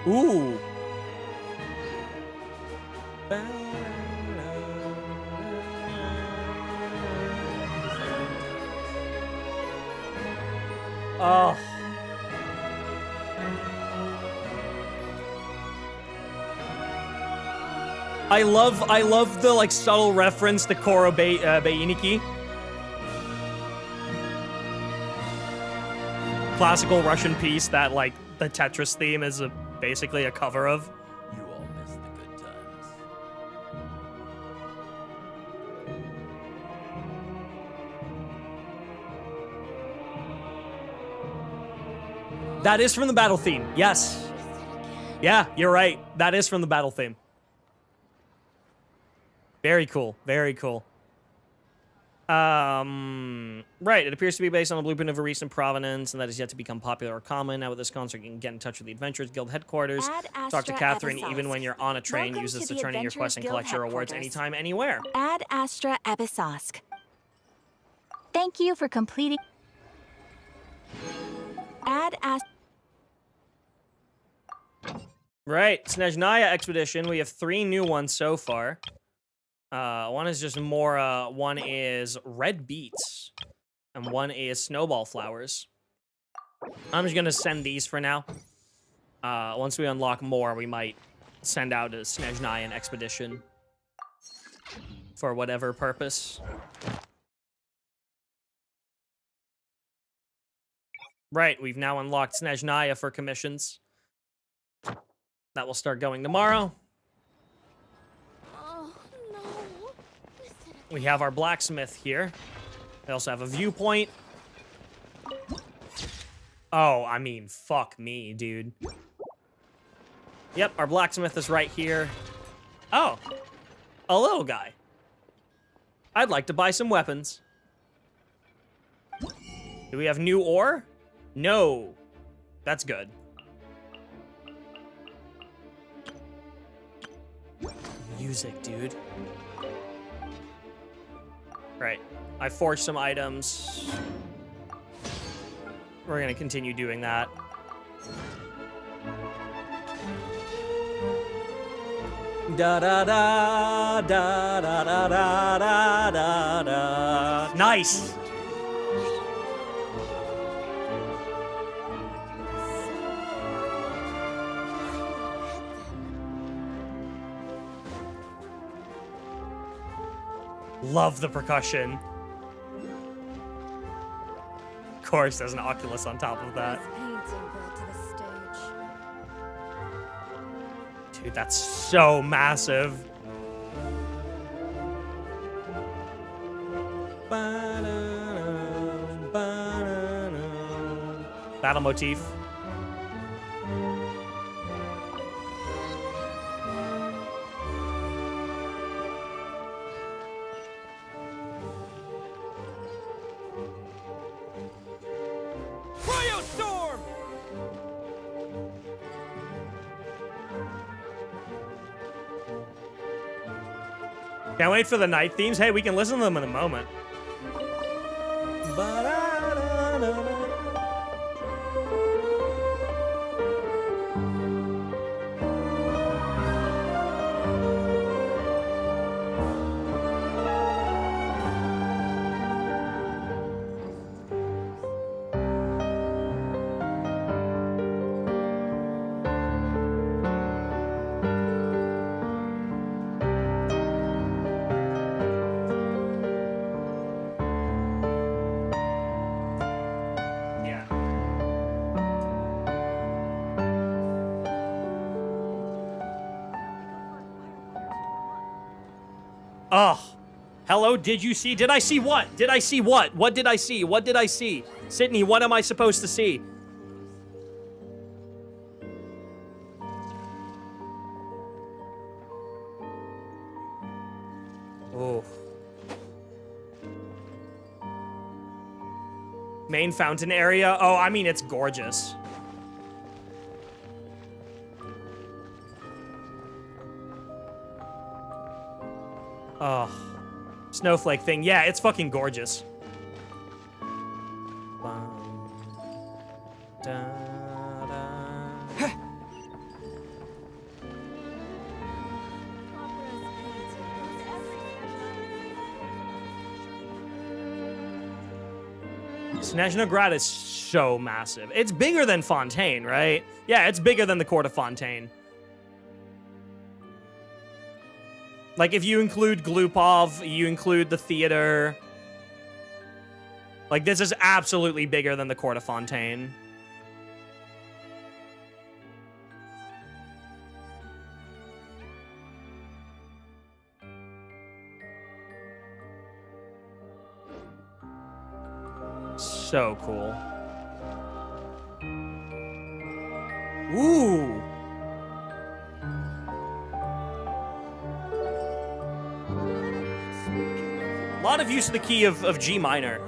Ooh. Oh. I love the like subtle reference to Koro Beiniki. Classical Russian piece that like the Tetris theme is basically a cover of. You all miss the good times. That is from the battle theme. Yes. Yeah, you're right. That is from the battle theme. Very cool. Very cool. Right. It appears to be based on a blueprint of a recent provenance, and that is yet to become popular or common. Now with this concert, you can get in touch with the Adventurers Guild headquarters. Talk to Catherine even when you're on a train. Use this to turn in your quests and collect your rewards anytime, anywhere. Ad Astra Abyssosk. Thank you for completing... Right, Snezhnaya expedition. We have 3 new ones so far. One is just Mora, one is red beets, and one is snowball flowers. I'm just gonna send these for now. Once we unlock more, we might send out a Snezhnayan expedition for whatever purpose. Right, we've now unlocked Snezhnaya for commissions. That will start going tomorrow. Oh, no. We have our blacksmith here. We also have a viewpoint. Oh, I mean, fuck me, dude. Yep, our blacksmith is right here. Oh, a little guy. I'd like to buy some weapons. Do we have new ore? No. That's good. Music, dude. Right. I forged some items. We're gonna continue doing that. Da da da da da da da da da da. Nice. Love the percussion. Of course, there's an Oculus on top of that. Dude, that's so massive. Battle motif. Cryostorm! Can't wait for the night themes. Hey, we can listen to them in a moment. Oh, hello, did you see? Did I see what? Did I see what? What did I see? What did I see? Sydney, what am I supposed to see? Oh. Main fountain area? Oh, I mean, it's gorgeous. Oh, snowflake thing. Yeah, it's fucking gorgeous. Snezhnaya is so massive. It's bigger than Fontaine, right? Yeah, it's bigger than the court of Fontaine. Like, if you include Glupov, you include the theater. Like, this is absolutely bigger than the court of Fontaine. So cool. Ooh. A lot of use of the key of G minor.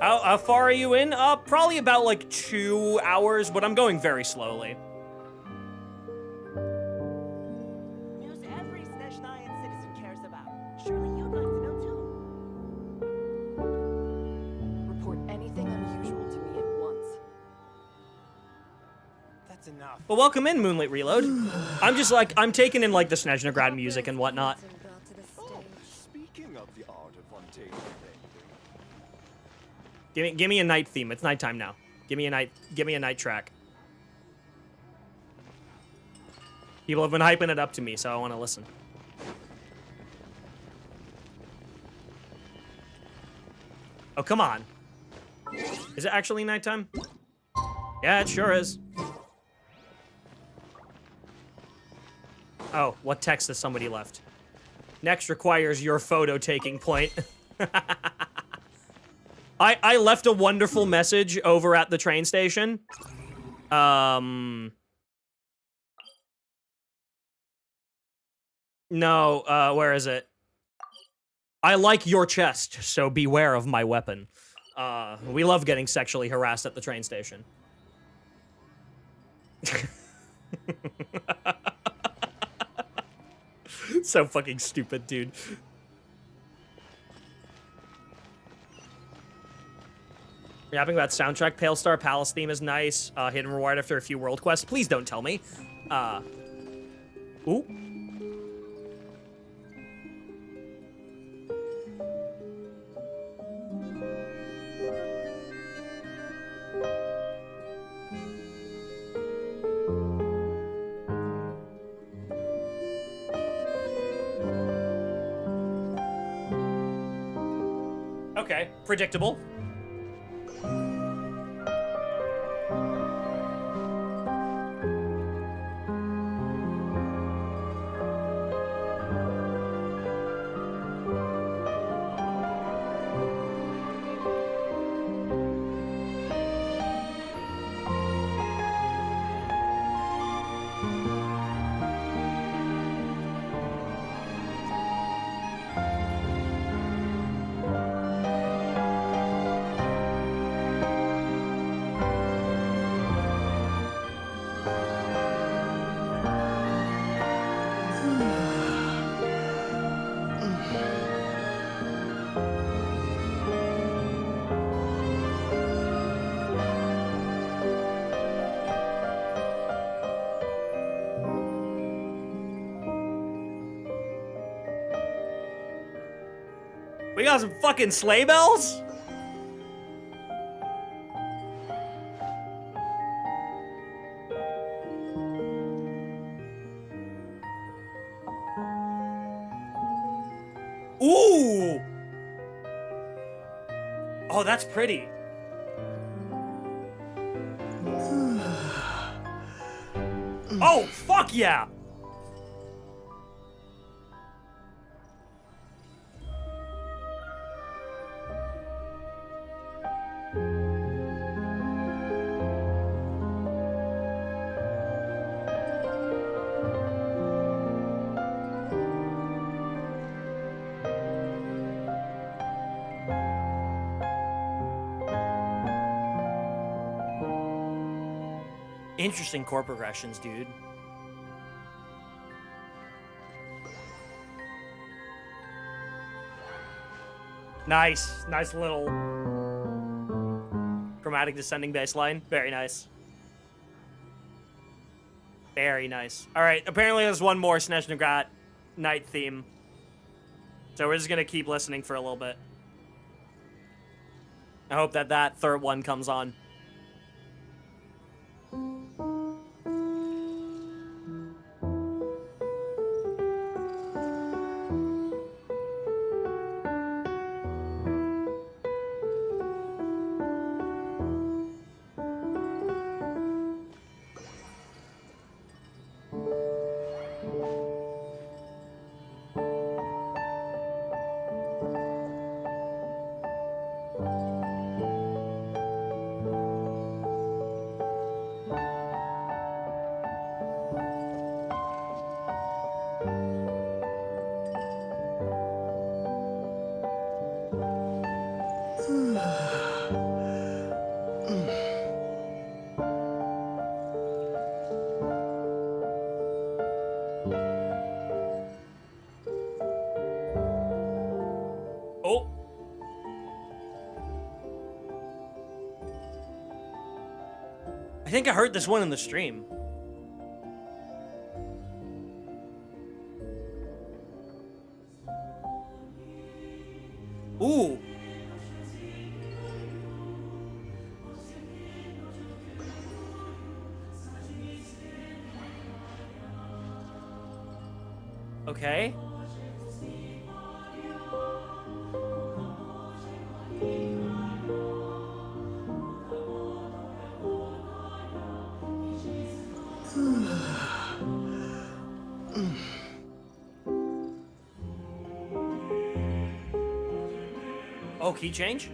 How far are you in? Probably about like 2 hours, but I'm going very slowly. News every Snezhnayan citizen cares about. Surely you'd like to know too. Report anything unusual to me at once. That's enough. Well, welcome in, Moonlit Reload. I'm just like, I'm taking in like the Snezhnagrad music and whatnot. Speaking of the art of untamed Give me a night theme. It's nighttime now. Give me a night track. People have been hyping it up to me, so I want to listen. Oh, come on. Is it actually nighttime? Yeah, it sure is. Oh, what text has somebody left? Next requires your photo taking point. I left a wonderful message over at the train station. No, where is it? I like your chest, so beware of my weapon. We love getting sexually harassed at the train station. So fucking stupid, dude. Yapping about soundtrack. Pale Star Palace theme is nice. Hidden reward after a few world quests. Please don't tell me. Ooh. Okay, predictable. We got some fucking sleigh bells? Ooh! Oh, that's pretty. Oh, fuck yeah! Interesting chord progressions, dude. Nice. Nice little chromatic descending bass line. Very nice. Very nice. All right, apparently there's one more Snezhnagrad night theme. So we're just going to keep listening for a little bit. I hope that that third one comes on. think I heard this one in the stream. Ooh. Okay. Oh, key change?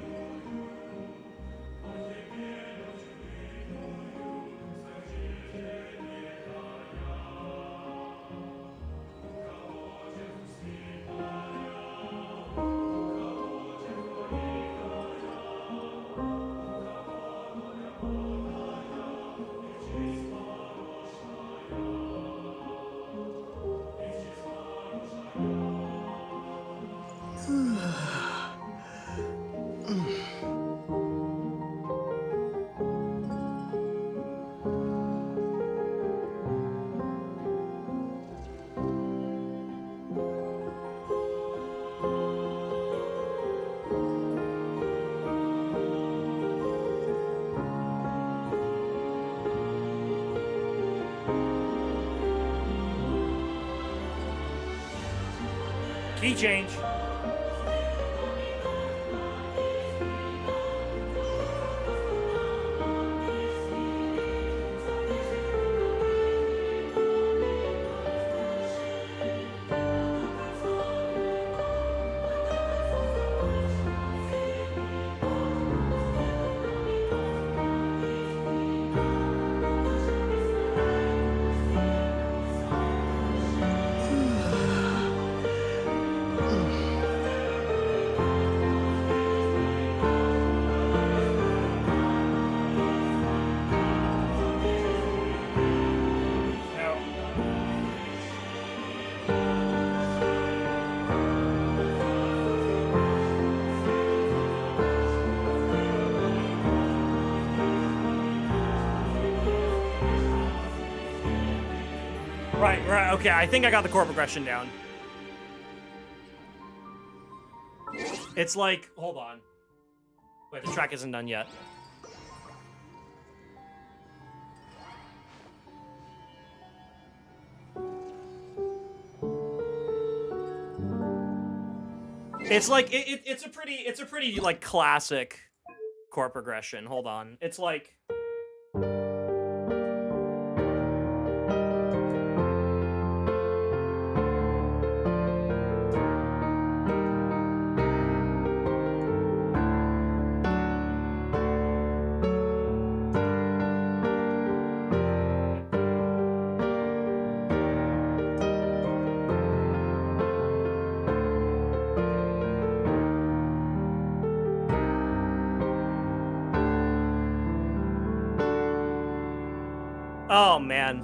Key change. Right, okay, I think I got the chord progression down. It's like, hold on. Wait, the track isn't done yet. It's like, it's a pretty, like, classic chord progression. Hold on. It's like... Oh, man.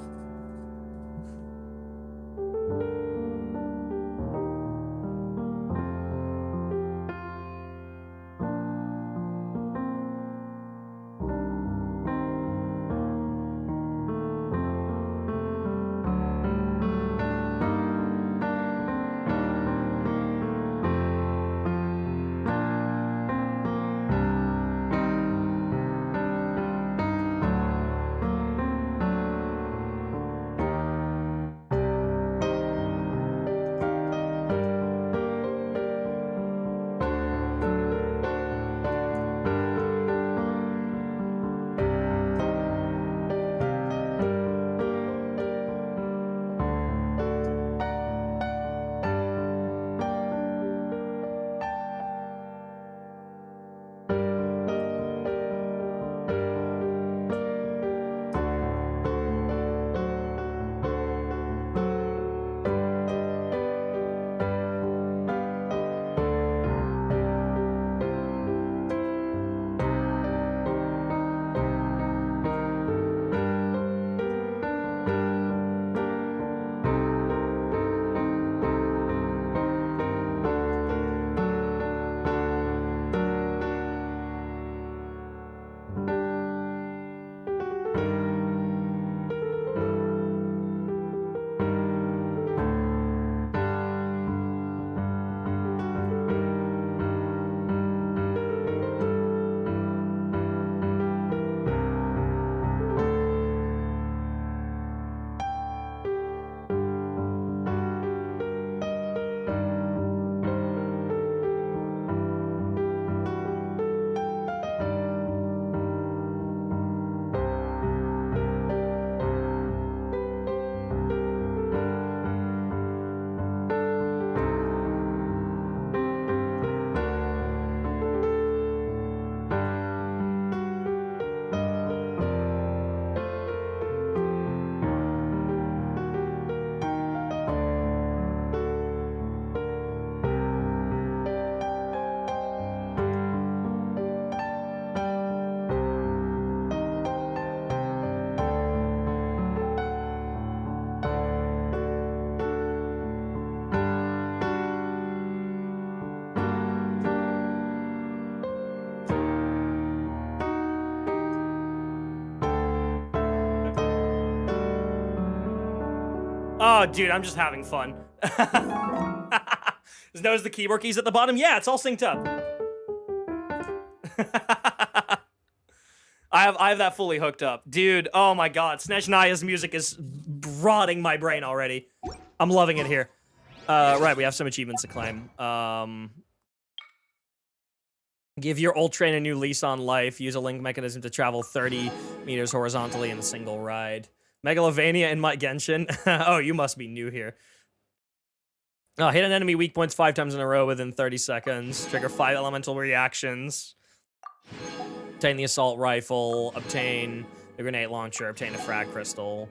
Oh, dude, I'm just having fun. Notice the keyboard keys at the bottom? Yeah, it's all synced up. I have that fully hooked up. Dude, oh my god. Snezhnaya's music is rotting my brain already. I'm loving it here. Right, we have some achievements to claim. Give your old train a new lease on life. Use a link mechanism to travel 30 meters horizontally in a single ride. Megalovania in my Genshin. Oh, you must be new here. Oh, hit an enemy weak points 5 times in a row within 30 seconds. Trigger 5 elemental reactions. Obtain the assault rifle. Obtain the grenade launcher. Obtain a frag crystal.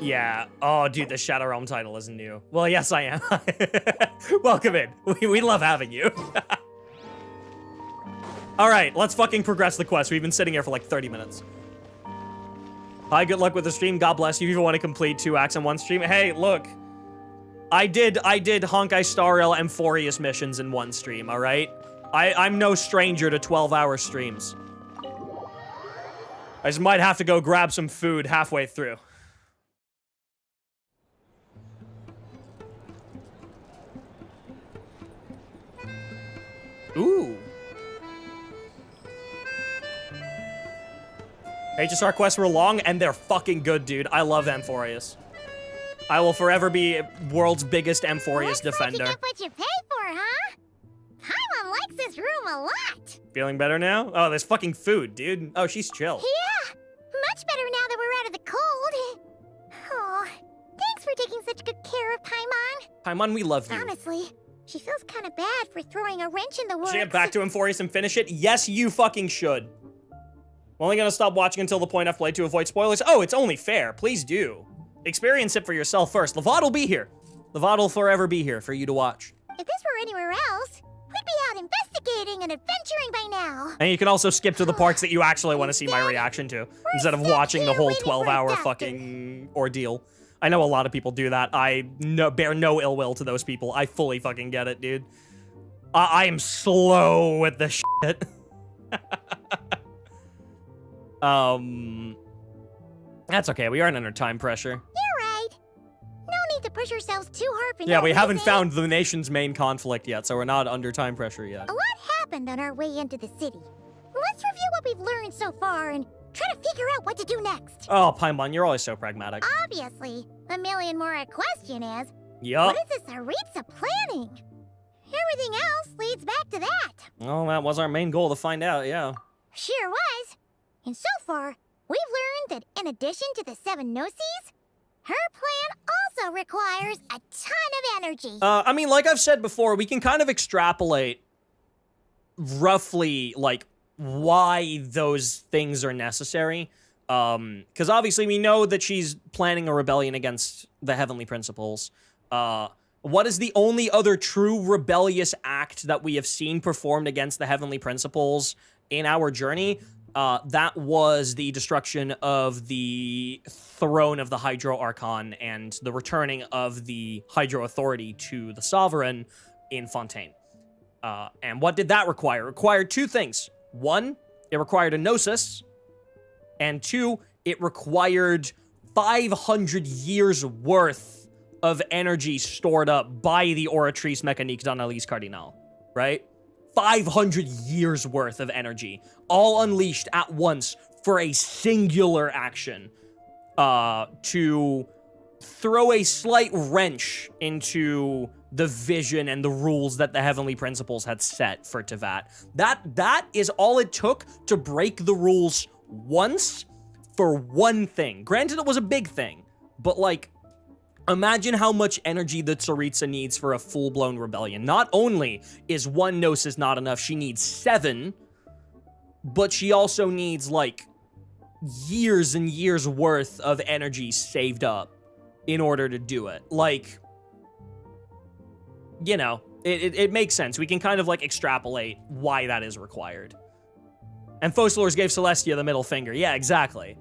Yeah. Oh, dude, the Shadow Realm title is new. Well, yes, I am. Welcome in. We love having you. All right, let's fucking progress the quest. We've been sitting here for like 30 minutes. Hi, good luck with the stream. God bless you. If you want to complete 2 acts in 1 stream. Hey, look. I did Honkai Star Rail Amphorius missions in 1 stream, all right? I'm no stranger to 12-hour streams. I just might have to go grab some food halfway through. Ooh. HSR quests were long, and they're fucking good, dude. I love Amphorius. I will forever be world's biggest Amphorius defender. Looks like you get what you pay for, huh? Paimon likes this room a lot. Feeling better now? Oh, there's fucking food, dude. Oh, she's chill. Yeah, much better now that we're out of the cold. Oh, thanks for taking such good care of Paimon. Paimon, we love you. Honestly, she feels kind of bad for throwing a wrench in the works. Should I get back to Amphorius and finish it? Yes, you fucking should. I'm only gonna stop watching until the point I've played to avoid spoilers. Oh, it's only fair. Please do. Experience it for yourself first. The VOD will be here. The VOD will forever be here for you to watch. If this were anywhere else, we'd be out investigating and adventuring by now. And you can also skip to the parts that you actually want to see my reaction to, instead of watching the whole 12-hour fucking ordeal. I know a lot of people do that. I bear no ill will to those people. I fully fucking get it, dude. I am slow with the shit. That's okay. We aren't under time pressure. You're right. No need to push ourselves too hard for Yeah, we haven't found the nation's main conflict yet, so we're not under time pressure yet. A lot happened on our way into the city. Let's review what we've learned so far and try to figure out what to do next. Oh, Paimon, you're always so pragmatic. Obviously, the million more question is, yup. What is this Aritsa planning? Everything else leads back to that. Well, that was our main goal to find out, yeah. Sure was. And so far, we've learned that in addition to the 7 Gnosis, her plan also requires a ton of energy. I mean, like I've said before, we can kind of extrapolate roughly, like, why those things are necessary. Because obviously we know that she's planning a rebellion against the Heavenly Principles. What is the only other true rebellious act that we have seen performed against the Heavenly Principles in our journey? That was the destruction of the throne of the Hydro Archon and the returning of the Hydro Authority to the Sovereign in Fontaine. And what did that require? It required 2 things. 1, it required a Gnosis. And 2, it required 500 years worth of energy stored up by the Oratrice Mécanique d'Analyse Cardinal, right? 500 years worth of energy, all unleashed at once for a singular action, to throw a slight wrench into the vision and the rules that the Heavenly Principles had set for Teyvat. That is all it took to break the rules once for one thing. Granted, it was a big thing, but like, imagine how much energy the Tsaritsa needs for a full-blown rebellion. Not only is 1 Gnosis not enough, she needs 7, but she also needs, like, years and years worth of energy saved up in order to do it. Like, you know, it makes sense. We can kind of, like, extrapolate why that is required. And Focalors gave Celestia the middle finger. Yeah, exactly.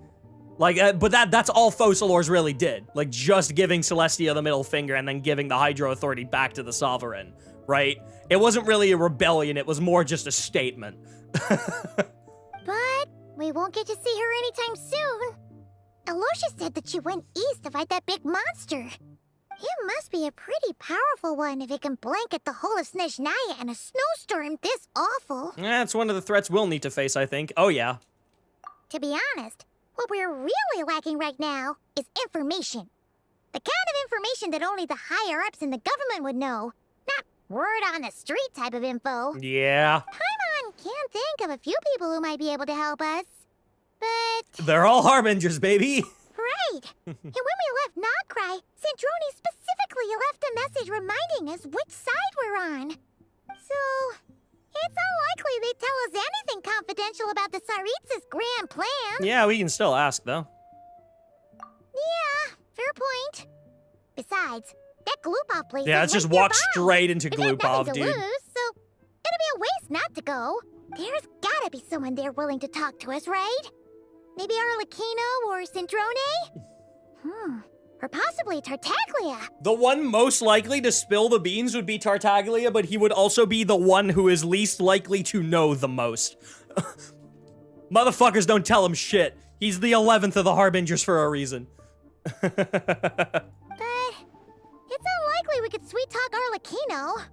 Like, but that's all Focalors really did. Like, just giving Celestia the middle finger and then giving the Hydro Authority back to the Sovereign, right? It wasn't really a rebellion, it was more just a statement. But we won't get to see her anytime soon. Aloysia said that she went east to fight that big monster. It must be a pretty powerful one if it can blanket the whole of Snezhnaya in a snowstorm this awful. That's one of the threats we'll need to face, I think. Oh, yeah. To be honest, what we're really lacking right now is information. The kind of information that only the higher-ups in the government would know. Not word on the street type of info. Yeah. Paimon can think of a few people who might be able to help us. But... They're all harbingers, baby. Right. And when we left Nagshi, Sandrone specifically left a message reminding us which side we're on. So, it's unlikely they'd tell us anything confidential about the Tsaritsa's grand plan. Yeah, we can still ask, though. Yeah, fair point. Besides, that Glupov place Yeah, is let's just right walk nearby. straight into We've got Glupov, nothing to dude. lose, so it'll be a waste not to go. There's gotta be someone there willing to talk to us, right? Maybe Arlecchino or Sandrone? Or possibly Tartaglia. The one most likely to spill the beans would be Tartaglia, but he would also be the one who is least likely to know the most. Motherfuckers don't tell him shit. He's the 11th of the Harbingers for a reason. But it's unlikely we could sweet-talk Arlecchino,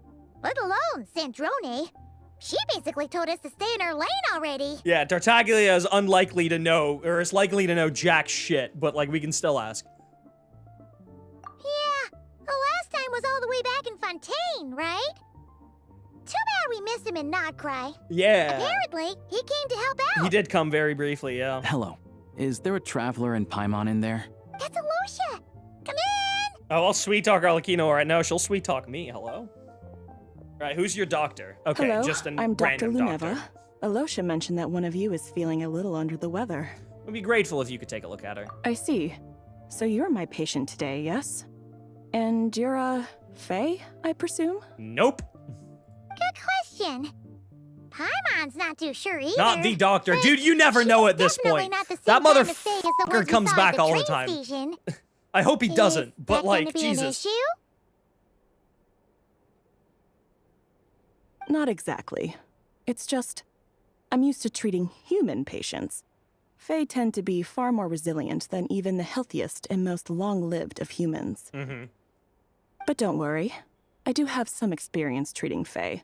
let alone Sandrone. She basically told us to stay in her lane already. Yeah, Tartaglia is unlikely to know, or is likely to know jack shit, but, like, we can still ask. Yeah, the last time was all the way back in Fontaine, right? Too bad we missed him in Nagshi. Yeah. Apparently, he came to help out. He did come very briefly, yeah. Hello. Is there a traveler in Paimon in there? That's Alosha. Come in! Oh, I'll sweet-talk Arlecchino right now. She'll sweet-talk me. Hello? Right, who's your doctor? Okay, Hello, just a I'm Dr. random Luneva. doctor. Alosha mentioned that one of you is feeling a little under the weather. I'd be grateful if you could take a look at her. I see. So you're my patient today, yes? And you're a Fae, I presume? Nope. Good question. Paimon's not too sure either. Not the doctor. Dude, you never know at this point. That motherfucker comes back all the time. I hope he doesn't, but like, Jesus. Not exactly. It's just, I'm used to treating human patients. Fae tend to be far more resilient than even the healthiest and most long-lived of humans. Mm-hmm. But don't worry, I do have some experience treating Fae.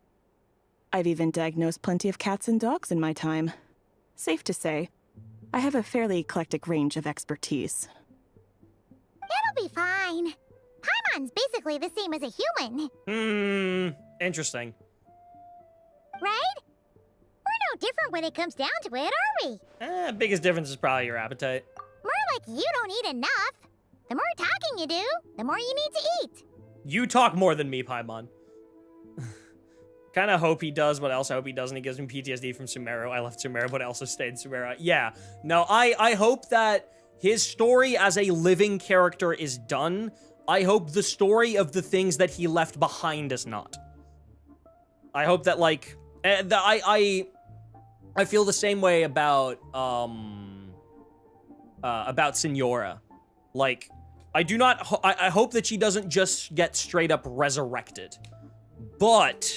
I've even diagnosed plenty of cats and dogs in my time. Safe to say, I have a fairly eclectic range of expertise. It'll be fine. Paimon's basically the same as a human. Interesting. Right? We're no different when it comes down to it, are we? Biggest difference is probably your appetite. More like you don't eat enough. The more talking you do, the more you need to eat. You talk more than me, Paimon. Kind of hope he does, but I also hope he doesn't. He gives me PTSD from Sumeru. I left Sumeru, but I also stayed in Sumeru. Yeah. No, I hope that his story as a living character is done. I hope the story of the things that he left behind is not. I hope that, like... I feel the same way about Signora. Like, I do not, I hope that she doesn't just get straight up resurrected. But,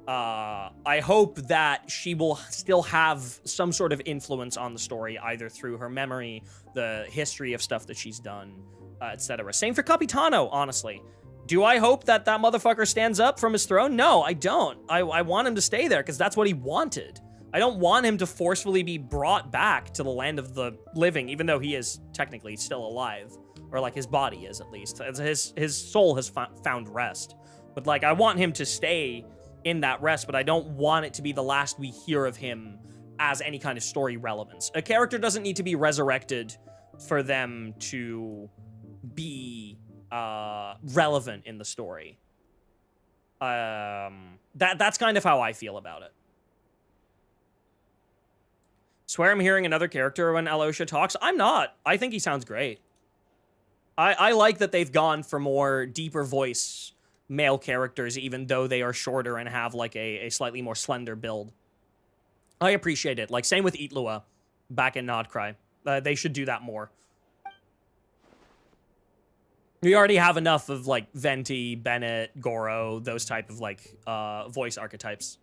I hope that she will still have some sort of influence on the story, either through her memory, the history of stuff that she's done, etc. Same for Capitano, honestly. Do I hope that that motherfucker stands up from his throne? No, I don't. I want him to stay there because that's what he wanted. I don't want him to forcefully be brought back to the land of the living, even though he is technically still alive. Or like his body is, at least. His soul has found rest. But like, I want him to stay in that rest, but I don't want it to be the last we hear of him as any kind of story relevance. A character doesn't need to be resurrected for them to be relevant in the story. That's kind of how I feel about it. Swear I'm hearing another character when Alosha talks. I'm not. I think he sounds great. I like that they've gone for more deeper voice male characters, even though they are shorter and have like a slightly more slender build. I appreciate it. Like, same with Itlua back in Nodcry. They should do that more. We already have enough of, like, Venti, Bennett, Goro, those type of, like, voice archetypes.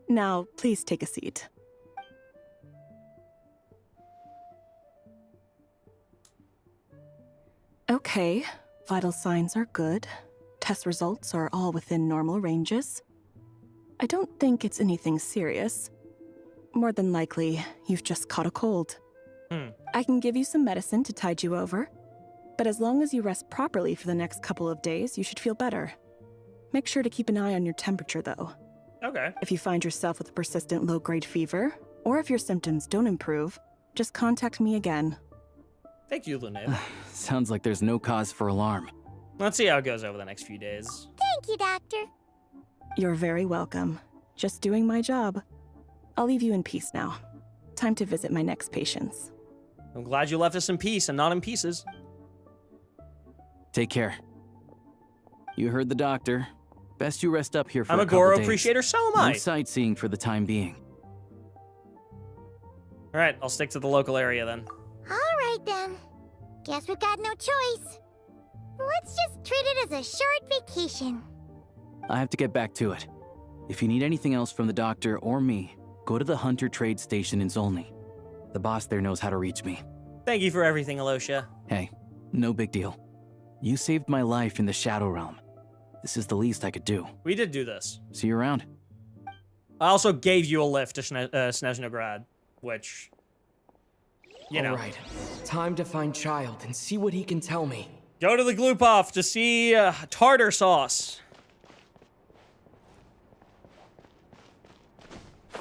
Now, please take a seat. Okay, vital signs are good. Test results are all within normal ranges. I don't think it's anything serious. More than likely, you've just caught a cold. I can give you some medicine to tide you over, but as long as you rest properly for the next couple of days, you should feel better. Make sure to keep an eye on your temperature, though. Okay. If you find yourself with a persistent low-grade fever, or if your symptoms don't improve, just contact me again. Thank you, Luneva. Sounds like there's no cause for alarm. Let's see how it goes over the next few days. Thank you, Doctor. You're very welcome. Just doing my job. I'll leave you in peace now. Time to visit my next patients. I'm glad you left us in peace and not in pieces. Take care. You heard the doctor. Best you rest up here for I'm a couple Goro days. appreciator, so am I. No sightseeing for the time being. All right, I'll stick to the local area then. All right, then. Guess we've got no choice. Let's just treat it as a short vacation. I have to get back to it. If you need anything else from the doctor or me, go to the Hunter Trade Station in Zolny. The boss there knows how to reach me. Thank you for everything, Alosha. Hey, no big deal. You saved my life in the Shadow Realm. This is the least I could do. We did do this. See you around. I also gave you a lift to Snezhnaya, which, you know. All right, time to find Child and see what he can tell me. Go to the Glupov to see tartar sauce.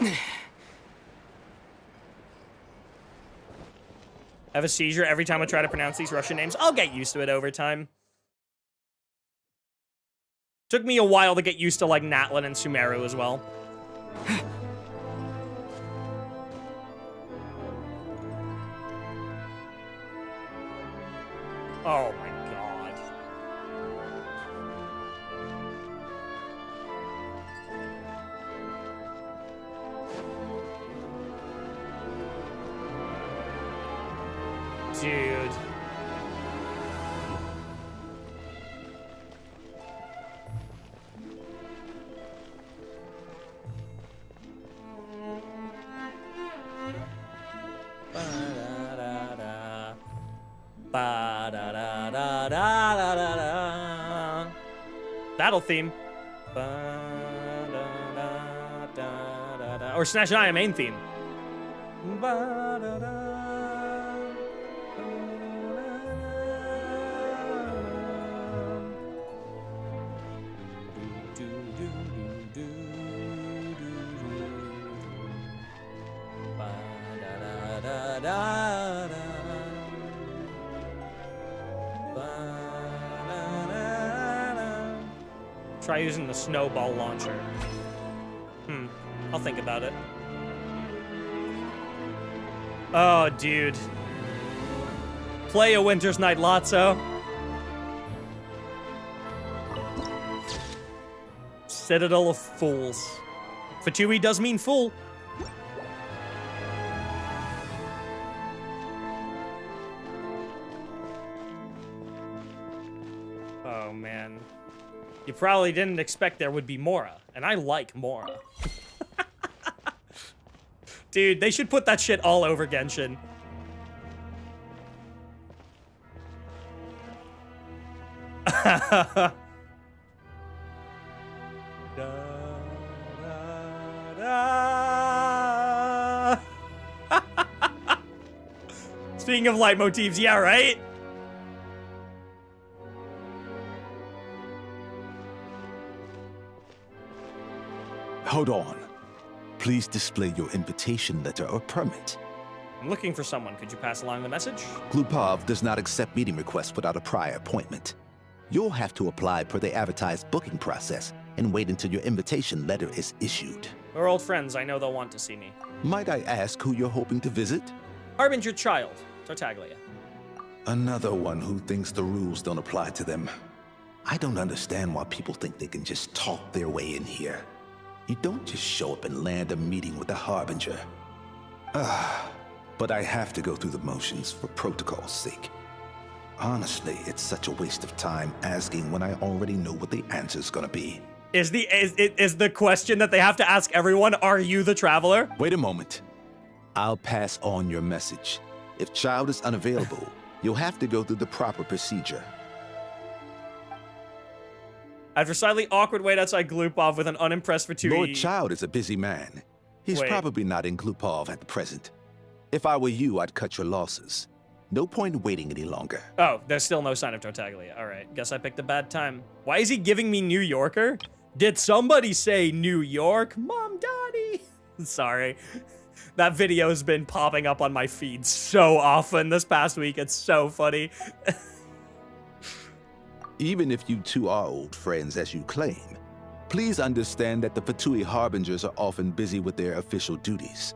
I have a seizure every time I try to pronounce these Russian names. I'll get used to it over time. Took me a while to get used to, like, Natlin and Sumeru as well. Oh my god. Dude. Ba-da-da-da. Ba-da-da-da-da-da-da. Battle theme. Ba-da-da-da-da-da. Or Snezhnaya main theme. Ba-da-da. Try using the snowball launcher. I'll think about it. Oh, dude. Play a Winter's Night Lotso. Citadel of Fools. Fatui does mean fool. Oh, man. You probably didn't expect there would be Mora, and I like Mora. Dude, they should put that shit all over Genshin. Speaking of leitmotifs, yeah, right? Hold on. Please display your invitation letter or permit. I'm looking for someone. Could you pass along the message? Glupov does not accept meeting requests without a prior appointment. You'll have to apply per the advertised booking process and wait until your invitation letter is issued. We're old friends. I know they'll want to see me. Might I ask who you're hoping to visit? Harbinger Child, Tartaglia. Another one who thinks the rules don't apply to them. I don't understand why people think they can just talk their way in here. You don't just show up and land a meeting with the Harbinger. But I have to go through the motions for protocol's sake. Honestly, it's such a waste of time asking when I already know what the answer's gonna be. Is the question that they have to ask everyone, are you the Traveler? Wait a moment. I'll pass on your message. If Child is unavailable, You'll have to go through the proper procedure. After slightly awkward wait outside Glupov with an unimpressed Vtuber. Lord Child is a busy man. He's probably not in Glupov at the present. If I were you, I'd cut your losses. No point waiting any longer. Oh, there's still no sign of Tartaglia. All right, guess I picked a bad time. Why is he giving me New Yorker? Did somebody say New York? Mom, Daddy. Sorry. That video has been popping up on my feed so often this past week. It's so funny. Even if you two are old friends as you claim, please understand that the Fatui Harbingers are often busy with their official duties.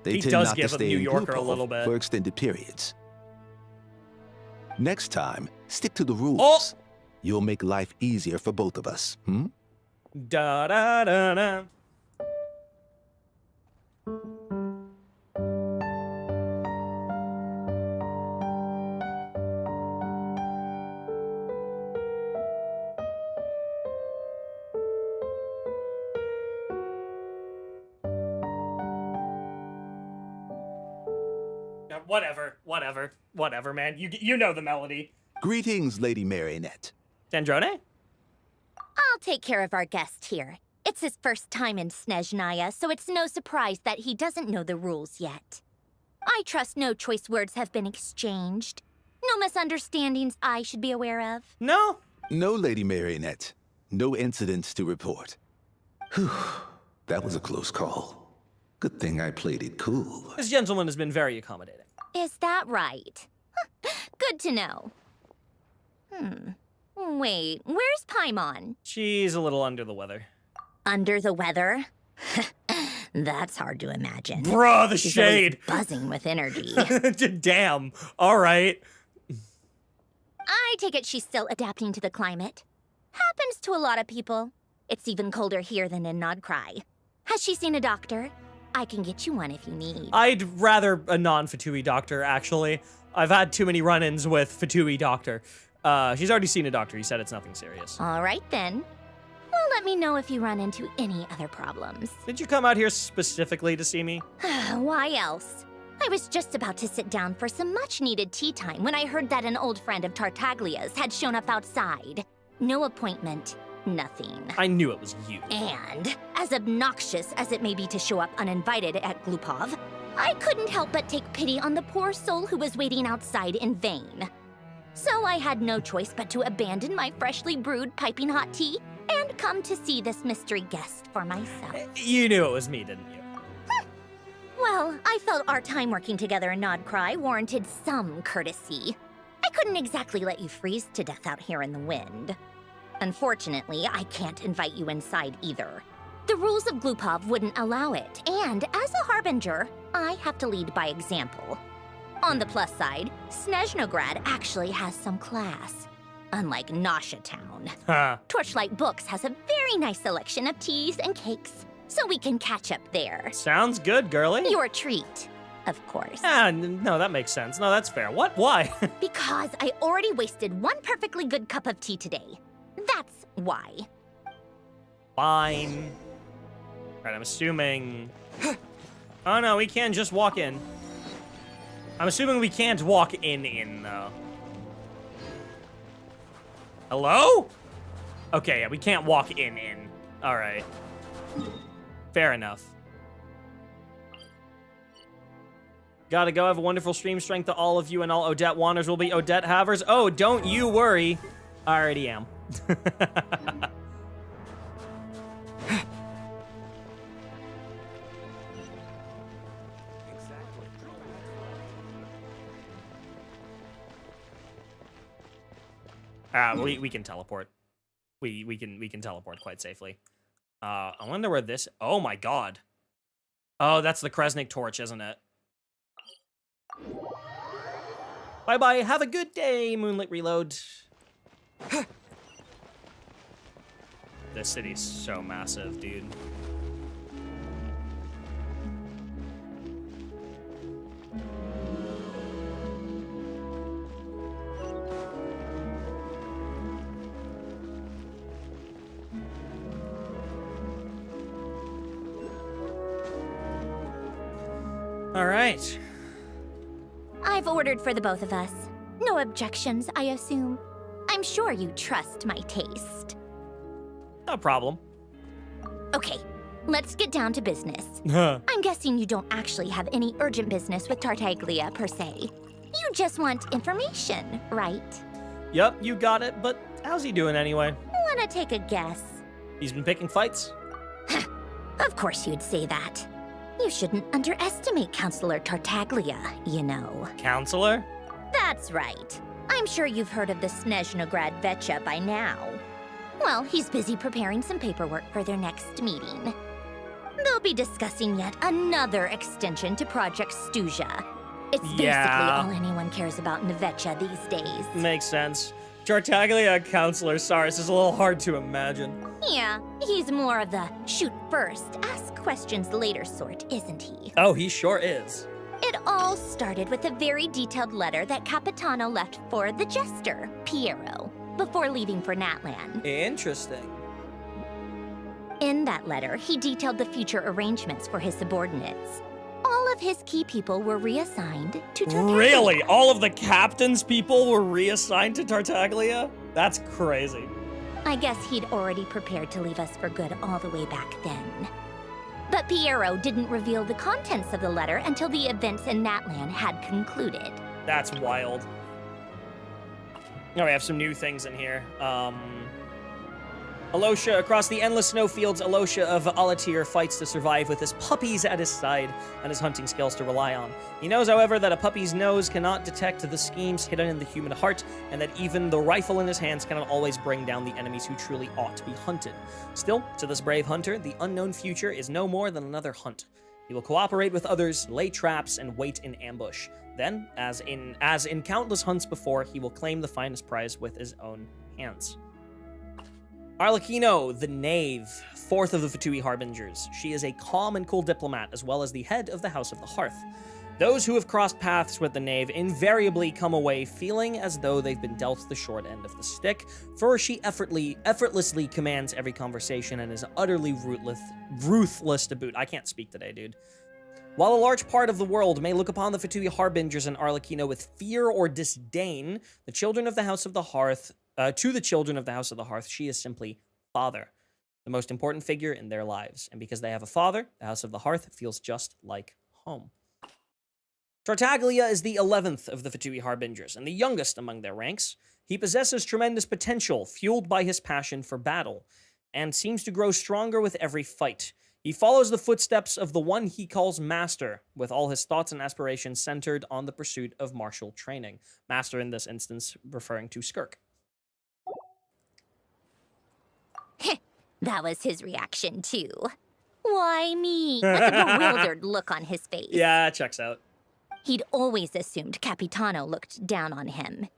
They tend not to stay in New Yorker a little bit for extended periods. Next time, stick to the rules. You'll make life easier for both of us, hmm? Da da da da. Whatever, man. You know the melody. Greetings, Lady Marionette. Sandrone? I'll take care of our guest here. It's his first time in Snezhnaya, so it's no surprise that he doesn't know the rules yet. I trust no choice words have been exchanged. No misunderstandings I should be aware of. No. No, Lady Marionette. No incidents to report. Whew. That was a close call. Good thing I played it cool. This gentleman has been very accommodating. Is that right? Good to know. Wait, where's Paimon? She's a little under the weather. Under the weather? That's hard to imagine. Bruh, the She's shade! Buzzing with energy. Damn. All right. I take it she's still adapting to the climate. Happens to a lot of people. It's even colder here than in Nodcry. Has she seen a doctor? I can get you one if you need. I'd rather a non-Fatui doctor, actually. I've had too many run-ins with Fatui doctor. She's already seen a doctor. He said it's nothing serious. All right, then. Well, let me know if you run into any other problems. Did you come out here specifically to see me? Why else? I was just about to sit down for some much-needed tea time when I heard that an old friend of Tartaglia's had shown up outside. No appointment. Nothing. I knew it was you. And, as obnoxious as it may be to show up uninvited at Glupov, I couldn't help but take pity on the poor soul who was waiting outside in vain. So I had no choice but to abandon my freshly brewed piping hot tea and come to see this mystery guest for myself. You knew it was me, didn't you? Well, I felt our time working together in Nodcry warranted some courtesy. I couldn't exactly let you freeze to death out here in the wind. Unfortunately, I can't invite you inside either. The rules of Glupov wouldn't allow it, and as a harbinger, I have to lead by example. On the plus side, Snezhnograd actually has some class, unlike Nasha Town. Torchlight Books has a very nice selection of teas and cakes, so we can catch up there. Sounds good, girlie. Your treat, of course. No, that makes sense. No, that's fair. What? Why? Because I already wasted one perfectly good cup of tea today. That's why. Fine. Alright, I'm assuming... Oh no, we can't just walk in. I'm assuming we can't walk in, though. Hello? Okay, yeah, we can't walk in. Alright. Fair enough. Gotta go. Have a wonderful stream. Strength to all of you, and all Odette Wanders will be Odette Havers. Oh, don't you worry. I already am. We can teleport. We can teleport quite safely. I wonder where this... Oh my god. Oh, that's the Kresnik torch, isn't it? Bye-bye. Have a good day, Moonlit Reload. This city's so massive, dude. All right. I've ordered for the both of us. No objections, I assume. I'm sure you trust my taste. No problem. Okay, let's get down to business. I'm guessing you don't actually have any urgent business with Tartaglia, per se. You just want information, right? Yep, you got it, but how's he doing anyway? Wanna take a guess? He's been picking fights? Of course you'd say that. You shouldn't underestimate Counselor Tartaglia, you know. Counselor? That's right. I'm sure you've heard of the Snezhnaya Vetcha by now. Well, he's busy preparing some paperwork for their next meeting. They'll be discussing yet another extension to Project Stuzha. It's basically all anyone cares about in the Vetcha these days. Makes sense. Tartaglia, Counselor Saris is a little hard to imagine. Yeah, he's more of the shoot first, ask questions later sort, isn't he? Oh, he sure is. It all started with a very detailed letter that Capitano left for the jester, Piero, before leaving for Natlan. Interesting. In that letter, he detailed the future arrangements for his subordinates. All of his key people were reassigned to Tartaglia. Really? All of the captain's people were reassigned to Tartaglia? That's crazy. I guess he'd already prepared to leave us for good all the way back then. But Piero didn't reveal the contents of the letter until the events in Natlan had concluded. That's wild. Now we have some new things in here. Alosha, across the endless snowfields, Alosha of Alatir fights to survive with his puppies at his side and his hunting skills to rely on. He knows, however, that a puppy's nose cannot detect the schemes hidden in the human heart, and that even the rifle in his hands cannot always bring down the enemies who truly ought to be hunted. Still, to this brave hunter, the unknown future is no more than another hunt. He will cooperate with others, lay traps, and wait in ambush. Then, as in countless hunts before, he will claim the finest prize with his own hands. Arlecchino, the Knave, fourth of the Vtuber Harbingers. She is a calm and cool diplomat, as well as the head of the House of the Hearth. Those who have crossed paths with the Knave invariably come away feeling as though they've been dealt the short end of the stick, for she effortlessly commands every conversation and is utterly ruthless to boot. I can't speak today, dude. While a large part of the world may look upon the Vtuber Harbingers and Arlecchino with fear or disdain, the children of the House of the Hearth to the children of the House of the Hearth, she is simply father, the most important figure in their lives. And because they have a father, the House of the Hearth feels just like home. Tartaglia is the 11th of the Vtuber Harbingers, and the youngest among their ranks. He possesses tremendous potential, fueled by his passion for battle, and seems to grow stronger with every fight. He follows the footsteps of the one he calls Master, with all his thoughts and aspirations centered on the pursuit of martial training. Master, in this instance, referring to Skirk. That was his reaction, too. Why me? With a bewildered look on his face. Yeah, checks out. He'd always assumed Capitano looked down on him.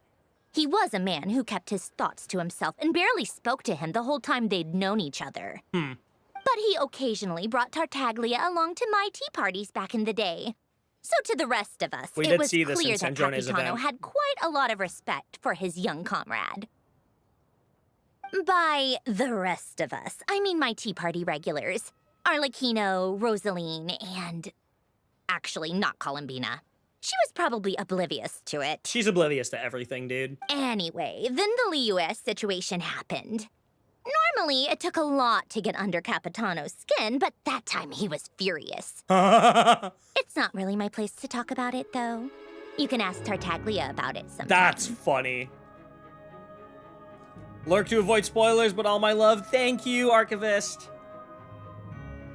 He was a man who kept his thoughts to himself and barely spoke to him the whole time they'd known each other. But he occasionally brought Tartaglia along to my tea parties back in the day. So to the rest of us, it was clear that Capitano had quite a lot of respect for his young comrade. By the rest of us, I mean my tea party regulars. Arlecchino, Rosaline, and... actually, not Columbina. She was probably oblivious to it. She's oblivious to everything, dude. Anyway, then the Liu's situation happened. Normally, it took a lot to get under Capitano's skin, but that time he was furious. It's not really my place to talk about it, though. You can ask Tartaglia about it sometime. That's funny. Lurk to avoid spoilers, but all my love. Thank you, Archivist.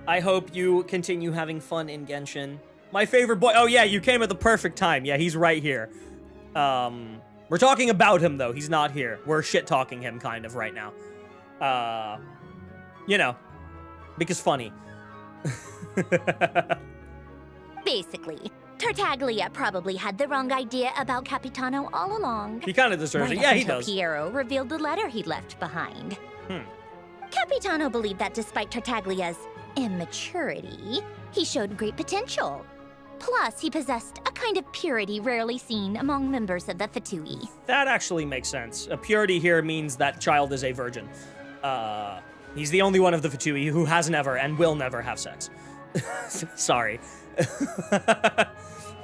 I hope you continue having fun in Genshin. My favorite boy. Oh, yeah, you came at the perfect time. Yeah, he's right here. We're talking about him, though. He's not here. We're shit-talking him, kind of, right now. You know, because funny. Basically, Tartaglia probably had the wrong idea about Capitano all along. He kind of deserves it. Yeah, he does. Piero revealed the letter he'd left behind. Capitano believed that despite Tartaglia's immaturity, he showed great potential. Plus, he possessed a kind of purity rarely seen among members of the Vtuber. That actually makes sense. A purity here means that child is a virgin. He's the only one of the Vtuber who has never and will never have sex. Sorry.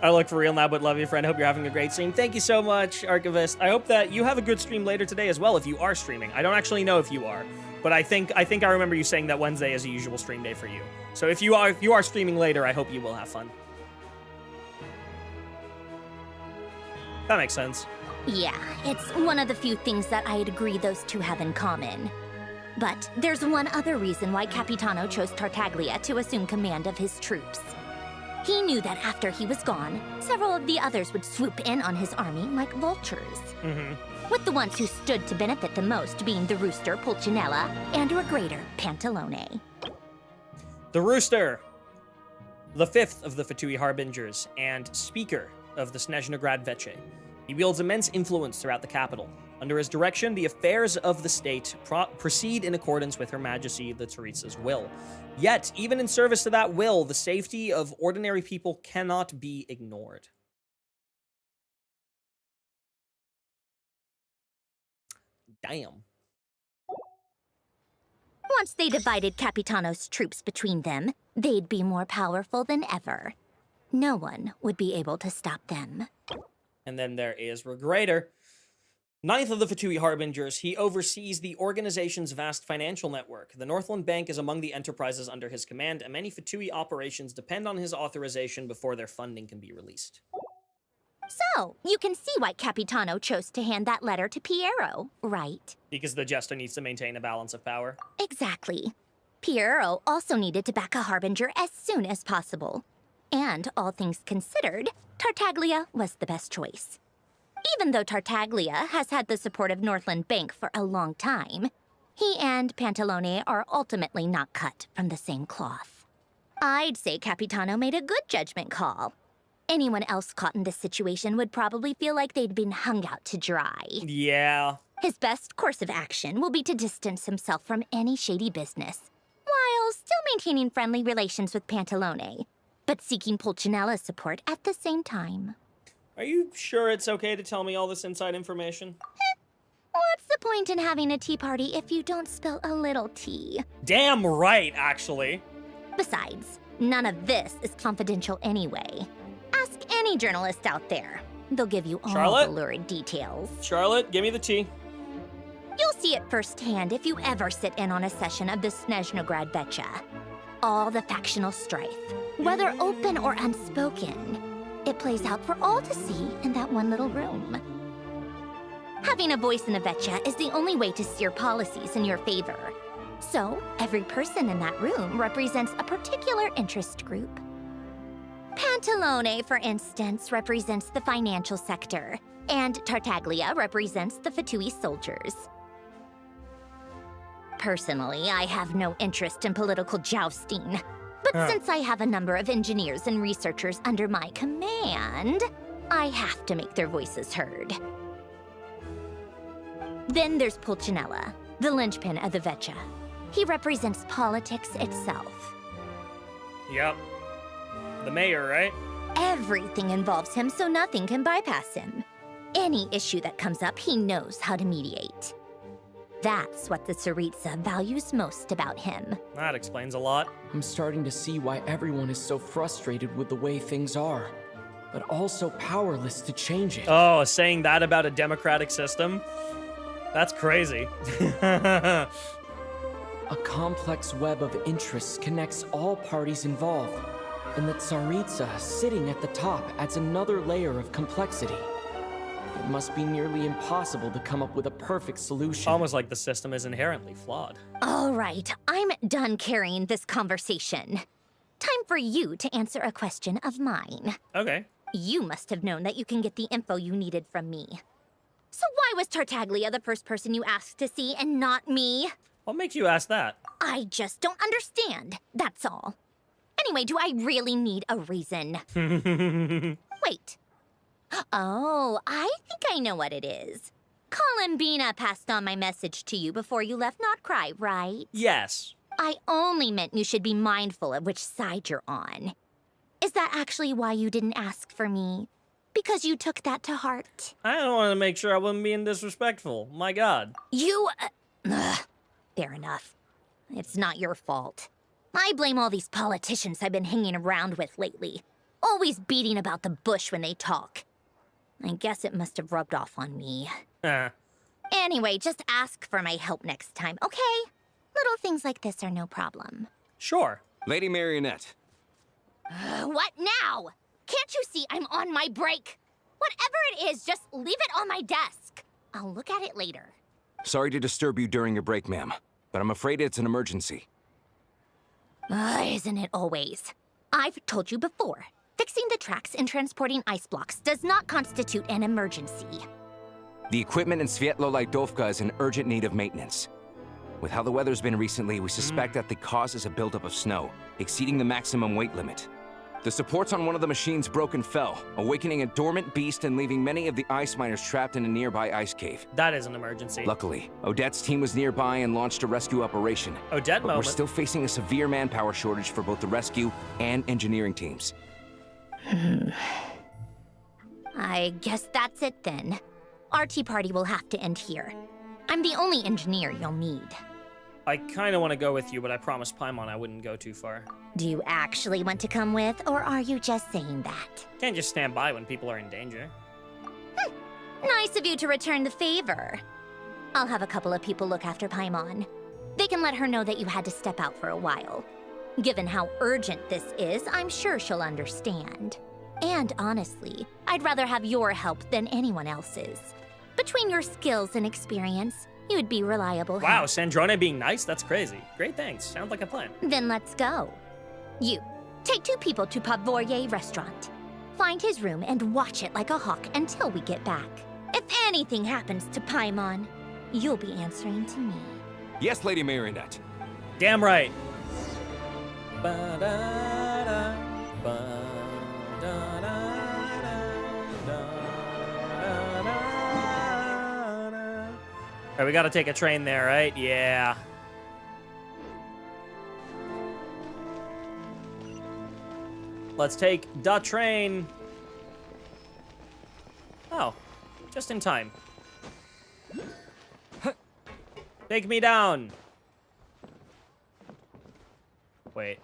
I look for real now, but love you, friend. Hope you're having a great stream. Thank you so much, Archivist. I hope that you have a good stream later today as well if you are streaming. I don't actually know if you are, but I think I remember you saying that Wednesday is a usual stream day for you. So if you are streaming later, I hope you will have fun. That makes sense. Yeah, it's one of the few things that I'd agree those two have in common. But there's one other reason why Capitano chose Tartaglia to assume command of his troops. He knew that after he was gone, several of the others would swoop in on his army like vultures. With the ones who stood to benefit the most being the Rooster, Pulcinella, and our greater, Pantalone. The Rooster, the fifth of the Vtuber Harbingers, and Speaker of the Snezhnaya. He wields immense influence throughout the capital. Under his direction, the affairs of the state proceed in accordance with Her Majesty the Tsaritsa's will. Yet, even in service to that will, the safety of ordinary people cannot be ignored. Damn. Once they divided Capitano's troops between them, they'd be more powerful than ever. No one would be able to stop them. And then there is Regrator. Ninth of the Vtuber Harbingers, he oversees the organization's vast financial network. The Northland Bank is among the enterprises under his command, and many Vtuber operations depend on his authorization before their funding can be released. So, you can see why Capitano chose to hand that letter to Piero, right? Because the Jester needs to maintain a balance of power. Exactly. Piero also needed to back a Harbinger as soon as possible. And, all things considered, Tartaglia was the best choice. Even though Tartaglia has had the support of Northland Bank for a long time, he and Pantalone are ultimately not cut from the same cloth. I'd say Capitano made a good judgment call. Anyone else caught in this situation would probably feel like they'd been hung out to dry. Yeah. His best course of action will be to distance himself from any shady business, while still maintaining friendly relations with Pantalone, but seeking Pulcinella's support at the same time. Are you sure it's okay to tell me all this inside information? What's the point in having a tea party if you don't spill a little tea? Damn right, actually. Besides, none of this is confidential anyway. Ask any journalist out there. They'll give you all the lurid details. Charlotte, give me the tea. You'll see it firsthand if you ever sit in on a session of the Snezhnaya. All the factional strife, whether open or unspoken, it plays out for all to see in that one little room. Having a voice in the Vetcha is the only way to steer policies in your favor. So, every person in that room represents a particular interest group. Pantalone, for instance, represents the financial sector, and Tartaglia represents the Vtuber soldiers. Personally, I have no interest in political jousting, but since I have a number of engineers and researchers under my command, I have to make their voices heard. Then there's Pulcinella, the linchpin of the Vetcha. He represents politics itself. Yep. The mayor, right? Everything involves him, so nothing can bypass him. Any issue that comes up, he knows how to mediate. That's what the Tsaritsa values most about him. That explains a lot. I'm starting to see why everyone is so frustrated with the way things are, but also powerless to change it. Oh, saying that about a democratic system? That's crazy. A complex web of interests connects all parties involved, and the Tsaritsa sitting at the top adds another layer of complexity. It must be nearly impossible to come up with a perfect solution. Almost like the system is inherently flawed. All right, I'm done carrying this conversation. Time for you to answer a question of mine. Okay. You must have known that you can get the info you needed from me. So why was Tartaglia the first person you asked to see and not me? What makes you ask that? I just don't understand, that's all. Anyway, do I really need a reason? Wait. Oh, I think I know what it is. Columbina passed on my message to you before you left Notcry, right? Yes. I only meant you should be mindful of which side you're on. Is that actually why you didn't ask for me? Because you took that to heart? I don't want to make sure I wasn't being disrespectful. My God. You... fair enough. It's not your fault. I blame all these politicians I've been hanging around with lately. Always beating about the bush when they talk. I guess it must have rubbed off on me. Anyway, just ask for my help next time, okay? Little things like this are no problem. Sure. Lady Marionette. What now? Can't you see I'm on my break? Whatever it is, just leave it on my desk. I'll look at it later. Sorry to disturb you during your break, ma'am, but I'm afraid it's an emergency. Isn't it always? I've told you before. Fixing the tracks and transporting ice blocks does not constitute an emergency. The equipment in Spvwvky is in urgent need of maintenance. With how the weather's been recently, we suspect that the cause is a buildup of snow, exceeding the maximum weight limit. The supports on one of the machines broke and fell, awakening a dormant beast and leaving many of the ice miners trapped in a nearby ice cave. That is an emergency. Luckily, Odette's team was nearby and launched a rescue operation. Odette but moment. We're still facing a severe manpower shortage for both the rescue and engineering teams. I guess that's it then. Our tea party will have to end here. I'm the only engineer you'll need. I kind of want to go with you, but I promised Paimon I wouldn't go too far. Do you actually want to come with, or are you just saying that? Can't just stand by when people are in danger. Nice of you to return the favor. I'll have a couple of people look after Paimon. They can let her know that you had to step out for a while. Given how urgent this is, I'm sure she'll understand. And honestly, I'd rather have your help than anyone else's. Between your skills and experience, you'd be reliable. Wow, Snezhnaya being nice? That's crazy. Great, thanks. Sounds like a plan. Then let's go. You, take 2 people to Spvwvky restaurant. Find his room and watch it like a hawk until we get back. If anything happens to Paimon, you'll be answering to me. Yes, Lady Marionette. Damn right. Alright, we gotta take a train there, right? Yeah. Let's take the train. Oh, just in time. Take me down. Wait,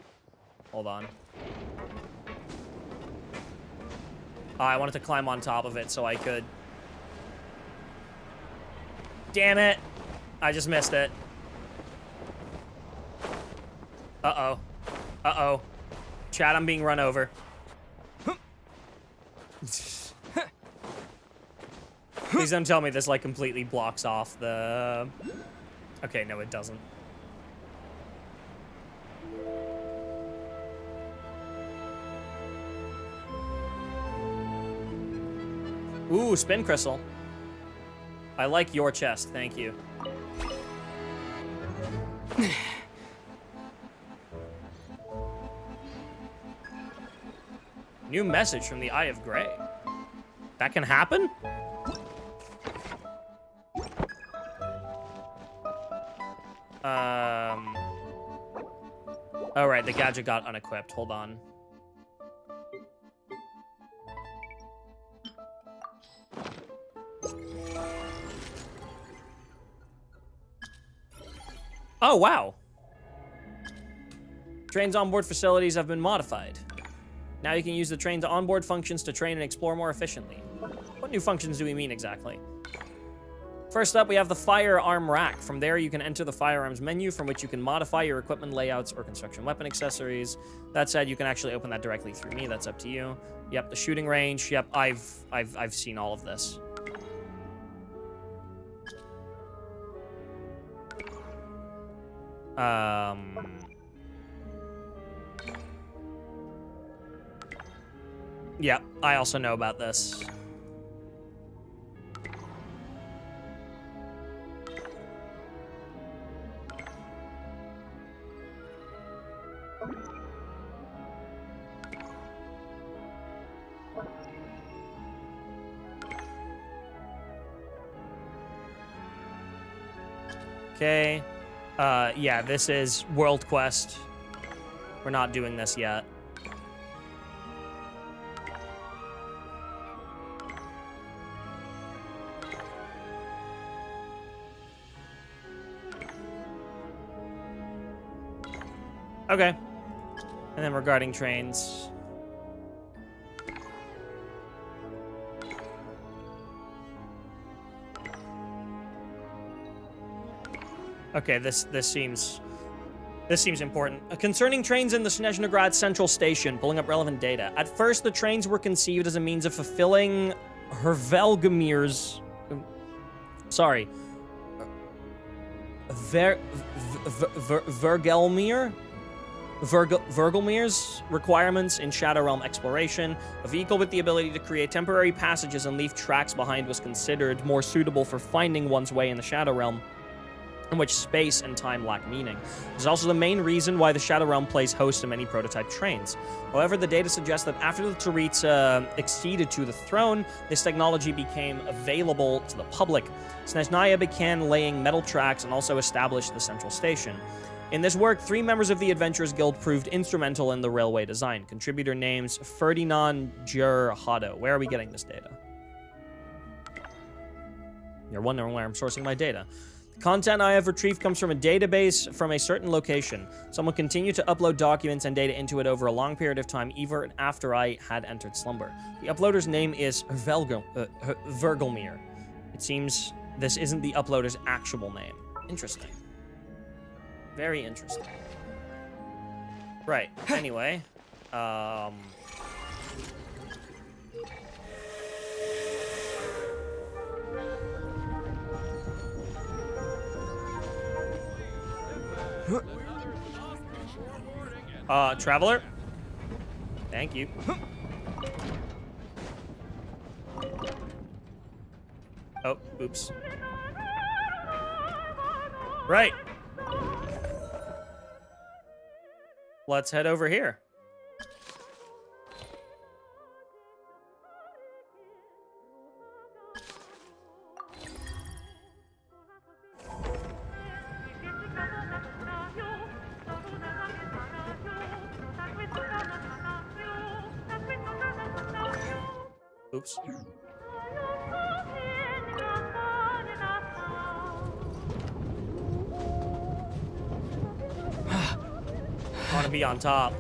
hold on. Oh, I wanted to climb on top of it so I could. Damn it. I just missed it. Uh-oh. Uh-oh. Chat, I'm being run over. Please don't tell me this, like, completely blocks off the... Okay, no, it doesn't. Ooh, spin crystal. I like your chest, thank you. New message from the Eye of Grey. That can happen? Oh, right, the gadget got unequipped. Hold on. Oh, wow. Train's onboard facilities have been modified. Now you can use the train's onboard functions to train and explore more efficiently. What new functions do we mean exactly? First up, we have the firearm rack. From there, you can enter the firearms menu from which you can modify your equipment layouts or construction weapon accessories. That said, you can actually open that directly through me. That's up to you. Yep, the shooting range. Yep, I've seen all of this. Yep, I also know about this. Okay. Yeah, this is World Quest. We're not doing this yet. Okay. And then regarding trains. Okay, this seems important. Concerning trains in the Snezhnaya Central Station, pulling up relevant data. At first, the trains were conceived as a means of fulfilling Hervelgamir's... Sorry. Vergelmir's requirements in Shadow Realm exploration. A vehicle with the ability to create temporary passages and leave tracks behind was considered more suitable for finding one's way in the Shadow Realm, in which space and time lack meaning. This is also the main reason why the Shadow Realm plays host to many prototype trains. However, the data suggests that after the Tsaritsa acceded to the throne, this technology became available to the public. Snezhnaya began laying metal tracks and also established the central station. In this work, 3 members of the Adventurers Guild proved instrumental in the railway design. Contributor names Ferdinand Gerhado. Where are we getting this data? You're wondering where I'm sourcing my data. The content I have retrieved comes from a database from a certain location. Someone continued to upload documents and data into it over a long period of time, even after I had entered slumber. The uploader's name is Vergelmir. It seems this isn't the uploader's actual name. Interesting. Very interesting. Right. Anyway. Traveler? Thank you. Oh, oops. Right. Let's head over here. Oops. I want to be on top.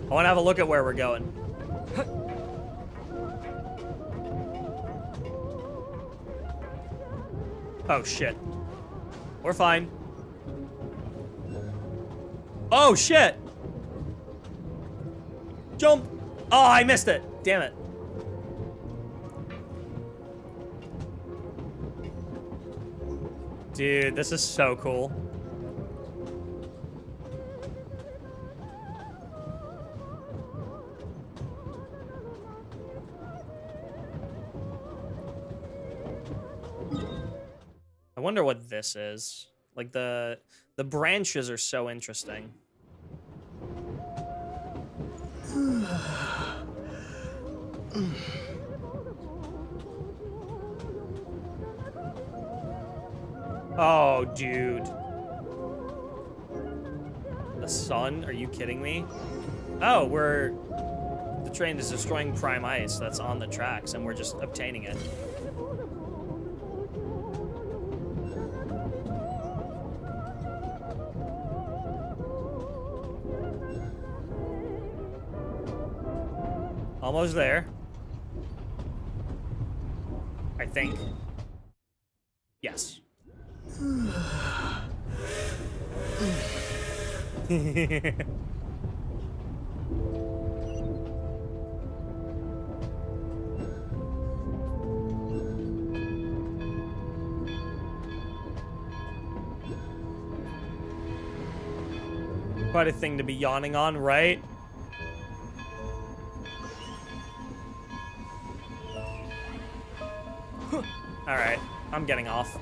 I want to have a look at where we're going. Oh, shit. We're fine. Oh, shit! Jump! Oh, I missed it. Damn it. Dude, this is so cool. I wonder what this is. Like the branches are so interesting. Oh, dude. The sun? Are you kidding me? Oh, the train is destroying prime ice that's on the tracks, and we're just obtaining it. Almost there. I think. Yes. Quite a thing to be yawning on, right? Alright, I'm getting off.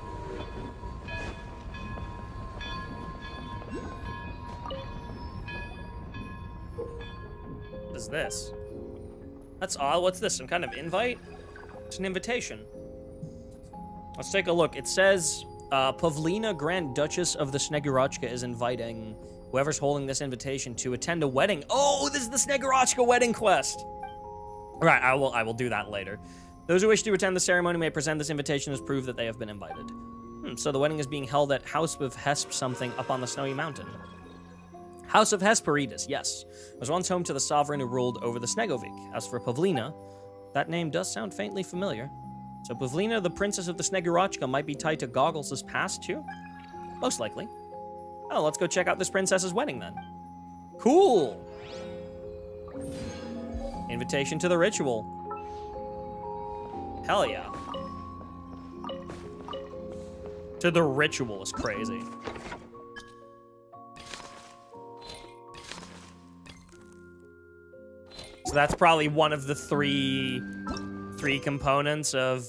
What is this? That's odd. What's this? Some kind of invite? It's an invitation. Let's take a look. It says, Pavlina, Grand Duchess of the Snegurachka, is inviting whoever's holding this invitation to attend a wedding. Oh, this is the Snegurachka wedding quest. All right, I will do that later. Those who wish to attend the ceremony may present this invitation as proof that they have been invited. So the wedding is being held at House of Hesp something up on the snowy mountain. House of Hesperides, yes. Was once home to the sovereign who ruled over the Snezhnaya. As for Pavlina, that name does sound faintly familiar. So Pavlina, the princess of the Snegurachka, might be tied to Goggles' past too? Most likely. Oh, let's go check out this princess's wedding then. Cool! Invitation to the ritual. Hell yeah. To the ritual is crazy. So that's probably one of the three components of...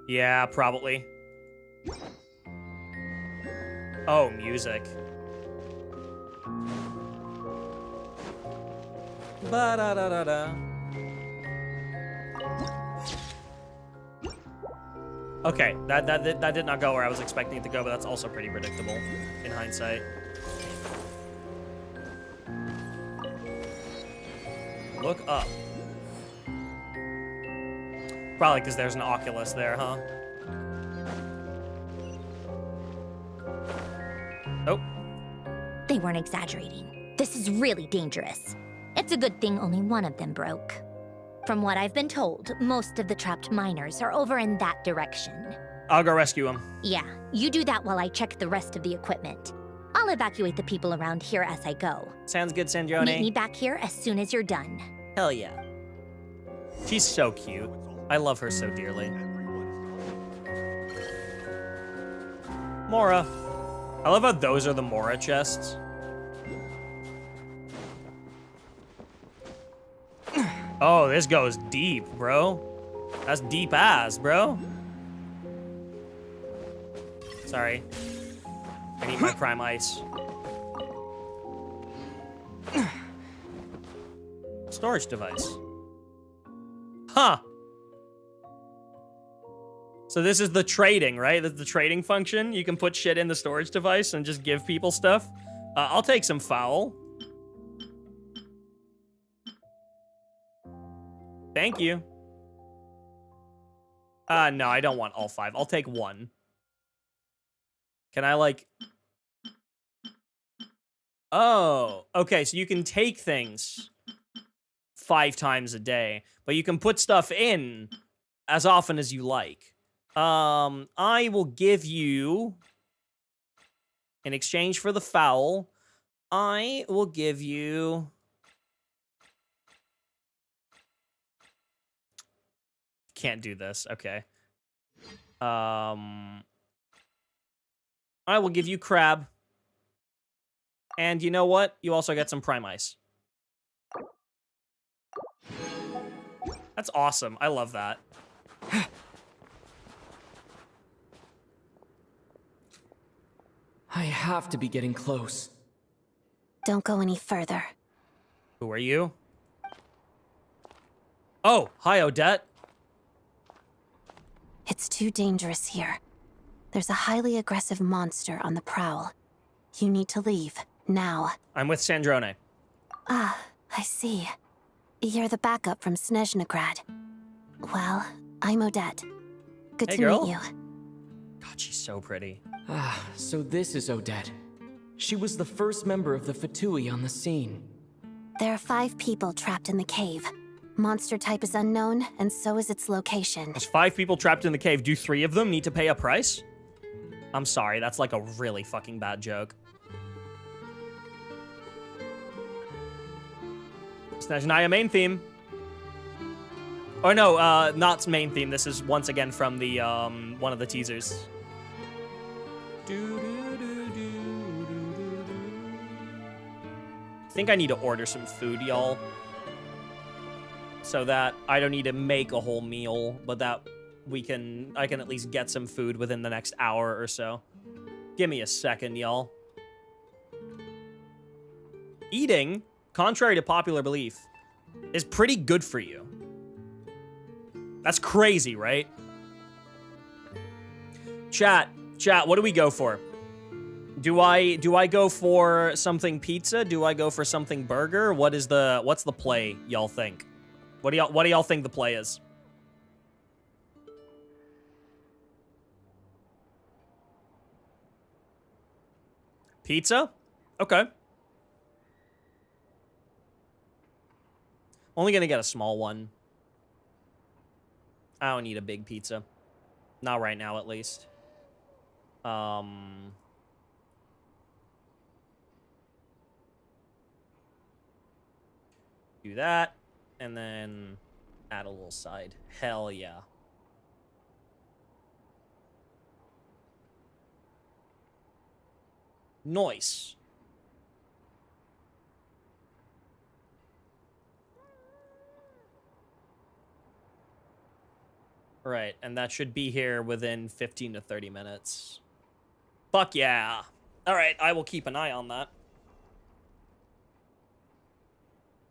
Yeah, probably. Oh, music. Ba-da-da-da-da. Okay, that did not go where I was expecting it to go, but that's also pretty predictable in hindsight. Look up. Probably because there's an Oculus there, huh? Oh. They weren't exaggerating. This is really dangerous. It's a good thing only one of them broke. From what I've been told, most of the trapped miners are over in that direction. I'll go rescue him. Yeah, you do that while I check the rest of the equipment. I'll evacuate the people around here as I go. Sounds good, Snezhnaya. Meet me back here as soon as you're done. Hell yeah. She's so cute. I love her so dearly. Mora. I love how those are the Mora chests. Oh, this goes deep, bro. That's deep ass, bro. Sorry. I need my prime ice. Storage device. Huh. So this is the trading, right? That's the trading function. You can put shit in the storage device and just give people stuff. I'll take some foul. Thank you. No, I don't want all 5. I'll take 1. Can I, like... Oh, okay, so you can take things 5 times a day, but you can put stuff in as often as you like. I will give you, in exchange for the foul, I will give you... Can't do this, okay. I will give you crab. And you know what? You also get some prime ice. That's awesome. I love that. I have to be getting close. Don't go any further. Who are you? Oh, hi, Odette. It's too dangerous here. There's a highly aggressive monster on the prowl. You need to leave, now. I'm with Snezhnaya. Ah, I see. You're the backup from Snezhnagrad. Well, I'm Odette. Good Hey, to girl. meet you. God, she's so pretty. Ah, so this is Odette. She was the first member of the Vtuber on the scene. There are 5 people trapped in the cave. Monster type is unknown, and so is its location. There's 5 people trapped in the cave. Do 3 of them need to pay a price? I'm sorry, that's like a really fucking bad joke. Snezhnaya main theme. Oh no, not main theme. This is once again from the one of the teasers. I think I need to order some food, y'all. So that I don't need to make a whole meal, but that I can at least get some food within the next hour or so. Give me a second, y'all. Eating, contrary to popular belief, is pretty good for you. That's crazy, right? Chat, what do we go for? Do I go for something pizza? Do I go for something burger? What's the play, y'all think? What do y'all think the play is? Pizza? Okay. Only gonna get a small one. I don't need a big pizza. Not right now, at least. Do that, and then add a little side. Hell yeah. Nice. Right, and that should be here within 15 to 30 minutes. Fuck yeah. All right, I will keep an eye on that.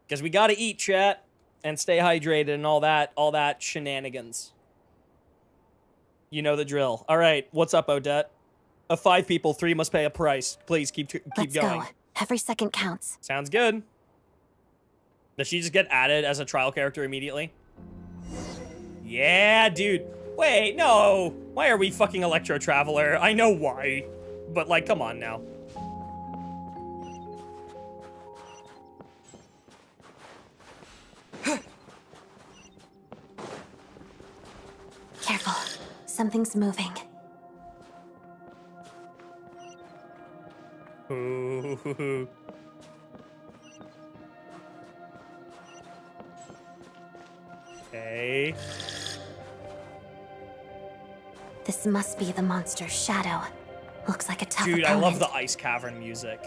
Because we gotta eat, chat, and stay hydrated and all that shenanigans. You know the drill. All right, what's up, Odette? Of 5 people, 3 must pay a price. Please keep Let's going. go. Every second counts. Sounds good. Does she just get added as a trial character immediately? Yeah, dude. Wait, no. Why are we fucking Electro Traveler? I know why. But, like, come on now. Careful. Something's moving. Ooh. Okay. This must be the monster's shadow. Looks like a tough Dude, opponent. I love the ice cavern music.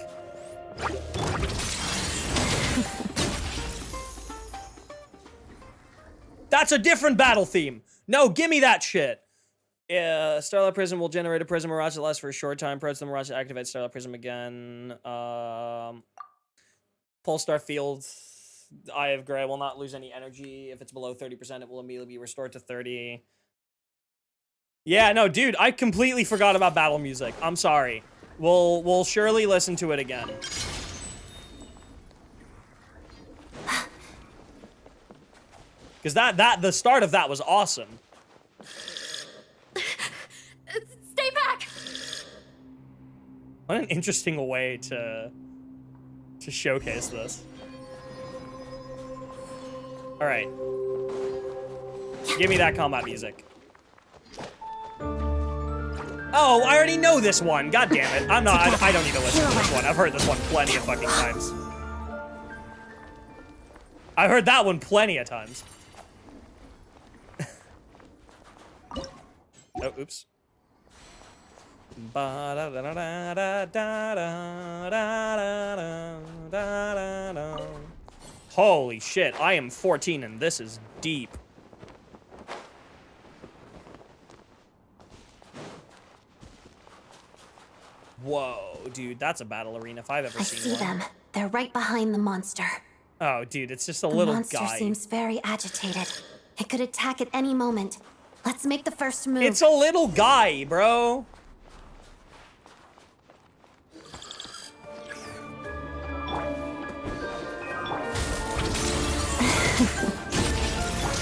That's a different battle theme. No, give me that shit. Starlight Prism will generate a Prism Mirage that lasts for a short time. Press the Mirage to activate Starlight Prism again. Polestar Field, Eye of Grey will not lose any energy. If it's below 30%, it will immediately be restored to 30. Yeah, no, dude, I completely forgot about battle music. I'm sorry. We'll surely listen to it again. Because the start of that was awesome. Stay back! What an interesting way to showcase this. All right. Give me that combat music. Oh, I already know this one. God damn it. I don't need to listen to this one. I've heard this one plenty of fucking times. I heard that one plenty of times. Oh, oops. Holy shit, I am 14 and this is deep. Whoa, dude, that's a battle arena if I've ever seen one. I see them. They're right behind the monster. Oh, dude, it's just a little guy. The monster seems very agitated. It could attack at any moment. Let's make the first move. It's a little guy, bro.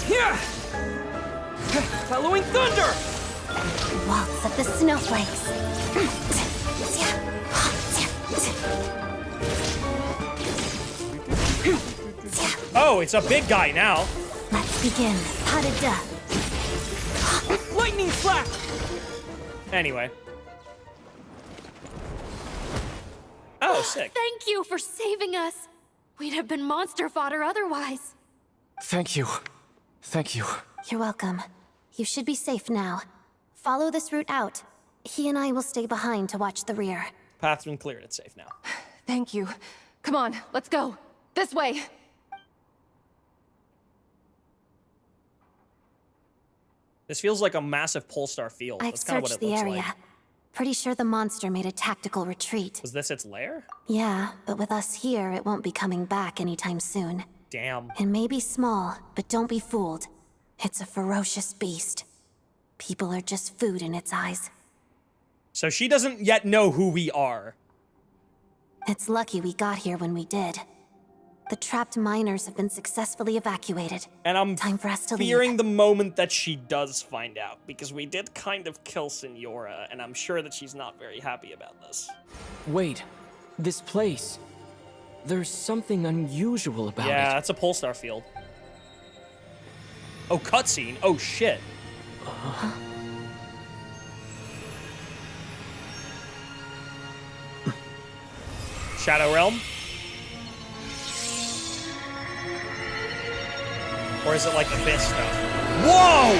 Yeah! Following thunder! Waltz of the snowflakes. Oh, it's a big guy now. Let's begin. Pas-de-deux. Lightning slap! Anyway. Oh, sick. Thank you for saving us. We'd have been monster fodder otherwise. Thank you. Thank you. You're welcome. You should be safe now. Follow this route out. He and I will stay behind to watch the rear. Path's been cleared. It's safe now. Thank you. Come on, let's go. This way. This feels like a massive Polestar field. I've That's kind of what searched it the looks area. like. Pretty sure the monster made a tactical retreat. Was this its lair? Yeah, but with us here, it won't be coming back anytime soon. Damn. It may be small, but don't be fooled. It's a ferocious beast. People are just food in its eyes. So she doesn't yet know who we are. It's lucky we got here when we did. The trapped miners have been successfully evacuated. And I'm time for us to fearing leave. the moment that she does find out, because we did kind of kill Senora, and I'm sure that she's not very happy about this. Wait, this place. There's something unusual about it. Yeah, it's a Polestar field. Oh, cutscene. Oh, shit. Shadow Realm? Or is it like Abyss stuff? Whoa!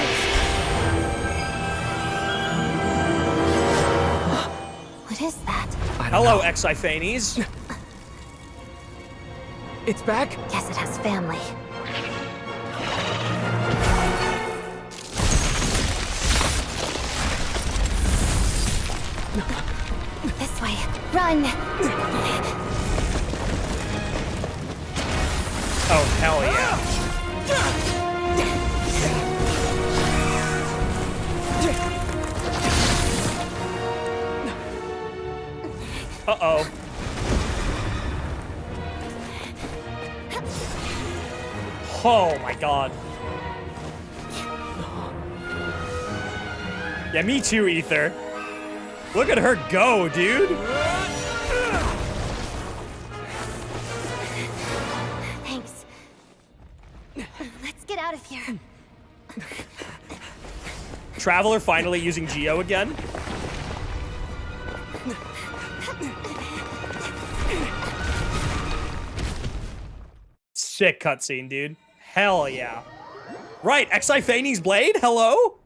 What is that? Hello, Exiphanes. It's back? Guess it has family. This way. Run! Oh, hell yeah. Uh-oh. Oh my god. Yeah, me too, Ether. Look at her go, dude. Thanks. Let's get out of here. Traveler finally using Geo again. Sick cutscene, dude. Hell yeah. Right, Exiphanes Blade? Hello?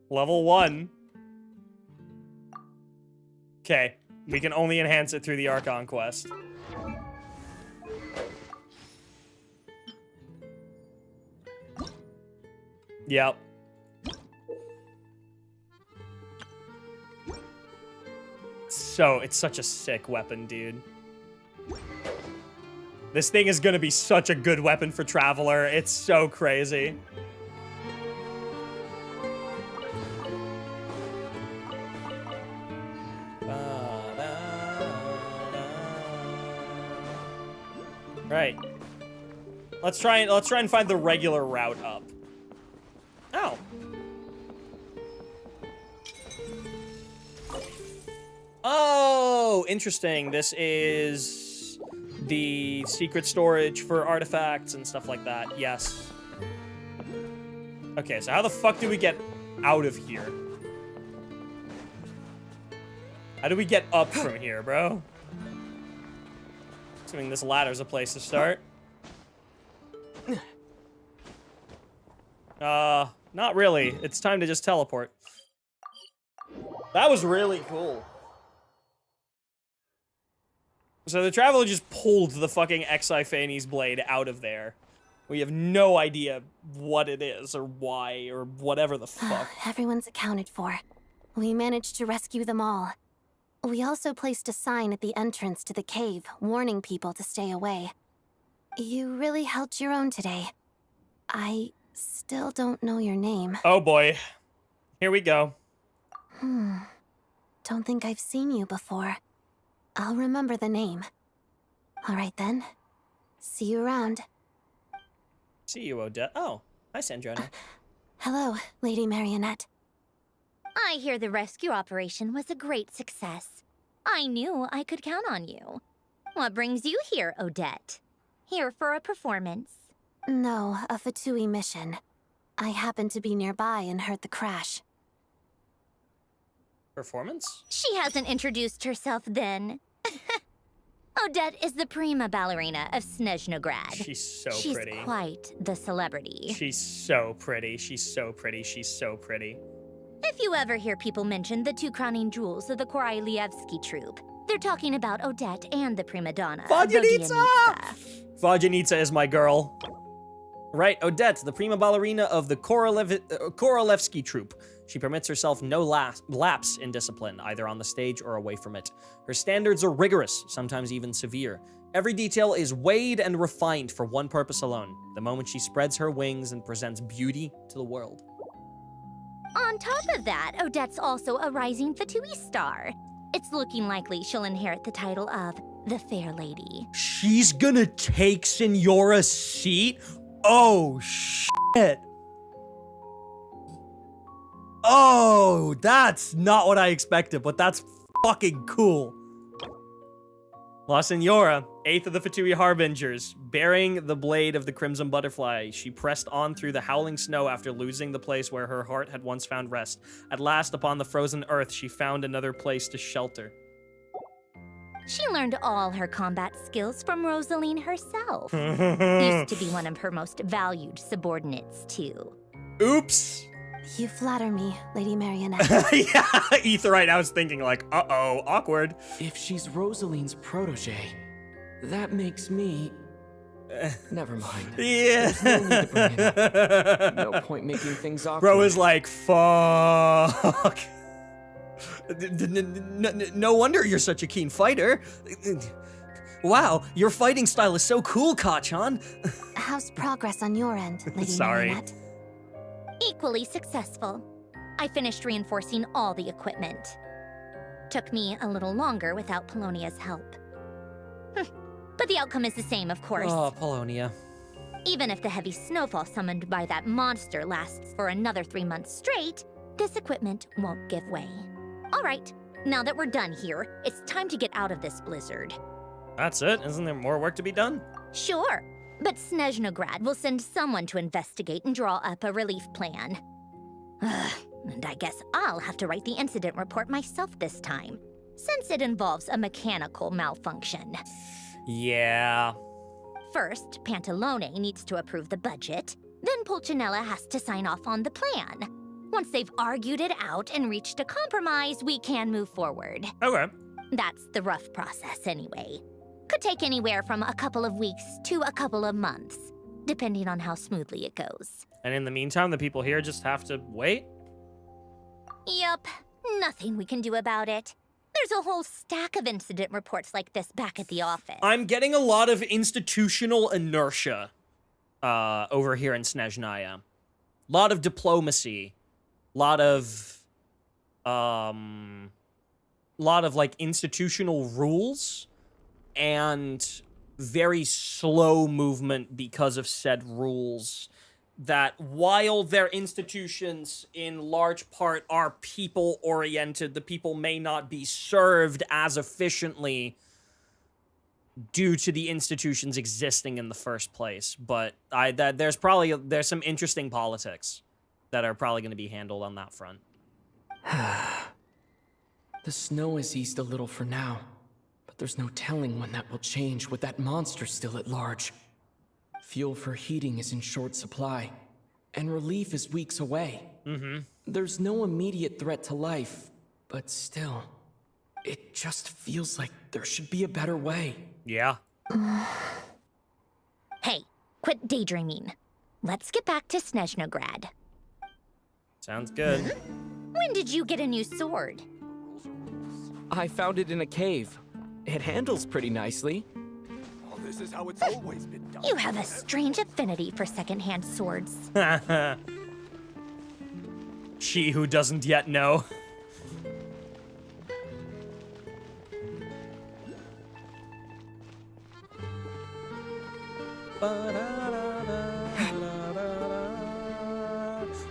Level 1. Okay, we can only enhance it through the Archon quest. Yep. So, it's such a sick weapon, dude. This thing is gonna be such a good weapon for Traveler. It's so crazy. Right. Let's try and find the regular route up. Oh. Oh, interesting. This is the secret storage for artifacts and stuff like that. Yes. Okay, so how the fuck do we get out of here? How do we get up from here, bro? Assuming this ladder's a place to start. Not really. It's time to just teleport. That was really cool. So the Traveler just pulled the fucking Exiphanes blade out of there. We have no idea what it is or why or whatever the fuck. Everyone's accounted for. We managed to rescue them all. We also placed a sign at the entrance to the cave, warning people to stay away. You really held your own today. I still don't know your name. Oh boy. Here we go. Don't think I've seen you before. I'll remember the name. All right then. See you around. See you, Odette. Oh, hi, Snezhnaya. Hello, Lady Marionette. I hear the rescue operation was a great success. I knew I could count on you. What brings you here, Odette? Here for a performance? No, a Vtuber mission. I happened to be nearby and heard the crash. Performance? She hasn't introduced herself then. Odette is the prima ballerina of Snezhnograd. She's so pretty. She's quite the celebrity. She's so pretty. She's so pretty. She's so pretty. If you ever hear people mention the two crowning jewels of the Spvwvky troupe, they're talking about Odette and the prima donna, Vodyanitsa! Vodyanitsa is my girl. Right, Odette, the prima ballerina of the Spvwvky troupe. She permits herself no lapse in discipline, either on the stage or away from it. Her standards are rigorous, sometimes even severe. Every detail is weighed and refined for one purpose alone, the moment she spreads her wings and presents beauty to the world. On top of that, Odette's also a rising Vtuber star. It's looking likely she'll inherit the title of the Fair Lady. She's gonna take Signora's seat? Oh, shit. Oh, that's not what I expected, but that's fucking cool. La Senora, 8th of the Fatui Harbingers, bearing the blade of the Crimson Butterfly, she pressed on through the howling snow after losing the place where her heart had once found rest. At last, upon the frozen earth, she found another place to shelter. She learned all her combat skills from Rosaline herself. Used to be one of her most valued subordinates, too. Oops. You flatter me, Lady Marionette. Yeah, Aetheryte, I was thinking like, uh-oh, awkward. If she's Rosaline's protege, that makes me... Never mind. Yeah. There's no need to bring it up. No point making things awkward. Bro is like, fuck. No wonder you're such a keen fighter. Wow, your fighting style is so cool, Kachan. How's progress on your end, Lady Sorry. Marionette? Equally successful. I finished reinforcing all the equipment. Took me a little longer without Polonia's help. But the outcome is the same, of course. Oh, Polonia. Even if the heavy snowfall summoned by that monster lasts for another 3 months straight, this equipment won't give way. All right, now that we're done here, it's time to get out of this blizzard. That's it? Isn't there more work to be done? Sure, but Snezhnograd will send someone to investigate and draw up a relief plan. And I guess I'll have to write the incident report myself this time, since it involves a mechanical malfunction. Yeah. First, Pantalone needs to approve the budget, then Pulcinella has to sign off on the plan. Once they've argued it out and reached a compromise, we can move forward. Okay. That's the rough process anyway. Could take anywhere from a couple of weeks to a couple of months, depending on how smoothly it goes. And in the meantime, the people here just have to wait? Yup, nothing we can do about it. There's a whole stack of incident reports like this back at the office. I'm getting a lot of institutional inertia over here in Snezhnaya. A lot of diplomacy. Lot of like institutional rules and very slow movement because of said rules, that while their institutions in large part are people oriented, the people may not be served as efficiently due to the institutions existing in the first place. But there's some interesting politics that are probably going to be handled on that front. The snow has eased a little for now, but there's no telling when that will change with that monster still at large. Fuel for heating is in short supply, and relief is weeks away. There's no immediate threat to life, but still, it just feels like there should be a better way. Yeah. Hey, quit daydreaming. Let's get back to Snezhnograd. Sounds good. When did you get a new sword? I found it in a cave. It handles pretty nicely. Oh, this is how it's always been done. You have a strange affinity for secondhand swords. She who doesn't yet know.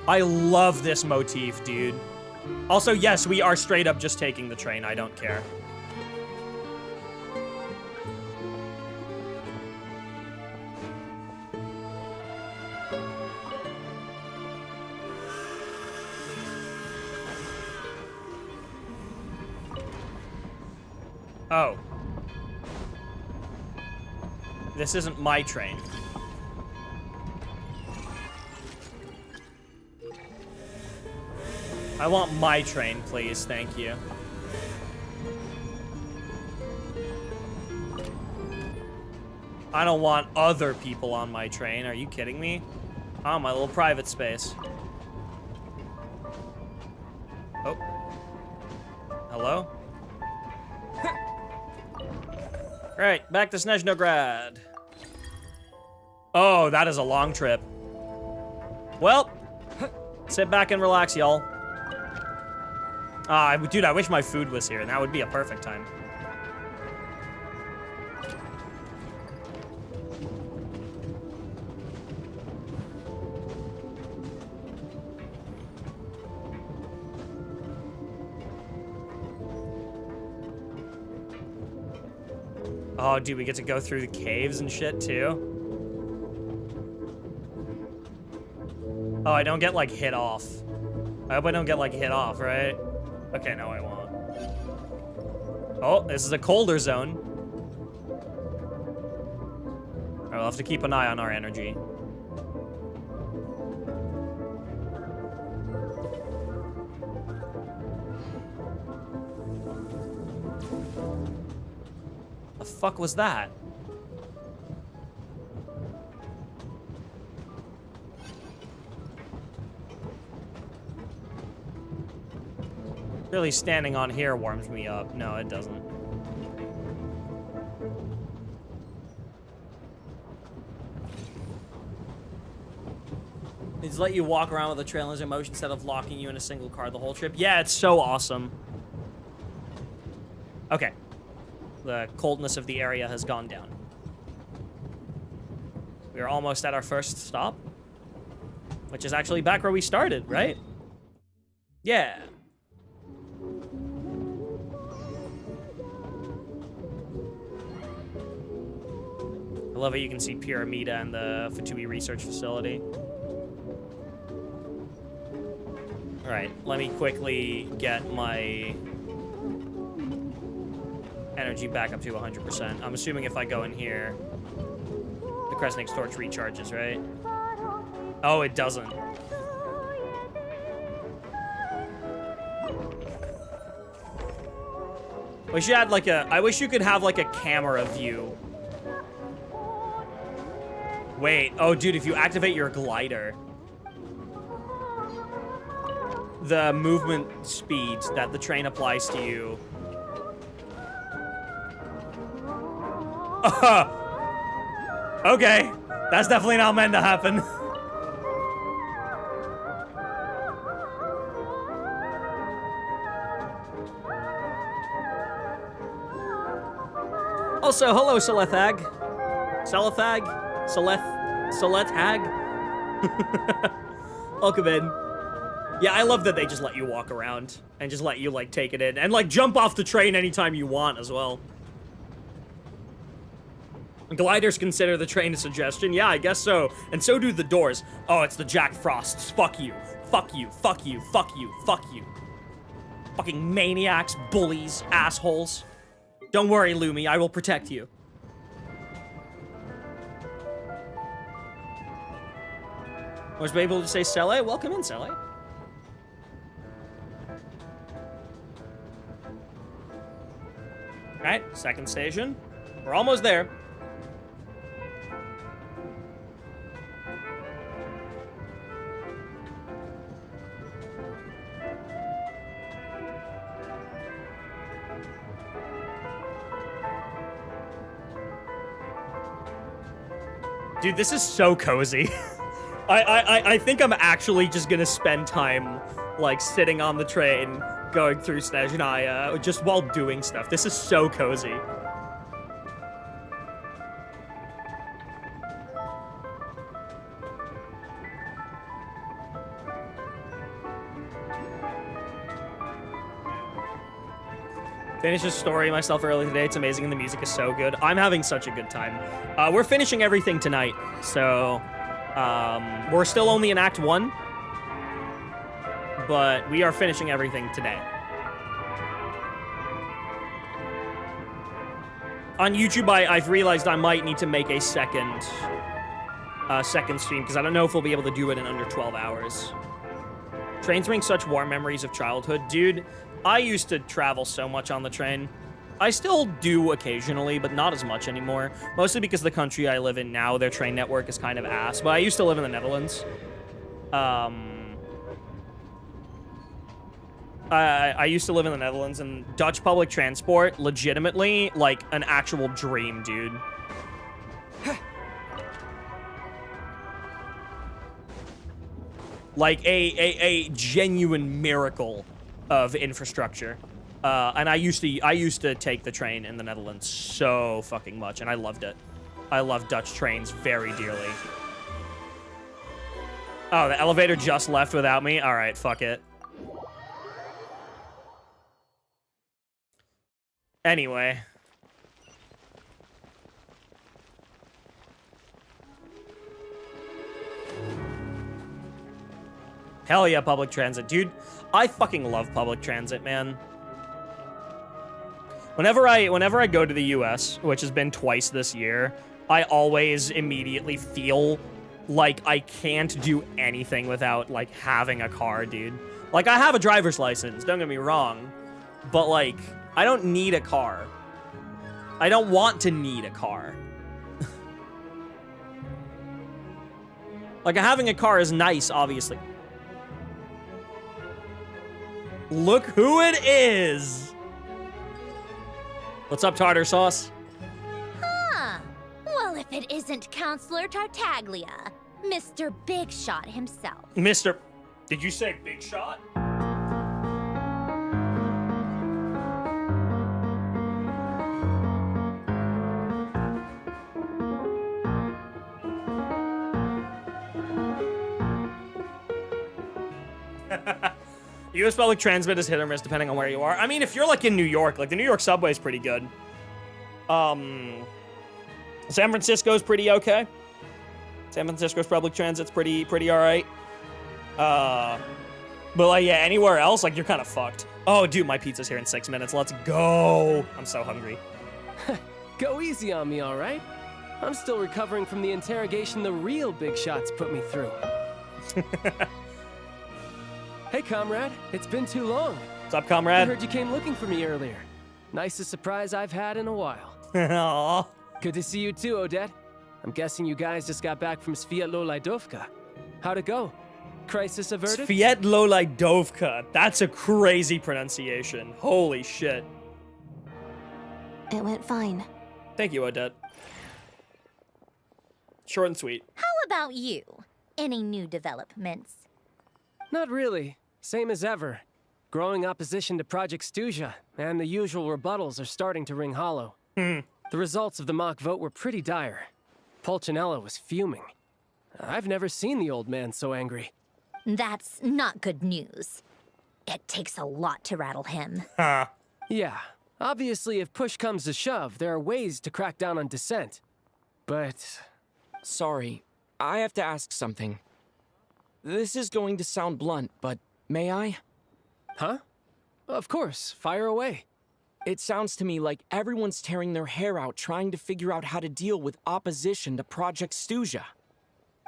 I love this motif, dude. Also, yes, we are straight up just taking the train. I don't care. Oh. This isn't my train. I want my train, please. Thank you. I don't want other people on my train. Are you kidding me? Oh, my little private space. Oh. Hello? Alright, back to Snezhnograd. Oh, that is a long trip. Well, sit back and relax, y'all. Dude, I wish my food was here. That would be a perfect time. Oh, dude, we get to go through the caves and shit, too? Oh, I don't get, like, hit off. I hope I don't get, like, hit off, right? Okay, no, I won't. Oh, this is a colder zone. Alright, we'll have to keep an eye on our energy. The fuck was that? Really standing on here warms me up. No, it doesn't. It's let you walk around with a trailer's emotion instead of locking you in a single car the whole trip. Yeah, it's so awesome. Okay. The coldness of the area has gone down. We are almost at our first stop, which is actually back where we started, right? Yeah. I love how you can see Pyramida and the Vtuber research facility. All right, let me quickly get my energy back up to 100%. I'm assuming if I go in here, the Kresnik's torch recharges, right? Oh, it doesn't. Wish you had like a, I wish you could have like a camera view. Wait, oh dude, if you activate your glider, the movement speeds that the train applies to you. Okay, that's definitely not meant to happen. Also, hello, Selethag. Selethag? Selethag? Welcome in. Yeah, I love that they just let you walk around and just let you, like, take it in. And, like, jump off the train anytime you want as well. Gliders consider the train a suggestion. Yeah, I guess so. And so do the doors. Oh, it's the Jack Frosts. Fuck you. Fuck you. Fuck you. Fuck you. Fuck you. Fucking maniacs, bullies, assholes. Don't worry, Lumi. I will protect you. Was able to say Sele? Welcome in, Sele. Alright, second station. We're almost there. Dude, this is so cozy. I think I'm actually just gonna spend time, like, sitting on the train, going through Snezhnaya, just while doing stuff. This is so cozy. Finished a story myself earlier today. It's amazing and the music is so good. I'm having such a good time. We're finishing everything tonight, so we're still only in Act 1, but we are finishing everything today. On YouTube, I've realized I might need to make a second stream, because I don't know if we'll be able to do it in under 12 hours. Trains bring such warm memories of childhood. Dude, I used to travel so much on the train. I still do occasionally, but not as much anymore. Mostly because the country I live in now, their train network is kind of ass. But I used to live in the Netherlands. I used to live in the Netherlands, and Dutch public transport, legitimately, like, an actual dream, dude. Like, a genuine miracle of infrastructure. And I used to take the train in the Netherlands so fucking much, and I loved it. I love Dutch trains very dearly. Oh, the elevator just left without me? Alright, fuck it. Anyway. Hell yeah, public transit. Dude, I fucking love public transit, man. Whenever I go to the US, which has been twice this year, I always immediately feel like I can't do anything without, like, having a car, dude. Like, I have a driver's license, don't get me wrong, but, like, I don't need a car. I don't want to need a car. Like, having a car is nice, obviously. Look who it is! What's up, tartar sauce? Huh. Well, if it isn't Counselor Tartaglia, Mr. Big Shot himself. Mr. Did you say Big Shot? US public transit is hit or miss depending on where you are. I mean, if you're like in New York, like the New York subway is pretty good. San Francisco's pretty okay. San Francisco's public transit's pretty all right. But like, yeah, anywhere else, like you're kind of fucked. Oh, dude, my pizza's here in 6 minutes. Let's go. I'm so hungry. Go easy on me, all right? I'm still recovering from the interrogation the real big shots put me through. Hey, comrade. It's been too long. What's up, comrade? I heard you came looking for me earlier. Nicest surprise I've had in a while. Aww. Good to see you too, Odette. I'm guessing you guys just got back from Spvwvky. How'd it go? Crisis averted? Spvwvky. That's a crazy pronunciation. Holy shit. It went fine. Thank you, Odette. Short and sweet. How about you? Any new developments? Not really. Same as ever. Growing opposition to Project Stuja, and the usual rebuttals are starting to ring hollow. The results of the mock vote were pretty dire. Pulcinella was fuming. I've never seen the old man so angry. That's not good news. It takes a lot to rattle him. Yeah. Obviously, if push comes to shove, there are ways to crack down on dissent. But... Sorry, I have to ask something. This is going to sound blunt, but may I? Huh? Of course, fire away. It sounds to me like everyone's tearing their hair out trying to figure out how to deal with opposition to Project Stuja.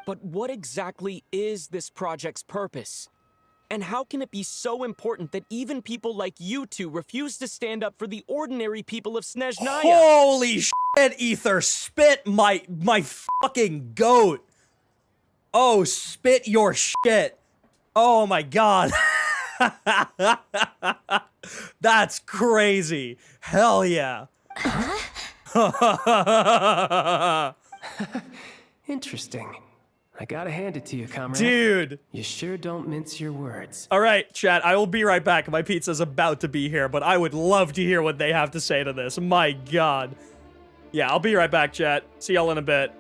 But what exactly is this project's purpose? And how can it be so important that even people like you two refuse to stand up for the ordinary people of Snezhnaya? Holy shit, Ether! Spit my fucking goat! Oh, spit your shit! Oh my god! That's crazy! Hell yeah! Interesting. I gotta hand it to you, comrade. Dude! You sure don't mince your words. Alright, chat, I will be right back. My pizza's about to be here, but I would love to hear what they have to say to this. My god. Yeah, I'll be right back, chat. See y'all in a bit.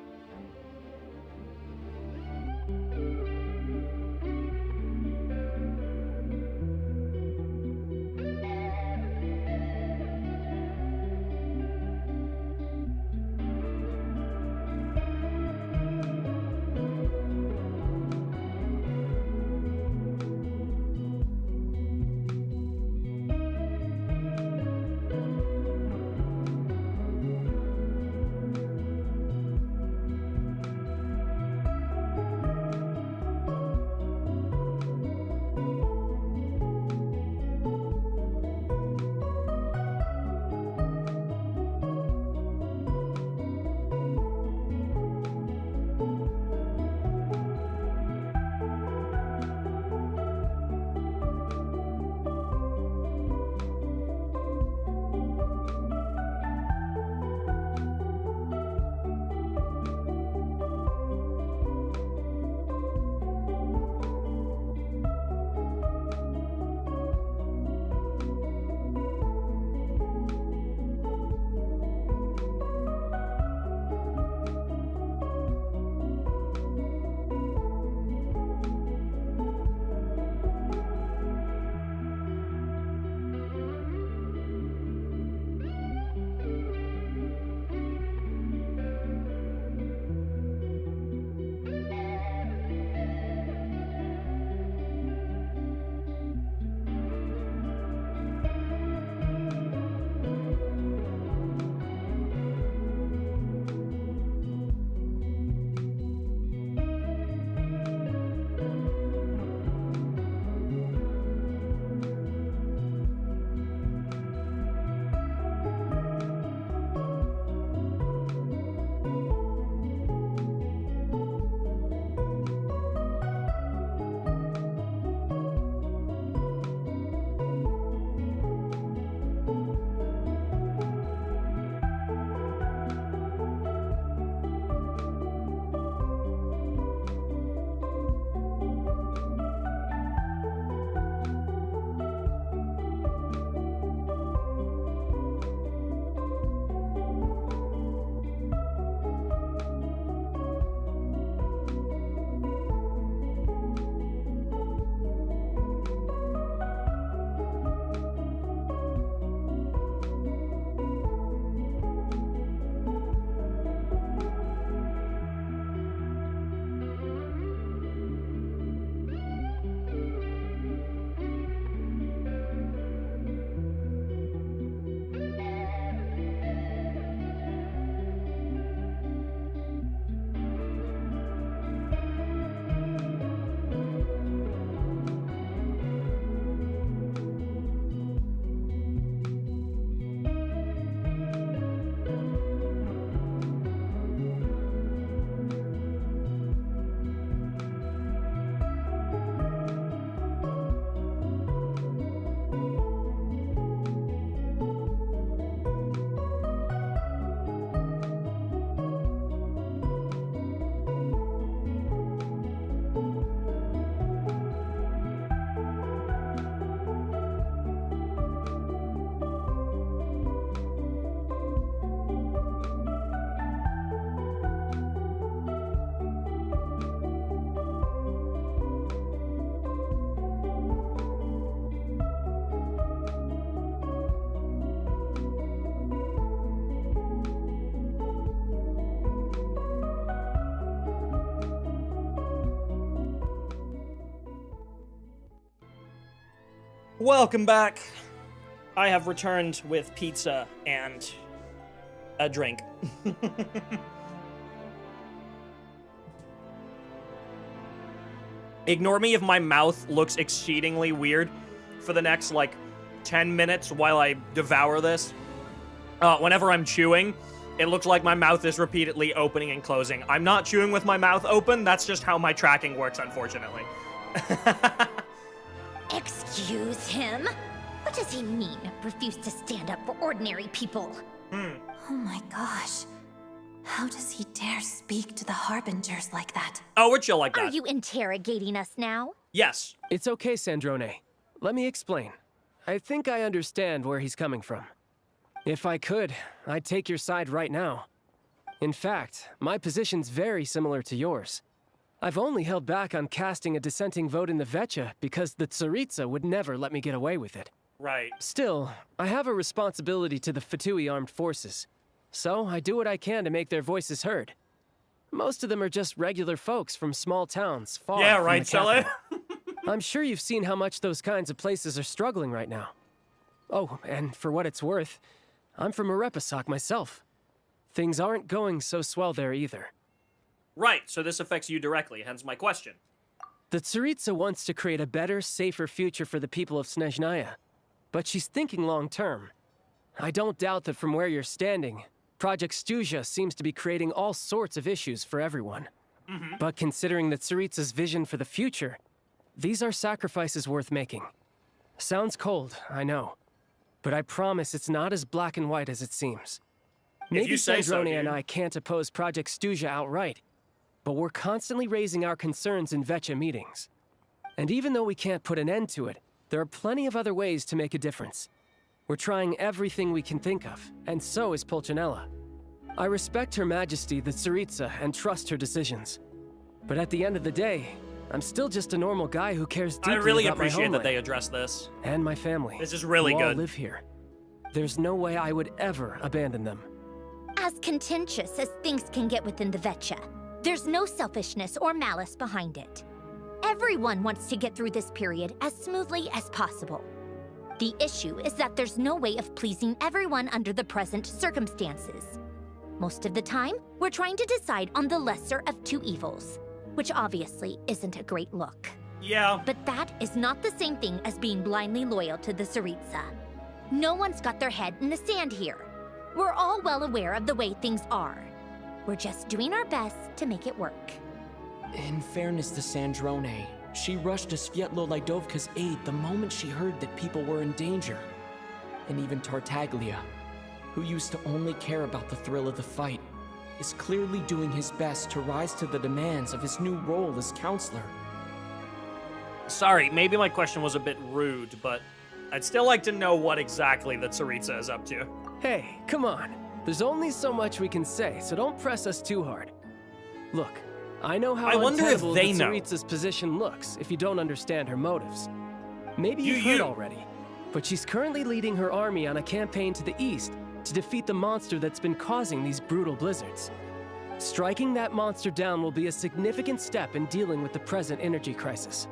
Welcome back. I have returned with pizza and a drink. Ignore me if my mouth looks exceedingly weird for the next, like, 10 minutes while I devour this. Whenever I'm chewing, it looks like my mouth is repeatedly opening and closing. I'm not chewing with my mouth open, that's just how my tracking works, unfortunately. Excuse him? What does he mean, refuse to stand up for ordinary people? Oh my gosh. How does he dare speak to the Harbingers like that? Oh, we're chill like that. Are you interrogating us now? Yes. It's okay, Sandrone. Let me explain. I think I understand where he's coming from. If I could, I'd take your side right now. In fact, my position's very similar to yours. I've only held back on casting a dissenting vote in the Vtcha because the Tsaritsa would never let me get away with it. Right. Still, I have a responsibility to the Fatui armed forces, so I do what I can to make their voices heard. Most of them are just regular folks from small towns far yeah, from right, the capital. Shelly? I'm sure you've seen how much those kinds of places are struggling right now. Oh, and for what it's worth, I'm from Marepisok myself. Things aren't going so swell there either. Right, so this affects you directly, hence my question. The Tsaritsa wants to create a better, safer future for the people of Snezhnaya, but she's thinking long-term. I don't doubt that from where you're standing, Project Stuzha seems to be creating all sorts of issues for everyone. But considering the Tsaritsa's vision for the future, these are sacrifices worth making. Sounds cold, I know, but I promise it's not as black and white as it seems. Maybe Sandrone and I can't oppose Project Stuzha outright, but we're constantly raising our concerns in Vtcha meetings. And even though we can't put an end to it, there are plenty of other ways to make a difference. We're trying everything we can think of, and so is Pulcinella. I respect Her Majesty, the Tsaritsa, and trust her decisions. But at the end of the day, I'm still just a normal guy who cares deeply about my homeland. I really appreciate that they address this. And my family. This is really who good. all live here. There's no way I would ever abandon them. As contentious as things can get within the Vtcha, there's no selfishness or malice behind it. Everyone wants to get through this period as smoothly as possible. The issue is that there's no way of pleasing everyone under the present circumstances. Most of the time, we're trying to decide on the lesser of two evils, which obviously isn't a great look. Yeah. But that is not the same thing as being blindly loyal to the Tsaritsa. No one's got their head in the sand here. We're all well aware of the way things are. We're just doing our best to make it work. In fairness to Sandrone, she rushed to Svietlo Lidovka's aid the moment she heard that people were in danger. And even Tartaglia, who used to only care about the thrill of the fight, is clearly doing his best to rise to the demands of his new role as counselor. Sorry, maybe my question was a bit rude, but I'd still like to know what exactly the Tsaritsa is up to. Hey, come on. There's only so much we can say, so don't press us too hard. Look, I know how untenable the Tsaritsa's position looks if you don't understand her motives. Maybe you've heard already, but she's currently leading her army on a campaign to the east to defeat the monster that's been causing these brutal blizzards. Striking that monster down will be a significant step in dealing with the present energy crisis.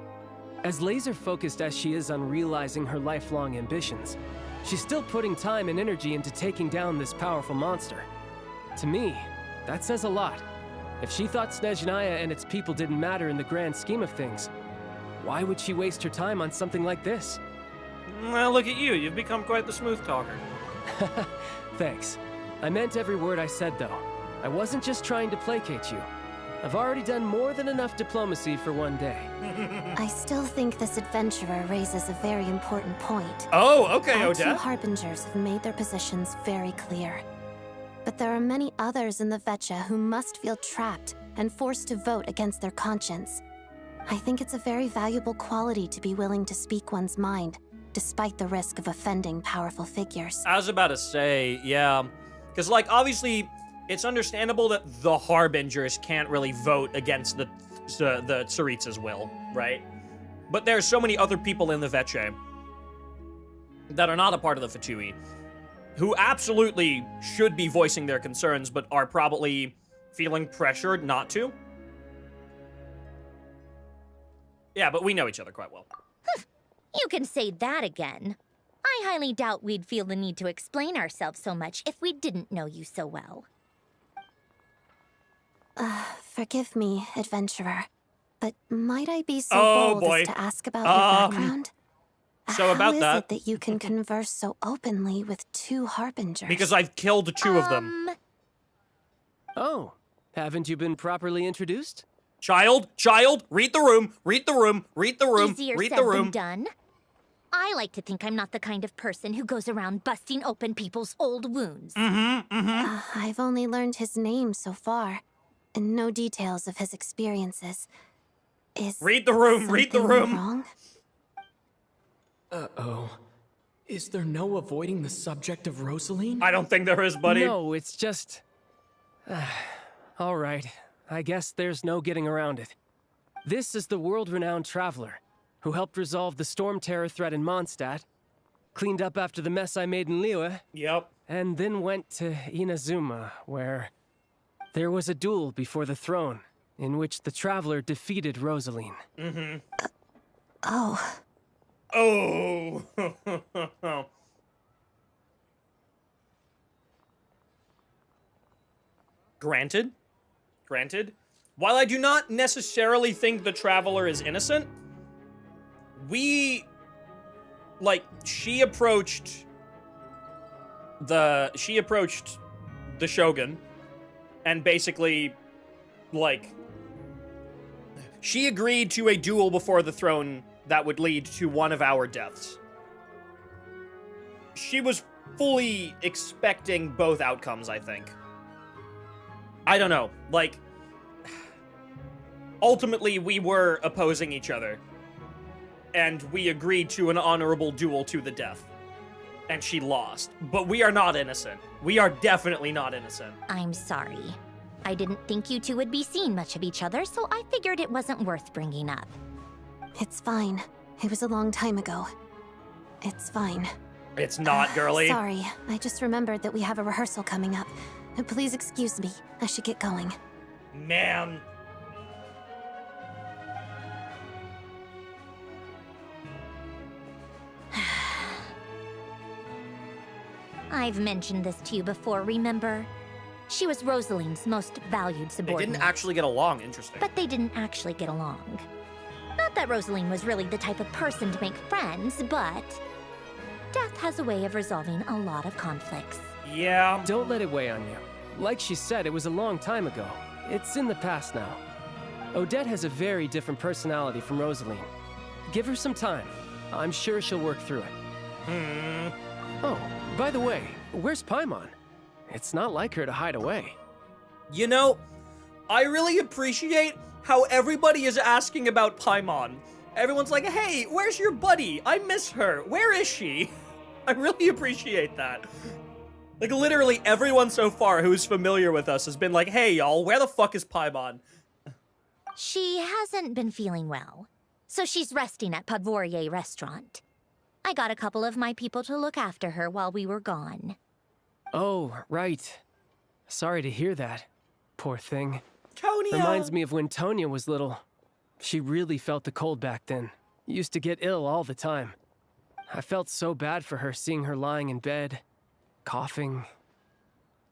As laser-focused as she is on realizing her lifelong ambitions, she's still putting time and energy into taking down this powerful monster. To me, that says a lot. If she thought Snezhnaya and its people didn't matter in the grand scheme of things, why would she waste her time on something like this? Well, look at you. You've become quite the smooth talker. Thanks. I meant every word I said, though. I wasn't just trying to placate you. I've already done more than enough diplomacy for one day. I still think this adventurer raises a very important point. Oh, okay, Our two Odette. Harbingers have made their positions very clear. But there are many others in the Vtcha who must feel trapped and forced to vote against their conscience. I think it's a very valuable quality to be willing to speak one's mind, despite the risk of offending powerful figures. I was about to say, yeah. Because, like, obviously, it's understandable that the Harbingers can't really vote against the Tsaritsa's will, right? But there's so many other people in the Vtcha that are not a part of the Fatui who absolutely should be voicing their concerns, but are probably feeling pressured not to. Yeah, but we know each other quite well. You can say that again. I highly doubt we'd feel the need to explain ourselves so much if we didn't know you so well. Forgive me, adventurer, but might I be so Oh, bold boy. as to ask about your background? So about How that. is it that you can converse so openly with two harbingers? Because I've killed 2 of them. Oh, haven't you been properly introduced? Child, read the room, read the room, read the room, Easier read said the room. than done. I like to think I'm not the kind of person who goes around busting open people's old wounds. I've only learned his name so far, and no details of his experiences. Read the room, read the something room. Wrong? Uh-oh. Is there no avoiding the subject of Rosaline? I don't think there is, buddy. No, it's just... All right, I guess there's no getting around it. This is the world-renowned traveler who helped resolve the storm terror threat in Mondstadt, cleaned up after the mess I made in Liyue, and then went to Inazuma, where there was a duel before the throne, in which the traveler defeated Rosaline. Oh. Oh. Granted. While I do not necessarily think the Traveler is innocent, she approached the Shogun and basically, she agreed to a duel before the throne that would lead to one of our deaths. She was fully expecting both outcomes, I think. I don't know, ultimately we were opposing each other, and we agreed to an honorable duel to the death. And she lost. But we are not innocent. We are definitely not innocent. I'm sorry. I didn't think you two would be seeing much of each other, so I figured it wasn't worth bringing up. It's fine. It was a long time ago. It's fine. It's not, girly. Sorry, I just remembered that we have a rehearsal coming up. Please excuse me. I should get going. Man. I've mentioned this to you before, remember? She was Rosaline's most valued They subordinate. didn't actually get along, interesting. But they didn't actually get along. Not that Rosaline was really the type of person to make friends, but death has a way of resolving a lot of conflicts. Yeah. Don't let it weigh on you. Like she said, it was a long time ago. It's in the past now. Odette has a very different personality from Rosaline. Give her some time. I'm sure she'll work through it. Oh, by the way, where's Paimon? It's not like her to hide away. You know, I really appreciate how everybody is asking about Paimon. Everyone's like, hey, where's your buddy? I miss her. Where is she? I really appreciate that. Literally everyone so far who's familiar with us has been like, hey, y'all, where the fuck is Paimon? She hasn't been feeling well, so she's resting at Podvorier restaurant. I got a couple of my people to look after her while we were gone. Oh, right. Sorry to hear that. Poor thing. Tonya! Reminds me of when Tonya was little. She really felt the cold back then. Used to get ill all the time. I felt so bad for her seeing her lying in bed, coughing.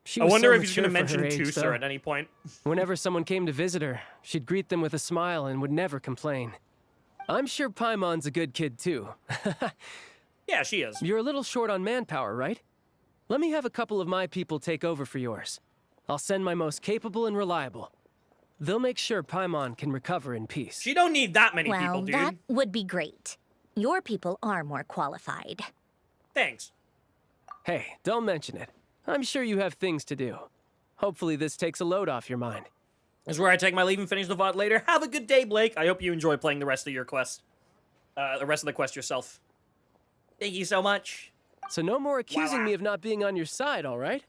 She I was wonder so if he's going to mature for mention her age, Tusser though. at any point. Whenever someone came to visit her, she'd greet them with a smile and would never complain. I'm sure Paimon's a good kid, too. Yeah, she is. You're a little short on manpower, right? Let me have a couple of my people take over for yours. I'll send my most capable and reliable. They'll make sure Paimon can recover in peace. She don't need that many Well, people, dude. that would be great. Your people are more qualified. Thanks. Hey, don't mention it. I'm sure you have things to do. Hopefully this takes a load off your mind. This is where I take my leave and finish the VOD later. Have a good day, Blake. I hope you enjoy playing the rest of your quest. The rest of the quest yourself. Thank you so much. So no more accusing me of not being on your side, all right?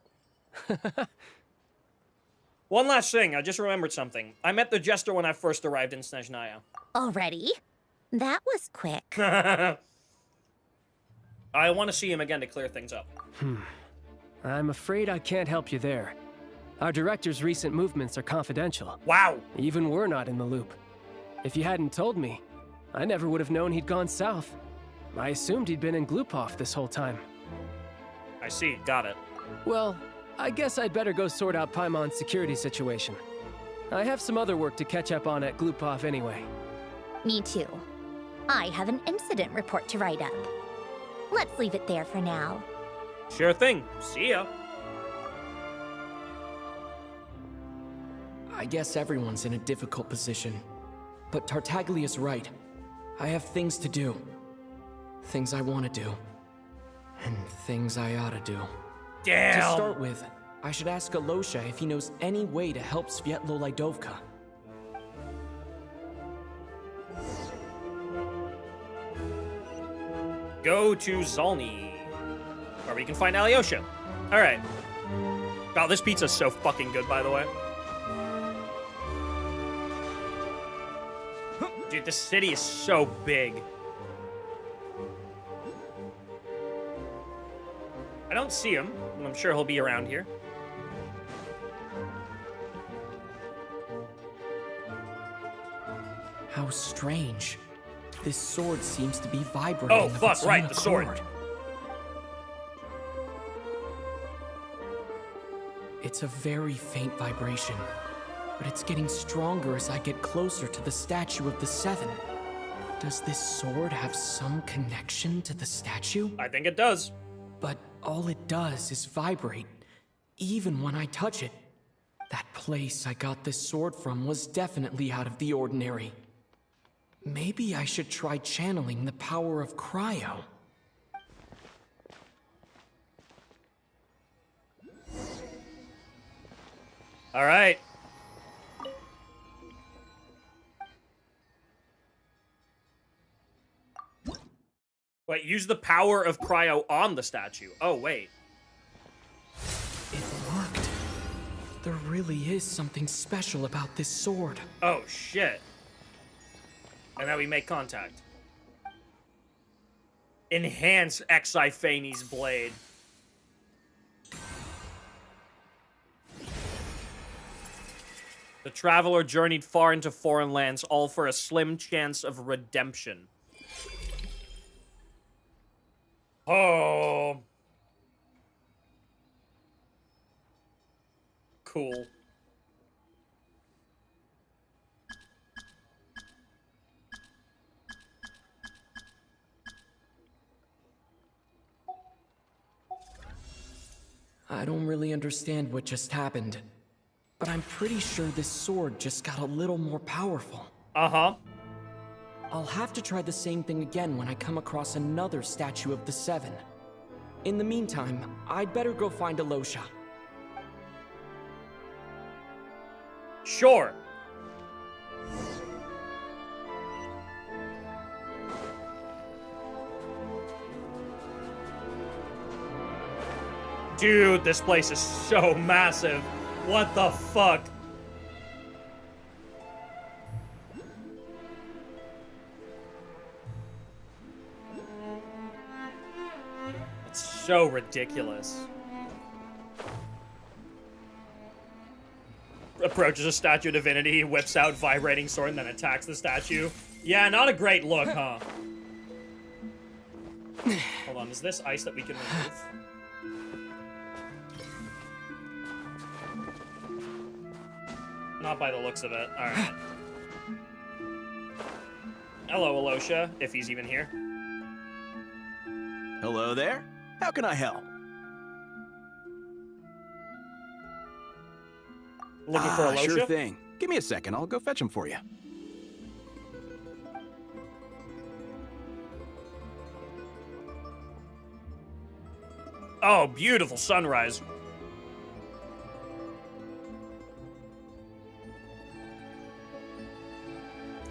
One last thing, I just remembered something. I met the Jester when I first arrived in Snezhnaya. Already? That was quick. I want to see him again to clear things up. I'm afraid I can't help you there. Our director's recent movements are confidential. Wow! Even we're not in the loop. If you hadn't told me, I never would have known he'd gone south. I assumed he'd been in Glupov this whole time. I see, got it. Well, I guess I'd better go sort out Paimon's security situation. I have some other work to catch up on at Glupov anyway. Me too. I have an incident report to write up. Let's leave it there for now. Sure thing. See ya. I guess everyone's in a difficult position. But Tartaglia's right. I have things to do. Things I want to do. And things I ought to do. Damn! To start with, I should ask Alosha if he knows any way to help Spvwvky. Go to Zolny, where we can find Alyosha. Alright. Oh, this pizza's so fucking good, by the way. Dude, this city is so big. I don't see him, and I'm sure he'll be around here. How strange. This sword seems to be vibrating. Oh, of fuck, its right, own the sword. accord. It's a very faint vibration, but it's getting stronger as I get closer to the statue of the Seven. Does this sword have some connection to the statue? I think it does. But all it does is vibrate, even when I touch it. That place I got this sword from was definitely out of the ordinary. Maybe I should try channeling the power of cryo. All right. Wait, use the power of cryo on the statue. Oh, wait. It worked. There really is something special about this sword. Oh, shit. And now we make contact. Enhance Exiphanes' blade. The traveler journeyed far into foreign lands, all for a slim chance of redemption. Oh. Cool. I don't really understand what just happened, but I'm pretty sure this sword just got a little more powerful. Uh-huh. I'll have to try the same thing again when I come across another statue of the Seven. In the meantime, I'd better go find Alosha. Sure. Dude, this place is so massive. What the fuck? It's so ridiculous. Approaches a statue of divinity, whips out vibrating sword, and then attacks the statue. Yeah, not a great look, huh? Hold on, is this ice that we can remove? Not by the looks of it. Alright. Hello, Alosha, if he's even here. Hello there. How can I help? Looking for Alosha? Sure thing. Give me a second. I'll go fetch him for you. Oh, beautiful sunrise.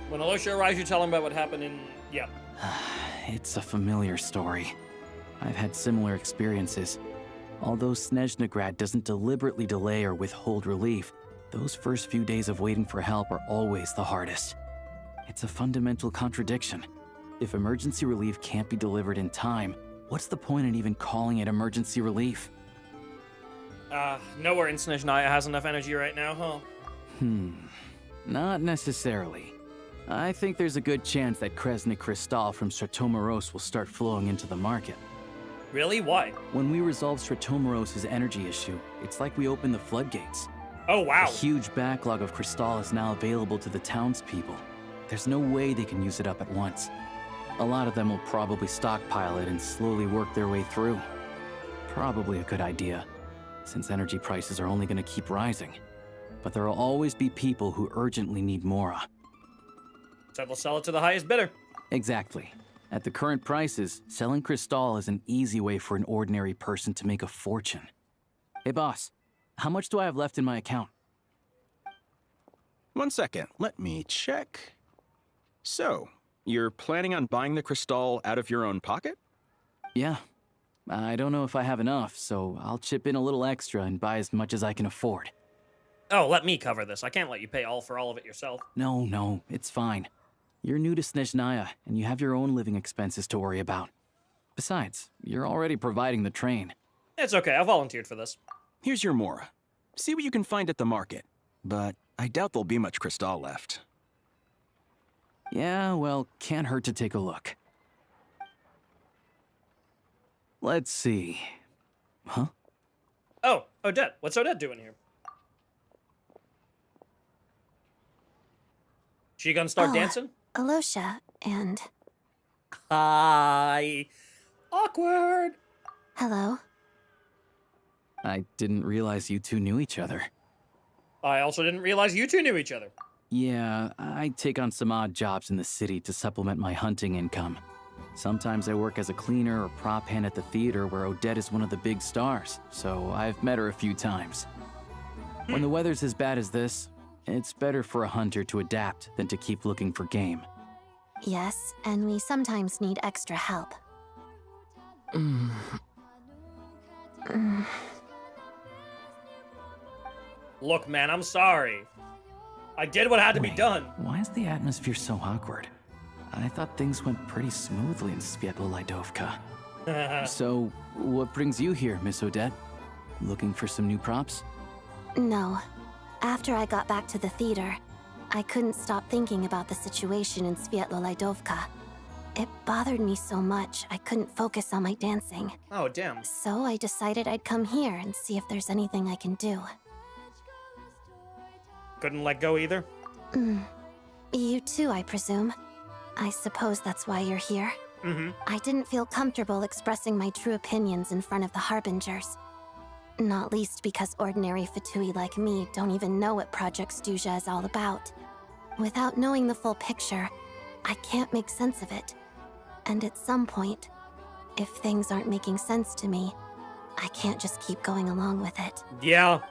When Alosha arrives, you tell him about what happened in... Yep. It's a familiar story. I've had similar experiences. Although Snezhnaya doesn't deliberately delay or withhold relief, those first few days of waiting for help are always the hardest. It's a fundamental contradiction. If emergency relief can't be delivered in time, what's the point in even calling it emergency relief? Nowhere in Snezhnaya has enough energy right now, huh? Not necessarily. I think there's a good chance that Kresnik Crystal from Stratomeros will start flowing into the market. Really? Why? When we resolve Stratomeros' energy issue, it's like we open the floodgates. Oh, wow. A huge backlog of Crystal is now available to the townspeople. There's no way they can use it up at once. A lot of them will probably stockpile it and slowly work their way through. Probably a good idea, since energy prices are only going to keep rising. But there will always be people who urgently need Mora. So they'll sell it to the highest bidder. Exactly. At the current prices, selling Crystal is an easy way for an ordinary person to make a fortune. Hey boss, how much do I have left in my account? 1 second, let me check. So, you're planning on buying the Crystal out of your own pocket? Yeah. I don't know if I have enough, so I'll chip in a little extra and buy as much as I can afford. Oh, let me cover this. I can't let you pay all for all of it yourself. No, it's fine. You're new to Snezhnaya, and you have your own living expenses to worry about. Besides, you're already providing the train. It's okay, I volunteered for this. Here's your Mora. See what you can find at the market. But I doubt there'll be much Crystal left. Yeah, well, can't hurt to take a look. Let's see. Huh? Oh, Odette. What's Odette doing here? She gonna start dancing? Alosha, and... Hi. Awkward. Hello. I didn't realize you two knew each other. I also didn't realize you two knew each other. Yeah, I take on some odd jobs in the city to supplement my hunting income. Sometimes I work as a cleaner or prop hand at the theater where Odette is one of the big stars, so I've met her a few times. When the weather's as bad as this, it's better for a hunter to adapt than to keep looking for game. Yes, and we sometimes need extra help. Look, man, I'm sorry. I did what had to be done. Why is the atmosphere so awkward? I thought things went pretty smoothly in Spvwvky. So, what brings you here, Miss Odette? Looking for some new props? No. After I got back to the theater, I couldn't stop thinking about the situation in Spvwvky. It bothered me so much, I couldn't focus on my dancing. Oh, damn. So I decided I'd come here and see if there's anything I can do. Couldn't let go either? You too, I presume. I suppose that's why you're here. I didn't feel comfortable expressing my true opinions in front of the Harbingers. Not least because ordinary Fatui like me don't even know what Project Stuja is all about. Without knowing the full picture, I can't make sense of it. And at some point, if things aren't making sense to me, I can't just keep going along with it. Yeah.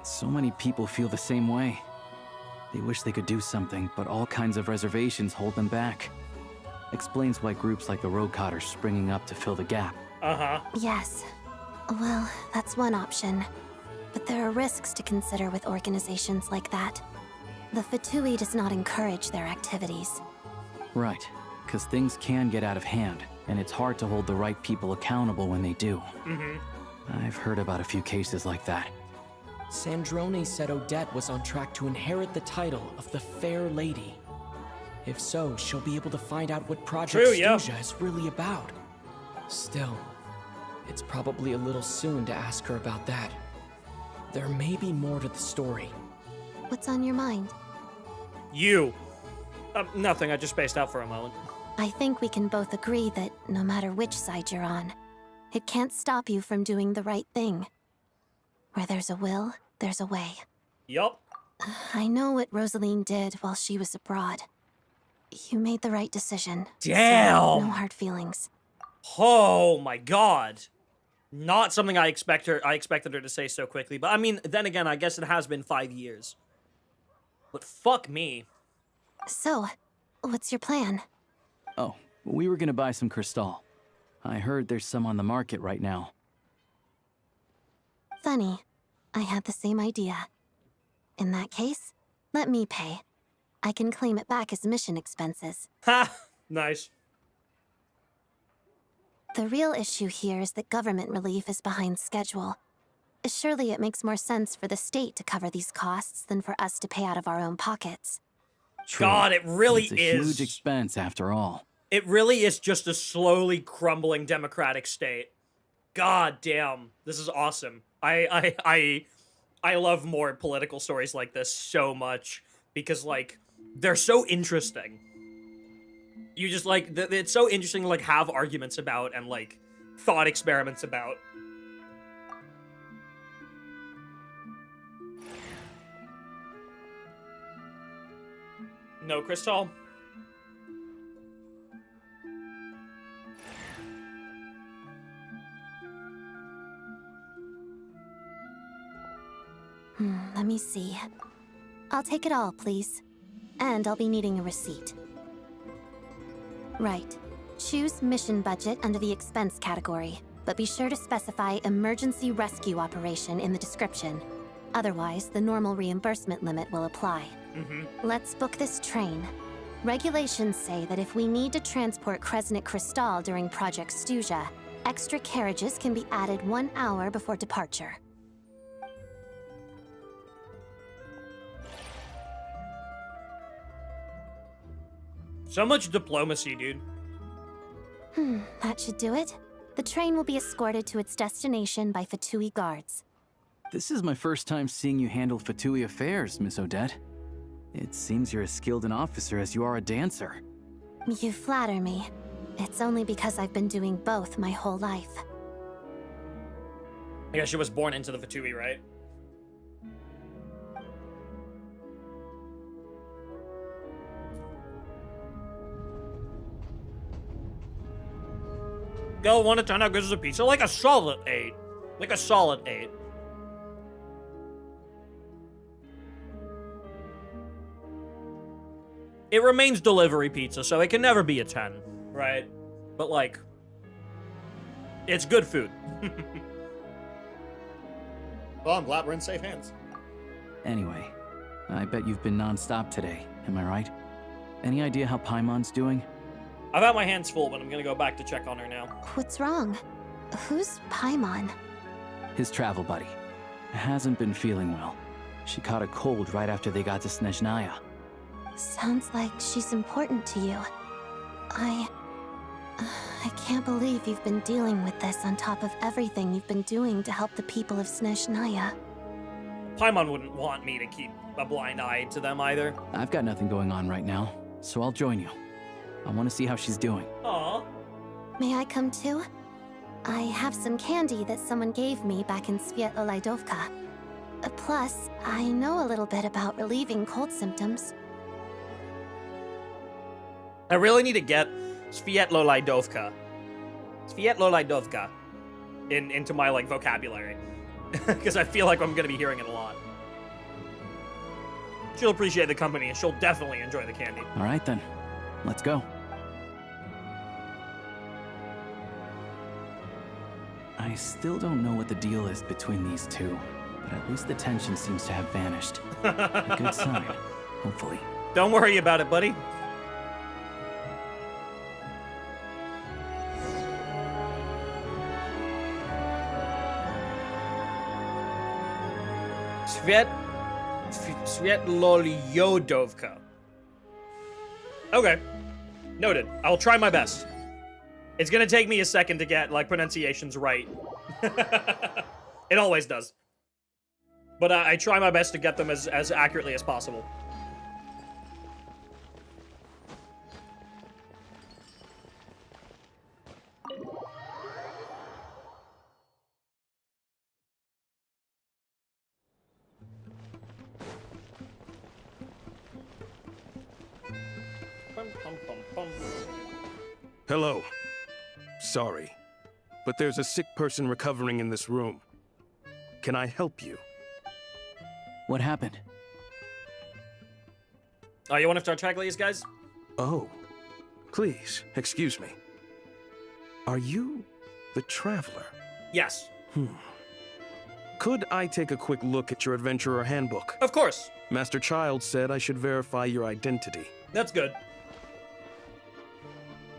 So many people feel the same way. They wish they could do something, but all kinds of reservations hold them back. Explains why groups like the Rokot are springing up to fill the gap. Yes. Well, that's one option. But there are risks to consider with organizations like that. The Fatui does not encourage their activities. Right, because things can get out of hand, and it's hard to hold the right people accountable when they do. I've heard about a few cases like that. Sandrone said Odette was on track to inherit the title of the Fair Lady. If so, she'll be able to find out what Project Stuja is really about. Still, it's probably a little soon to ask her about that. There may be more to the story. What's on your mind? You. Nothing, I just spaced out for a moment. I think we can both agree that no matter which side you're on, it can't stop you from doing the right thing. Where there's a will, there's a way. Yup. I know what Rosaline did while she was abroad. You made the right decision. Damn! So no hard feelings. Oh my god. Not something I expected her to say so quickly. But I mean, then again, I guess it has been 5 years. But fuck me. So, what's your plan? Oh, we were gonna buy some Crystal. I heard there's some on the market right now. Funny. I had the same idea. In that case, let me pay. I can claim it back as mission expenses. Ha! Nice. The real issue here is that government relief is behind schedule. Surely it makes more sense for the state to cover these costs than for us to pay out of our own pockets. True. God, it really it's a is. huge expense after all. It really is just a slowly crumbling democratic state. God damn, this is awesome. I love more political stories like this so much because like they're so interesting. You just like it's so interesting to like have arguments about and like thought experiments about. No, Crystal. Let me see. I'll take it all, please. And I'll be needing a receipt. Right. Choose mission budget under the expense category, but be sure to specify emergency rescue operation in the description. Otherwise, the normal reimbursement limit will apply. Let's book this train. Regulations say that if we need to transport Kresnik Crystal during Project Stuja, extra carriages can be added 1 hour before departure. So much diplomacy, dude. That should do it. The train will be escorted to its destination by Vtuber guards. This is my first time seeing you handle Vtuber affairs, Miss Odette. It seems you're as skilled an officer as you are a dancer. You flatter me. It's only because I've been doing both my whole life. I guess she was born into the Vtuber, right? Go, 1 to 10, how good is a pizza? Like a solid 8. Like a solid 8. It remains delivery pizza, so it can never be a 10, right? But like, it's good food. Well, I'm glad we're in safe hands. Anyway, I bet you've been non-stop today, am I right? Any idea how Paimon's doing? I've had my hands full, but I'm gonna go back to check on her now. What's wrong? Who's Paimon? His travel buddy. Hasn't been feeling well. She caught a cold right after they got to Snezhnaya. Sounds like she's important to you. I can't believe you've been dealing with this on top of everything you've been doing to help the people of Snezhnaya. Paimon wouldn't want me to keep a blind eye to them either. I've got nothing going on right now, so I'll join you. I want to see how she's doing. Aww. May I come too? I have some candy that someone gave me back in Spvwvky. Plus, I know a little bit about relieving cold symptoms. I really need to get Spvwvky into my like vocabulary because I feel like I'm gonna be hearing it a lot. She'll appreciate the company and she'll definitely enjoy the candy. All right then, let's go. I still don't know what the deal is between these two, but at least the tension seems to have vanished. A good sign, hopefully. Don't worry about it, buddy. Svjetloliyodovka. Okay. Noted. I'll try my best. It's gonna take me a second to get, like, pronunciations right. It always does. But I try my best to get them as accurately as possible. Hello. Sorry, but there's a sick person recovering in this room. Can I help you? What happened? Oh, you want to start tracking these guys? Oh, please, excuse me. Are you the Traveler? Yes. Could I take a quick look at your Adventurer Handbook? Of course. Master Child said I should verify your identity. That's good.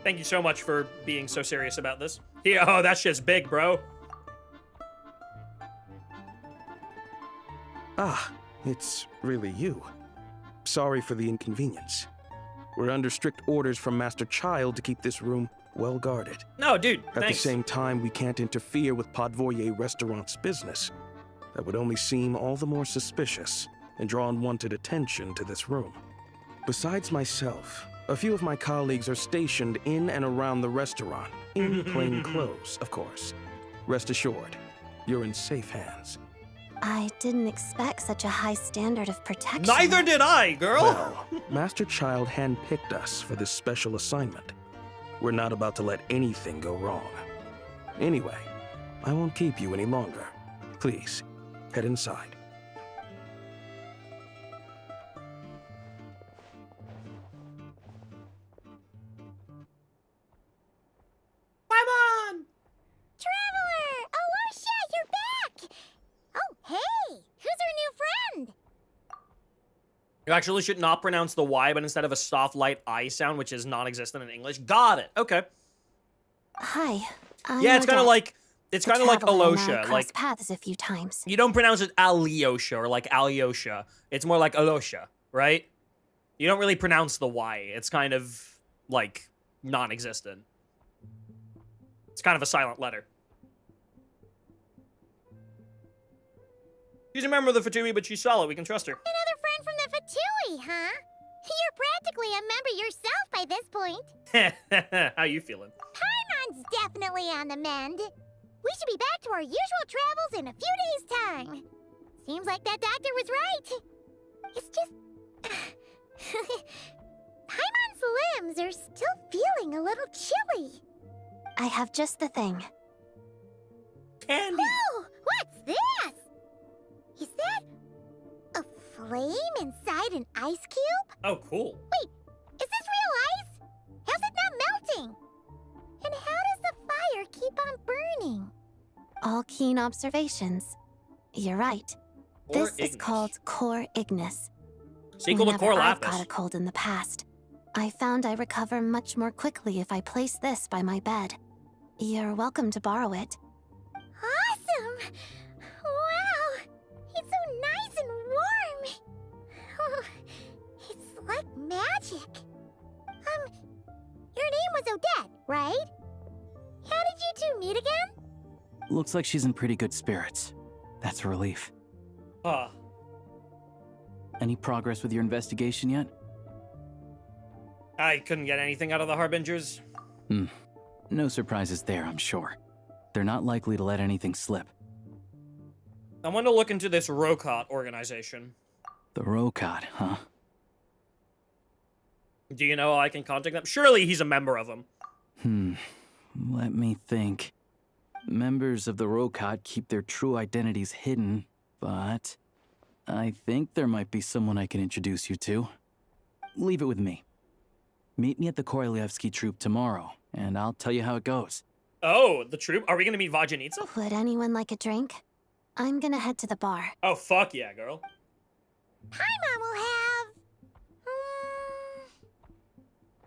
Thank you so much for being so serious about this. Yeah, oh, that shit's big, bro. Ah, it's really you. sorry for the inconvenience. We're under strict orders from Master Child to keep this room well guarded. No, dude, At the same time, we can't interfere with Podvoye Restaurant's business. That would only seem all the more suspicious and draw unwanted attention to this room. Besides myself, a few of my colleagues are stationed in and around the restaurant, in plain clothes, of course. Rest assured, you're in safe hands. I didn't expect such a high standard of protection. Neither did I, girl! Well, Master Child handpicked us for this special assignment. We're not about to let anything go wrong. Anyway, I won't keep you any longer. Please, head inside. Come on! Traveler! Alosha, you're back! Oh, hey! Who's our new friend? You actually should not pronounce the Y, but instead of a soft, light I sound, which is non-existent in English. Got it. Okay. Hi. Yeah, it's kind of like Alosha. Crossed Like paths a few times. you don't pronounce it Alyosha or like Alyosha. It's more like Alosha, right? You don't really pronounce the Y. It's kind of like non-existent. It's kind of a silent letter. She's a member of the Vtuber, but she's solid. We can trust her. Another friend from the Vtuber, huh? You're practically a member yourself by this point. How you feeling? Paimon's definitely on the mend. We should be back to our usual travels in a few days' time. Seems like that doctor was right. It's just... Paimon's limbs are still feeling a little chilly. I have just the thing. Candy! Whoa! What's this? Is that a flame inside an ice cube? Oh, cool. Wait, is this real ice? How's it not melting? And how does the fire keep on burning? All keen observations. You're right. This is called Core Ignis. Sequel to Core I've Lapis. caught a cold in the past. I found I recover much more quickly if I place this by my bed. You're welcome to borrow it. Awesome! Wow! It's so nice and warm! Oh, it's like magic. Your name was Odette, right? How did you two meet again? Looks like she's in pretty good spirits. That's a relief. Huh. Any progress with your investigation yet? I couldn't get anything out of the Harbingers. No surprises there, I'm sure. They're not likely to let anything slip. I want to look into this Rokot organization. The Rokot, huh? Do you know how I can contact them? Surely he's a member of them. Let me think. Members of the Rokot keep their true identities hidden, but I think there might be someone I can introduce you to. Leave it with me. Meet me at the Korolyevsky troop tomorrow, and I'll tell you how it goes. Oh, the troop? Are we gonna meet Vajanitsa? Would anyone like a drink? I'm gonna head to the bar. Oh, fuck yeah, girl. Paimon will have...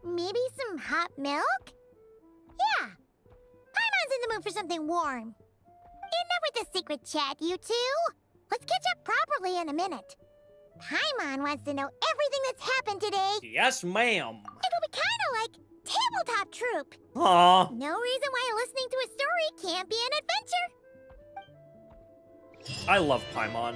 maybe some hot milk? Yeah. Paimon's in the mood for something warm. Enough with the secret chat, you two. Let's catch up properly in a minute. Paimon wants to know everything that's happened today. Yes, ma'am. It'll be kind of like Tabletop Troop. Aw. No reason why listening to a story can't be an adventure. I love Paimon.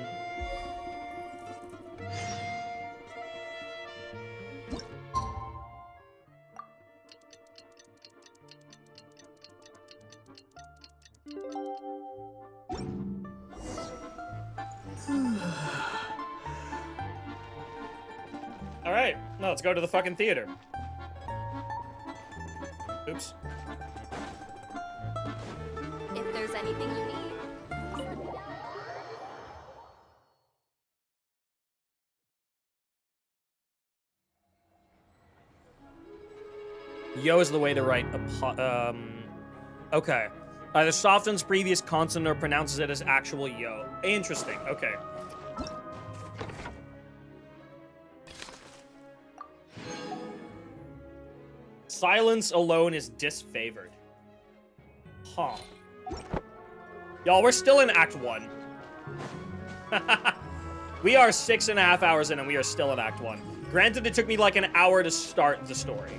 Alright, now let's go to the fucking theater. Oops. If there's anything you need. Yo is the way to write okay. Either softens previous consonant or pronounces it as actual yo. Interesting, okay. Silence alone is disfavored. Huh. Y'all, we're still in Act 1. We are 6.5 hours in and we are still in Act 1. Granted, it took me like an hour to start the story.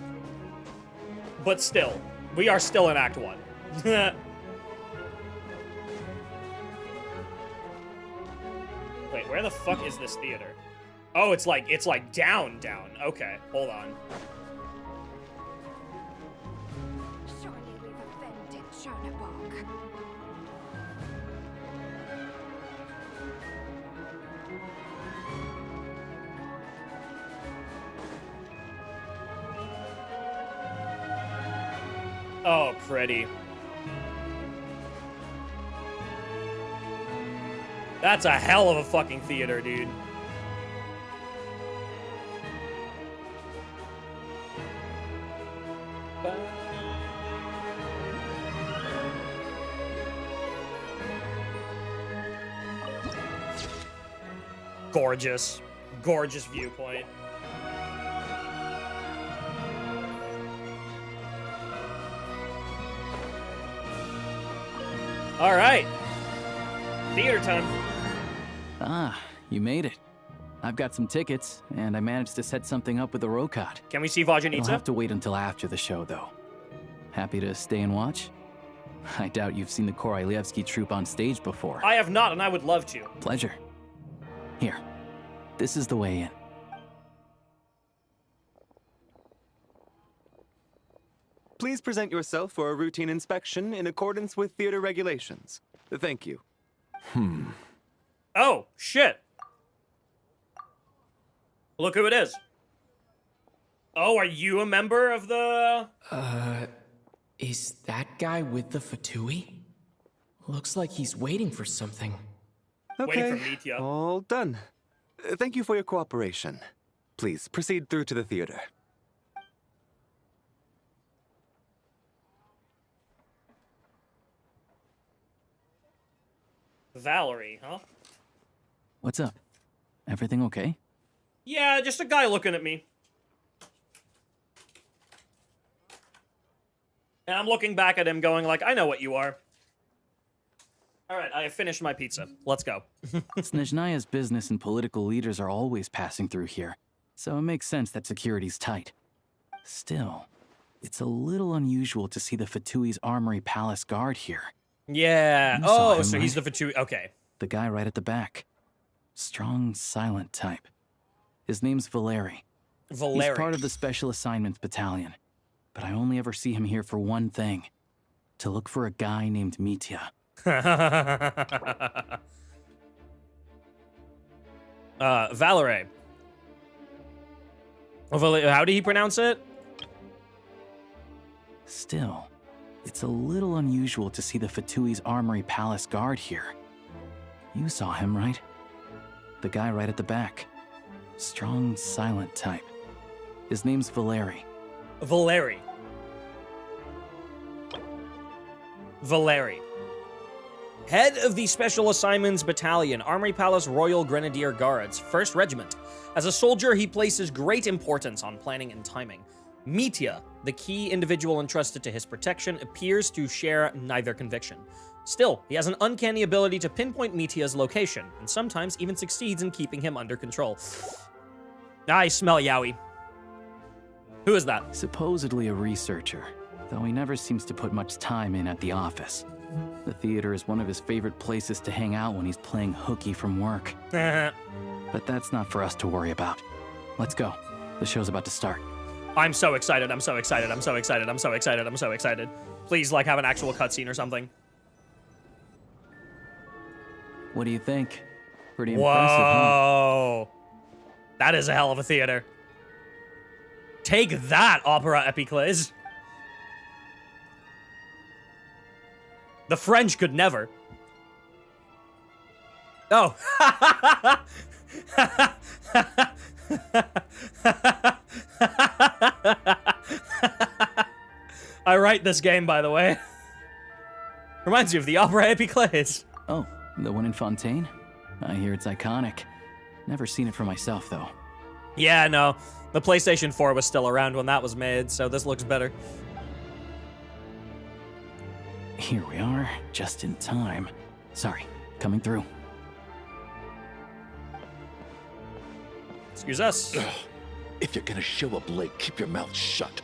But still, we are still in Act 1. Wait, where the fuck is this theater? Oh, it's like down. Okay, hold on. Surely we've offended Chernobog. Oh, pretty. That's a hell of a fucking theater, dude. Gorgeous. Gorgeous viewpoint. All right. Theater time. Ah, you made it. I've got some tickets, and I managed to set something up with the Rokot. Can we see You'll Vajanitsa? have to wait until after the show, though. Happy to stay and watch? I doubt you've seen the Korolyevsky troupe on stage before. I have not, and I would love to. Pleasure. Here, this is the way in. Please present yourself for a routine inspection in accordance with theater regulations. Thank you. Oh, shit. Look who it is. Oh, are you a member of the... Is that guy with the Fatui? Looks like he's waiting for something. Okay, Waiting for Mitya. all done. Thank you for your cooperation. Please proceed through to the theater. Valerie, huh? What's up? Everything okay? Yeah, just a guy looking at me. And I'm looking back at him going like, I know what you are. All right, I have finished my pizza. Let's go. Snezhnaya's business and political leaders are always passing through here, so it makes sense that security's tight. Still, it's a little unusual to see the Fatui's Armory Palace guard here. Yeah. You saw Oh, him, so he's the right? Fatui. Okay. The guy right at the back. Strong, silent type. His name's Valeri. Valeri. He's part of the Special Assignments Battalion, but I only ever see him here for one thing. To look for a guy named Mitya. Valerie. How did he pronounce it? Still, it's a little unusual to see the Fatui's Armory Palace guard here. You saw him, right? The guy right at the back. Strong, silent type. His name's Valeri. Valeri. Valeri. Head of the Special Assignments Battalion, Armory Palace Royal Grenadier Guards, 1st Regiment. As a soldier, he places great importance on planning and timing. Mitya, the key individual entrusted to his protection, appears to share neither conviction. Still, he has an uncanny ability to pinpoint Mitya's location, and sometimes even succeeds in keeping him under control. I smell yaoi. Who is that? Supposedly a researcher, though he never seems to put much time in at the office. The theater is one of his favorite places to hang out when he's playing hooky from work. But that's not for us to worry about. Let's go. The show's about to start. I'm so excited, I'm so excited, I'm so excited, I'm so excited, I'm so excited. Please, like, have an actual cutscene or something. What do you think? Pretty impressive, huh? Whoa. That is a hell of a theater. Take that, Opera Epicles. The French could never. Oh. I write this game, by the way. Reminds you of the Opera Epicles. Oh, the one in Fontaine? I hear it's iconic. Never seen it for myself, though. Yeah, no. The PlayStation 4 was still around when that was made, so this looks better. Here we are, just in time. Sorry, coming through. Excuse us. If you're gonna show up late, keep your mouth shut.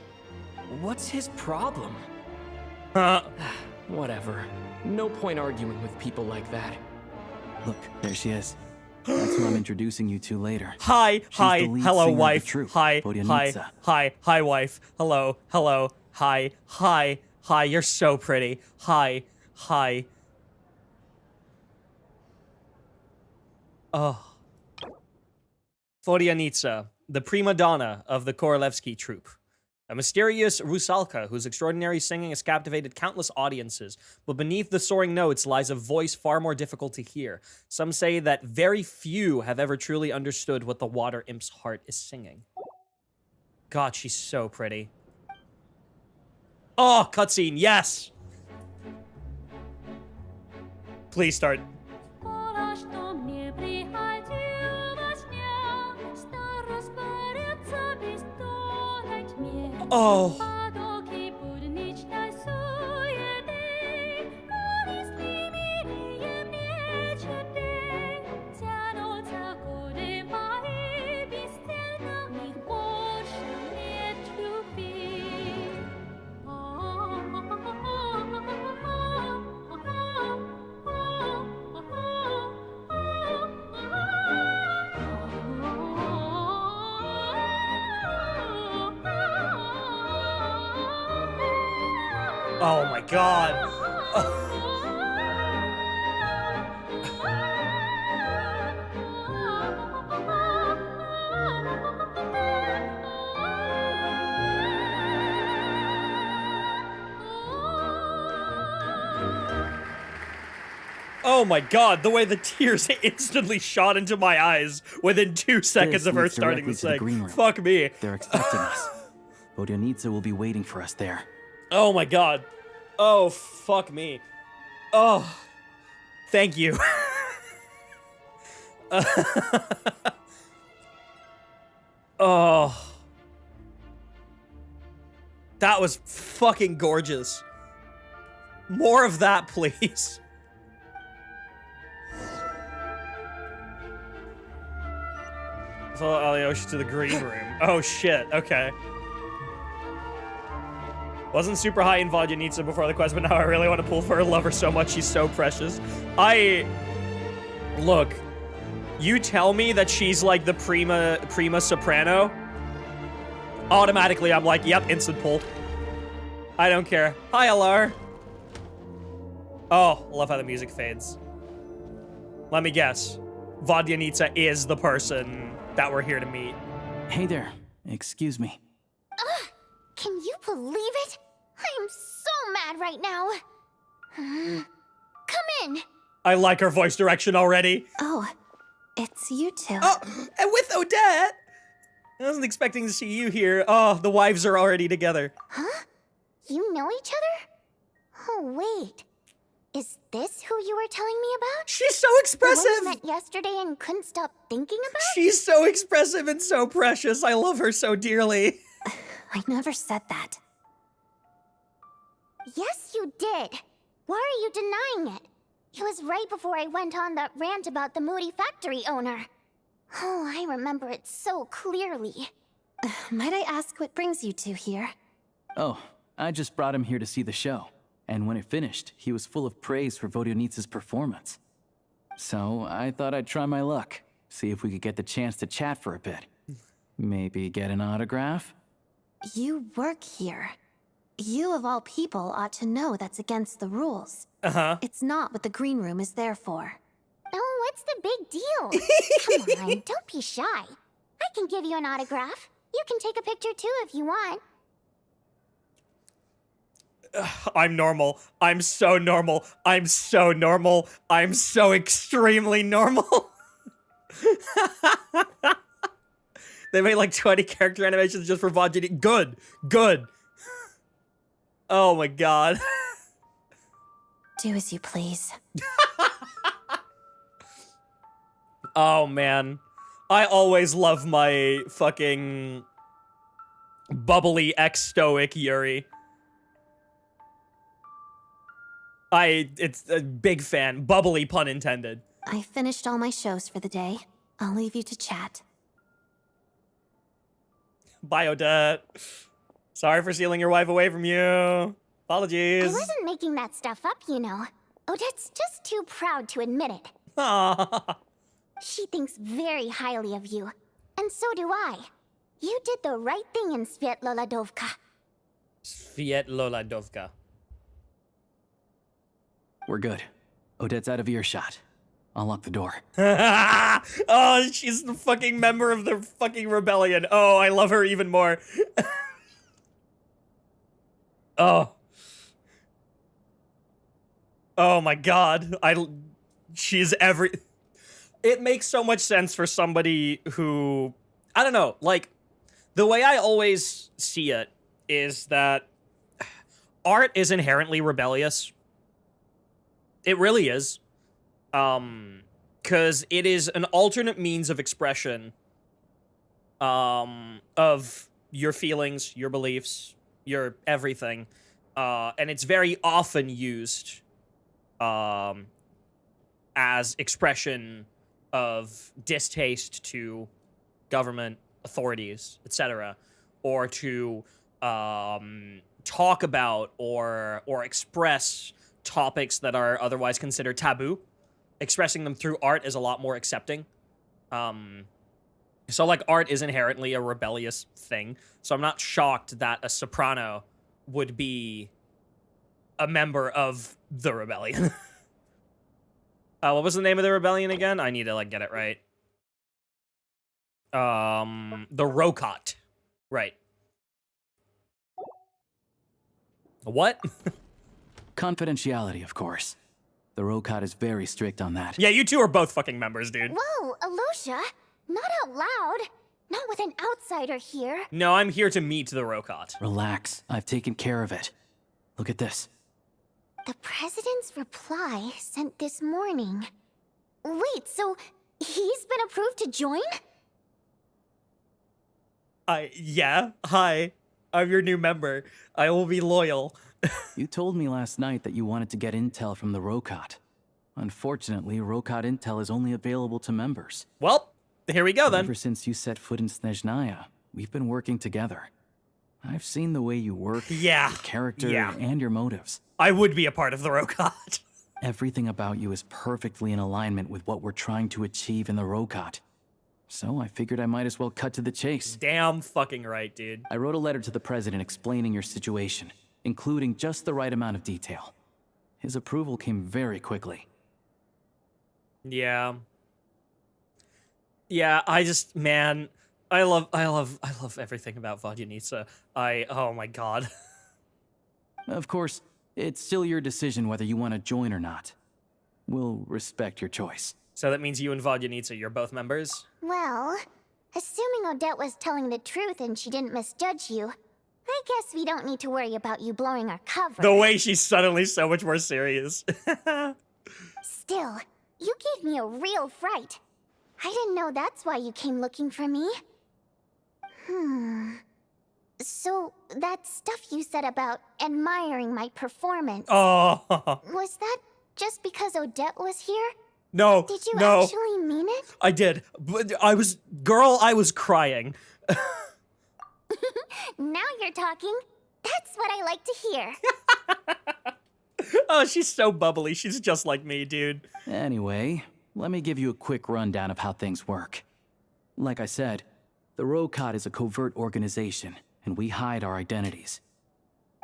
What's his problem? Whatever. No point arguing with people like that. Look, there she is. That's who I'm introducing you to later. Hi, She's hi, the lead hello, singer of the wife. troupe, Hi, hi, Vodyanitsa. hi, wife. Hello, hello. Hi, hi, hi. You're so pretty. Hi, hi. Oh. Vodyanitsa, the prima donna of the Korolevsky troupe. A mysterious Rusalka whose extraordinary singing has captivated countless audiences, but beneath the soaring notes lies a voice far more difficult to hear. Some say that very few have ever truly understood what the water imp's heart is singing. God, she's so pretty. Oh, cutscene, yes! Please start. Oh. Oh my god. Oh my god, the way the tears instantly shot into my eyes within 2 seconds of her leads starting to directly to the sing. green room. Fuck me. They're expecting us. Vodyanitsa will be waiting for us there. Oh my god. Oh, fuck me. Oh. Thank you. Oh. That was fucking gorgeous. More of that, please. Follow Alyosha to the green room. Oh shit, okay. Wasn't super high in Vodyanitsa before the quest, but now I really want to pull for her. Love her so much. She's so precious. Look, you tell me that she's like the prima soprano. Automatically, I'm like, yep, instant pull. I don't care. Hi, Alar. Oh, I love how the music fades. Let me guess. Vodyanitsa is the person that we're here to meet. Hey there. Excuse me. Can you believe it? I am so mad right now. Come in. I like her voice direction already. Oh, it's you two. Oh, and with Odette. I wasn't expecting to see you here. Oh, the wives are already together. Huh? You know each other? Oh, wait. Is this who you were telling me about? She's so expressive. The one you met yesterday and couldn't stop thinking about? She's so expressive and so precious. I love her so dearly. I never said that. Yes, you did. Why are you denying it? It was right before I went on that rant about the moody factory owner. Oh, I remember it so clearly. Might I ask what brings you two here? Oh, I just brought him here to see the show. And when it finished, he was full of praise for Vodyanitsa's performance. So I thought I'd try my luck, see if we could get the chance to chat for a bit. Maybe get an autograph? You work here. You of all people ought to know that's against the rules. Uh-huh. It's not what the green room is there for. Oh, what's the big deal? Come on, don't be shy. I can give you an autograph. You can take a picture too if you want. I'm normal. I'm so normal. I'm so normal. I'm so extremely normal. They made like 20 character animations just for Vodyanitsa. Good. Good. Oh my god. Do as you please. Oh man. I always love my fucking bubbly ex-stoic Yuri. It's a big fan. Bubbly, pun intended. I finished all my shows for the day. I'll leave you to chat. Bye, Odette. Sorry for stealing your wife away from you. I Apologies. wasn't making that stuff up, you know. Odette's just too proud to admit it. Aww. She thinks very highly of you. And so do I. You did the right thing in Spvwvky. Spvwvky. We're good. Odette's out of earshot. I'll lock the door. Oh, she's the fucking member of the fucking rebellion. Oh, I love her even more. Oh. Oh my god. She's every... It makes so much sense for somebody who... I don't know, like, the way I always see it is that art is inherently rebellious. It really is. Because it is an alternate means of expression of your feelings, your beliefs, your everything. And it's very often used as expression of distaste to government authorities, etc., or to talk about or express topics that are otherwise considered taboo. Expressing them through art is a lot more accepting. So, like, art is inherently a rebellious thing. So I'm not shocked that a soprano would be a member of the rebellion. What was the name of the rebellion again? I need to, like, get it right. The Rokot. Right. What? Confidentiality, of course. The Rokot is very strict on that. Yeah, you two are both fucking members, dude. Whoa, Alosha. Not out loud. Not with an outsider here. No, I'm here to meet the Rokot. Relax. I've taken care of it. Look at this. The president's reply sent this morning. Wait, so he's been approved to join? Yeah. Hi. I'm your new member. I will be loyal. You told me last night that you wanted to get intel from the Rokot. Unfortunately, Rokot intel is only available to members. Well, here we go then. Ever since you set foot in Snezhnaya, we've been working together. I've seen the way you work, yeah, your character, yeah, and your motives. I would be a part of the Rokot. Everything about you is perfectly in alignment with what we're trying to achieve in the Rokot. So I figured I might as well cut to the chase. Damn fucking right, dude. I wrote a letter to the president explaining your situation, including just the right amount of detail. His approval came very quickly. Yeah. Yeah, I just, man, I love everything about Vodyanica. Oh my god. Of course, it's still your decision whether you want to join or not. We'll respect your choice. So that means you and Vodyanica, you're both members? Well, assuming Odette was telling the truth and she didn't misjudge you, I guess we don't need to worry about you blowing our cover. The way she's suddenly so much more serious. Still, you gave me a real fright. I didn't know that's why you came looking for me. So, that stuff you said about admiring my performance. Oh. Was that just because Odette was here? No, Did you no. actually mean it? I did. But I was crying. Now you're talking. That's what I like to hear. Oh, she's so bubbly. She's just like me, dude. Anyway, let me give you a quick rundown of how things work. Like I said, the Rokot is a covert organization, and we hide our identities.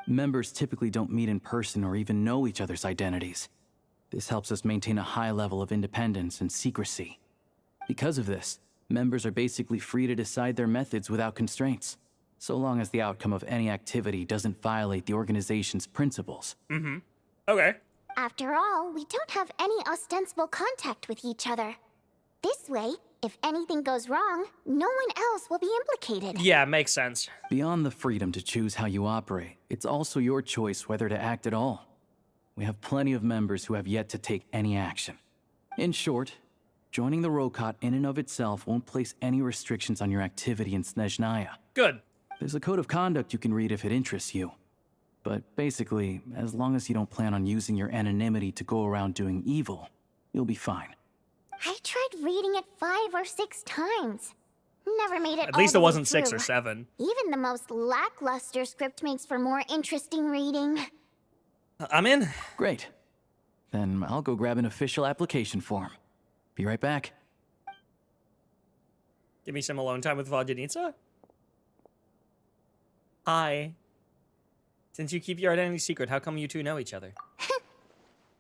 Members typically don't meet in person or even know each other's identities. This helps us maintain a high level of independence and secrecy. Because of this, members are basically free to decide their methods without constraints, so long as the outcome of any activity doesn't violate the organization's principles. Mm-hmm. Okay. After all, we don't have any ostensible contact with each other. This way, if anything goes wrong, no one else will be implicated. Yeah, makes sense. Beyond the freedom to choose how you operate, it's also your choice whether to act at all. We have plenty of members who have yet to take any action. In short, joining the Rokot in and of itself won't place any restrictions on your activity in Snezhnaya. Good. There's a code of conduct you can read if it interests you. But basically, as long as you don't plan on using your anonymity to go around doing evil, you'll be fine. I tried reading it 5 or 6 times. Never made it At least all it the way wasn't 6 or through. 7. Even the most lackluster script makes for more interesting reading. I'm in. Great. Then I'll go grab an official application form. Be right back. Give me some alone time with Vodyanitsa. Hi. Since you keep your identity secret, how come you two know each other?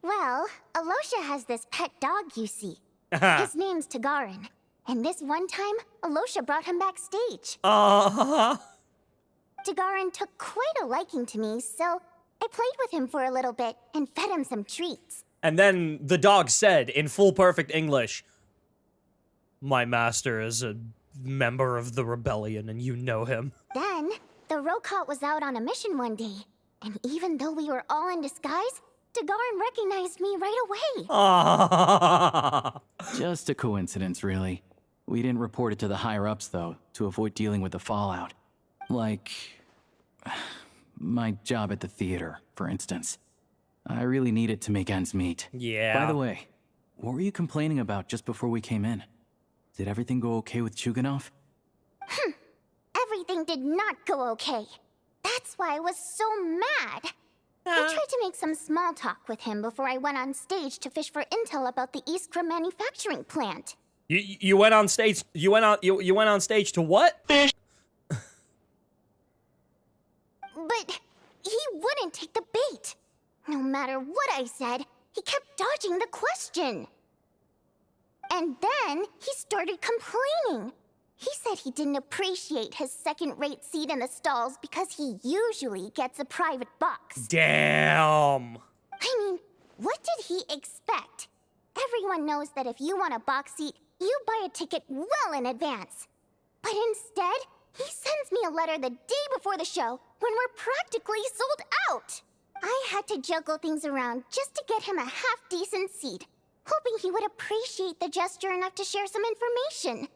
Well, Alosha has this pet dog, you see. His name's Tagarin. And this one time, Alosha brought him backstage. Aww. Tagarin took quite a liking to me, so I played with him for a little bit and fed him some treats. And then the dog said, in full perfect English, "My master is a member of the rebellion, and you know him." Then, the Rokot was out on a mission one day, and even though we were all in disguise, Tagarin recognized me right away. Aww. Just a coincidence, really. We didn't report it to the higher-ups, though, to avoid dealing with the fallout. Like... my job at the theater, for instance. I really needed to make ends meet. Yeah. By the way, what were you complaining about just before we came in? Did everything go okay with Chuganov? Everything did not go okay. That's why I was so mad. I tried to make some small talk with him before I went on stage to fish for intel about the Iskra manufacturing plant. You went on stage. You went on stage to what? But he wouldn't take the bait. No matter what I said, he kept dodging the question. And then he started complaining. He said he didn't appreciate his second-rate seat in the stalls because he usually gets a private box. Damn. I mean, what did he expect? Everyone knows that if you want a box seat, you buy a ticket well in advance. But instead, he sends me a letter the day before the show when we're practically sold out. I had to juggle things around just to get him a half-decent seat, hoping he would appreciate the gesture enough to share some information.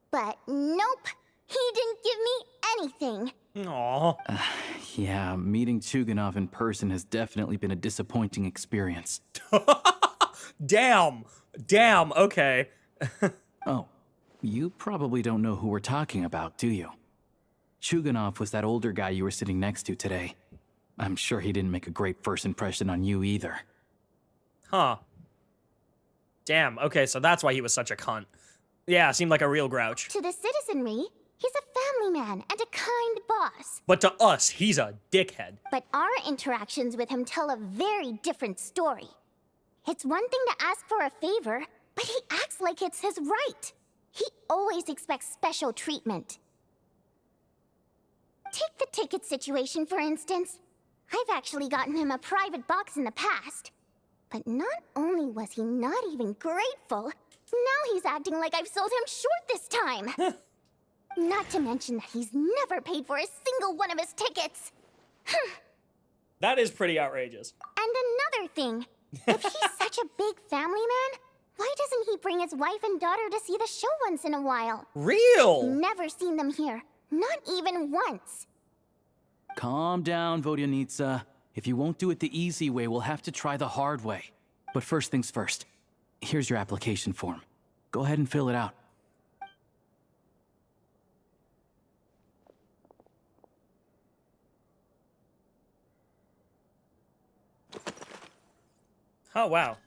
But nope, he didn't give me anything. Aww. Yeah, meeting Chuganov in person has definitely been a disappointing experience. Damn. Okay. Oh, you probably don't know who we're talking about, do you? Chuganov was that older guy you were sitting next to today. I'm sure he didn't make a great first impression on you either. Huh. Damn, okay, so that's why he was such a cunt. Yeah, seemed like a real grouch. To the citizenry, he's a family man and a kind boss. But to us, he's a dickhead. But our interactions with him tell a very different story. It's one thing to ask for a favor, but he acts like it's his right. He always expects special treatment. Take the ticket situation, for instance. I've actually gotten him a private box in the past. But not only was he not even grateful, now he's acting like I've sold him short this time. Not to mention that he's never paid for a single one of his tickets. That is pretty outrageous. And another thing, if he's such a big family man, why doesn't he bring his wife and daughter to see the show once in a while? Real? Never seen them here, not even once. Calm down, Vodyanitsa. If you won't do it the easy way, we'll have to try the hard way. But first things first. Here's your application form. Go ahead and fill it out. Oh, wow.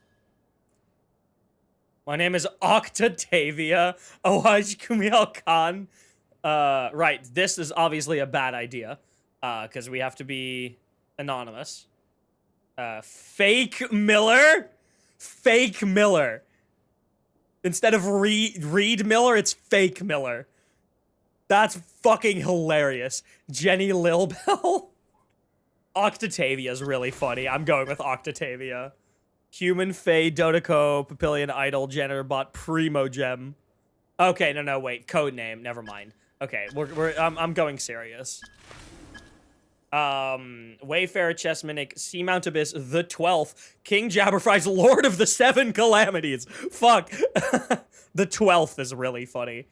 My name is Octatavia Awaj Kumiel Khan. Right, this is obviously a bad idea. Because we have to be anonymous. Fake Miller? Fake Miller. Instead of Reed Miller, it's Fake Miller. That's fucking hilarious. Jenny Lilbell? Octatavia's really funny. I'm going with Octatavia. Human, Fae, Dodico, Papillion, Idol, Janitor, Bot, Primogem. Okay, no, wait. Codename. Never mind. Okay, I'm going serious. Wayfarer, Chessmanic, Seamount Abyss, the 12th, King Jabberfry's Lord of the Seven Calamities. Fuck. The 12th is really funny.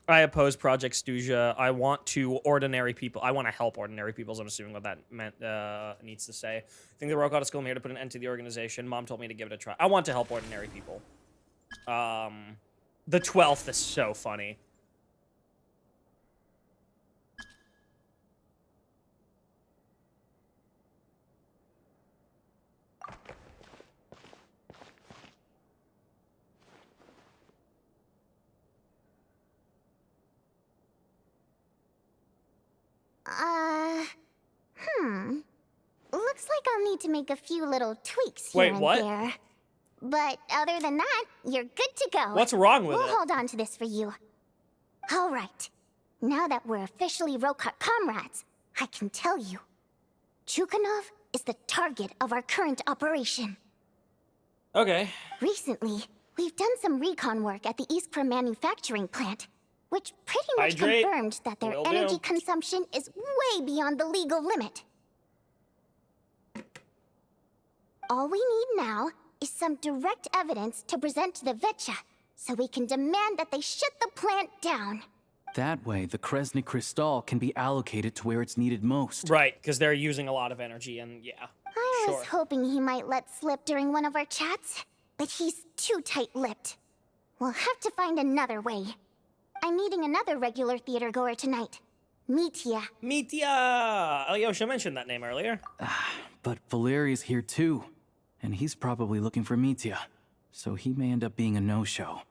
I oppose Project Stuzia. I want to ordinary people. I want to help ordinary people, so I'm assuming what that meant, needs to say. I think the Rokot is school. I'm here to put an end to the organization. Mom told me to give it a try. I want to help ordinary people. The 12th is so funny. Looks like I'll need to make a few little tweaks here Wait, and what? there. But other than that, you're good to go. What's wrong with we'll it? Hold on to this for you. All right. Now that we're officially Rokot comrades, I can tell you. Chukhanov is the target of our current operation. Okay. Recently, we've done some recon work at the Iskra manufacturing plant, which pretty much Hydrate. confirmed that their Will energy do. consumption is way beyond the legal limit. All we need now is some direct evidence to present to the Vetcha, so we can demand that they shut the plant down. That way, the Kresny Crystal can be allocated to where it's needed most. Right, because they're using a lot of energy, and yeah. I was Sure. hoping he might let slip during one of our chats, but he's too tight-lipped. We'll have to find another way. I'm meeting another regular theater goer tonight. Mitya. Mitya! Alyosha mentioned that name earlier. But Valeri's here too, and he's probably looking for Mitya, so he may end up being a no-show.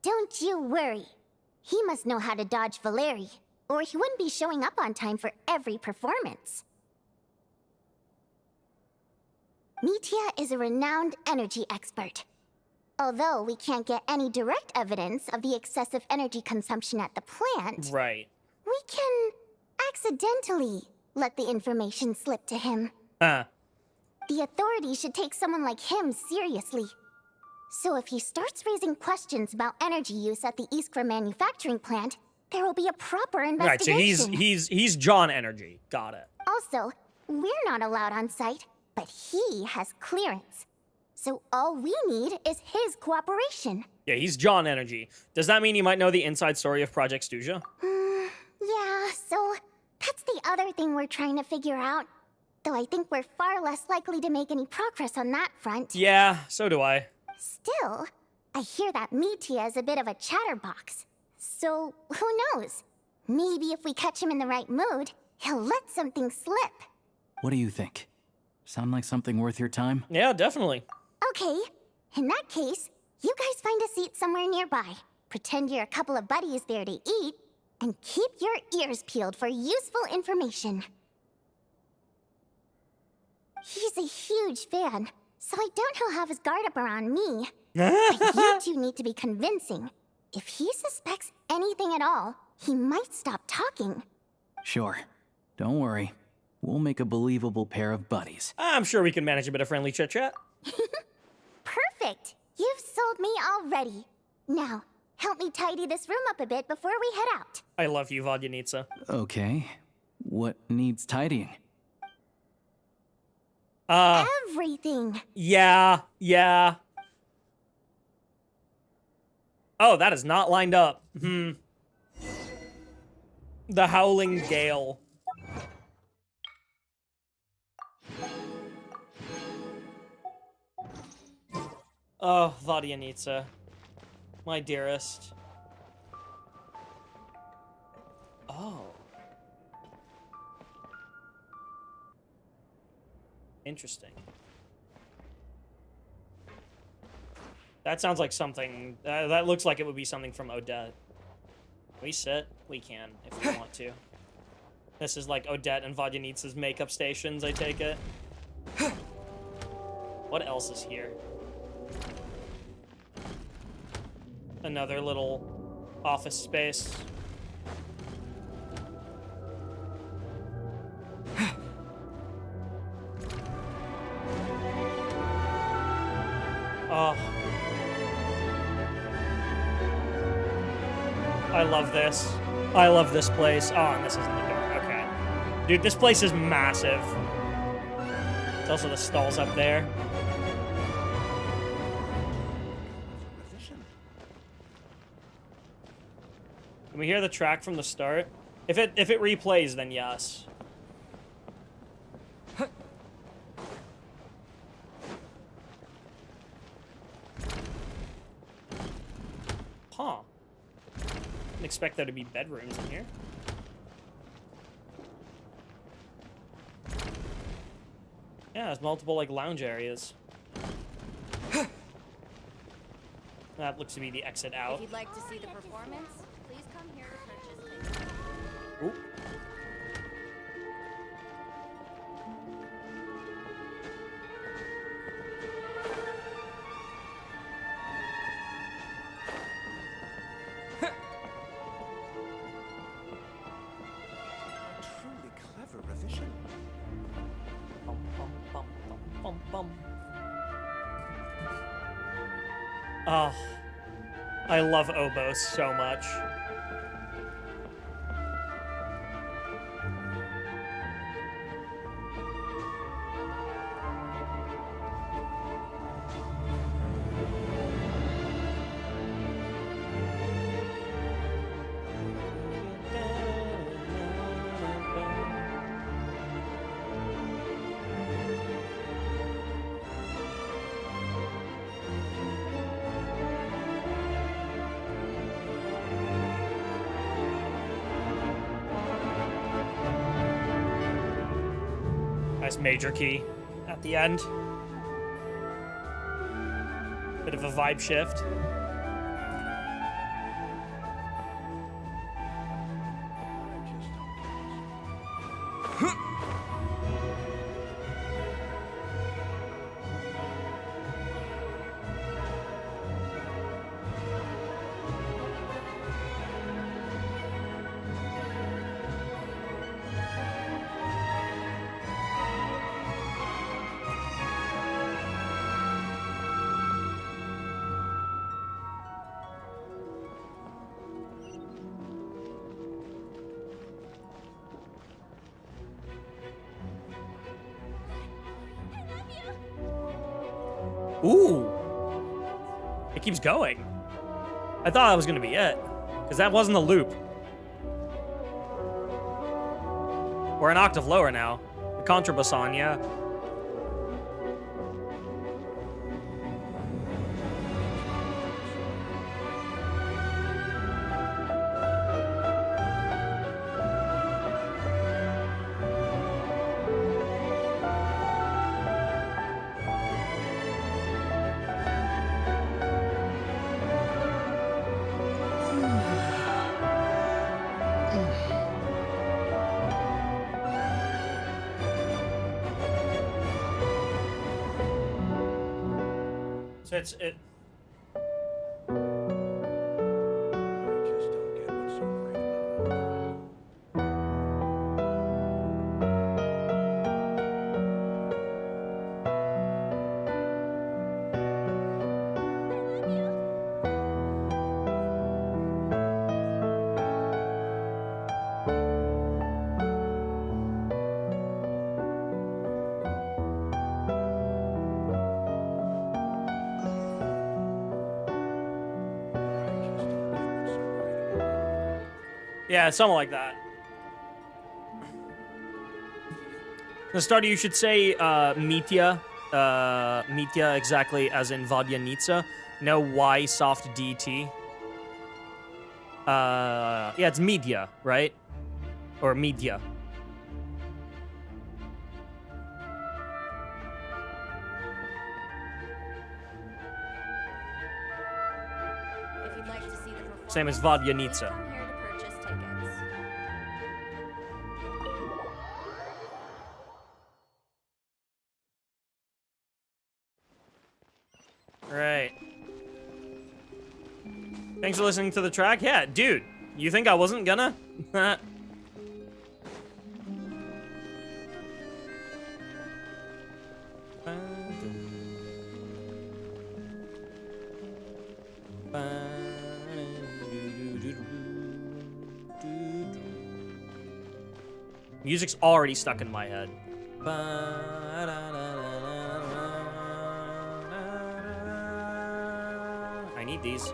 Don't you worry. He must know how to dodge Valeri, or he wouldn't be showing up on time for every performance. Mitya is a renowned energy expert. Although we can't get any direct evidence of the excessive energy consumption at the plant, Right. we can accidentally let the information slip to him. Huh. The authorities should take someone like him seriously. So if he starts raising questions about energy use at the Iskra manufacturing plant, there will be a proper investigation. Right, so he's John Energy. Got it. Also, we're not allowed on site, but he has clearance. So all we need is his cooperation. Yeah, he's John Energy. Does that mean you might know the inside story of Project Stuja? Yeah, so that's the other thing we're trying to figure out. Though I think we're far less likely to make any progress on that front. Yeah, so do I. Still, I hear that Mitya is a bit of a chatterbox. So, who knows? Maybe if we catch him in the right mood, he'll let something slip. What do you think? Sound like something worth your time? Yeah, definitely. Okay, in that case, you guys find a seat somewhere nearby. Pretend you're a couple of buddies there to eat, and keep your ears peeled for useful information. He's a huge fan, so I doubt he'll have his guard up around me. But you two need to be convincing. If he suspects anything at all, he might stop talking. Sure. Don't worry. We'll make a believable pair of buddies. I'm sure we can manage a bit of friendly chit-chat. Perfect! You've sold me already. Now, help me tidy this room up a bit before we head out. I love you, Vodyanitsa. Okay. What needs tidying? Everything! Yeah. Oh, that is not lined up. The Howling Gale. Oh, Vodyanitsa. My dearest. Oh. Interesting. That sounds like something... that looks like it would be something from Odette. Can we sit? We can, if we want to. This is like Odette and Vodyanitsa's makeup stations, I take it. What else is here? Another little office space. Oh. I love this. I love this place. Oh, and this isn't the door. Okay. Dude, this place is massive. There's also the stalls up there. Can we hear the track from the start? If it replays, then yes. Huh. Didn't expect there to be bedrooms in here. Yeah, there's multiple, like, lounge areas. That looks to be the exit out. If you'd like to see the performance, please come here to purchase tickets. Ooh. Truly clever revision. Bum, bum, bum, bum, bum, bum. Oh, I love oboe so much. Nice major key at the end. Bit of a vibe shift. Ooh. It keeps going. I thought that was gonna be it, because that wasn't a loop. We're an octave lower now. The contrabass on, yeah. So it. Yeah, something like that. The starter, you should say Mitya. Mitya exactly as in Vodyanitsa. No Y soft DT. Yeah, it's media, right? Or media. If you'd like to see the performance, Same as Vodyanitsa. come here to purchase tickets. Right. Thanks for listening to the track. Yeah, dude, you think I wasn't gonna? Music's already stuck in my head. I need these.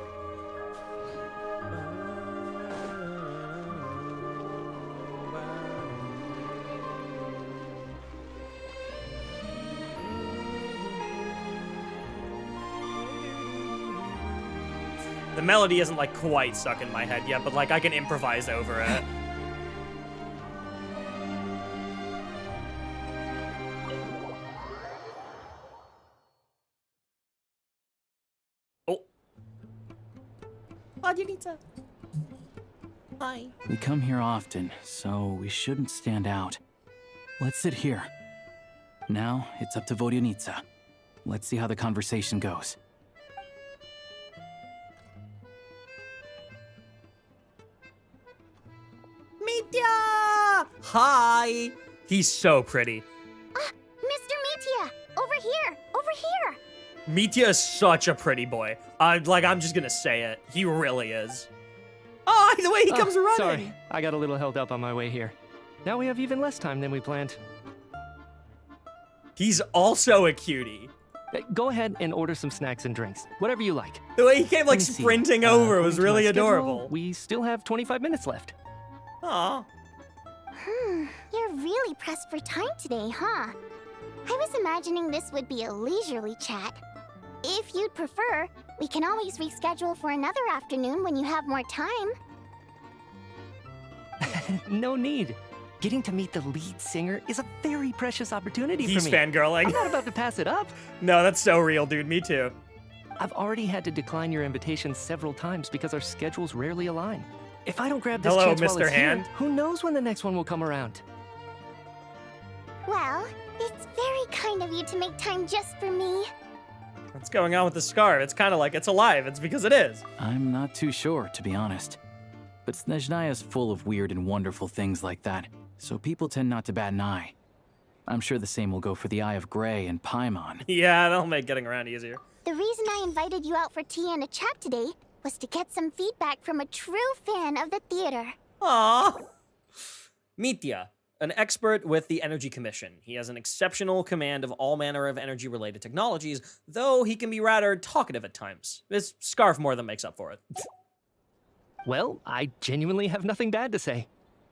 The melody isn't like quite stuck in my head yet, but like I can improvise over it. Oh. Hi. We come here often, so we shouldn't stand out. Let's sit here. Now, it's up to Vodyanica. Let's see how the conversation goes. Mitya! Hi! He's so pretty. Mr. Mitya! Over here! Over here! Mitya is such a pretty boy. I'm just gonna say it. He really is. Oh, the way he comes running! Sorry, I got a little held up on my way here. Now we have even less time than we planned. He's also a cutie. Go ahead and order some snacks and drinks. Whatever you like. The way he came like sprinting over was really adorable. We still have 25 minutes left. Aw. You're really pressed for time today, huh? I was imagining this would be a leisurely chat. If you'd prefer, we can always reschedule for another afternoon when you have more time. No need. Getting to meet the lead singer is a very precious opportunity He's for me. fangirling. I'm not about to pass it up. No, that's so real, dude. Me too. I've already had to decline your invitation several times because our schedules rarely align. If I don't grab this chance while Mr. it's Hand. here, who knows when the next one will come around? Well, it's very kind of you to make time just for me. What's going on with the scarf? It's kind of like it's alive. It's because it is. I'm not too sure, to be honest. But Snezhnaya's full of weird and wonderful things like that, so people tend not to bat an eye. I'm sure the same will go for the Eye of Grey and Paimon. Yeah, that'll make getting around easier. The reason I invited you out for tea and a chat today was to get some feedback from a true fan of the theater. Aww. Mitya, an expert with the Energy Commission. He has an exceptional command of all manner of energy-related technologies, though he can be rather talkative at times. This scarf more than makes up for it. Well, I genuinely have nothing bad to say.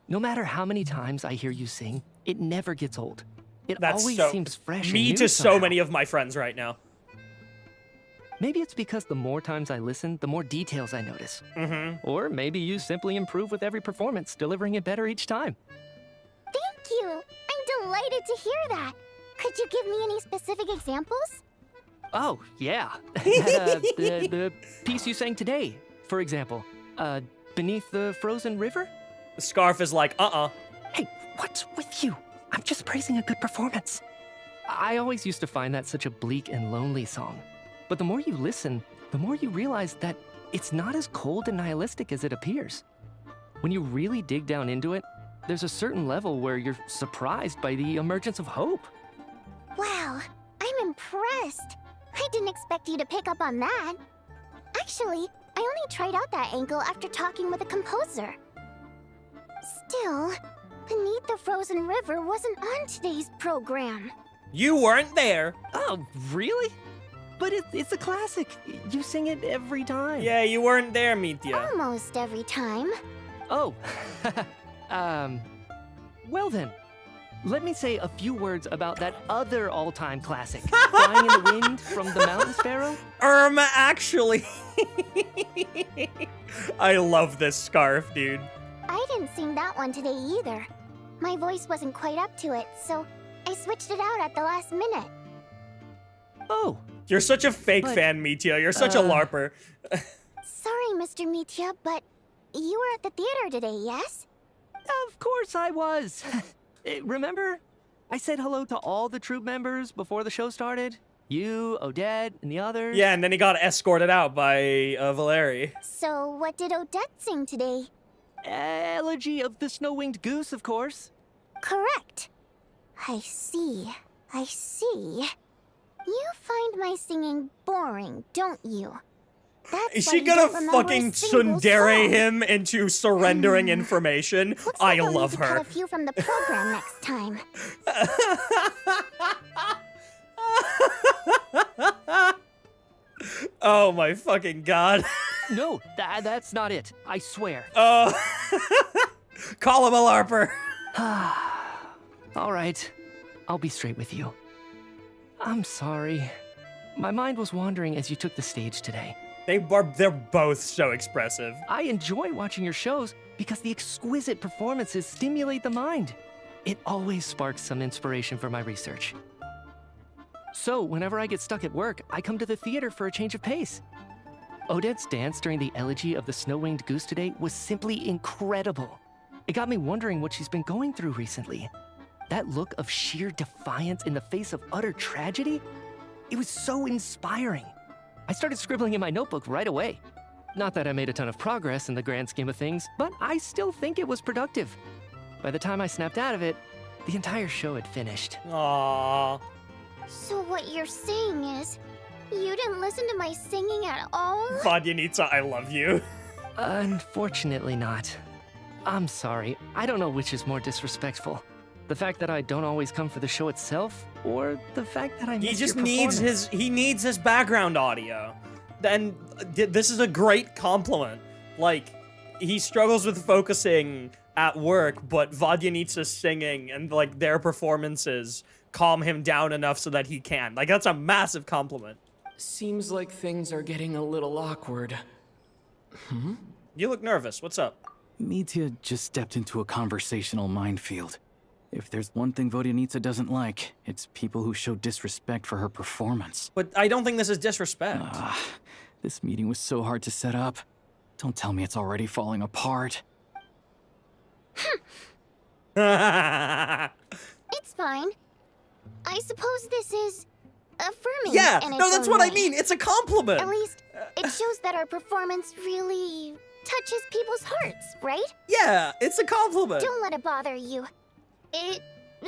No matter how many times I hear you sing, it never gets old. It always seems fresh and Me new to so somehow. many of my friends right now. Maybe it's because the more times I listen, the more details I notice. Mm-hmm. Or maybe you simply improve with every performance, delivering it better each time. Thank you! I'm delighted to hear that. Could you give me any specific examples? Oh, yeah. The piece you sang today, for example. Beneath the Frozen River? The scarf is like, Hey, what's with you? I'm just praising a good performance. I always used to find that such a bleak and lonely song. But the more you listen, the more you realize that it's not as cold and nihilistic as it appears. When you really dig down into it, there's a certain level where you're surprised by the emergence of hope. Wow, I'm impressed. I didn't expect you to pick up on that. Actually, I only tried out that angle after talking with a composer. Still, Beneath the Frozen River wasn't on today's program. You weren't there. Oh, really? But it's a classic. You sing it every time. Yeah, you weren't there, Mitya. Almost every time. Oh, well then. Let me say a few words about that other all-time classic, Flying in the Wind from the Mountain Sparrow. Actually. I love this scarf, dude. I didn't sing that one today either. My voice wasn't quite up to it, so I switched it out at the last minute. Oh. You're such a fake fan, Mitya. You're such a LARPer. Sorry, Mr. Mitya, but you were at the theater today, yes? Of course I was. Remember? I said hello to all the troupe members before the show started. You, Odette, and the others. Yeah, and then he got escorted out by Valeri. So what did Odette sing today? Elegy of the Snow-Winged Goose, of course. Correct. I see. I see. You find my singing boring, don't you? That's Is why she you gonna don't remember a fucking single tsundere song. him into surrendering information? Looks I like I'll love need to her. cut a few from the program next time. Oh my fucking god. No, that's not it. I swear. Call him a LARPer. All right. I'll be straight with you. I'm sorry. My mind was wandering as you took the stage today. They're both so expressive. I enjoy watching your shows because the exquisite performances stimulate the mind. It always sparks some inspiration for my research. So, whenever I get stuck at work, I come to the theater for a change of pace. Odette's dance during the elegy of the snow-winged goose today was simply incredible. It got me wondering what she's been going through recently. That look of sheer defiance in the face of utter tragedy? It was so inspiring. I started scribbling in my notebook right away. Not that I made a ton of progress in the grand scheme of things, but I still think it was productive. By the time I snapped out of it, the entire show had finished. Aww. So what you're saying is, you didn't listen to my singing at all? Vodyanitsa, I love you. Unfortunately not. I'm sorry, I don't know which is more disrespectful. The fact that I don't always come for the show itself, or the fact that I missed your performance. He needs his background audio. And this is a great compliment. Like, he struggles with focusing at work, but Vodyanitsa's singing and like their performances calm him down enough so that he can. Like, that's a massive compliment. Seems like things are getting a little awkward. You look nervous. What's up? Mitya just stepped into a conversational minefield. If there's one thing Vodyanitsa doesn't like, it's people who show disrespect for her performance. But I don't think this is disrespect. This meeting was so hard to set up. Don't tell me it's already falling apart. It's fine. I suppose this is affirming. Yeah, in no, its that's own what I way. mean. It's a compliment. At least, it shows that our performance really touches people's hearts, right? Yeah, it's a compliment. Don't let it bother you. It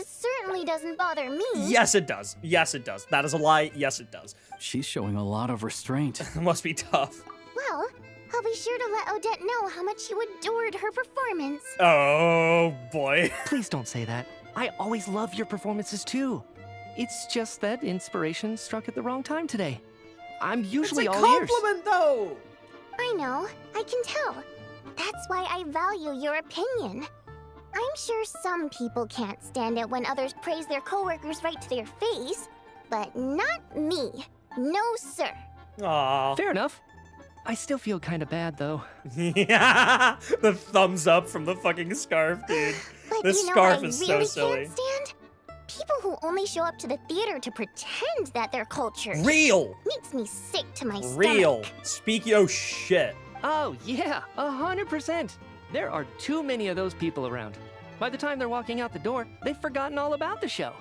certainly doesn't bother me. Yes, it does. Yes, it does. That is a lie. Yes, it does. She's showing a lot of restraint. It must be tough. Well, I'll be sure to let Odette know how much you adored her performance. Oh, boy. Please don't say that. I always love your performances too. It's just that inspiration struck at the wrong time today. I'm usually all ears. It's a compliment, though. I know. I can tell. That's why I value your opinion. I'm sure some people can't stand it when others praise their coworkers right to their face, but not me. No, sir. Aww. Fair enough. I still feel kind of bad, though. Yeah, the thumbs up from the fucking scarf, dude. But This you know scarf what I is really so silly. can't stand? People who only show up to the theater to pretend that they're cultured. Real. Makes me sick to my Real. stomach. Speak yo shit. Oh, yeah, 100%. There are too many of those people around. By the time they're walking out the door, they've forgotten all about the show.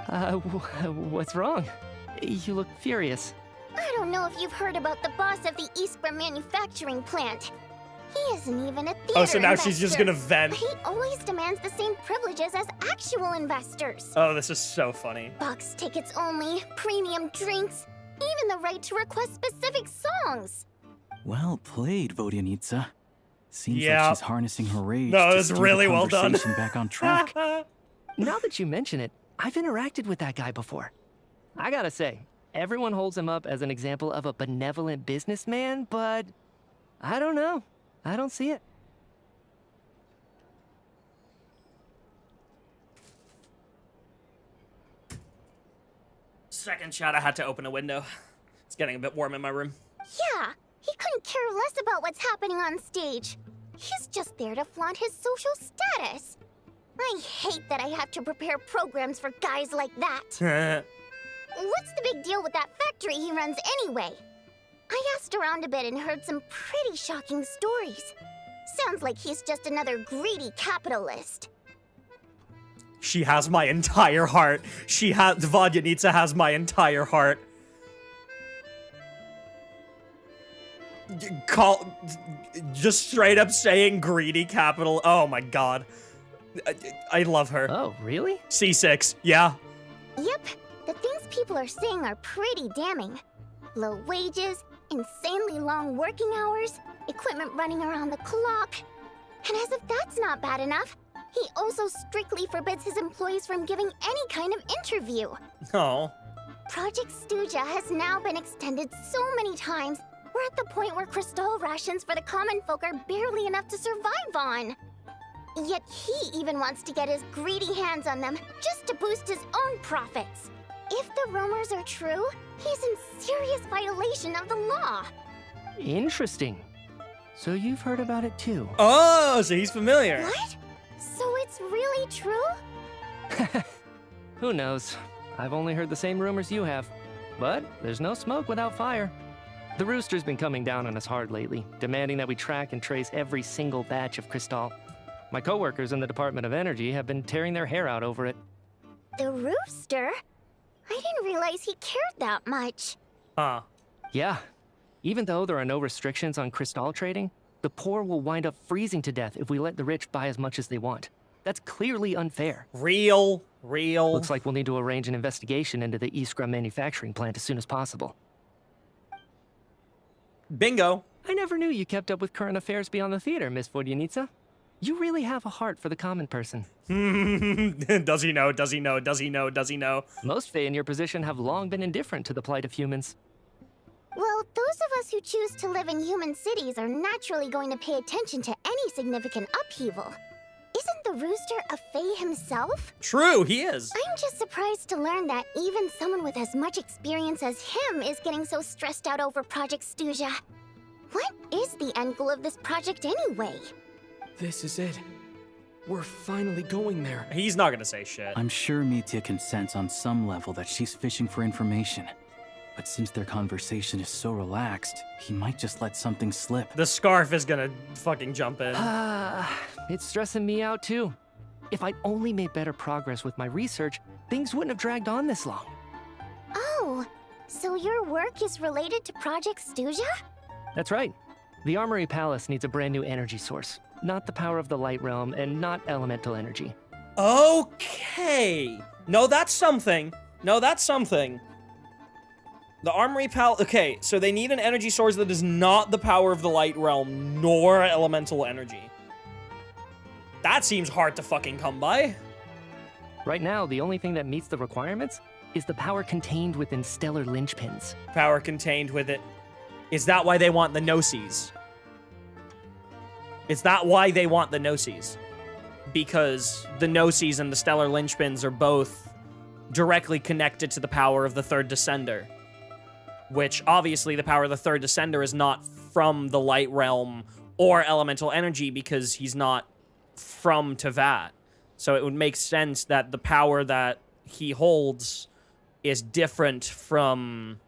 What's wrong? You look furious. I don't know if you've heard about the boss of the Eastborough manufacturing plant. He isn't even a theater Oh, so now she's just investor. gonna vent. He always demands the same privileges as actual investors. Oh, this is so funny. Box tickets only, premium drinks, even the right to request specific songs. Well played, Vodyanitsa. Seems Yeah. like she's harnessing her rage No, to it's steer really the well done. conversation back on track. Now that you mention it, I've interacted with that guy before. I gotta say, everyone holds him up as an example of a benevolent businessman, but I don't know. I don't see it. Second shot, I had to open a window. It's getting a bit warm in my room. Yeah, he couldn't care less about what's happening on stage. He's just there to flaunt his social status. I hate that I have to prepare programs for guys like that. What's the big deal with that factory he runs anyway? I asked around a bit and heard some pretty shocking stories. Sounds like he's just another greedy capitalist. She has my entire heart. Vodyanitsa has my entire heart. Just straight up saying greedy capital. Oh my god. I love her. Oh, really? C6, yeah. Yep, the things people are saying are pretty damning. Low wages, insanely long working hours, equipment running around the clock. And as if that's not bad enough, he also strictly forbids his employees from giving any kind of interview. Oh. Project Stuja has now been extended so many times, we're at the point where crystal rations for the common folk are barely enough to survive on. Yet he even wants to get his greedy hands on them just to boost his own profits. If the rumors are true, he's in serious violation of the law. Interesting. So you've heard about it too. Oh, so he's familiar. What? So it's really true? Who knows? I've only heard the same rumors you have. But there's no smoke without fire. The Rooster's been coming down on us hard lately, demanding that we track and trace every single batch of Crystal. My coworkers in the Department of Energy have been tearing their hair out over it. The Rooster? I didn't realize he cared that much. Huh. Yeah. Even though there are no restrictions on Crystal trading, the poor will wind up freezing to death if we let the rich buy as much as they want. That's clearly unfair. Real. Looks like we'll need to arrange an investigation into the Iskra manufacturing plant as soon as possible. Bingo. I never knew you kept up with current affairs beyond the theater, Miss Vodyanica. You really have a heart for the common person. Does he know? Does he know? Does he know? Does he know? Most Fae in your position have long been indifferent to the plight of humans. Well, those of us who choose to live in human cities are naturally going to pay attention to any significant upheaval. Isn't the Rooster a Fae himself? True, he is. I'm just surprised to learn that even someone with as much experience as him is getting so stressed out over Project Stuja. What is the end goal of this project anyway? This is it. We're finally going there. He's not gonna say shit. I'm sure Mitya can sense on some level that she's fishing for information. But since their conversation is so relaxed, he might just let something slip. The scarf is gonna fucking jump in. It's stressing me out too. If I'd only made better progress with my research, things wouldn't have dragged on this long. Oh, so your work is related to Project Stuja? That's right. The Armory Palace needs a brand new energy source. Not the power of the Light Realm, and not elemental energy. Okay. No, that's something. No, that's something. The Armory Palace... Okay, so they need an energy source that is not the power of the Light Realm, nor elemental energy. That seems hard to fucking come by. Right now, the only thing that meets the requirements is the power contained within stellar linchpins. Power contained with it. Is that why they want the Gnosis? Is that why they want the Gnosis? Because the Gnosis and the stellar linchpins are both directly connected to the power of the third Descender. Which, obviously, the power of the third Descender is not from the Light Realm or elemental energy because he's not from Teyvat. So it would make sense that the power that he holds is different from,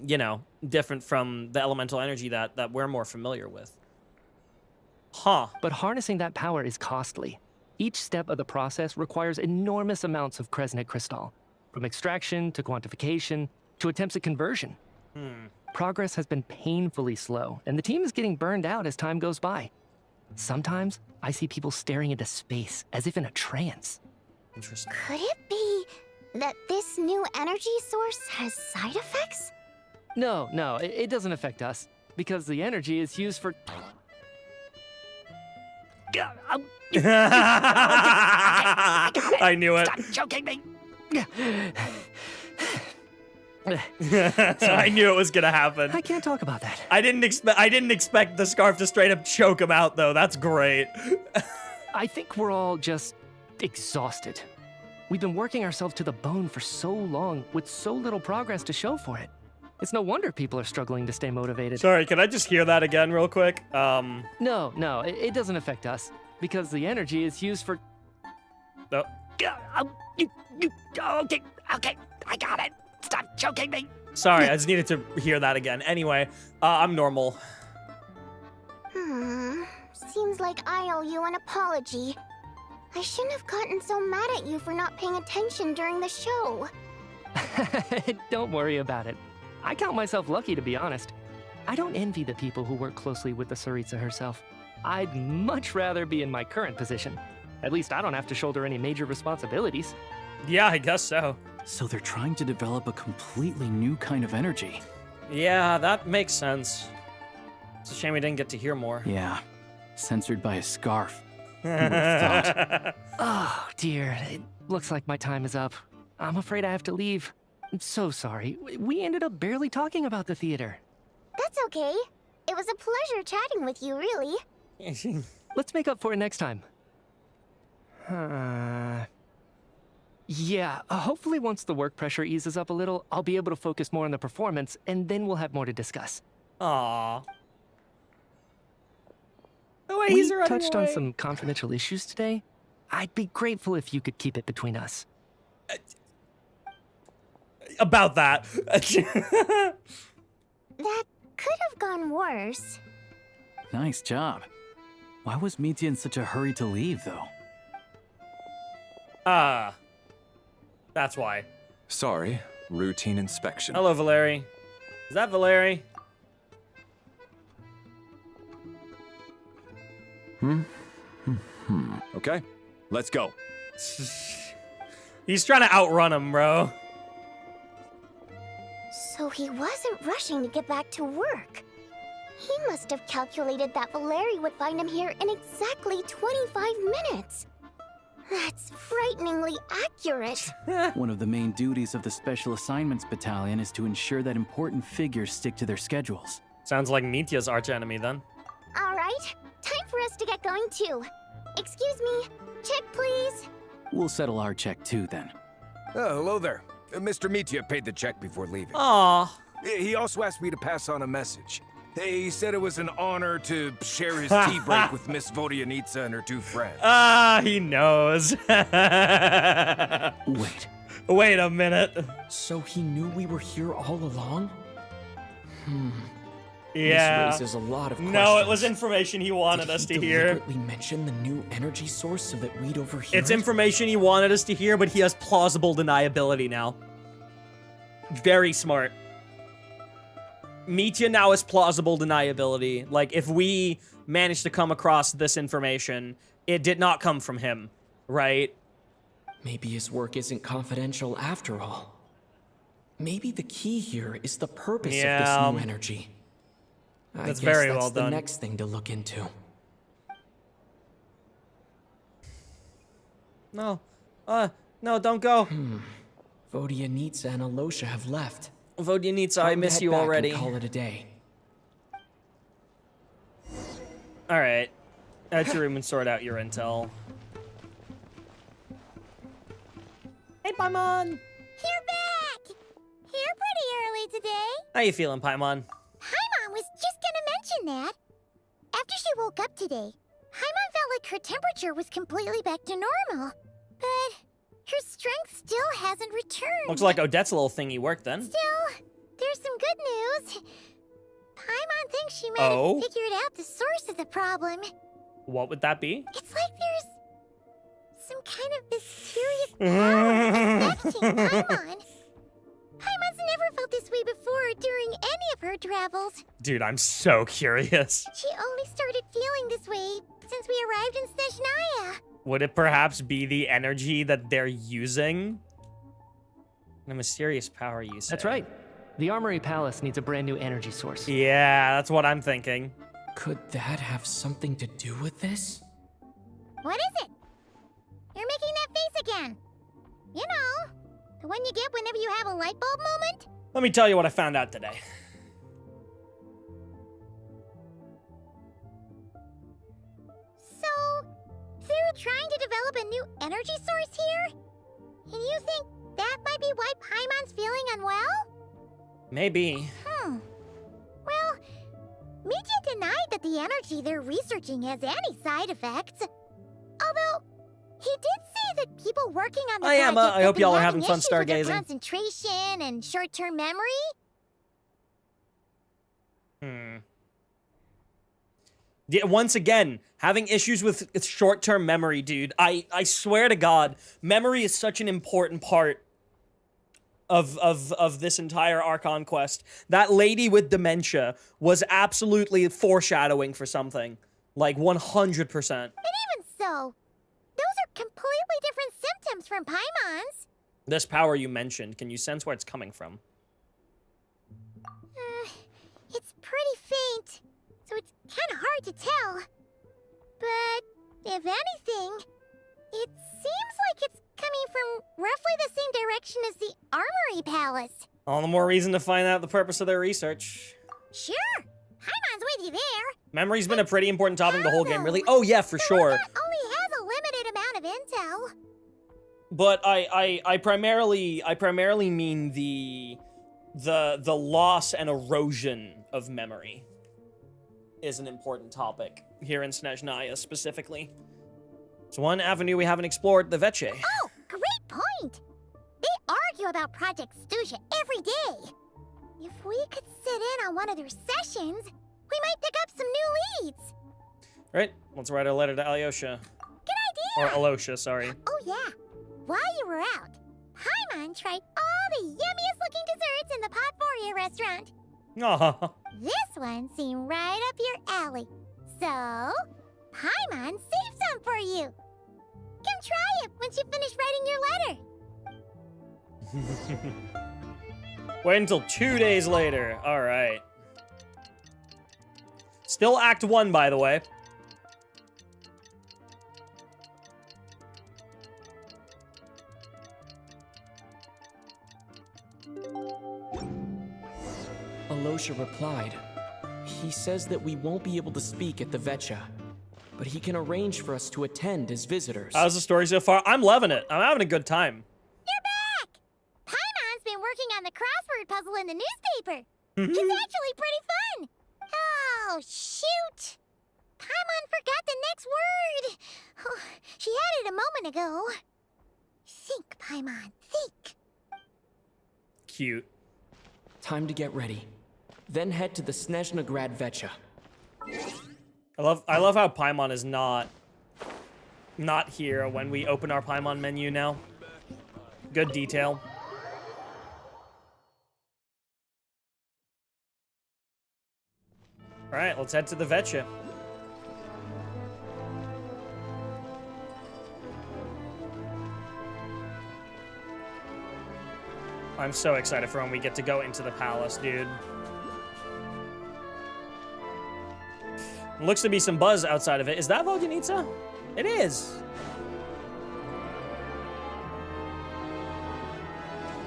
you know, different from the elemental energy that we're more familiar with. Huh. But harnessing that power is costly. Each step of the process requires enormous amounts of Kresnik crystal, from extraction to quantification to attempts at conversion. Progress has been painfully slow, and the team is getting burned out as time goes by. Sometimes, I see people staring into space, as if in a trance. Interesting. Could it be that this new energy source has side effects? No, it doesn't affect us, because the energy is used for... I knew it. Stop choking me! I knew it was gonna happen. I can't talk about that. I didn't expect the scarf to straight up choke him out though. That's great. I think we're all just exhausted. We've been working ourselves to the bone for so long with so little progress to show for it. It's no wonder people are struggling to stay motivated. Sorry, can I just hear that again real quick? No, it doesn't affect us because the energy is used for... Oh. Okay, I got it. Stop choking me. Sorry, I just needed to hear that again. Anyway, I'm normal. Seems like I owe you an apology. I shouldn't have gotten so mad at you for not paying attention during the show. Don't worry about it. I count myself lucky, to be honest. I don't envy the people who work closely with the Tsaritsa herself. I'd much rather be in my current position. At least I don't have to shoulder any major responsibilities. Yeah, I guess so. So they're trying to develop a completely new kind of energy. Yeah, that makes sense. It's a shame we didn't get to hear more. Yeah, censored by a scarf. Who would have thought? Oh, dear. It looks like my time is up. I'm afraid I have to leave. I'm so sorry. We ended up barely talking about the theater. That's okay. It was a pleasure chatting with you, really. Let's make up for it next time. Yeah, hopefully once the work pressure eases up a little, I'll be able to focus more on the performance, and then we'll have more to discuss. Aww. We touched on some confidential issues today. I'd be grateful if you could keep it between us. About that. That could have gone worse. Nice job. Why was Mitya in such a hurry to leave, though? That's why. Sorry, routine inspection. Hello, Valeri. Is that Valeri? Okay, let's go. He's trying to outrun him, bro. So he wasn't rushing to get back to work. He must have calculated that Valeri would find him here in exactly 25 minutes. That's frighteningly accurate. One of the main duties of the Special Assignments Battalion is to ensure that important figures stick to their schedules. Sounds like Mitya's archenemy then. All right, time for us to get going too. Excuse me, check please. We'll settle our check too then. Oh, hello there. Mr. Mitya paid the check before leaving. Aww. He also asked me to pass on a message. He said it was an honor to share his tea break with Miss Vodyanitsa and her two friends. He knows. Wait a minute. So he knew we were here all along? Yeah. This raises a lot of questions. No, it was information he wanted us to hear. Deliberately mention the new energy source so that we'd overhear It's it? information he wanted us to hear, but he has plausible deniability now. Very smart. Mitya now has plausible deniability. Like, if we managed to come across this information, it did not come from him, right? Maybe his work isn't confidential after all. Maybe the key here is the purpose of this new energy. That's I guess very that's well the done. next thing to look into. No. No, don't go. Vodyanitsa and Alosha have left. Vodyanitsa, I miss you already. Call it a day. Alright. At your room and sort out your intel. Hey, Paimon! You're back! Here pretty early today. How you feeling, Paimon? Paimon was just gonna mention that. After she woke up today, Paimon felt like her temperature was completely back to normal. But her strength still hasn't returned. Looks like Odette's little thingy worked then. Still, there's some good news. Paimon thinks she might Oh? have figured out the source of the problem. What would that be? It's like there's some kind of mysterious power affecting Paimon. Paimon's never felt this way before during any of her travels. Dude, I'm so curious. She only started feeling this way since we arrived in Snezhnaya. Would it perhaps be the energy that they're using? A mysterious power, you say? That's right. The Armory Palace needs a brand new energy source. Yeah, that's what I'm thinking. Could that have something to do with this? What is it? You're making that face again. You know, the one you get whenever you have a light bulb moment? Let me tell you what I found out today. So, they're trying to develop a new energy source here? And you think that might be why Paimon's feeling unwell? Maybe. Well, Mitya denied that the energy they're researching has any side effects. Although, he did say that people working on the project I have hope been y'all are having having fun issues with their stargazing. concentration and short-term memory. Yeah, once again, having issues with short-term memory, dude. I swear to God, memory is such an important part of this entire Archon quest. That lady with dementia was absolutely foreshadowing for something. Like, 100%. And even so, those are completely different symptoms from Paimon's. This power you mentioned, can you sense where it's coming from? It's pretty faint, so it's kind of hard to tell. But if anything, it seems like it's coming from roughly the same direction as the Armory Palace. All the more reason to find out the purpose of their research. Sure, Paimon's with you there. Memory's been a pretty important topic the whole game, really. Oh yeah, for sure. Only has a limited amount of intel. But I primarily mean the loss and erosion of memory is an important topic here in Snezhnaya specifically. It's one avenue we haven't explored, the Vtuber. Oh, great point! They argue about Project Stuzha every day. If we could sit in on one of their sessions, we might pick up some new leads. Right, let's write a letter to Alyosha. Good idea! Or Alosha, sorry. Oh yeah, while you were out, Paimon tried all the yummiest looking desserts in the Podvoria restaurant. Aw. This one seemed right up your alley. So, Paimon saved some for you. Come try it once you finish writing your letter. Wait until 2 days later. Alright. Still Act 1, by the way. Alosha replied. He says that we won't be able to speak at the Vtuber, but he can arrange for us to attend as visitors. How's the story so far? I'm loving it. I'm having a good time. You're back! Paimon's been working on the crossword puzzle in the newspaper. It's actually pretty fun. Oh, shoot! Paimon forgot the next word. Oh, she had it a moment ago. Think, Paimon, think. Cute. Time to get ready. Then head to the Snezhnaya Vtuber. I love how Paimon is not here when we open our Paimon menu now. Good detail. All right, let's head to the Vtuber. I'm so excited for when we get to go into the palace, dude. Looks to be some buzz outside of it. Is that Vodyanitsa? It is.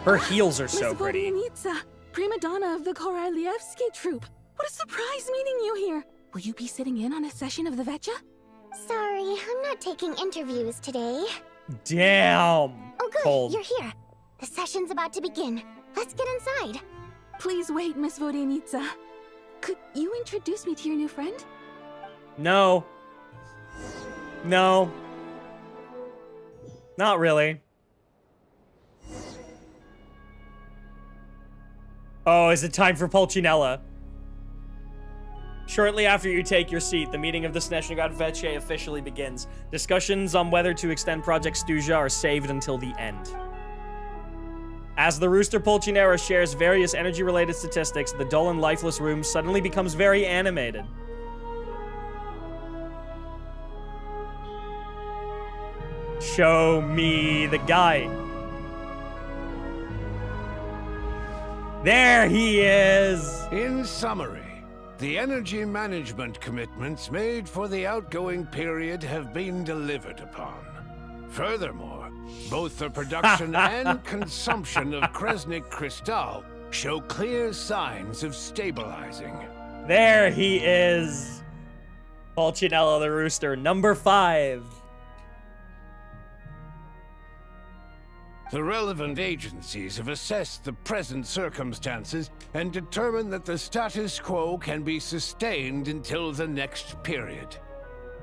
Her heels are so pretty. Vodyanitsa, prima donna of the Korolievsky troupe. What a surprise meeting you here. Will you be sitting in on a session of the Vtuber? Sorry, I'm not taking interviews today. Damn. Oh, good. Cold. You're here. The session's about to begin. Let's get inside. Please wait, Miss Vodyanitsa. Could you introduce me to your new friend? No. No. Not really. Oh, is it time for Pulcinella? Shortly after you take your seat, the meeting of the Snezhnaya Vtuber officially begins. Discussions on whether to extend Project Stuzha are saved until the end. As the Rooster Pulcinella shares various energy-related statistics, the dull and lifeless room suddenly becomes very animated. Show me the guy. There he is! In summary, the energy management commitments made for the outgoing period have been delivered upon. Furthermore, both the production and consumption of Kresnik Crystal show clear signs of stabilizing. There he is! Pulcinella the Rooster, number 5. The relevant agencies have assessed the present circumstances and determined that the status quo can be sustained until the next period.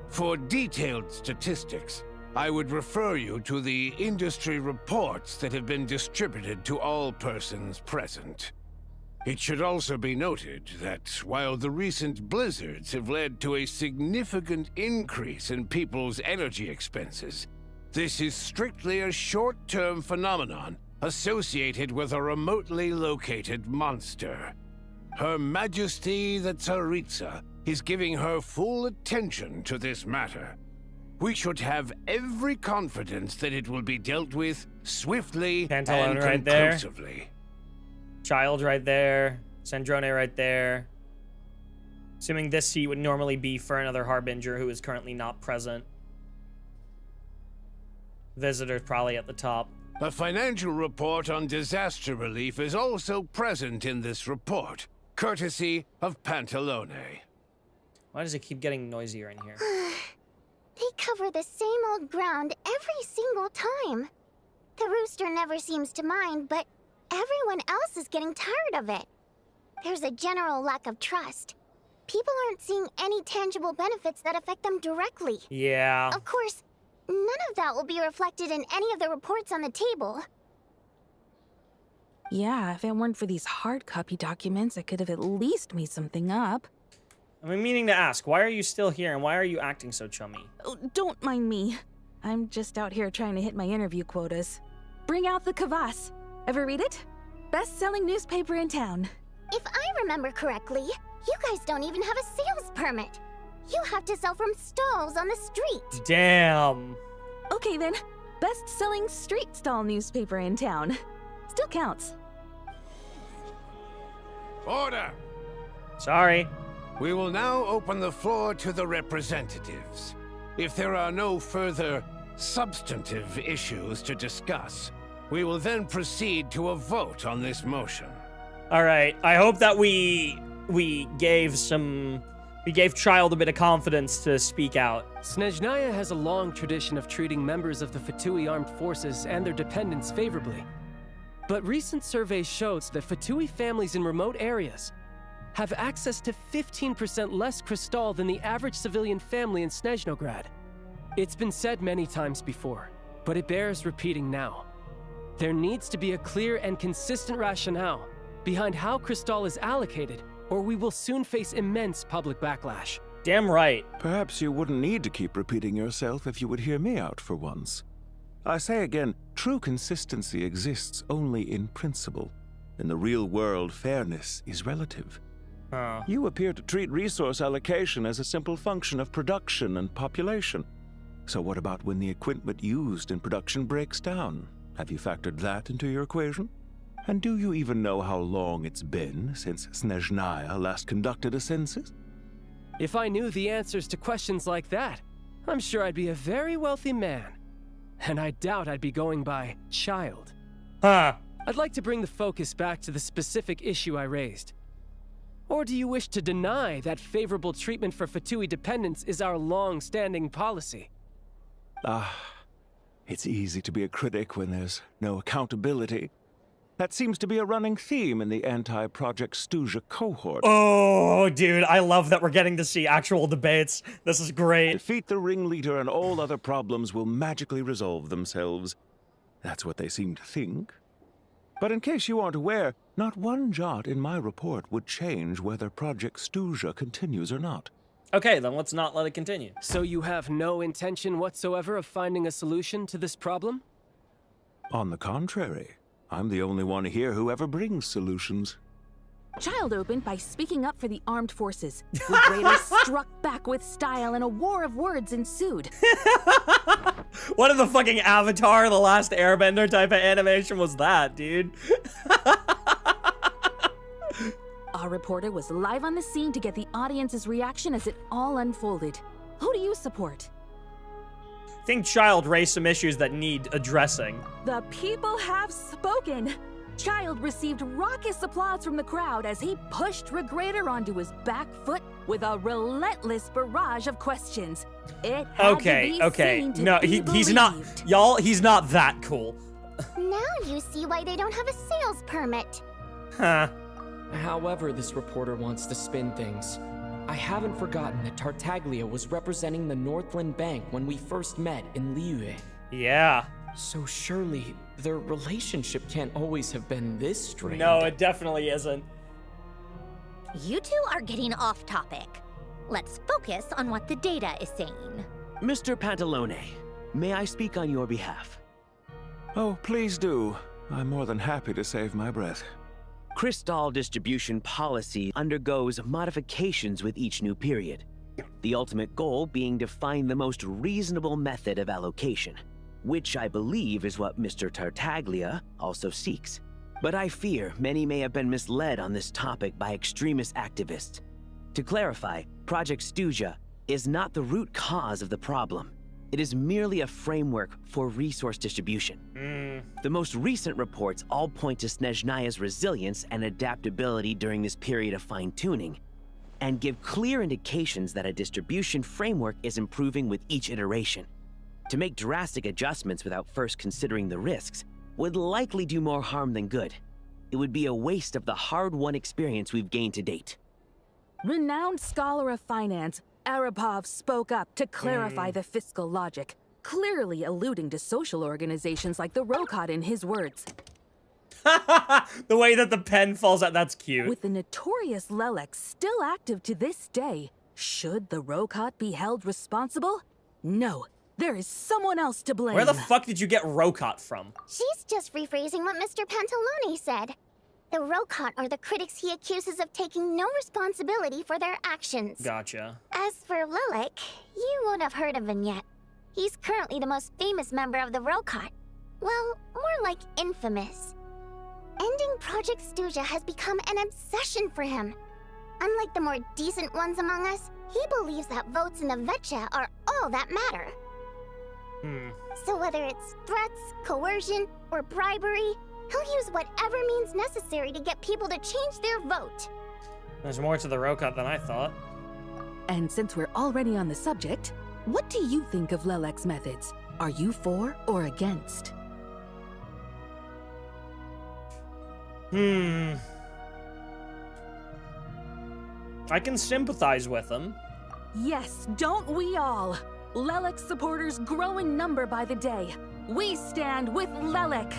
For detailed statistics, I would refer you to the industry reports that have been distributed to all persons present. It should also be noted that while the recent blizzards have led to a significant increase in people's energy expenses, this is strictly a short-term phenomenon associated with a remotely located monster. Her Majesty the Tsaritsa is giving her full attention to this matter. We should have every confidence that it will be dealt with swiftly Pantalone and right there. conclusively. Child right there. Sandrone right there. Assuming this seat would normally be for another Harbinger who is currently not present. Visitors probably at the top. A financial report on disaster relief is also present in this report, courtesy of Pantalone. Why does it keep getting noisier in here? They cover the same old ground every single time. The Rooster never seems to mind, but everyone else is getting tired of it. There's a general lack of trust. People aren't seeing any tangible benefits that affect them directly. Yeah. Of course, none of that will be reflected in any of the reports on the table. Yeah, if it weren't for these hard copy documents, I could have at least made something up. I'm meaning to ask, why are you still here and why are you acting so chummy? Oh, don't mind me. I'm just out here trying to hit my interview quotas. Bring out the kvass. Ever read it? Best-selling newspaper in town. If I remember correctly, you guys don't even have a sales permit. You have to sell from stalls on the street. Damn. Okay then, best-selling street stall newspaper in town. Still counts. Order! Sorry. We will now open the floor to the representatives. If there are no further substantive issues to discuss, we will then proceed to a vote on this motion. All right. I hope that we gave Child a bit of confidence to speak out. Snezhnaya has a long tradition of treating members of the Vtuber armed forces and their dependents favorably. But recent surveys shows that Vtuber families in remote areas have access to 15% less crystal than the average civilian family in Snezhnograd. It's been said many times before, but it bears repeating now. There needs to be a clear and consistent rationale behind how crystal is allocated, or we will soon face immense public backlash. Damn right. Perhaps you wouldn't need to keep repeating yourself if you would hear me out for once. I say again, true consistency exists only in principle. In the real world, fairness is relative. You appear to treat resource allocation as a simple function of production and population. So what about when the equipment used in production breaks down? Have you factored that into your equation? And do you even know how long it's been since Snezhnaya last conducted a census? If I knew the answers to questions like that, I'm sure I'd be a very wealthy man. And I doubt I'd be going by child. Huh. I'd like to bring the focus back to the specific issue I raised. Or do you wish to deny that favorable treatment for Vtuber dependents is our long-standing policy? It's easy to be a critic when there's no accountability. That seems to be a running theme in the anti-Project Stuzha cohort. Oh, dude, I love that we're getting to see actual debates. This is great. Defeat the ringleader and all other problems will magically resolve themselves. That's what they seem to think. But in case you aren't aware, not one jot in my report would change whether Project Stuzha continues or not. Okay, then let's not let it continue. So you have no intention whatsoever of finding a solution to this problem? On the contrary. I'm the only one here who ever brings solutions. Child opened by speaking up for the armed forces. The raiders struck back with style and a war of words ensued. What in the fucking Avatar, The Last Airbender type of animation was that, dude? Our reporter was live on the scene to get the audience's reaction as it all unfolded. Who do you support? I think Child raised some issues that need addressing. The people have spoken. Child received raucous applause from the crowd as he pushed Regrader onto his back foot with a relentless barrage of questions. It had to be seen to no, be he's not, believed. y'all, he's not that cool. Now you see why they don't have a sales permit. Huh. However this reporter wants to spin things, I haven't forgotten that Tartaglia was representing the Northland Bank when we first met in Liyue. Yeah. So surely their relationship can't always have been this strained. No, it definitely isn't. You two are getting off topic. Let's focus on what the data is saying. Mr. Pantalone, may I speak on your behalf? Oh, please do. I'm more than happy to save my breath. Crystal distribution policy undergoes modifications with each new period. The ultimate goal being to find the most reasonable method of allocation, which I believe is what Mr. Tartaglia also seeks. But I fear many may have been misled on this topic by extremist activists. To clarify, Project Stuzha is not the root cause of the problem. It is merely a framework for resource distribution. The most recent reports all point to Snezhnaya's resilience and adaptability during this period of fine-tuning, and give clear indications that a distribution framework is improving with each iteration. To make drastic adjustments without first considering the risks would likely do more harm than good. It would be a waste of the hard-won experience we've gained to date. Renowned scholar of finance, Arapov spoke up to clarify the fiscal logic, clearly alluding to social organizations like the Rokot in his words. The way that the pen falls out, that's cute. With the notorious Lelek still active to this day, should the Rokot be held responsible? No, there is someone else to blame. Where the fuck did you get Rokot from? She's just rephrasing what Mr. Pantalone said. The Rokot are the critics he accuses of taking no responsibility for their actions. Gotcha. As for Lelek, you won't have heard of him yet. He's currently the most famous member of the Rokot. Well, more like infamous. Ending Project Stuzha has become an obsession for him. Unlike the more decent ones among us, he believes that votes in the Vetcha are all that matter. So whether it's threats, coercion, or bribery, he'll use whatever means necessary to get people to change their vote. There's more to the Rokot than I thought. And since we're already on the subject, what do you think of Lelek's methods? Are you for or against? I can sympathize with him. Yes, don't we all? Lelek supporters grow in number by the day. We stand with Lelek.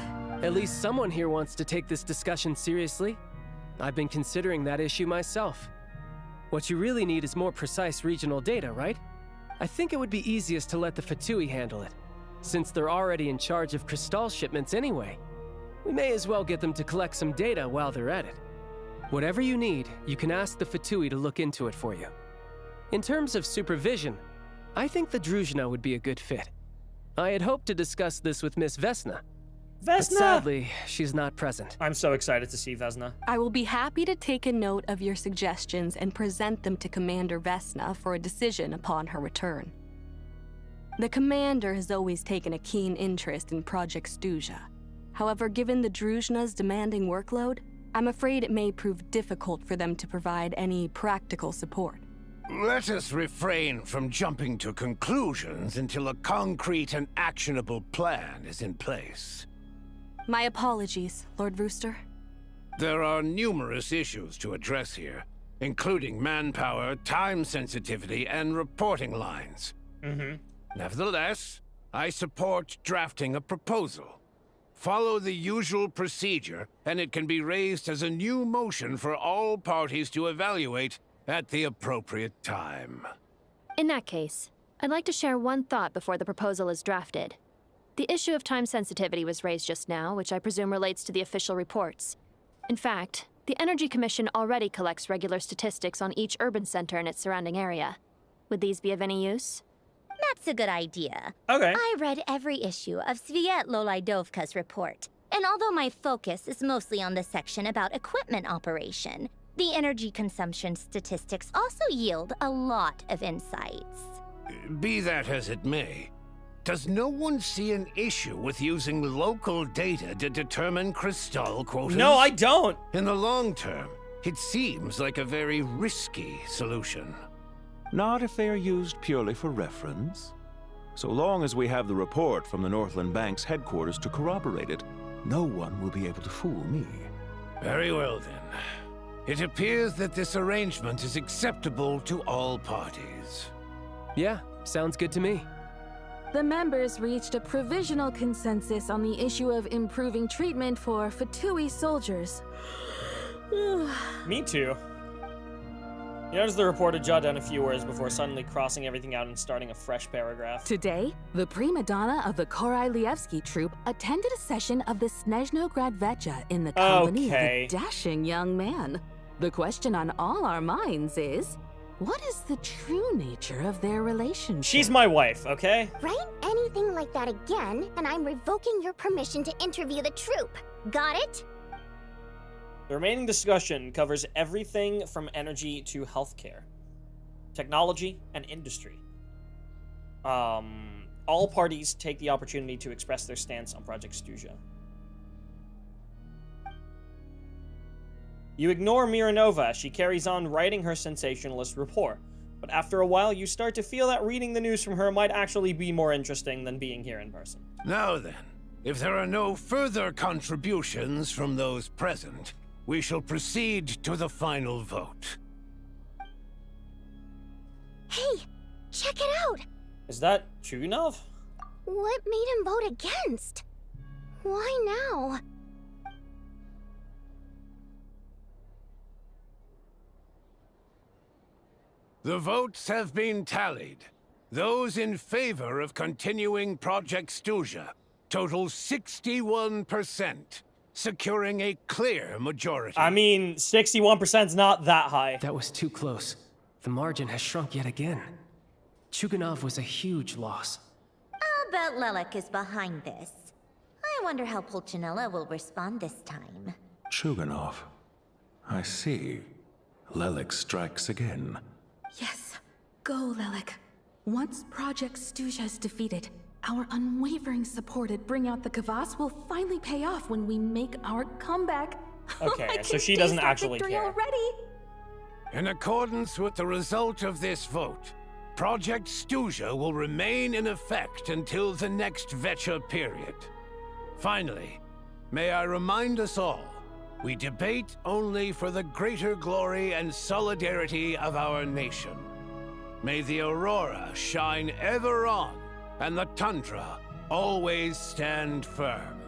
At least someone here wants to take this discussion seriously. I've been considering that issue myself. What you really need is more precise regional data, right? I think it would be easiest to let the Fatui handle it, since they're already in charge of Crystal shipments anyway. We may as well get them to collect some data while they're at it. Whatever you need, you can ask the Fatui to look into it for you. In terms of supervision, I think the Druzhna would be a good fit. I had hoped to discuss this with Miss Vesna. But sadly, she's not present. I'm so excited to see Vesna. I will be happy to take a note of your suggestions and present them to Commander Vesna for a decision upon her return. The Commander has always taken a keen interest in Project Stuzha. However, given the Druzhna's demanding workload, I'm afraid it may prove difficult for them to provide any practical support. Let us refrain from jumping to conclusions until a concrete and actionable plan is in place. My apologies, Lord Rooster. There are numerous issues to address here, including manpower, time sensitivity, and reporting lines. Nevertheless, I support drafting a proposal. Follow the usual procedure, and it can be raised as a new motion for all parties to evaluate at the appropriate time. In that case, I'd like to share one thought before the proposal is drafted. The issue of time sensitivity was raised just now, which I presume relates to the official reports. In fact, the Energy Commission already collects regular statistics on each urban center and its surrounding area. Would these be of any use? That's a good idea. Okay. I read every issue of Spvwvky's report, and although my focus is mostly on the section about equipment operation, the energy consumption statistics also yield a lot of insights. Be that as it may, does no one see an issue with using local data to determine Crystal quotas? No, I don't. In the long term, it seems like a very risky solution. Not if they are used purely for reference. So long as we have the report from the Northland Bank's headquarters to corroborate it, no one will be able to fool me. Very well then. It appears that this arrangement is acceptable to all parties. Yeah, sounds good to me. The members reached a provisional consensus on the issue of improving treatment for Fatui soldiers. Me too. He noticed the reporter jot down a few words before suddenly crossing everything out and starting a fresh paragraph. Today, the prima donna of the Korailievsky troupe attended a session of the Snezhnaya Vetcha in the company of a dashing young man. The question on all our minds is, what is the true nature of their relationship? She's my wife, okay? Write anything like that again, and I'm revoking your permission to interview the troupe. Got it? The remaining discussion covers everything from energy to healthcare, technology, and industry. All parties take the opportunity to express their stance on Project Stuzha. You ignore Miranova as she carries on writing her sensationalist report, but after a while you start to feel that reading the news from her might actually be more interesting than being here in person. Now then, If there are no further contributions from those present, we shall proceed to the final vote. Hey, check it out! Is that Chugunov? What made him vote against? Why now? The votes have been tallied. Those in favor of continuing Project Stuzha total 61%, securing a clear majority. I mean, 61%'s not that high. That was too close. The margin has shrunk yet again. Chugunov was a huge loss. I'll bet Lelek is behind this. I wonder how Pulcinella will respond this time. Chugunov. I see. Lelek strikes again. Yes. Go, Lelek. Once Project Stuzha is defeated, our unwavering support at Bring Out the Kvass will finally pay off when we make our comeback. Okay, so she doesn't actually care. Already. In accordance with the result of this vote, Project Stuzha will remain in effect until the next Veccha period. Finally, may I remind us all, we debate only for the greater glory and solidarity of our nation. May the aurora shine ever on, and the tundra always stand firm.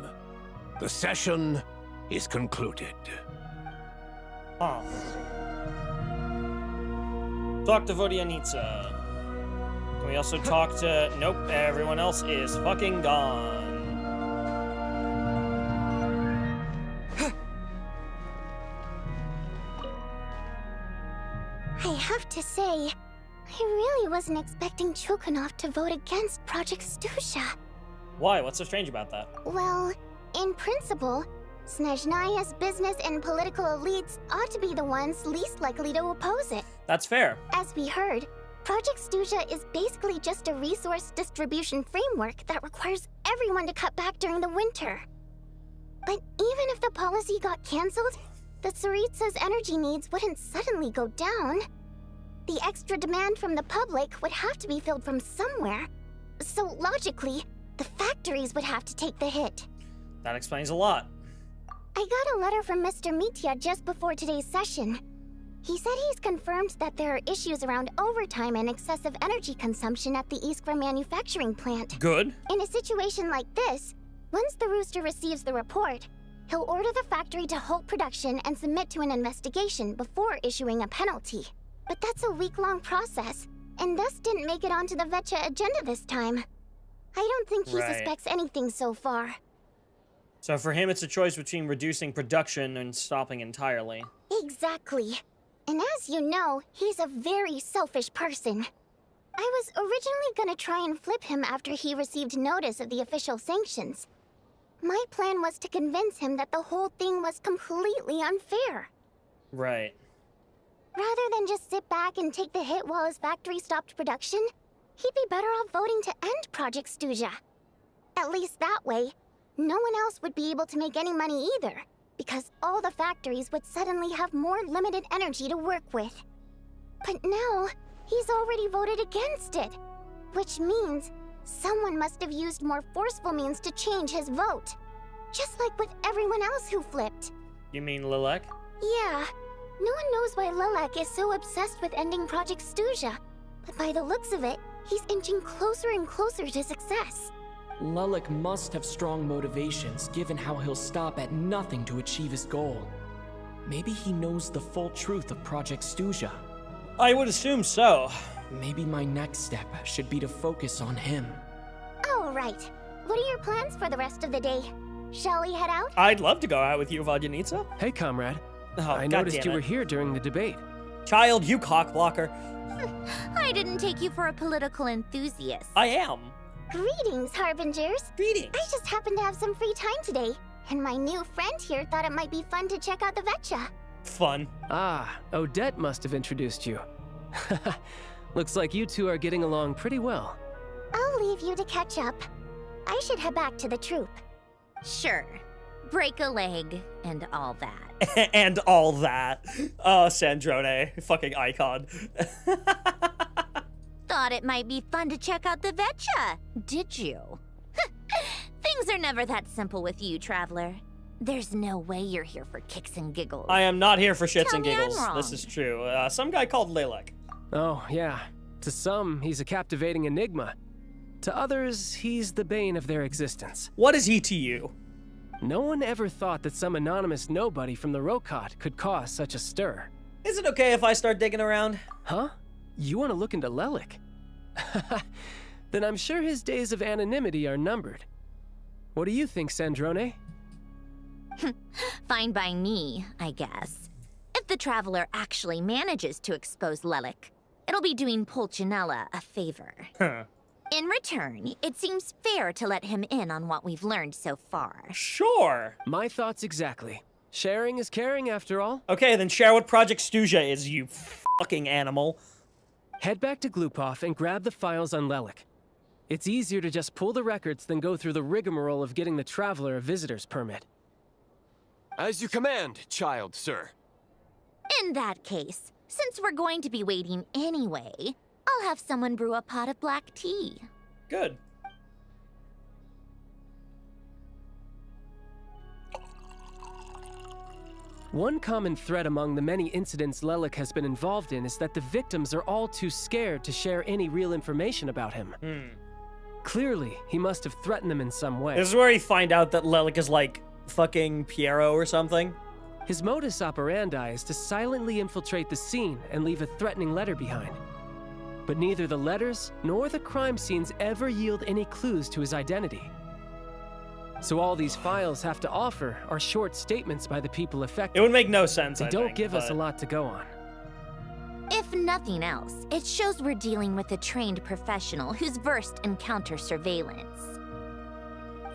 The session is concluded. Huh. Talk to Vodyanitsa. Can we also talk to... Nope, everyone else is fucking gone. I have to say, I really wasn't expecting Chugunov to vote against Project Stuzha. Why? What's so strange about that? Well, in principle, Snezhnaya's business and political elites ought to be the ones least likely to oppose it. That's fair. As we heard, Project Stuzha is basically just a resource distribution framework that requires everyone to cut back during the winter. But even if the policy got cancelled, the Tsaritsa's energy needs wouldn't suddenly go down. The extra demand from the public would have to be filled from somewhere. So logically, the factories would have to take the hit. That explains a lot. I got a letter from Mr. Mitya just before today's session. He said he's confirmed that there are issues around overtime and excessive energy consumption at the Iskra manufacturing plant. Good. In a situation like this, once the Rooster receives the report, he'll order the factory to halt production and submit to an investigation before issuing a penalty. But that's a week-long process, and thus didn't make it onto the Veccha agenda this time. I don't think he suspects anything so far. So for him, it's a choice between reducing production and stopping entirely. Exactly. And as you know, he's a very selfish person. I was originally gonna try and flip him after he received notice of the official sanctions. My plan was to convince him that the whole thing was completely unfair. Right. Rather than just sit back and take the hit while his factory stopped production, he'd be better off voting to end Project Stuzha. At least that way, no one else would be able to make any money either, because all the factories would suddenly have more limited energy to work with. But now, he's already voted against it, which means someone must have used more forceful means to change his vote. Just like with everyone else who flipped. You mean Lelek? Yeah. No one knows why Lelek is so obsessed with ending Project Stuzha, but by the looks of it, he's inching closer and closer to success. Lelek must have strong motivations, given how he'll stop at nothing to achieve his goal. Maybe he knows the full truth of Project Stuzha. I would assume so. Maybe my next step should be to focus on him. All right. What are your plans for the rest of the day? Shall we head out? I'd love to go out with you, Vodyanitsa. Hey, comrade. Oh, I noticed you were here during the debate. Child, you cockblocker. I didn't take you for a political enthusiast. I am. Greetings, Harbingers. Greetings. I just happened to have some free time today, and my new friend here thought it might be fun to check out the Veccha. Fun. Ah, Odette must have introduced you. Looks like you two are getting along pretty well. I'll leave you to catch up. I should head back to the troop. Sure. Break a leg and all that. And all that. Oh, Sandrone, fucking icon. Thought it might be fun to check out the Veccha, did you? Things Things are never that simple with you, Traveler. There's no way you're here for kicks and giggles. I am not here for shits Tell and me I'm giggles. wrong. This is true. Some guy called Lilac. Oh, yeah. To some, he's a captivating enigma. To others, he's the bane of their existence. What is he to you? No one ever thought that some anonymous nobody from the Rokot could cause such a stir. Is it okay if I start digging around? Huh? You want to look into Lelik? Then I'm sure his days of anonymity are numbered. What do you think, Sandrone? Fine by me, I guess. If the Traveler actually manages to expose Lelik, it'll be doing Pulcinella a favor. Huh. In return, it seems fair to let him in on what we've learned so far. Sure. My thoughts exactly. Sharing is caring, after all. Okay, then share what Project Stuzha is, you fucking animal. Head back to Glupov and grab the files on Lelik. It's easier to just pull the records than go through the rigmarole of getting the Traveler a visitor's permit. As you command, child, sir. In that case, since we're going to be waiting anyway, I'll have someone brew a pot of black tea. Good. One common thread among the many incidents Lelik has been involved in is that the victims are all too scared to share any real information about him. Clearly, he must have threatened them in some way. This is where you find out that Lelik is like fucking Piero or something. His modus operandi is to silently infiltrate the scene and leave a threatening letter behind. But neither the letters nor the crime scenes ever yield any clues to his identity. So all these files have to offer are short statements by the people affected. It would make no sense, They don't give us a lot to go on. If nothing else, it shows we're dealing with a trained professional who's versed in counter surveillance.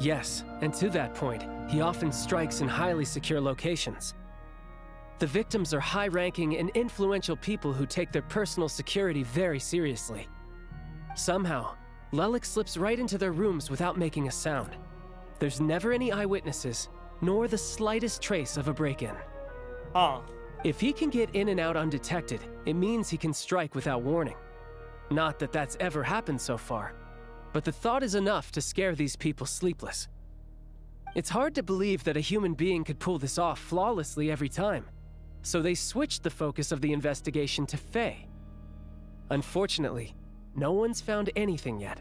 Yes, and to that point, he often strikes in highly secure locations. The victims are high-ranking and influential people who take their personal security very seriously. Somehow, Lelik slips right into their rooms without making a sound. There's never any eyewitnesses, nor the slightest trace of a break-in. If he can get in and out undetected, it means he can strike without warning. Not that that's ever happened so far, but the thought is enough to scare these people sleepless. It's hard to believe that a human being could pull this off flawlessly every time, so they switched the focus of the investigation to Faye. Unfortunately, no one's found anything yet.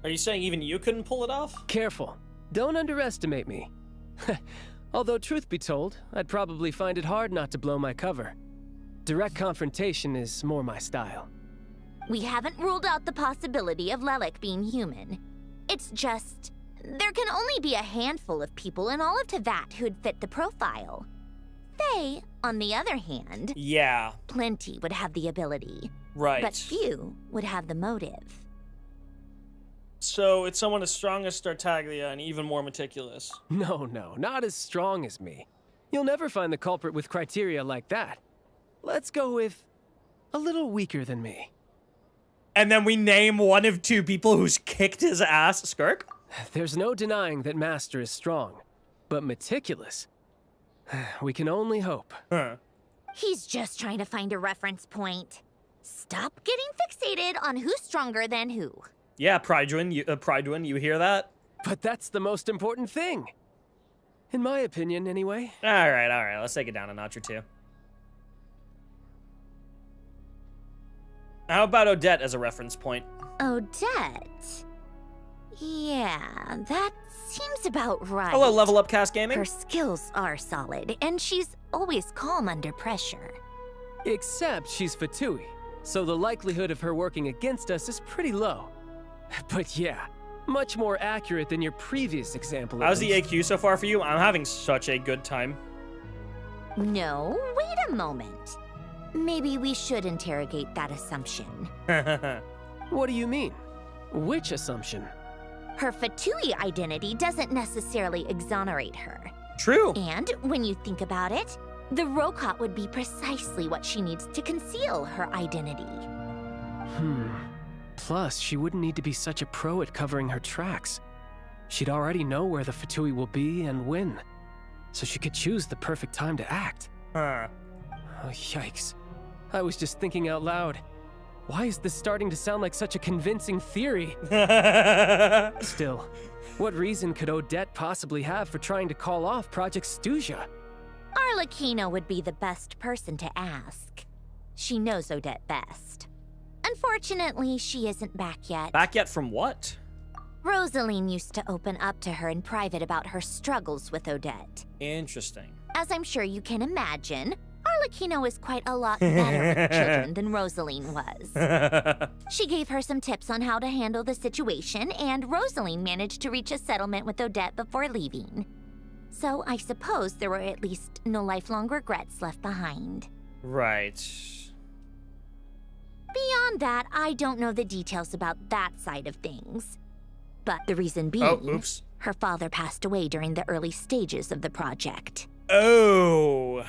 Are you saying even you couldn't pull it off? Careful. Don't underestimate me. Although, truth be told, I'd probably find it hard not to blow my cover. Direct confrontation is more my style. We haven't ruled out the possibility of Lelik being human. It's just, there can only be a handful of people in all of Teyvat who'd fit the profile. Faye, on the other hand, yeah, plenty would have the ability. Right. But few would have the motive. So it's someone as strong as Tartaglia and even more meticulous. No, not as strong as me. You'll never find the culprit with criteria like that. Let's go with a little weaker than me. And then we name one of two people who's kicked his ass, Skirk? There's no denying that Master is strong, but meticulous. We can only hope. He's just trying to find a reference point. Stop getting fixated on who's stronger than who. Yeah, Prydwin, you hear that? But that's the most important thing. In my opinion, anyway. All right, let's take it down a notch or two. How about Odette as a reference point? Odette? Yeah, that seems about right. Hello, Level Up Cast Gaming. Her skills are solid, and she's always calm under pressure. Except she's Vtuber, so the likelihood of her working against us is pretty low. But yeah, much more accurate than your previous example. How's the AQ so far for you? I'm having such a good time. No, wait a moment. Maybe we should interrogate that assumption. What do you mean? Which assumption? Her Vtuber identity doesn't necessarily exonerate her. True. And when you think about it, the Rokot would be precisely what she needs to conceal her identity. Plus, she wouldn't need to be such a pro at covering her tracks. She'd already know where the Vtuber will be and when, so she could choose the perfect time to act. Oh, yikes. I was just thinking out loud. Why is this starting to sound like such a convincing theory? Still, what reason could Odette possibly have for trying to call off Project Stuzha? Arlecchino would be the best person to ask. She knows Odette best. Unfortunately, she isn't back yet. Back yet from what? Rosaline used to open up to her in private about her struggles with Odette. Interesting. As I'm sure you can imagine, Arlecchino is quite a lot better with children than Rosaline was. She gave her some tips on how to handle the situation, and Rosaline managed to reach a settlement with Odette before leaving. So I suppose there were at least no lifelong regrets left behind. Right. Beyond that, I don't know the details about that side of things. But the reason being, her father passed away during the early stages of the project. Oh.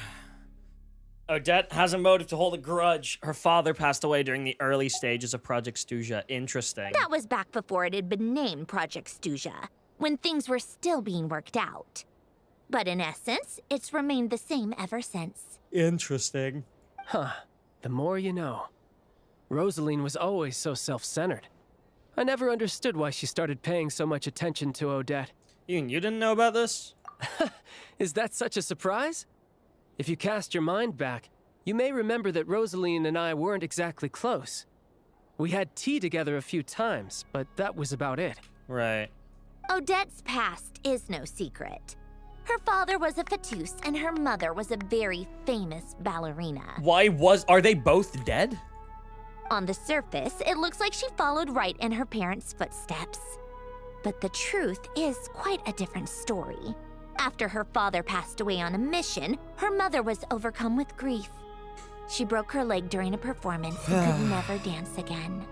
Odette has a motive to hold a grudge. Her father passed away during the early stages of Project Stuzha. Interesting. That was back before it had been named Project Stuzha, when things were still being worked out. But in essence, it's remained the same ever since. Interesting. Huh. The more you know. Rosaline was always so self-centered. I never understood why she started paying so much attention to Odette. You didn't know about this? Is that such a surprise? If you cast your mind back, you may remember that Rosaline and I weren't exactly close. We had tea together a few times, but that was about it. Right. Odette's past is no secret. Her father was a Vtuber, and her mother was a very famous ballerina. Are they both dead? On the surface, it looks like she followed right in her parents' footsteps. But the truth is quite a different story. After her father passed away on a mission, her mother was overcome with grief. She broke her leg during a performance and could never dance again.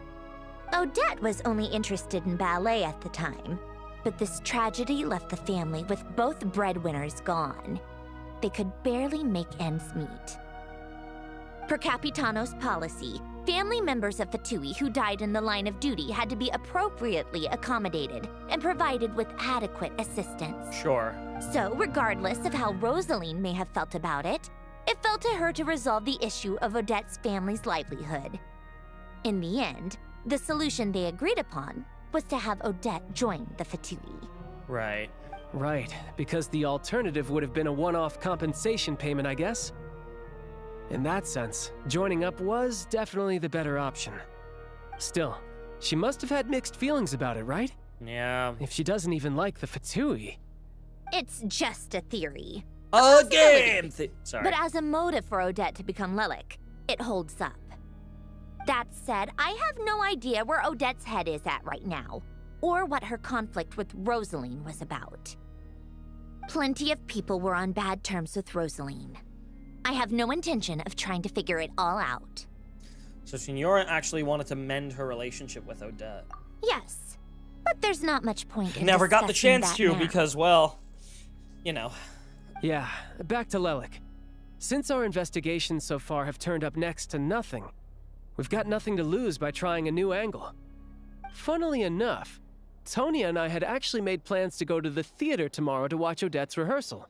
Odette was only interested in ballet at the time, but this tragedy left the family with both breadwinners gone. They could barely make ends meet. Per Capitano's policy, family members of Vtuber who died in the line of duty had to be appropriately accommodated and provided with adequate assistance. Sure. So, regardless of how Rosaline may have felt about it, it fell to her to resolve the issue of Odette's family's livelihood. In the end, the solution they agreed upon was to have Odette join the Vtuber. Right. Right, because the alternative would have been a one-off compensation payment, I guess. In that sense, joining up was definitely the better option. Still, she must have had mixed feelings about it, right? Yeah. If she doesn't even like the Vtuber. It's just a theory. A game! Sorry. But as a motive for Odette to become Lelik, it holds up. That said, I have no idea where Odette's head is at right now, or what her conflict with Rosaline was about. Plenty of people were on bad terms with Rosaline. I have no intention of trying to figure it all out. So Signora actually wanted to mend her relationship with Odette. Yes, but there's not much point in Never got the discussing chance that to now. because, well, you know. Yeah, back to Lelik. Since our investigations so far have turned up next to nothing, we've got nothing to lose by trying a new angle. Funnily enough, Tonya and I had actually made plans to go to the theater tomorrow to watch Odette's rehearsal.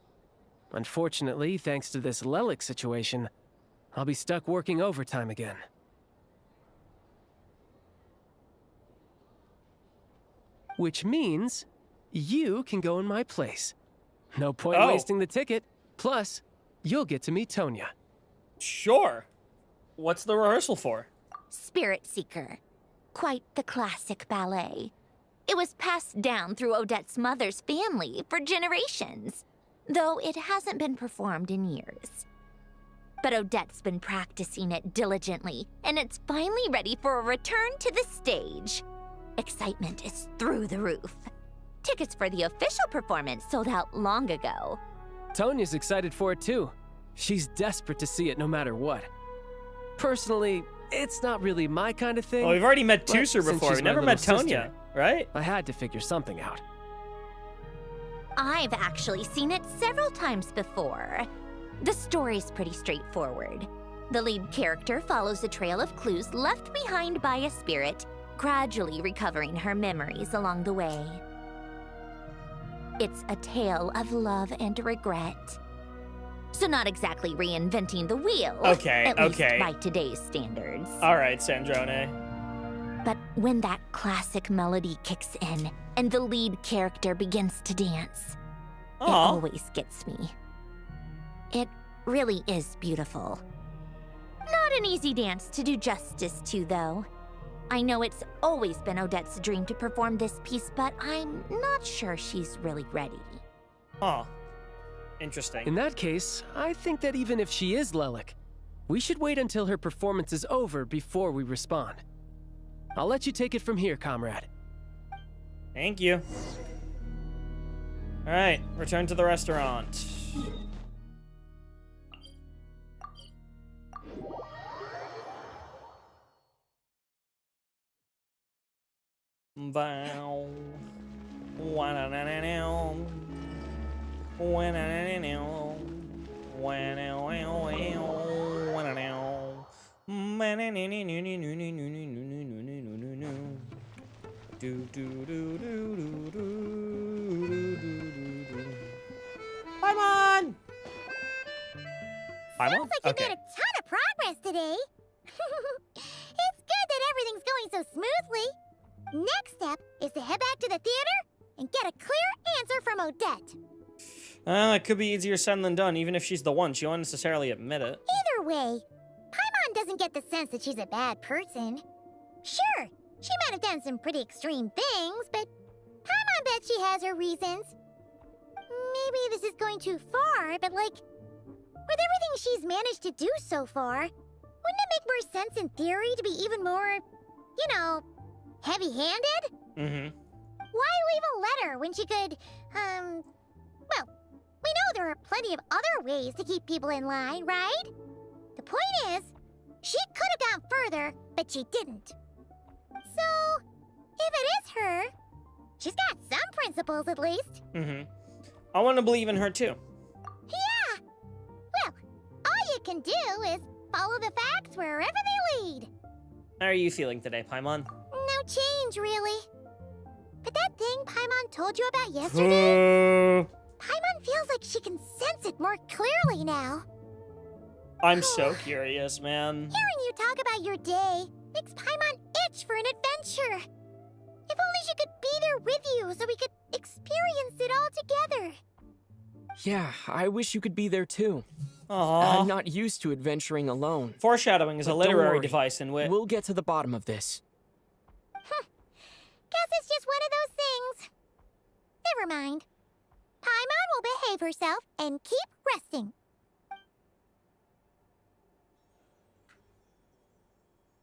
Unfortunately, thanks to this Lelik situation, I'll be stuck working overtime again. Which means you can go in my place. No point wasting the ticket. Plus, you'll get to meet Tonya. Sure. What's the rehearsal for? Spirit Seeker. Quite the classic ballet. It was passed down through Odette's mother's family for generations, though it hasn't been performed in years. But Odette's been practicing it diligently, and it's finally ready for a return to the stage. Excitement is through the roof. Tickets for the official performance sold out long ago. Tonya's excited for it too. She's desperate to see it no matter what. Personally, it's not really my kind of thing. Well, we've already met but Tuser since before. she's We my never little met Tonya, sister, right? I had to figure something out. I've actually seen it several times before. The story's pretty straightforward. The lead character follows a trail of clues left behind by a spirit, gradually recovering her memories along the way. It's a tale of love and regret. So not exactly reinventing the wheel. Okay, at least okay. by today's standards. All right, Sandrone. But when that classic melody kicks in and the lead character begins to dance, it always gets me. It really is beautiful. Not an easy dance to do justice to, though. I know it's always been Odette's dream to perform this piece, but I'm not sure she's really ready. Huh. Interesting. In that case, I think that even if she is Lelik, we should wait until her performance is over before we respond. I'll let you take it from here, comrade. Thank you. All right, return to the restaurant. Bow. Paimon! Paimon? Looks like you made a ton of progress today. It's good that everything's going so smoothly. Next step is to head back to the theater and get a clear answer from Odette. It could be easier said than done, even if she's the one. She won't necessarily admit it. Either way, Paimon doesn't get the sense that she's a bad person. Sure, she might have done some pretty extreme things, but Paimon bet she has her reasons. Maybe this is going too far, but like, with everything she's managed to do so far, wouldn't it make more sense in theory to be even more, you know, heavy-handed? Mm-hmm. Why leave a letter when she could, well, we know there are plenty of other ways to keep people in line, right? The point is, she could have gone further, but she didn't. So, if it is her, she's got some principles at least. Mm-hmm. I want to believe in her too. Yeah! Well, all you can do is follow the facts wherever they lead. How are you feeling today, Paimon? No change, really. But that thing Paimon told you about yesterday, Paimon feels like she can sense it more clearly now. I'm so curious, man. Hearing you talk about your day makes Paimon itch for an adventure. If only she could be there with you so we could experience it all together. Yeah, I wish you could be there too. Aww. I'm not used to adventuring alone. Foreshadowing is a But don't literary worry, device in which... We'll get to the bottom of this. Guess it's just one of those things. Never mind. Paimon will behave herself and keep resting.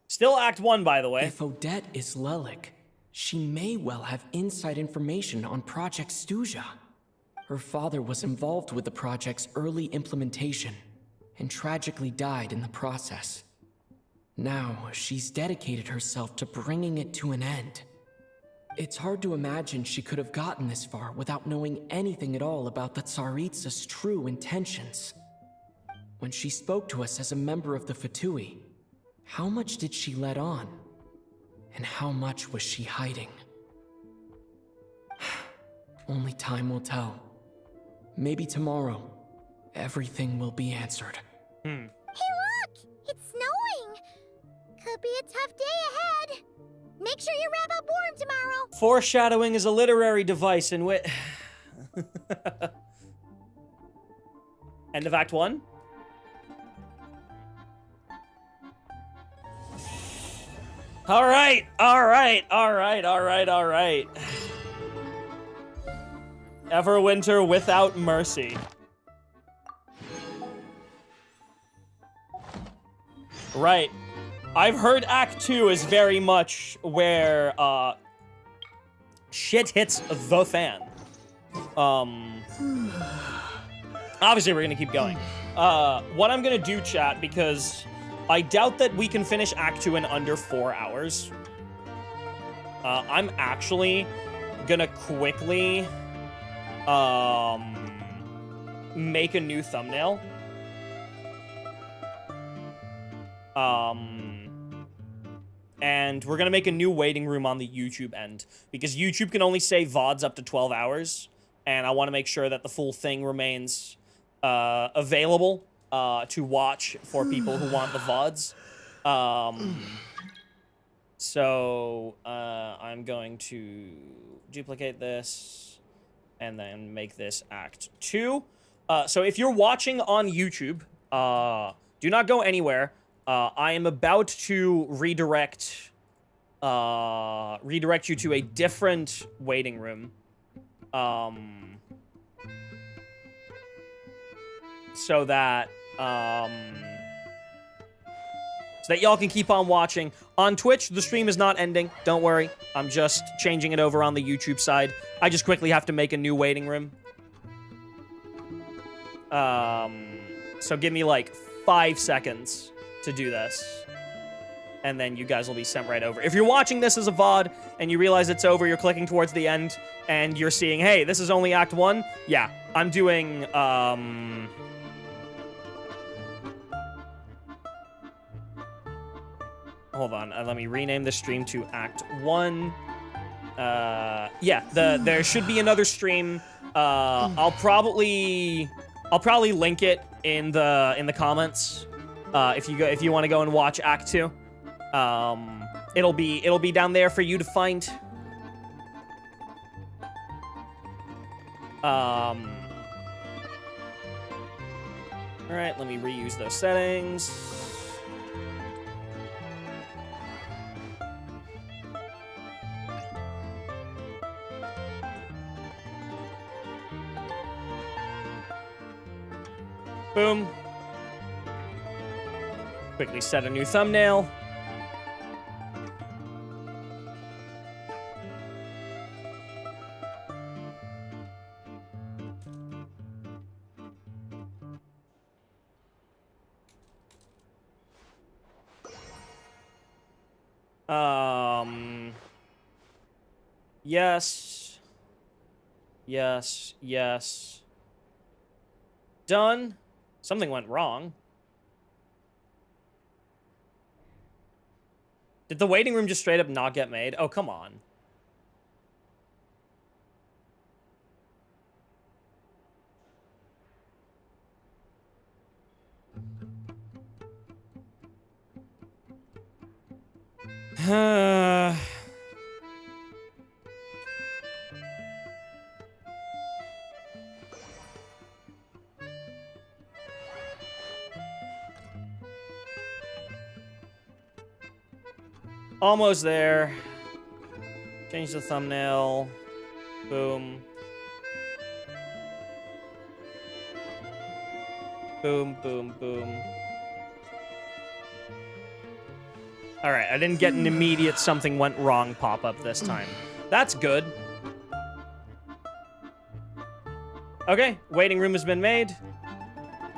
Still Act 1, by the way. If Odette is Lelik, she may well have inside information on Project Stuzha. Her father was involved with the project's early implementation and tragically died in the process. Now, she's dedicated herself to bringing it to an end. It's hard to imagine she could have gotten this far without knowing anything at all about the Tsaritsa's true intentions. When she spoke to us as a member of the Vtuber, how much did she let on? And how much was she hiding? Only time will tell. Maybe tomorrow, everything will be answered. Hey look! It's snowing! Could be a tough day ahead. Make sure you wrap up warm tomorrow. Foreshadowing is a literary device in which... End of Act 1? Alright. Everwinter without mercy. Right. I've heard Act 2 is very much where, shit hits the fan. Obviously we're gonna keep going. What I'm gonna do, chat, because I doubt that we can finish Act 2 in under 4 hours. I'm actually gonna quickly, make a new thumbnail. And we're gonna make a new waiting room on the YouTube end, because YouTube can only say VODs up to 12 hours, and I want to make sure that the full thing remains available to watch for people who want the VODs. So I'm going to duplicate this and then make this Act 2. So if you're watching on YouTube, do not go anywhere. I am about to redirect you to a different waiting room. So that y'all can keep on watching. On Twitch, the stream is not ending. Don't worry. I'm just changing it over on the YouTube side. I just quickly have to make a new waiting room. So give me like 5 seconds to do this. And then you guys will be sent right over. If you're watching this as a VOD and you realize it's over, you're clicking towards the end, and you're seeing, hey, this is only Act 1. Yeah, I'm doing, hold on, let me rename the stream to Act 1. Yeah, there should be another stream. I'll probably link it in the comments. If you want to go and watch Act 2. It'll be down there for you to find. All right, let me reuse those settings. Boom. Quickly set a new thumbnail. Yes. Yes, yes. Done. Something went wrong. Did the waiting room just straight up not get made? Oh, come on. Almost there. Change the thumbnail. Boom. Boom, boom, boom. Alright, I didn't get an immediate something went wrong pop-up this time. That's good. Okay, waiting room has been made.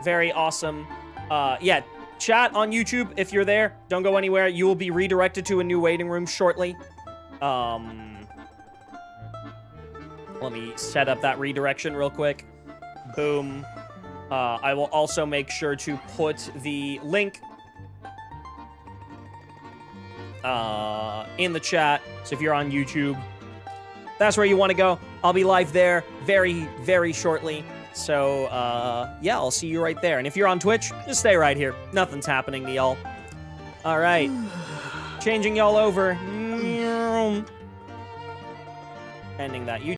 Very awesome. Yeah, chat on YouTube, if you're there, don't go anywhere. You will be redirected to a new waiting room shortly. Let me set up that redirection real quick. Boom. I will also make sure to put the link in the chat. So if you're on YouTube, that's where you want to go. I'll be live there very, very shortly. So, yeah, I'll see you right there. And if you're on Twitch, just stay right here. Nothing's happening to y'all. All right. Changing y'all over. Ending that YouTube.